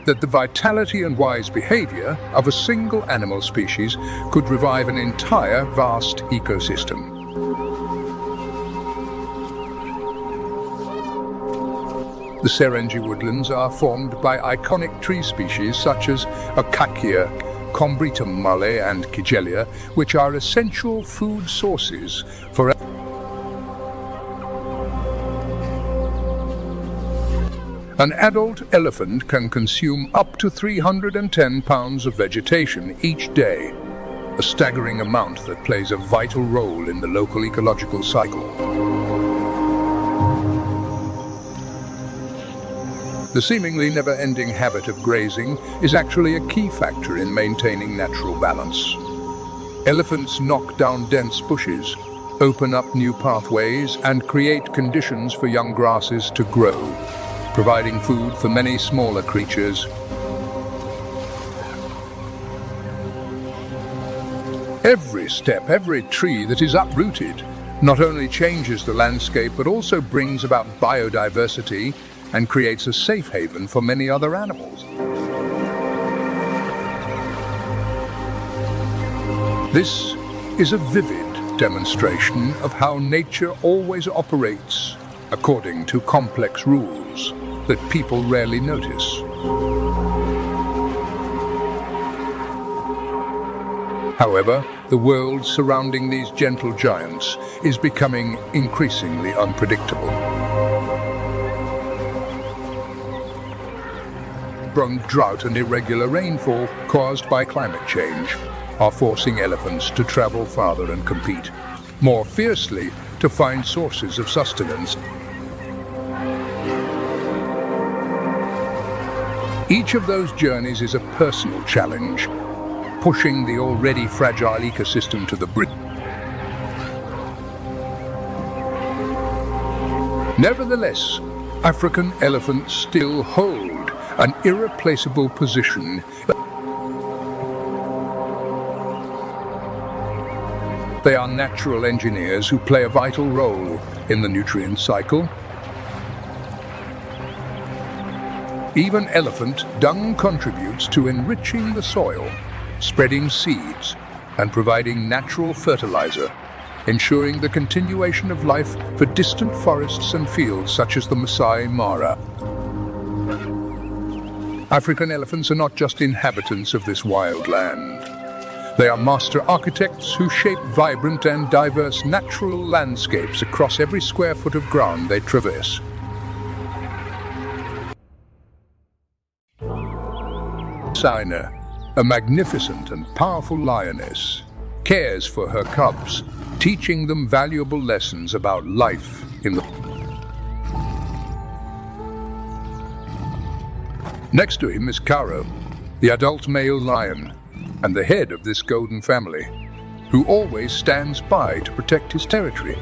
that the vitality and wise behavior of a single animal species could revive an entire vast ecosystem? The Serengeti woodlands are formed by iconic tree species such as acacia, Combretum male and Kigelia, which are essential food sources for an adult elephant can consume up to 310 pounds of vegetation each day, a staggering amount that plays a vital role in the local ecological cycle. The seemingly never-ending habit of grazing is actually a key factor in maintaining natural balance. Elephants knock down dense bushes, open up new pathways, and create conditions for young grasses to grow, providing food for many smaller creatures. Every step, every tree that is uprooted not only changes the landscape but also brings about biodiversity and creates a safe haven for many other animals. This is a vivid demonstration of how nature always operates according to complex rules that people rarely notice. However, the world surrounding these gentle giants is becoming increasingly unpredictable. Prolonged drought and irregular rainfall caused by climate change are forcing elephants to travel farther and compete more fiercely to find sources of sustenance. Each of those journeys is a personal challenge, pushing the already fragile ecosystem to the brink. Nevertheless, African elephants still hold an irreplaceable position. They are natural engineers who play a vital role in the nutrient cycle. Even elephant dung contributes to enriching the soil, spreading seeds, and providing natural fertilizer, ensuring the continuation of life for distant forests and fields such as the Masai Mara. African elephants are not just inhabitants of this wild land. They are master architects who shape vibrant and diverse natural landscapes across every square foot of ground they traverse. Sina, a magnificent and powerful lioness, cares for her cubs, teaching them valuable lessons about life in the... Next to him is Karo, the adult male lion, and the head of this golden family, who always stands by to protect his territory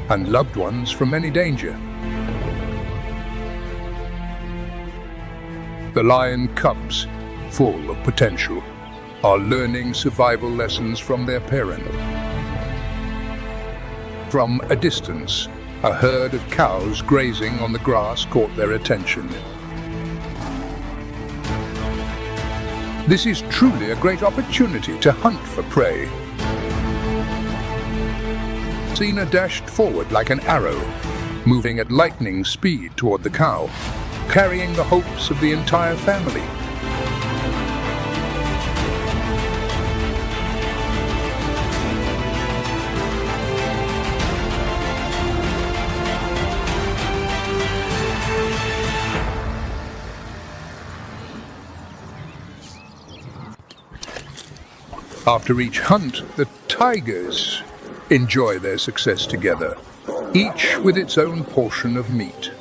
and loved ones from any danger. The lion cubs, full of potential, are learning survival lessons from their parent. From a distance, a herd of cows grazing on the grass caught their attention. This is truly a great opportunity to hunt for prey. Sina dashed forward like an arrow, moving at lightning speed toward the cow, carrying the hopes of the entire family. After each hunt, the tigers enjoy their success together, each with its own portion of meat.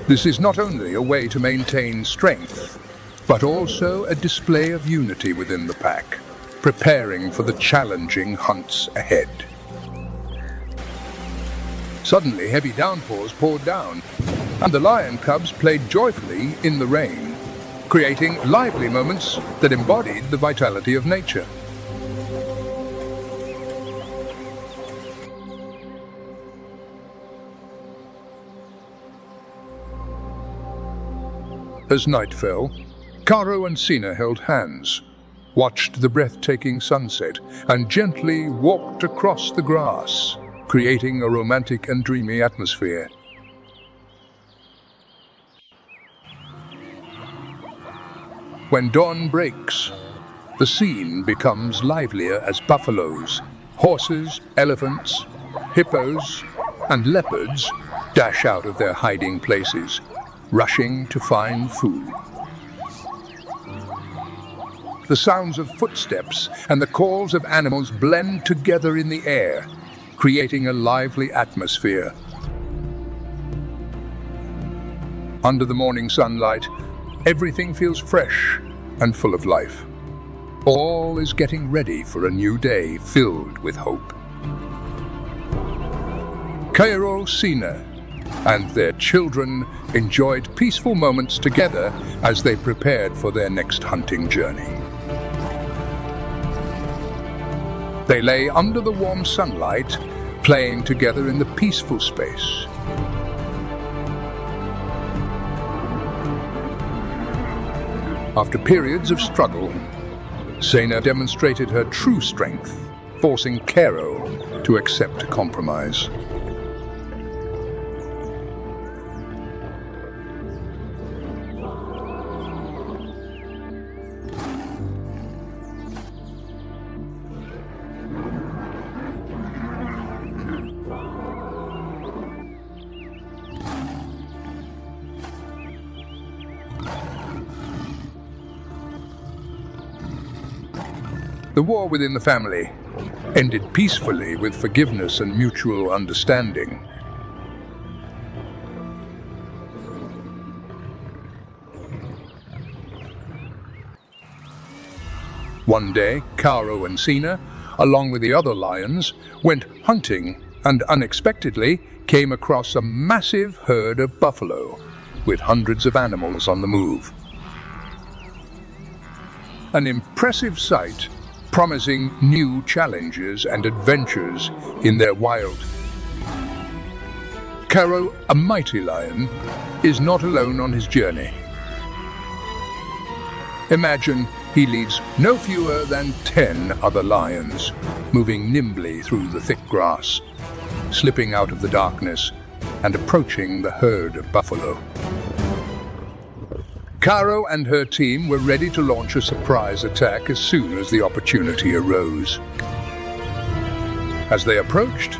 This is not only a way to maintain strength, but also a display of unity within the pack, preparing for the challenging hunts ahead. Suddenly, heavy downpours poured down, and the lion cubs played joyfully in the rain, creating lively moments that embodied the vitality of nature. As night fell, Karo and Sina held hands, watched the breathtaking sunset, and gently walked across the grass, creating a romantic and dreamy atmosphere. When dawn breaks, the scene becomes livelier as buffaloes, horses, elephants, hippos, and leopards dash out of their hiding places, rushing to find food. The sounds of footsteps and the calls of animals blend together in the air, creating a lively atmosphere. Under the morning sunlight, everything feels fresh and full of life. All is getting ready for a new day filled with hope. Karo, Sina, and their children enjoyed peaceful moments together as they prepared for their next hunting journey. They lay under the warm sunlight, playing together in the peaceful space. After periods of struggle, Sina demonstrated her true strength, forcing Karo to accept a compromise. The war within the family ended peacefully with forgiveness and mutual understanding. One day, Karo and Sina, along with the other lions, went hunting and unexpectedly came across a massive herd of buffalo, with hundreds of animals on the move. An impressive sight, promising new challenges and adventures in their wild. Karo, a mighty lion, is not alone on his journey. Imagine he leads no fewer than 10 other lions, moving nimbly through the thick grass, slipping out of the darkness and approaching the herd of buffalo. Caro and her team were ready to launch a surprise attack as soon as the opportunity arose. As they approached,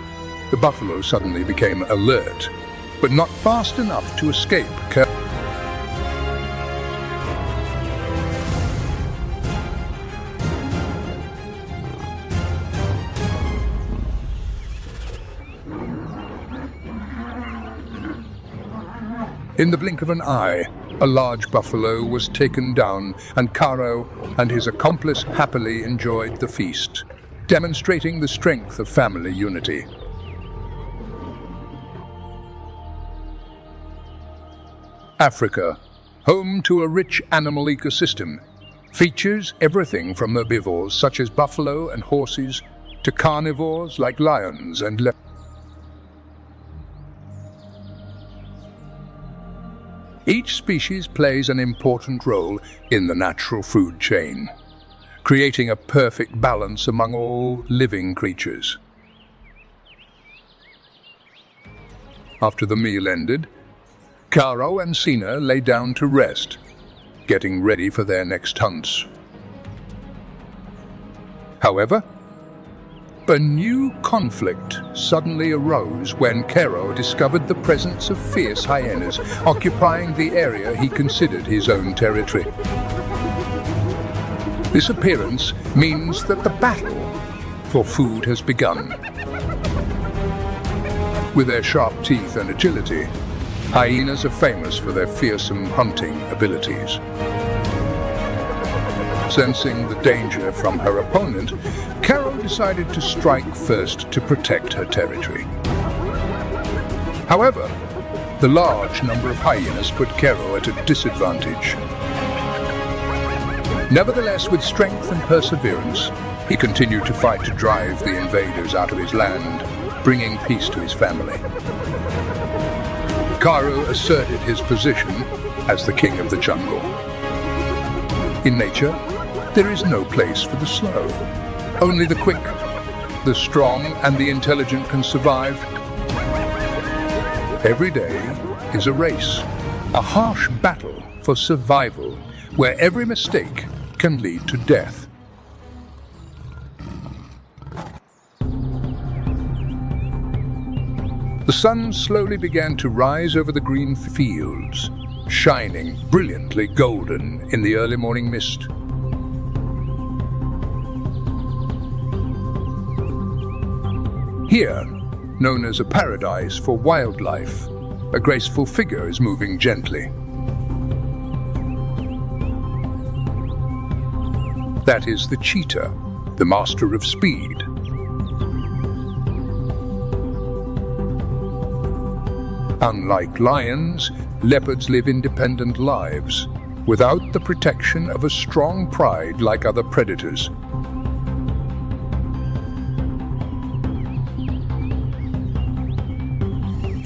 the buffalo suddenly became alert, but not fast enough to escape. In the blink of an eye, a large buffalo was taken down, and Caro and his accomplice happily enjoyed the feast, demonstrating the strength of family unity. Africa, home to a rich animal ecosystem, features everything from herbivores such as buffalo and horses to carnivores like lions and leopards. Each species plays an important role in the natural food chain, creating a perfect balance among all living creatures. After the meal ended, Caro and Sina lay down to rest, getting ready for their next hunts. However, a new conflict suddenly arose when Caro discovered the presence of fierce hyenas occupying the area he considered his own territory. This appearance means that the battle for food has begun. With their sharp teeth and agility, hyenas are famous for their fearsome hunting abilities. Sensing the danger from her opponent, Caro decided to strike first to protect her territory. However, the large number of hyenas put Caro at a disadvantage. Nevertheless, with strength and perseverance, he continued to fight to drive the invaders out of his land, bringing peace to his family. Caro asserted his position as the king of the jungle. In nature, there is no place for the slow. Only the quick, the strong, and the intelligent can survive. Every day is a race, a harsh battle for survival, where every mistake can lead to death. The sun slowly began to rise over the green fields, shining brilliantly golden in the early morning mist. Here, known as a paradise for wildlife, a graceful figure is moving gently. That is the cheetah, the master of speed. Unlike lions, leopards live independent lives, without the protection of a strong pride like other predators.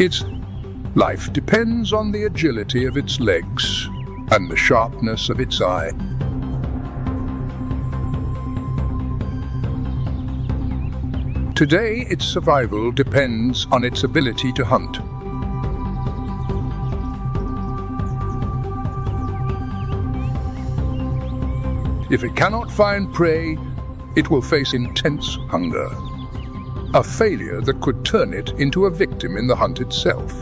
Its life depends on the agility of its legs and the sharpness of its eye. Today, its survival depends on its ability to hunt. If it cannot find prey, it will face intense hunger, a failure that could turn it into a victim in the hunt itself.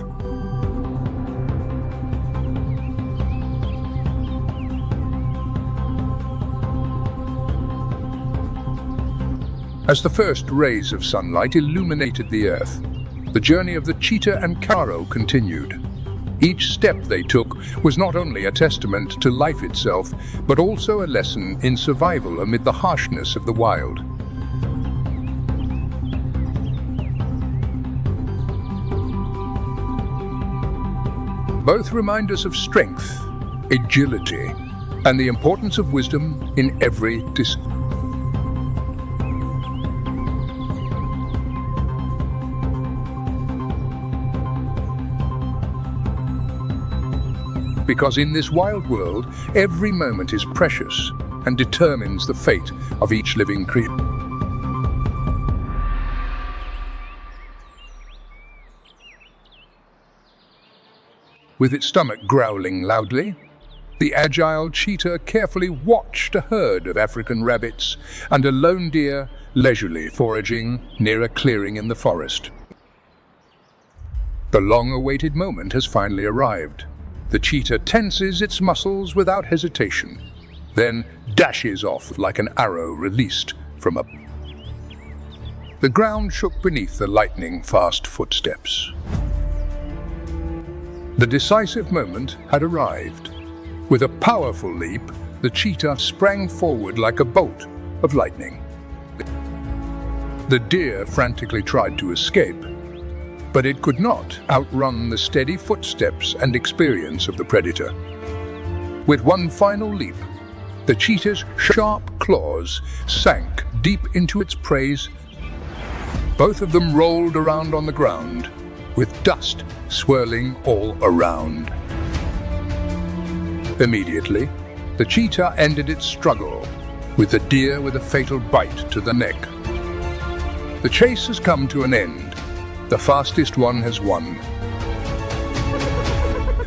As the first rays of sunlight illuminated the earth, the journey of the cheetah and Caro continued. Each step they took was not only a testament to life itself, but also a lesson in survival amid the harshness of the wild. Both remind us of strength, agility, and the importance of wisdom in every decision. Because in this wild world, every moment is precious, and determines the fate of each living creature. With its stomach growling loudly, the agile cheetah carefully watched a herd of African rabbits and a lone deer leisurely foraging near a clearing in the forest. The long-awaited moment has finally arrived. The cheetah tenses its muscles without hesitation, then dashes off like an arrow released from a... The ground shook beneath the lightning-fast footsteps. The decisive moment had arrived. With a powerful leap, the cheetah sprang forward like a bolt of lightning. The deer frantically tried to escape, but it could not outrun the steady footsteps and experience of the predator. With one final leap, the cheetah's sharp claws sank deep into its prey's. Both of them rolled around on the ground, with dust swirling all around. Immediately, the cheetah ended its struggle, with the deer with a fatal bite to the neck. The chase has come to an end. The fastest one has won.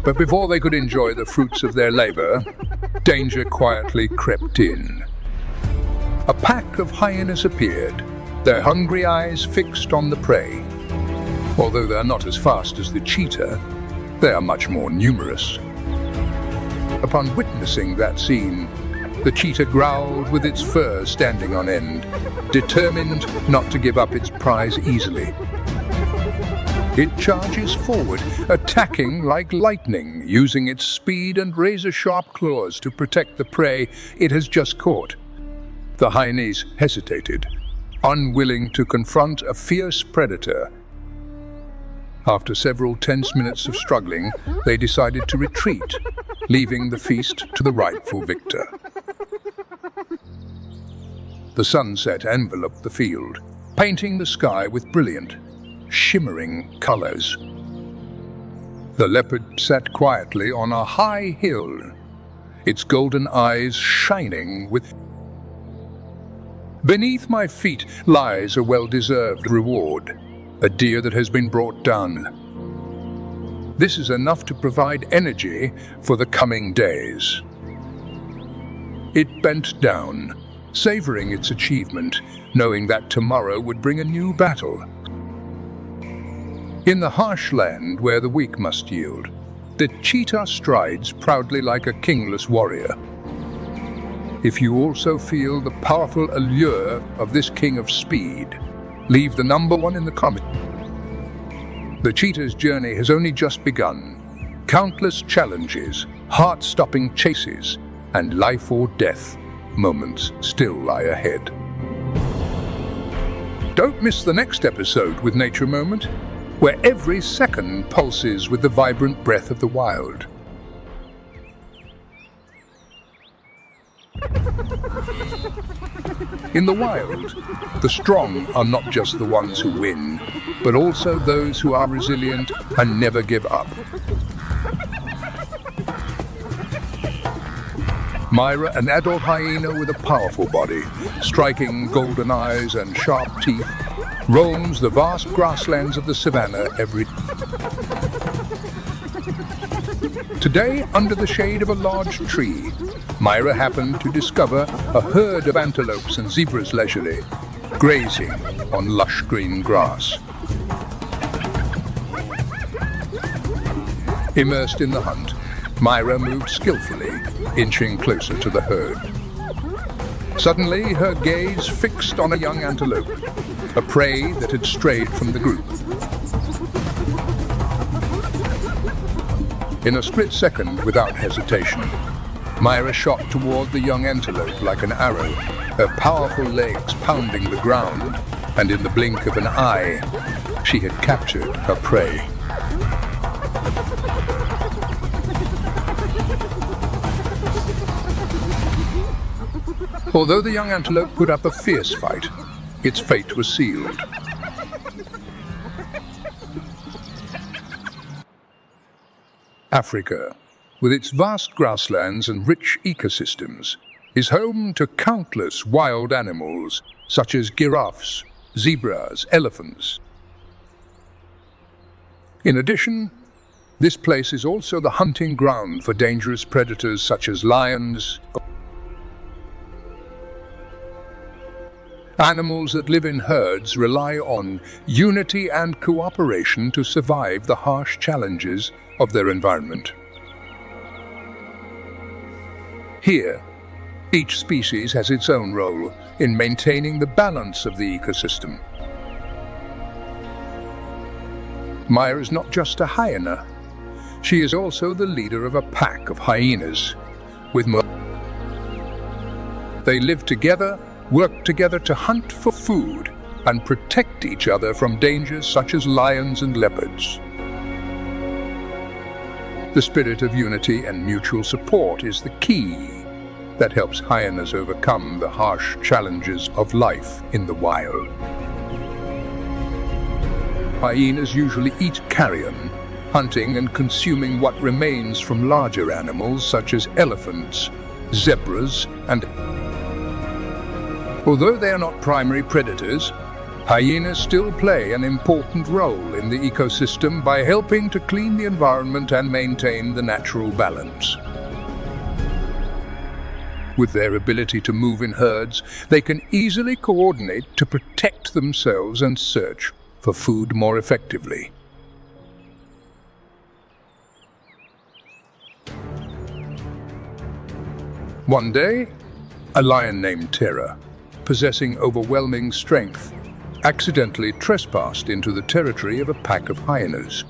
But before they could enjoy the fruits of their labor, danger quietly crept in. A pack of hyenas appeared, their hungry eyes fixed on the prey. Although they are not as fast as the cheetah, they are much more numerous. Upon witnessing that scene, the cheetah growled with its fur standing on end, determined not to give up its prize easily. It charges forward, attacking like lightning, using its speed and razor-sharp claws to protect the prey it has just caught. The hyenas hesitated, unwilling to confront a fierce predator. After several tense minutes of struggling, they decided to retreat, leaving the feast to the rightful victor. The sunset enveloped the field, painting the sky with brilliant, shimmering colors. The leopard sat quietly on a high hill, its golden eyes shining with... Beneath my feet lies a well-deserved reward, a deer that has been brought down. This is enough to provide energy for the coming days. It bent down, savoring its achievement, knowing that tomorrow would bring a new battle. In the harsh land where the weak must yield, the cheetah strides proudly like a kingless warrior. If you also feel the powerful allure of this king of speed, leave the number 1 in the comment. The cheetah's journey has only just begun. Countless challenges, heart-stopping chases, and life or death moments still lie ahead. Don't miss the next episode with Nature Moment, where every second pulses with the vibrant breath of the wild. In the wild, the strong are not just the ones who win, but also those who are resilient and never give up. Myra, an adult hyena with a powerful body, striking golden eyes and sharp teeth, roams the vast grasslands of the savannah every day. Today, under the shade of a large tree, Myra happened to discover a herd of antelopes and zebras leisurely, grazing on lush green grass. Immersed in the hunt, Myra moved skillfully, inching closer to the herd. Suddenly, her gaze fixed on a young antelope, a prey that had strayed from the group. In a split second, without hesitation, Myra shot toward the young antelope like an arrow, her powerful legs pounding the ground, and in the blink of an eye, she had captured her prey. Although the young antelope put up a fierce fight, its fate was sealed. Africa, with its vast grasslands and rich ecosystems, is home to countless wild animals, such as giraffes, zebras, elephants. In addition, this place is also the hunting ground for dangerous predators such as lions. Animals that live in herds rely on unity and cooperation to survive the harsh challenges of their environment. Here, each species has its own role in maintaining the balance of the ecosystem. Maya is not just a hyena. She is also the leader of a pack of hyenas. They live together, work together to hunt for food, and protect each other from dangers such as lions and leopards. The spirit of unity and mutual support is the key that helps hyenas overcome the harsh challenges of life in the wild. Hyenas usually eat carrion, hunting and consuming what remains from larger animals such as elephants, zebras, and... Although they are not primary predators, hyenas still play an important role in the ecosystem by helping to clean the environment and maintain the natural balance. With their ability to move in herds, they can easily coordinate to protect themselves and search for food more effectively. One day, a lion named Terra, possessing overwhelming strength, accidentally trespassed into the territory of a pack of hyenas.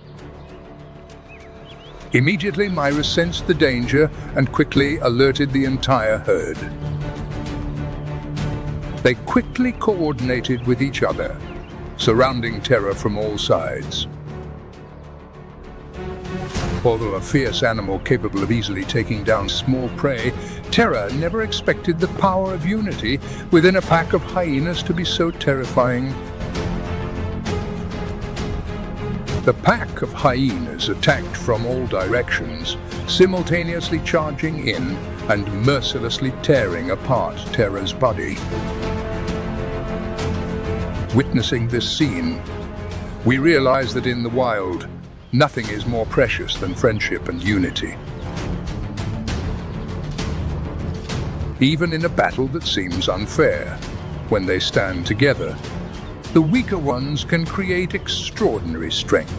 Immediately, Myra sensed the danger and quickly alerted the entire herd. They quickly coordinated with each other, surrounding Terra from all sides. Although a fierce animal capable of easily taking down small prey, Terra never expected the power of unity within a pack of hyenas to be so terrifying. The pack of hyenas attacked from all directions, simultaneously charging in and mercilessly tearing apart Terra's body. Witnessing this scene, we realize that in the wild, nothing is more precious than friendship and unity. Even in a battle that seems unfair, when they stand together, the weaker ones can create extraordinary strength.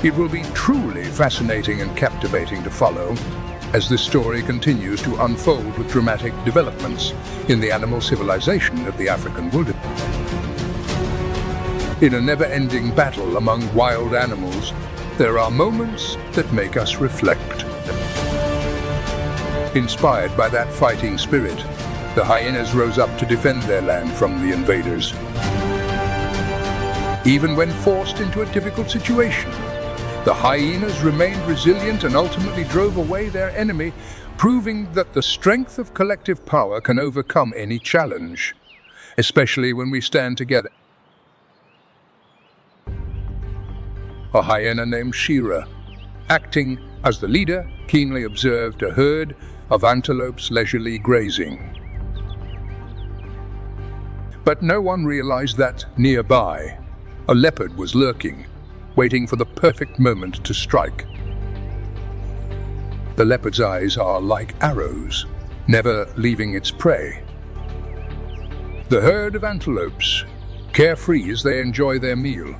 It will be truly fascinating and captivating to follow as this story continues to unfold with dramatic developments in the animal civilization of the African wilderness. In a never-ending battle among wild animals, there are moments that make us reflect. Inspired by that fighting spirit, the hyenas rose up to defend their land from the invaders. Even when forced into a difficult situation, the hyenas remained resilient and ultimately drove away their enemy, proving that the strength of collective power can overcome any challenge, especially when we stand together. A hyena named Shira, acting as the leader, keenly observed a herd of antelopes leisurely grazing. But no one realized that, nearby, a leopard was lurking, waiting for the perfect moment to strike. The leopard's eyes are like arrows, never leaving its prey. The herd of antelopes, carefree as they enjoy their meal,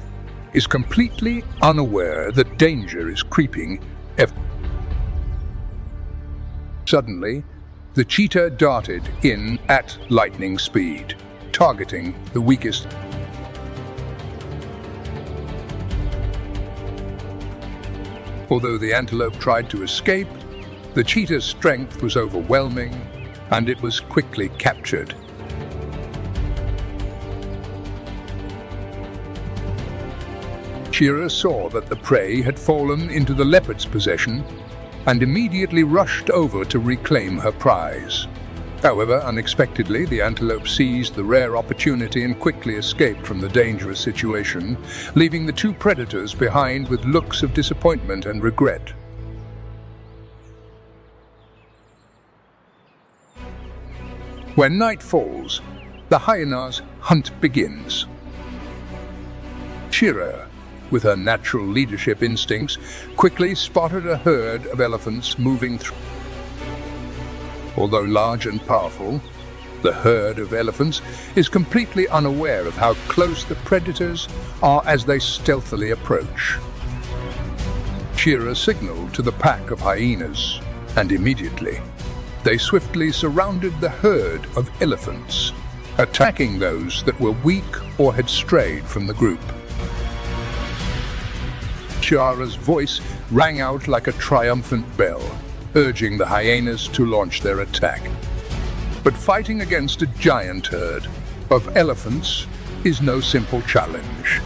is completely unaware that danger is creeping. Suddenly, the cheetah darted in at lightning speed, targeting the weakest. Although the antelope tried to escape, the cheetah's strength was overwhelming, and it was quickly captured. Shira saw that the prey had fallen into the leopard's possession and immediately rushed over to reclaim her prize. However, unexpectedly, the antelope seized the rare opportunity and quickly escaped from the dangerous situation, leaving the two predators behind with looks of disappointment and regret. When night falls, the hyena's hunt begins. Shira, with her natural leadership instincts, quickly spotted a herd of elephants moving through. Although large and powerful, the herd of elephants is completely unaware of how close the predators are as they stealthily approach. Shira signaled to the pack of hyenas, and immediately, they swiftly surrounded the herd of elephants, attacking those that were weak or had strayed from the group. Shira's voice rang out like a triumphant bell, urging the hyenas to launch their attack. But fighting against a giant herd of elephants is no simple challenge.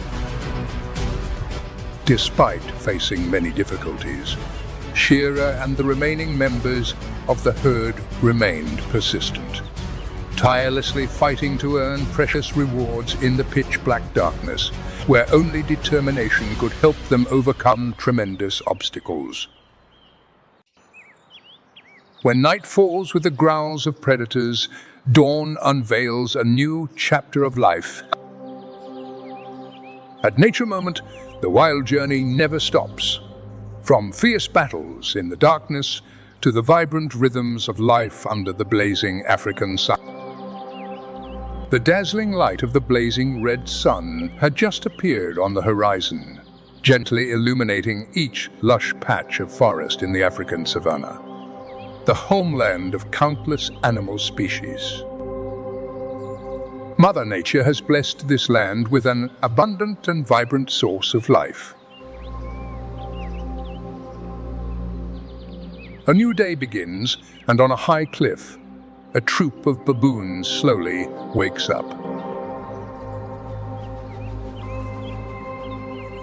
Despite facing many difficulties, Shira and the remaining members of the herd remained persistent, tirelessly fighting to earn precious rewards in the pitch-black darkness, where only determination could help them overcome tremendous obstacles. When night falls with the growls of predators, dawn unveils a new chapter of life. At Nature Moment, the wild journey never stops. From fierce battles in the darkness to the vibrant rhythms of life under the blazing African sun. The dazzling light of the blazing red sun had just appeared on the horizon, gently illuminating each lush patch of forest in the African savanna, the homeland of countless animal species. Mother Nature has blessed this land with an abundant and vibrant source of life. A new day begins, and on a high cliff, a troop of baboons slowly wakes up.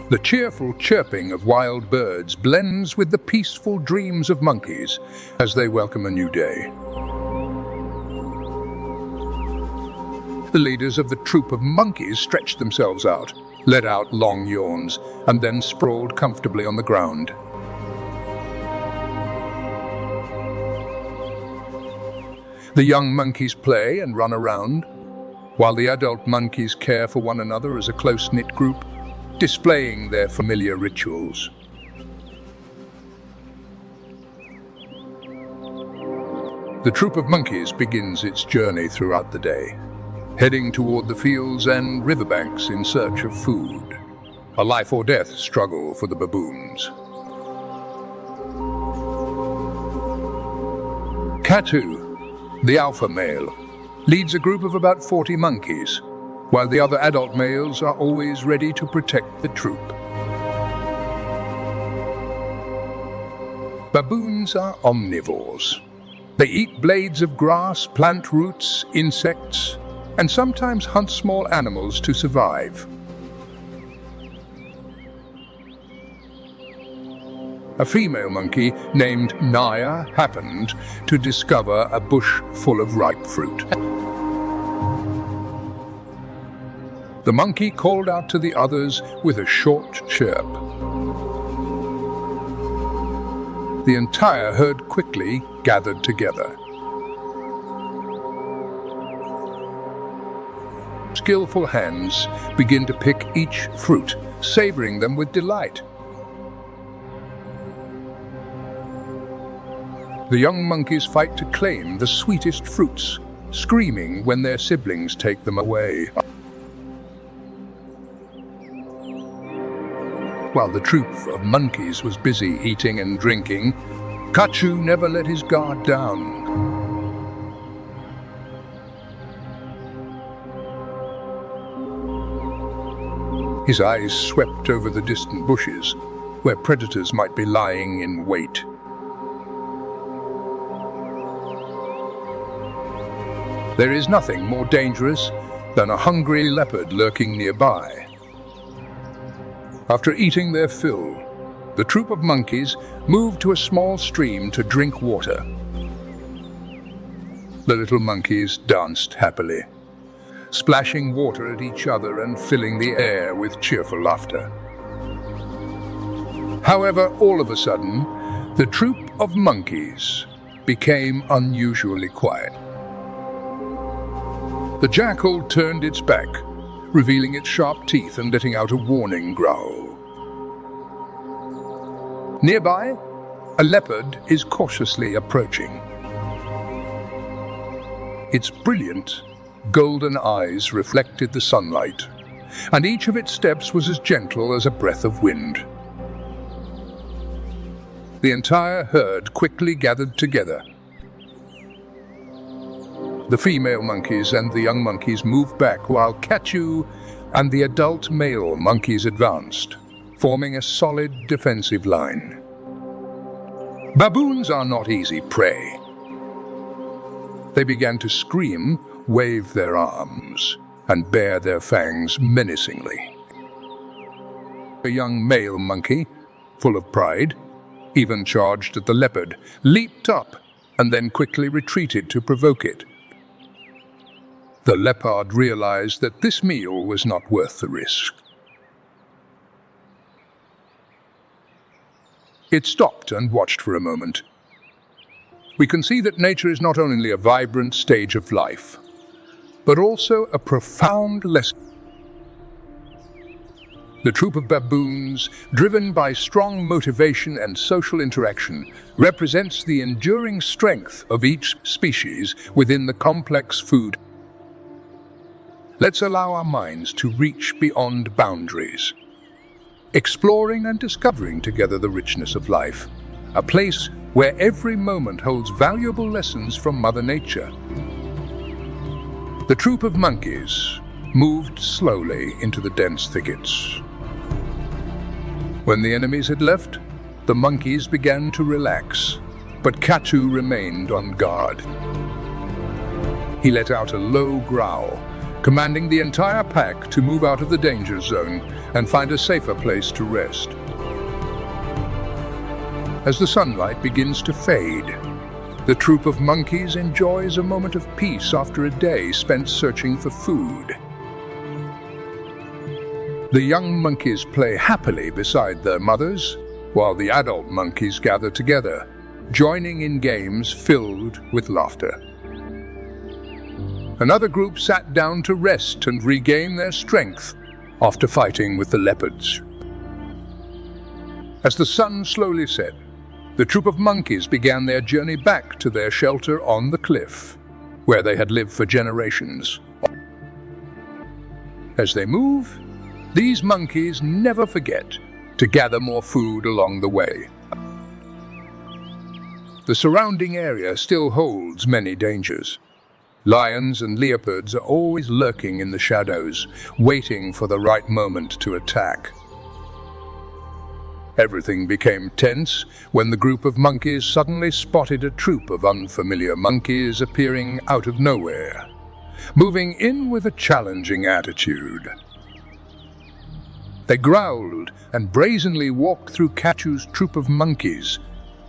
The cheerful chirping of wild birds blends with the peaceful dreams of monkeys as they welcome a new day. The leaders of the troop of monkeys stretched themselves out, let out long yawns, and then sprawled comfortably on the ground. The young monkeys play and run around, while the adult monkeys care for one another as a close-knit group, displaying their familiar rituals. The troop of monkeys begins its journey throughout the day, heading toward the fields and riverbanks in search of food, a life-or-death struggle for the baboons. Katu, the alpha male, leads a group of about 40 monkeys, while the other adult males are always ready to protect the troop. Baboons are omnivores. They eat blades of grass, plant roots, insects, and sometimes hunt small animals to survive. A female monkey named Naya happened to discover a bush full of ripe fruit. The monkey called out to the others with a short chirp. The entire herd quickly gathered together. Skillful hands begin to pick each fruit, savoring them with delight. The young monkeys fight to claim the sweetest fruits, screaming when their siblings take them away. While the troop of monkeys was busy eating and drinking, Kachu never let his guard down. His eyes swept over the distant bushes, where predators might be lying in wait. There is nothing more dangerous than a hungry leopard lurking nearby. After eating their fill, the troop of monkeys moved to a small stream to drink water. The little monkeys danced happily, splashing water at each other and filling the air with cheerful laughter. However, all of a sudden, the troop of monkeys became unusually quiet. The jackal turned its back, revealing its sharp teeth and letting out a warning growl. Nearby, a leopard is cautiously approaching. Its brilliant, golden eyes reflected the sunlight, and each of its steps was as gentle as a breath of wind. The entire herd quickly gathered together. The female monkeys and the young monkeys moved back while Kachu and the adult male monkeys advanced, forming a solid defensive line. Baboons are not easy prey. They began to scream, wave their arms, and bare their fangs menacingly. A young male monkey, full of pride, even charged at the leopard, leaped up and then quickly retreated to provoke it. The leopard realized that this meal was not worth the risk. It stopped and watched for a moment. We can see that nature is not only a vibrant stage of life, but also a profound lesson. The troop of baboons, driven by strong motivation and social interaction, represents the enduring strength of each species within the complex food. Let's allow our minds to reach beyond boundaries, exploring and discovering together the richness of life, a place where every moment holds valuable lessons from Mother Nature. The troop of monkeys moved slowly into the dense thickets. When the enemies had left, the monkeys began to relax, but Kachu remained on guard. He let out a low growl, commanding the entire pack to move out of the danger zone and find a safer place to rest. As the sunlight begins to fade, the troop of monkeys enjoys a moment of peace after a day spent searching for food. The young monkeys play happily beside their mothers, while the adult monkeys gather together, joining in games filled with laughter. Another group sat down to rest and regain their strength after fighting with the leopards. As the sun slowly set, the troop of monkeys began their journey back to their shelter on the cliff, where they had lived for generations. As they move, these monkeys never forget to gather more food along the way. The surrounding area still holds many dangers. Lions and leopards are always lurking in the shadows, waiting for the right moment to attack. Everything became tense when the group of monkeys suddenly spotted a troop of unfamiliar monkeys appearing out of nowhere, moving in with a challenging attitude. They growled and brazenly walked through Kachu's troop of monkeys,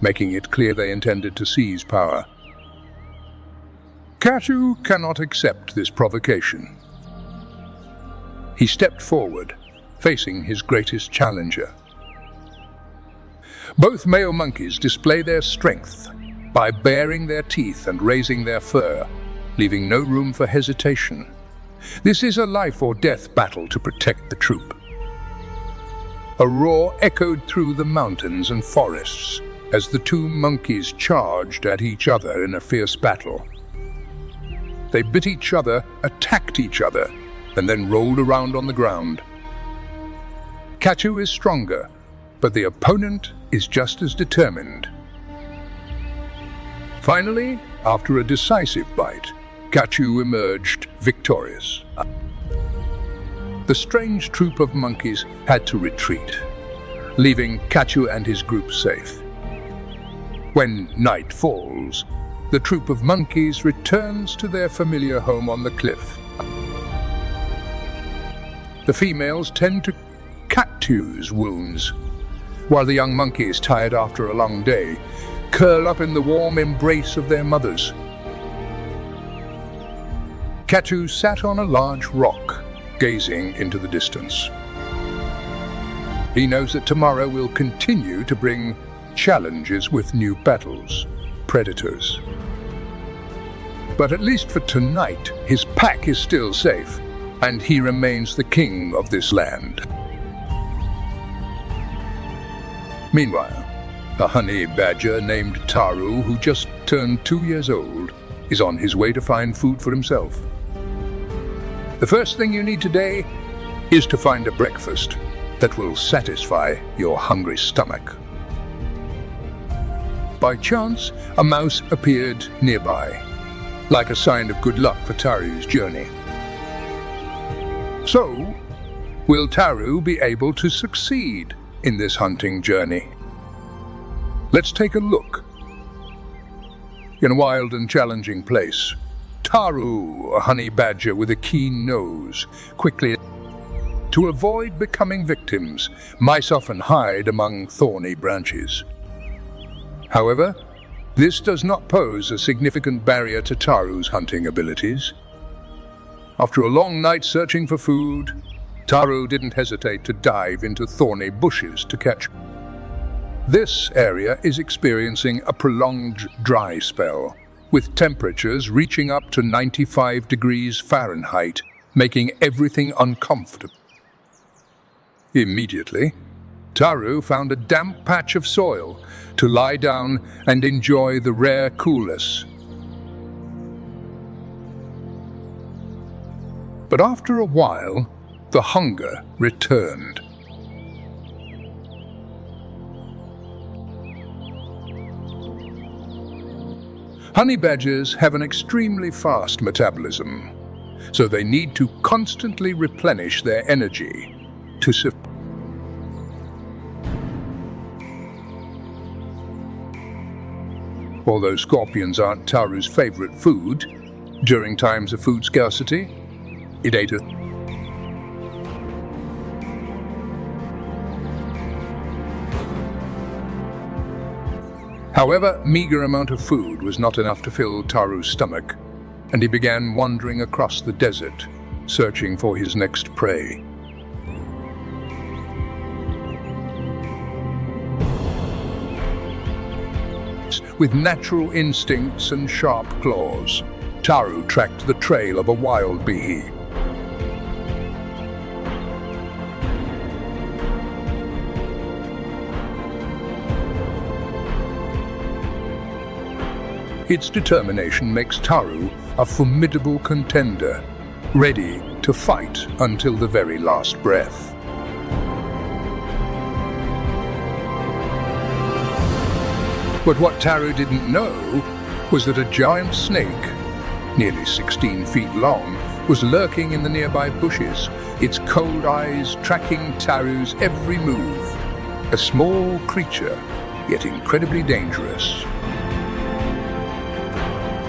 making it clear they intended to seize power. Kachu cannot accept this provocation. He stepped forward, facing his greatest challenger. Both male monkeys display their strength by baring their teeth and raising their fur, leaving no room for hesitation. This is a life-or-death battle to protect the troop. A roar echoed through the mountains and forests as the two monkeys charged at each other in a fierce battle. They bit each other, attacked each other, and then rolled around on the ground. Kachu is stronger, but the opponent is just as determined. Finally, after a decisive bite, Kachu emerged victorious. The strange troop of monkeys had to retreat, leaving Kachu and his group safe. When night falls, the troop of monkeys returns to their familiar home on the cliff. The females tend to Kachu's wounds, while the young monkeys, tired after a long day, curl up in the warm embrace of their mothers. Kachu sat on a large rock, gazing into the distance. He knows that tomorrow will continue to bring challenges with new battles, predators. But at least for tonight, his pack is still safe, and he remains the king of this land. Meanwhile, a honey badger named Taru, who just turned 2 years old, is on his way to find food for himself. The first thing you need today is to find a breakfast that will satisfy your hungry stomach. By chance, a mouse appeared nearby, like a sign of good luck for Taru's journey. So, will Taru be able to succeed in this hunting journey? Let's take a look. In a wild and challenging place, Taru, a honey badger with a keen nose, quickly. To avoid becoming victims, mice often hide among thorny branches. However, this does not pose a significant barrier to Taru's hunting abilities. After a long night searching for food, Taru didn't hesitate to dive into thorny bushes to catch. This area is experiencing a prolonged dry spell, with temperatures reaching up to 95 degrees Fahrenheit, making everything uncomfortable. Immediately, Taru found a damp patch of soil to lie down and enjoy the rare coolness. But after a while, the hunger returned. Honey badgers have an extremely fast metabolism, so they need to constantly replenish their energy to survive. Although scorpions aren't Taru's favorite food, during times of food scarcity, it ate a However, meager amount of food was not enough to fill Taru's stomach, and he began wandering across the desert, searching for his next prey. With natural instincts and sharp claws, Taru tracked the trail of a wild bee. Its determination makes Taru a formidable contender, ready to fight until the very last breath. But what Taru didn't know was that a giant snake, nearly 16 feet long, was lurking in the nearby bushes, its cold eyes tracking Taru's every move. A small creature, yet incredibly dangerous.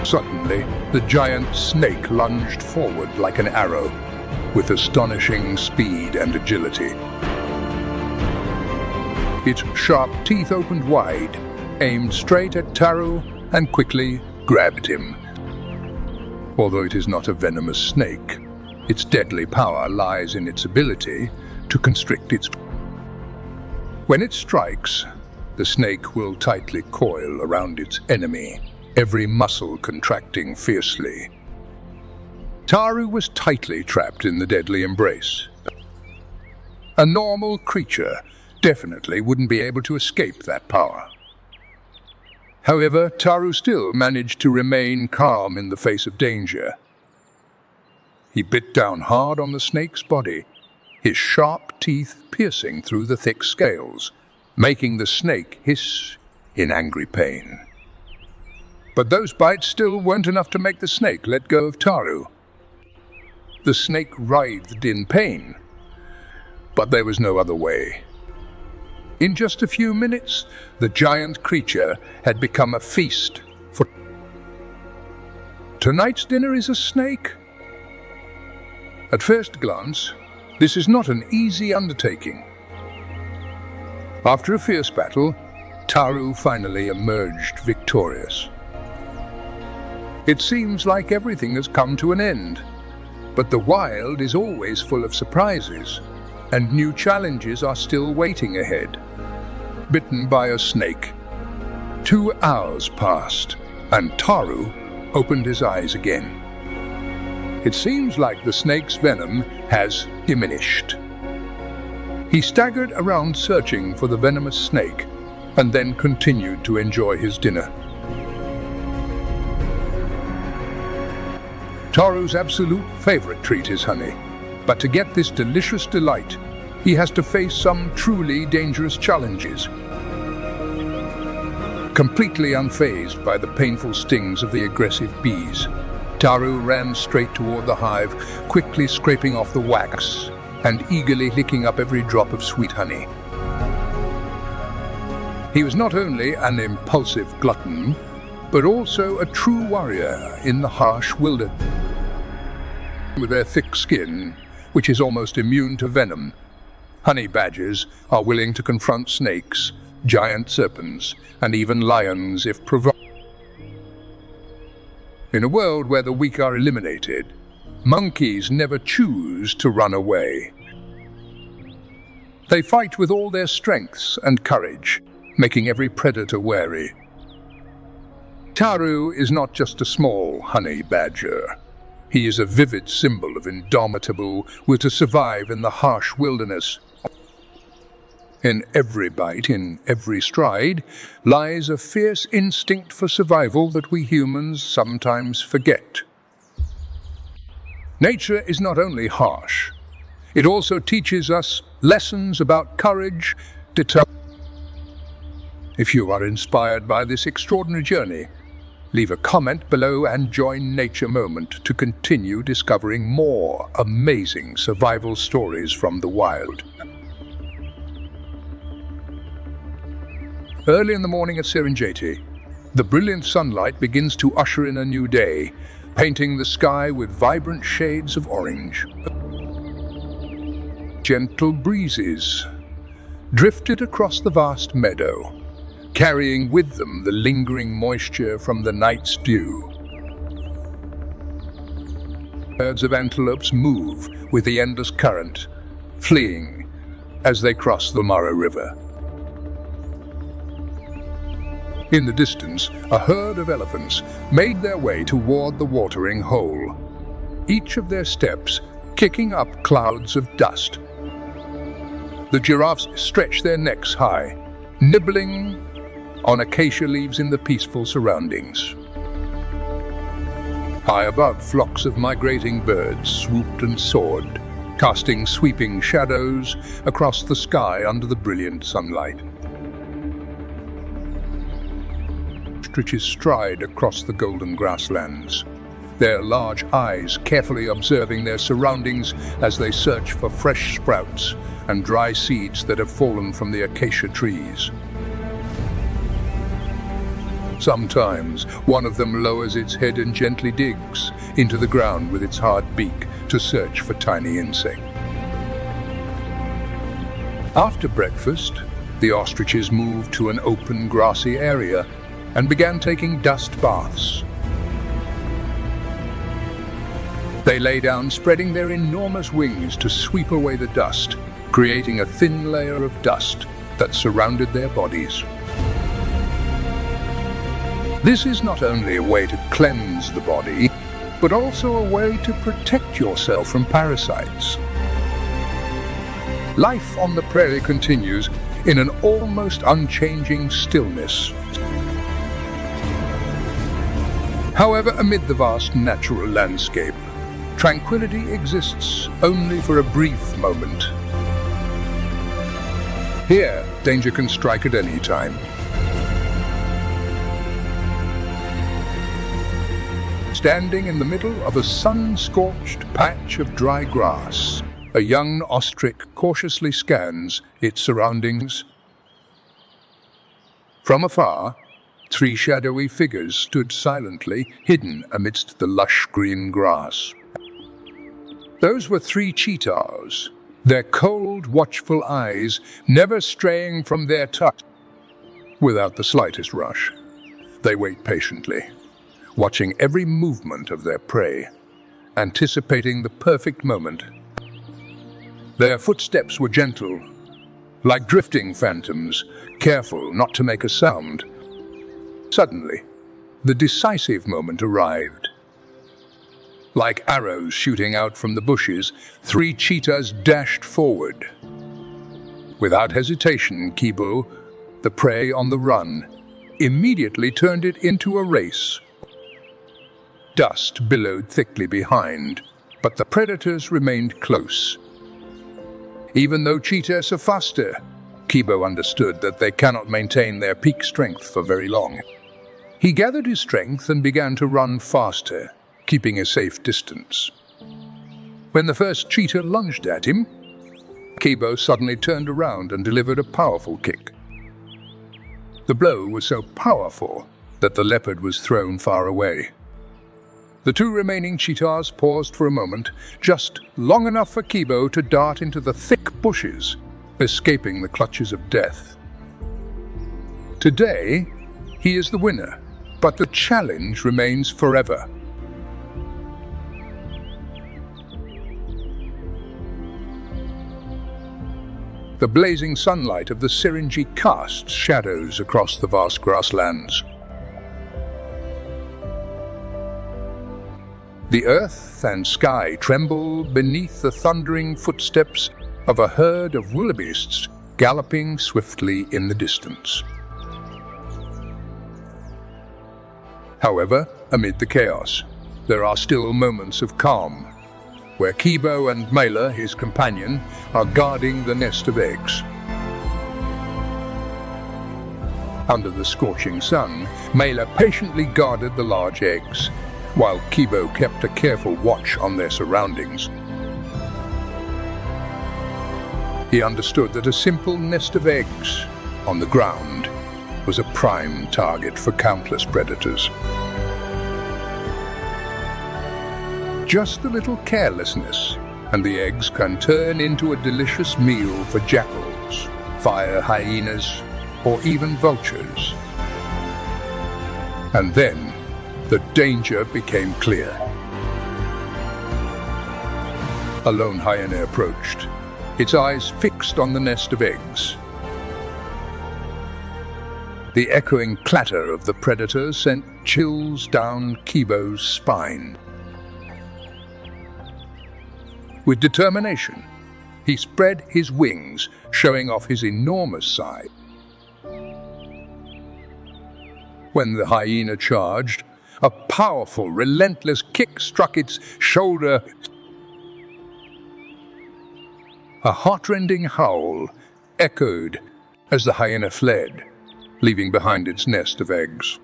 Suddenly, the giant snake lunged forward like an arrow, with astonishing speed and agility. Its sharp teeth opened wide, aimed straight at Taru, and quickly grabbed him. Although it is not a venomous snake, its deadly power lies in its ability to constrict its. When it strikes, the snake will tightly coil around its enemy, every muscle contracting fiercely. Taru was tightly trapped in the deadly embrace. A normal creature definitely wouldn't be able to escape that power. However, Taru still managed to remain calm in the face of danger. He bit down hard on the snake's body, his sharp teeth piercing through the thick scales, making the snake hiss in angry pain. But those bites still weren't enough to make the snake let go of Taru. The snake writhed in pain, but there was no other way. In just a few minutes, the giant creature had become a feast for. Tonight's dinner is a snake? At first glance, this is not an easy undertaking. After a fierce battle, Taru finally emerged victorious. It seems like everything has come to an end, but the wild is always full of surprises, and new challenges are still waiting ahead. Bitten by a snake. 2 hours passed, and Taru opened his eyes again. It seems like the snake's venom has diminished. He staggered around searching for the venomous snake, and then continued to enjoy his dinner. Taru's absolute favorite treat is honey, but to get this delicious delight, he has to face some truly dangerous challenges. Completely unfazed by the painful stings of the aggressive bees, Taru ran straight toward the hive, quickly scraping off the wax and eagerly licking up every drop of sweet honey. He was not only an impulsive glutton, but also a true warrior in the harsh wilderness. With their thick skin, which is almost immune to venom, honey badgers are willing to confront snakes, giant serpents, and even lions if provoked. In a world where the weak are eliminated, monkeys never choose to run away. They fight with all their strengths and courage, making every predator wary. Taru is not just a small honey badger. He is a vivid symbol of indomitable will to survive in the harsh wilderness. In every bite, in every stride, lies a fierce instinct for survival that we humans sometimes forget. Nature is not only harsh, it also teaches us lessons about courage, determination. If you are inspired by this extraordinary journey, leave a comment below and join Nature Moment to continue discovering more amazing survival stories from the wild. Early in the morning at Serengeti, the brilliant sunlight begins to usher in a new day, painting the sky with vibrant shades of orange. Gentle breezes drifted across the vast meadow, carrying with them the lingering moisture from the night's dew. Herds of antelopes move with the endless current, fleeing as they cross the Mara River. In the distance, a herd of elephants made their way toward the watering hole, each of their steps kicking up clouds of dust. The giraffes stretch their necks high, nibbling on acacia leaves in the peaceful surroundings. High above, flocks of migrating birds swooped and soared, casting sweeping shadows across the sky under the brilliant sunlight. Ostriches stride across the golden grasslands, their large eyes carefully observing their surroundings as they search for fresh sprouts and dry seeds that have fallen from the acacia trees. Sometimes one of them lowers its head and gently digs into the ground with its hard beak to search for tiny insects. After breakfast, the ostriches moved to an open grassy area and began taking dust baths. They lay down, spreading their enormous wings to sweep away the dust, creating a thin layer of dust that surrounded their bodies. This is not only a way to cleanse the body, but also a way to protect yourself from parasites. Life on the prairie continues in an almost unchanging stillness. However, amid the vast natural landscape, tranquility exists only for a brief moment. Here, danger can strike at any time. Standing in the middle of a sun-scorched patch of dry grass, a young ostrich cautiously scans its surroundings. From afar, three shadowy figures stood silently, hidden amidst the lush green grass. Those were three cheetahs, their cold, watchful eyes never straying from their touch. Without the slightest rush, they wait patiently, watching every movement of their prey, anticipating the perfect moment. Their footsteps were gentle, like drifting phantoms, careful not to make a sound. Suddenly, the decisive moment arrived. Like arrows shooting out from the bushes, 3 cheetahs dashed forward. Without hesitation, Kibo, the prey on the run, immediately turned it into a race. Dust billowed thickly behind, but the predators remained close. Even though cheetahs are faster, Kibo understood that they cannot maintain their peak strength for very long. He gathered his strength and began to run faster, keeping a safe distance. When the first cheetah lunged at him, Kibo suddenly turned around and delivered a powerful kick. The blow was so powerful that the leopard was thrown far away. The 2 remaining cheetahs paused for a moment, just long enough for Kibo to dart into the thick bushes, escaping the clutches of death. Today, he is the winner, but the challenge remains forever. The blazing sunlight of the Serengeti casts shadows across the vast grasslands. The earth and sky tremble beneath the thundering footsteps of a herd of wildebeests galloping swiftly in the distance. However, amid the chaos, there are still moments of calm, where Kibo and Mela, his companion, are guarding the nest of eggs. Under the scorching sun, Mela patiently guarded the large eggs, while Kibo kept a careful watch on their surroundings. He understood that a simple nest of eggs on the ground was a prime target for countless predators. Just a little carelessness, and the eggs can turn into a delicious meal for jackals, fire hyenas, or even vultures. And then, the danger became clear. A lone hyena approached, its eyes fixed on the nest of eggs. The echoing clatter of the predator sent chills down Kibo's spine. With determination, he spread his wings, showing off his enormous size. When the hyena charged, a powerful, relentless kick struck its shoulder. A heartrending howl echoed as the hyena fled, leaving behind its nest of eggs.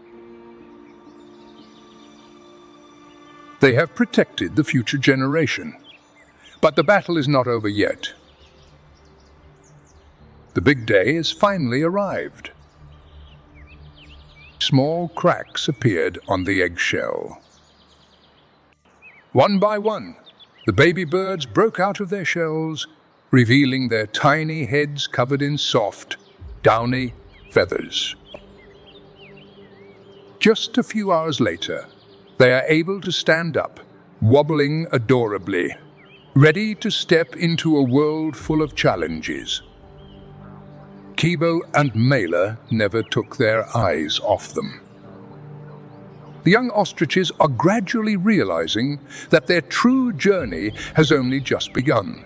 They have protected the future generation, but the battle is not over yet. The big day has finally arrived. Small cracks appeared on the eggshell. One by one, the baby birds broke out of their shells, revealing their tiny heads covered in soft, downy feathers. Just a few hours later, they are able to stand up, wobbling adorably, ready to step into a world full of challenges. Kibo and Mela never took their eyes off them. The young ostriches are gradually realizing that their true journey has only just begun.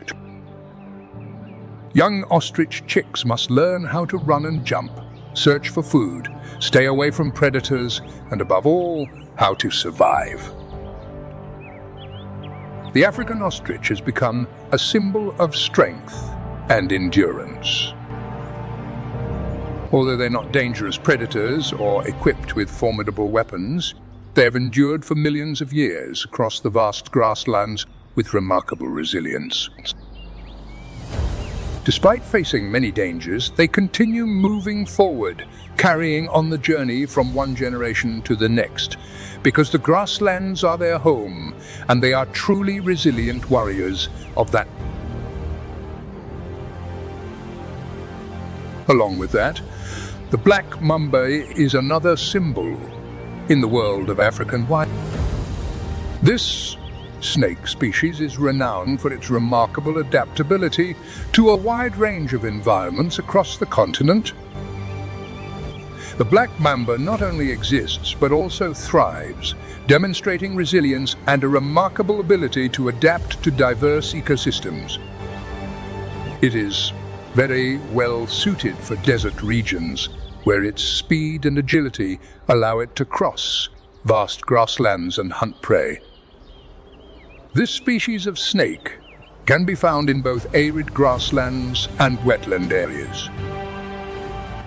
Young ostrich chicks must learn how to run and jump, search for food, stay away from predators, and above all, how to survive. The African ostrich has become a symbol of strength and endurance. Although they're not dangerous predators or equipped with formidable weapons, they have endured for millions of years across the vast grasslands with remarkable resilience. Despite facing many dangers, they continue moving forward, carrying on the journey from one generation to the next, because the grasslands are their home, and they are truly resilient warriors of that. Along with that, the black mamba is another symbol in the world of African wild. This snake species is renowned for its remarkable adaptability to a wide range of environments across the continent. The black mamba not only exists but also thrives, demonstrating resilience and a remarkable ability to adapt to diverse ecosystems. It is very well suited for desert regions, where its speed and agility allow it to cross vast grasslands and hunt prey. This species of snake can be found in both arid grasslands and wetland areas.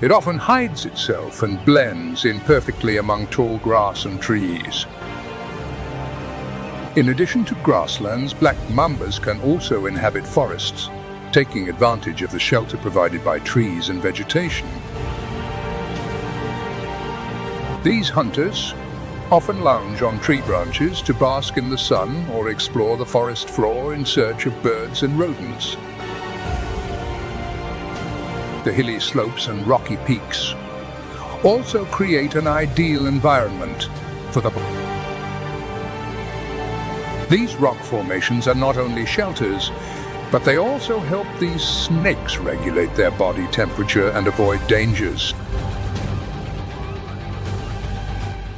It often hides itself and blends in perfectly among tall grass and trees. In addition to grasslands, black mambas can also inhabit forests, taking advantage of the shelter provided by trees and vegetation. These hunters often lounge on tree branches to bask in the sun or explore the forest floor in search of birds and rodents. The hilly slopes and rocky peaks also create an ideal environment for the... These rock formations are not only shelters, but they also help these snakes regulate their body temperature and avoid dangers.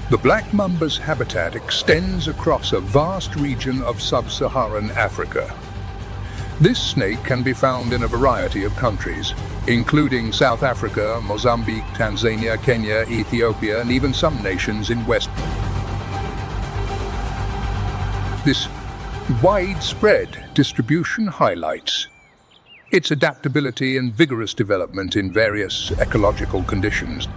The black mamba's habitat extends across a vast region of sub-Saharan Africa. This snake can be found in a variety of countries, including South Africa, Mozambique, Tanzania, Kenya, Ethiopia, and even some nations in West. This widespread distribution highlights its adaptability and vigorous development in various ecological conditions.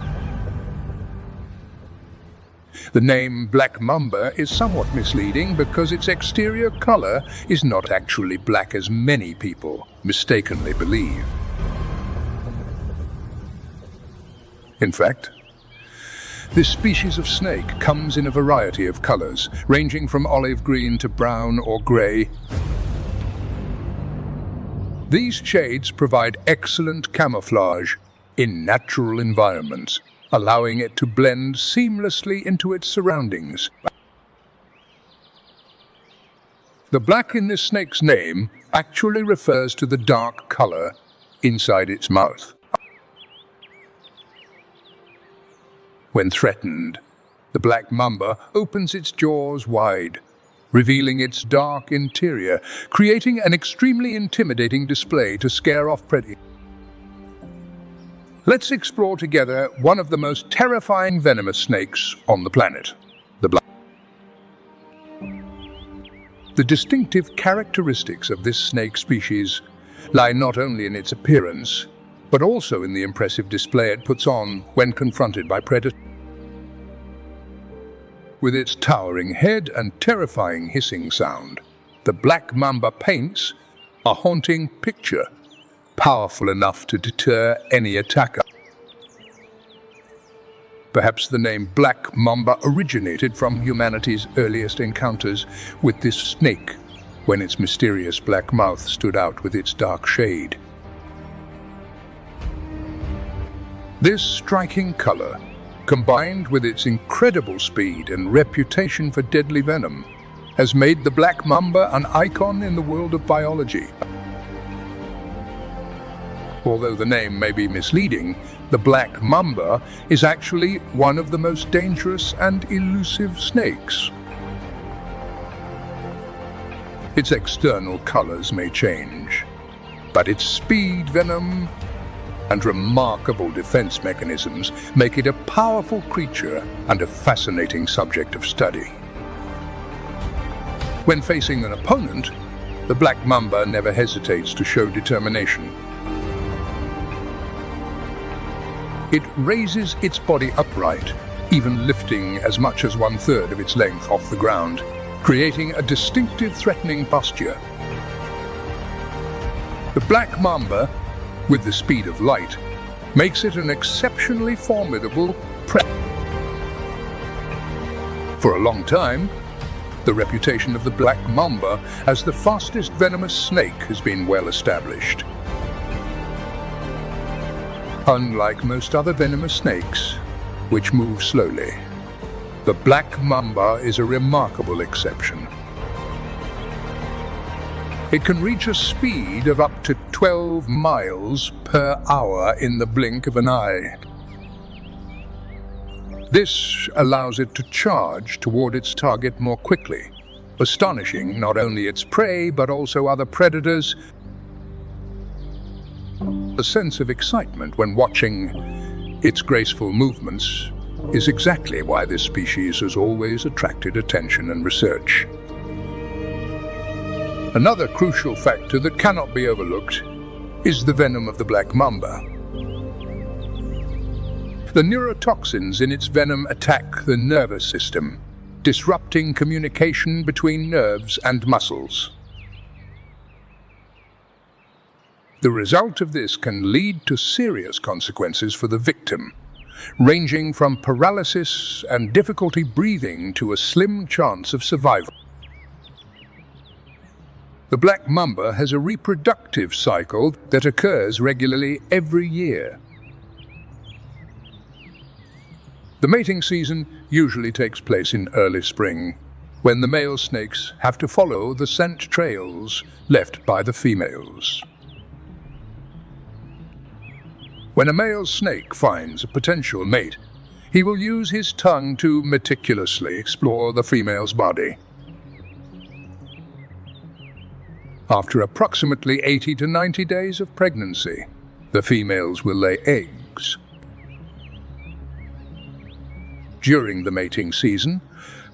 The name black mamba is somewhat misleading because its exterior color is not actually black as many people mistakenly believe. In fact, this species of snake comes in a variety of colors, ranging from olive green to brown or gray. These shades provide excellent camouflage in natural environments, allowing it to blend seamlessly into its surroundings. The black in this snake's name actually refers to the dark color inside its mouth. When threatened, the black mamba opens its jaws wide, revealing its dark interior, creating an extremely intimidating display to scare off predators. Let's explore together one of the most terrifying venomous snakes on the planet, the black. The distinctive characteristics of this snake species lie not only in its appearance, but also in the impressive display it puts on when confronted by predators. With its towering head and terrifying hissing sound, the black mamba paints a haunting picture, powerful enough to deter any attacker. Perhaps the name black mamba originated from humanity's earliest encounters with this snake, when its mysterious black mouth stood out with its dark shade. This striking color, combined with its incredible speed and reputation for deadly venom, has made the black mamba an icon in the world of biology. Although the name may be misleading, the black mamba is actually one of the most dangerous and elusive snakes. Its external colors may change, but its speed, venom, and remarkable defense mechanisms make it a powerful creature and a fascinating subject of study. When facing an opponent, the black mamba never hesitates to show determination. It raises its body upright, even lifting as much as 1/3 of its length off the ground, creating a distinctive threatening posture. The black mamba, with the speed of light, makes it an exceptionally formidable prey. For a long time, the reputation of the black mamba as the fastest venomous snake has been well established. Unlike most other venomous snakes, which move slowly, the black mamba is a remarkable exception. It can reach a speed of up to 12 miles per hour in the blink of an eye. This allows it to charge toward its target more quickly, astonishing not only its prey but also other predators. The sense of excitement when watching its graceful movements is exactly why this species has always attracted attention and research. Another crucial factor that cannot be overlooked is the venom of the black mamba. The neurotoxins in its venom attack the nervous system, disrupting communication between nerves and muscles. The result of this can lead to serious consequences for the victim, ranging from paralysis and difficulty breathing to a slim chance of survival. The black mamba has a reproductive cycle that occurs regularly every year. The mating season usually takes place in early spring, when the male snakes have to follow the scent trails left by the females. When a male snake finds a potential mate, he will use his tongue to meticulously explore the female's body. After approximately 80 to 90 days of pregnancy, the females will lay eggs. During the mating season,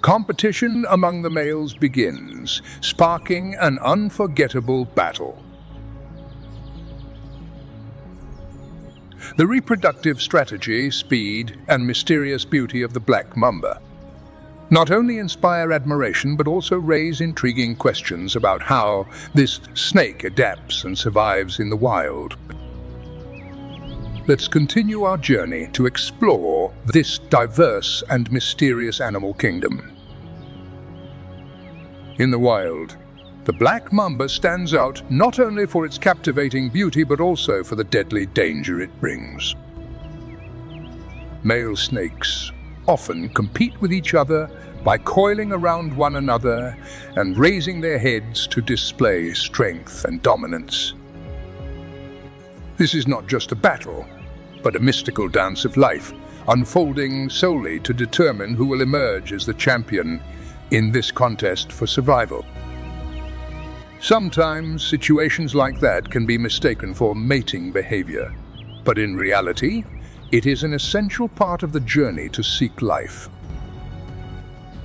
competition among the males begins, sparking an unforgettable battle. The reproductive strategy, speed, and mysterious beauty of the black mamba not only inspire admiration but also raise intriguing questions about how this snake adapts and survives in the wild. Let's continue our journey to explore this diverse and mysterious animal kingdom. In the wild, the black mamba stands out not only for its captivating beauty but also for the deadly danger it brings. Male snakes often compete with each other by coiling around one another and raising their heads to display strength and dominance. This is not just a battle, but a mystical dance of life, unfolding solely to determine who will emerge as the champion in this contest for survival. Sometimes situations like that can be mistaken for mating behavior, but in reality, it is an essential part of the journey to seek life.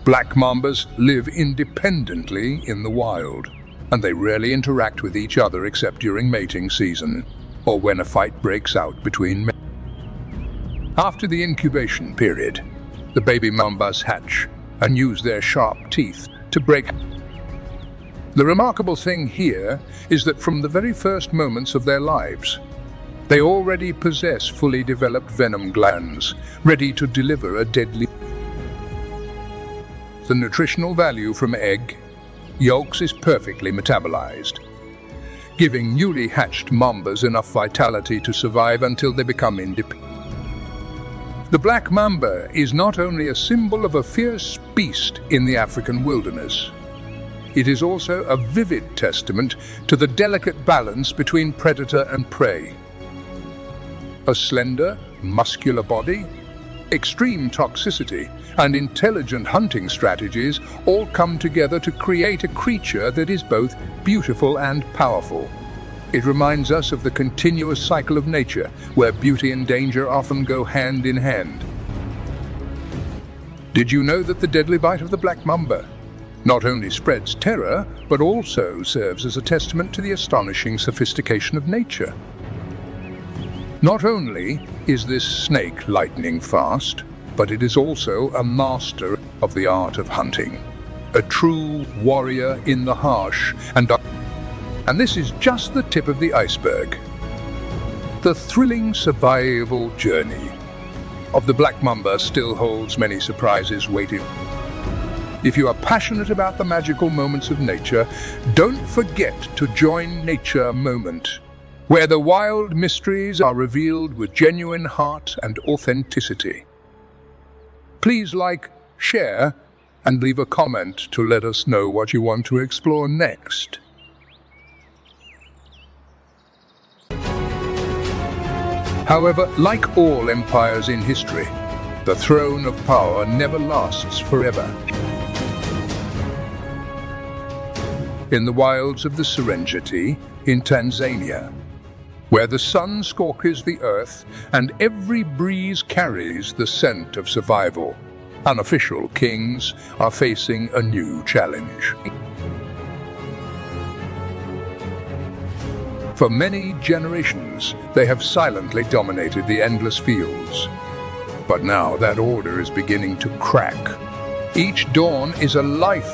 Black mambas live independently in the wild, and they rarely interact with each other except during mating season, or when a fight breaks out between men. After the incubation period, the baby mambas hatch and use their sharp teeth to break. The remarkable thing here is that from the very first moments of their lives, they already possess fully developed venom glands, ready to deliver a deadly. The nutritional value from egg yolks is perfectly metabolized, giving newly hatched mambas enough vitality to survive until they become independent. The black mamba is not only a symbol of a fierce beast in the African wilderness, it is also a vivid testament to the delicate balance between predator and prey. A slender, muscular body, extreme toxicity, and intelligent hunting strategies all come together to create a creature that is both beautiful and powerful. It reminds us of the continuous cycle of nature, where beauty and danger often go hand in hand. Did you know that the deadly bite of the black mamba not only spreads terror, but also serves as a testament to the astonishing sophistication of nature? Not only is this snake lightning fast, but it is also a master of the art of hunting, a true warrior in the harsh and this is just the tip of the iceberg. The thrilling survival journey of the black mamba still holds many surprises waiting. If you are passionate about the magical moments of nature, don't forget to join Nature Moment, where the wild mysteries are revealed with genuine heart and authenticity. Please like, share, and leave a comment to let us know what you want to explore next. However, like all empires in history, The throne of power never lasts forever. In the wilds of the Serengeti, in Tanzania, where the sun scorches the earth and every breeze carries the scent of survival, unofficial kings are facing a new challenge. For many generations, they have silently dominated the endless fields. But now that order is beginning to crack. Each dawn is a life.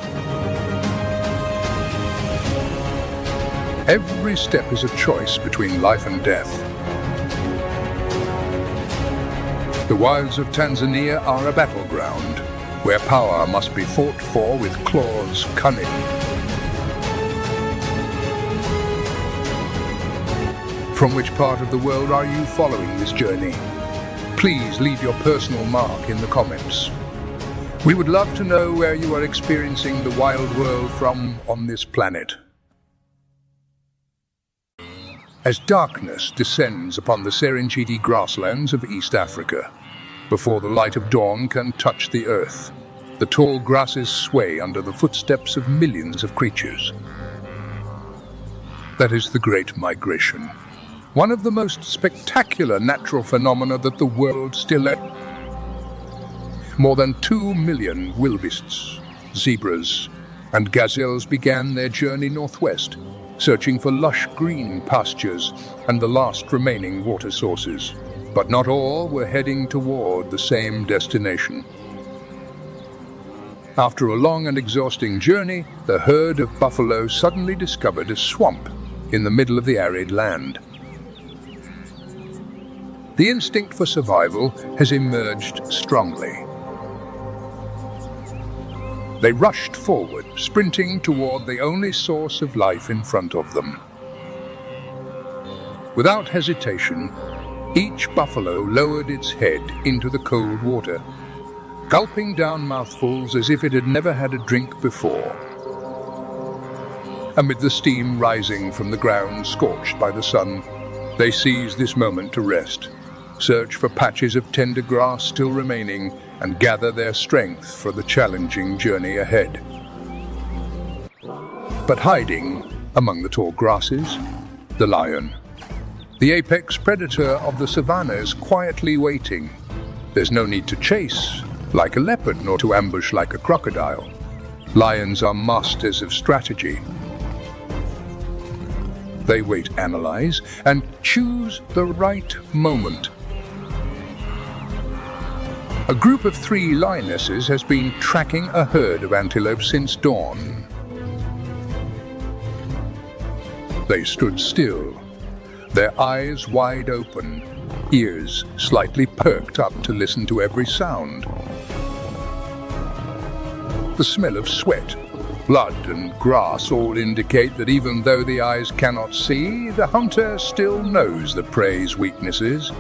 Every step is a choice between life and death. The wilds of Tanzania are a battleground, where power must be fought for with claws, cunning. From which part of the world are you following this journey? Please leave your personal mark in the comments. We would love to know where you are experiencing the wild world from on this planet. As darkness descends upon the Serengeti grasslands of East Africa, before the light of dawn can touch the earth, the tall grasses sway under the footsteps of millions of creatures. That is the Great Migration, one of the most spectacular natural phenomena that the world still has. More than 2 million wildebeests, zebras, and gazelles began their journey northwest, searching for lush green pastures and the last remaining water sources. But not all were heading toward the same destination. After a long and exhausting journey, the herd of buffalo suddenly discovered a swamp in the middle of the arid land. The instinct for survival has emerged strongly. They rushed forward, sprinting toward the only source of life in front of them. Without hesitation, each buffalo lowered its head into the cold water, gulping down mouthfuls as if it had never had a drink before. Amid the steam rising from the ground scorched by the sun, they seized this moment to rest, search for patches of tender grass still remaining, and gather their strength for the challenging journey ahead. But hiding among the tall grasses, the lion, the apex predator of the savannah, is quietly waiting. There's no need to chase like a leopard nor to ambush like a crocodile. Lions are masters of strategy. They wait, analyze, and choose the right moment. A group of 3 lionesses has been tracking a herd of antelope since dawn. They stood still, their eyes wide open, ears slightly perked up to listen to every sound. The smell of sweat, blood, and grass all indicate that even though the eyes cannot see, the hunter still knows the prey's weaknesses.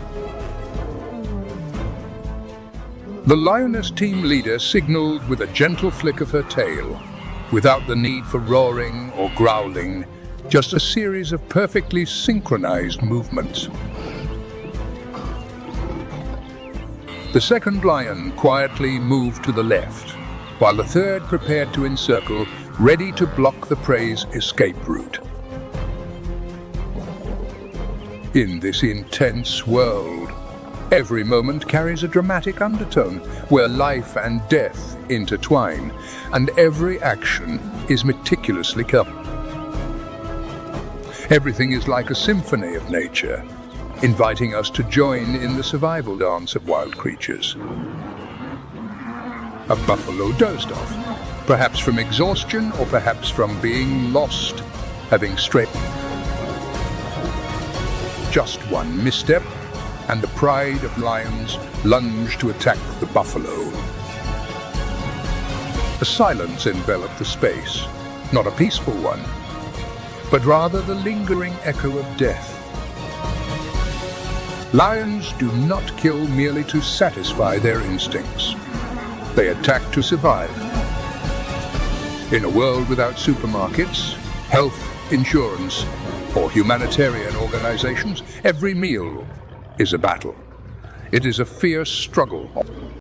The lioness team leader signaled with a gentle flick of her tail, without the need for roaring or growling, just a series of perfectly synchronized movements. The second lion quietly moved to the left, while the third prepared to encircle, ready to block the prey's escape route. In this intense world, every moment carries a dramatic undertone where life and death intertwine, and every action is meticulously kept. Everything is like a symphony of nature, inviting us to join in the survival dance of wild creatures. A buffalo dozed off, perhaps from exhaustion or perhaps from being lost, having strayed. Just one misstep, and the pride of lions lunged to attack the buffalo. A silence enveloped the space, not a peaceful one, but rather the lingering echo of death. Lions do not kill merely to satisfy their instincts. They attack to survive. In a world without supermarkets, health insurance, or humanitarian organizations, every meal is a battle. It is a fierce struggle.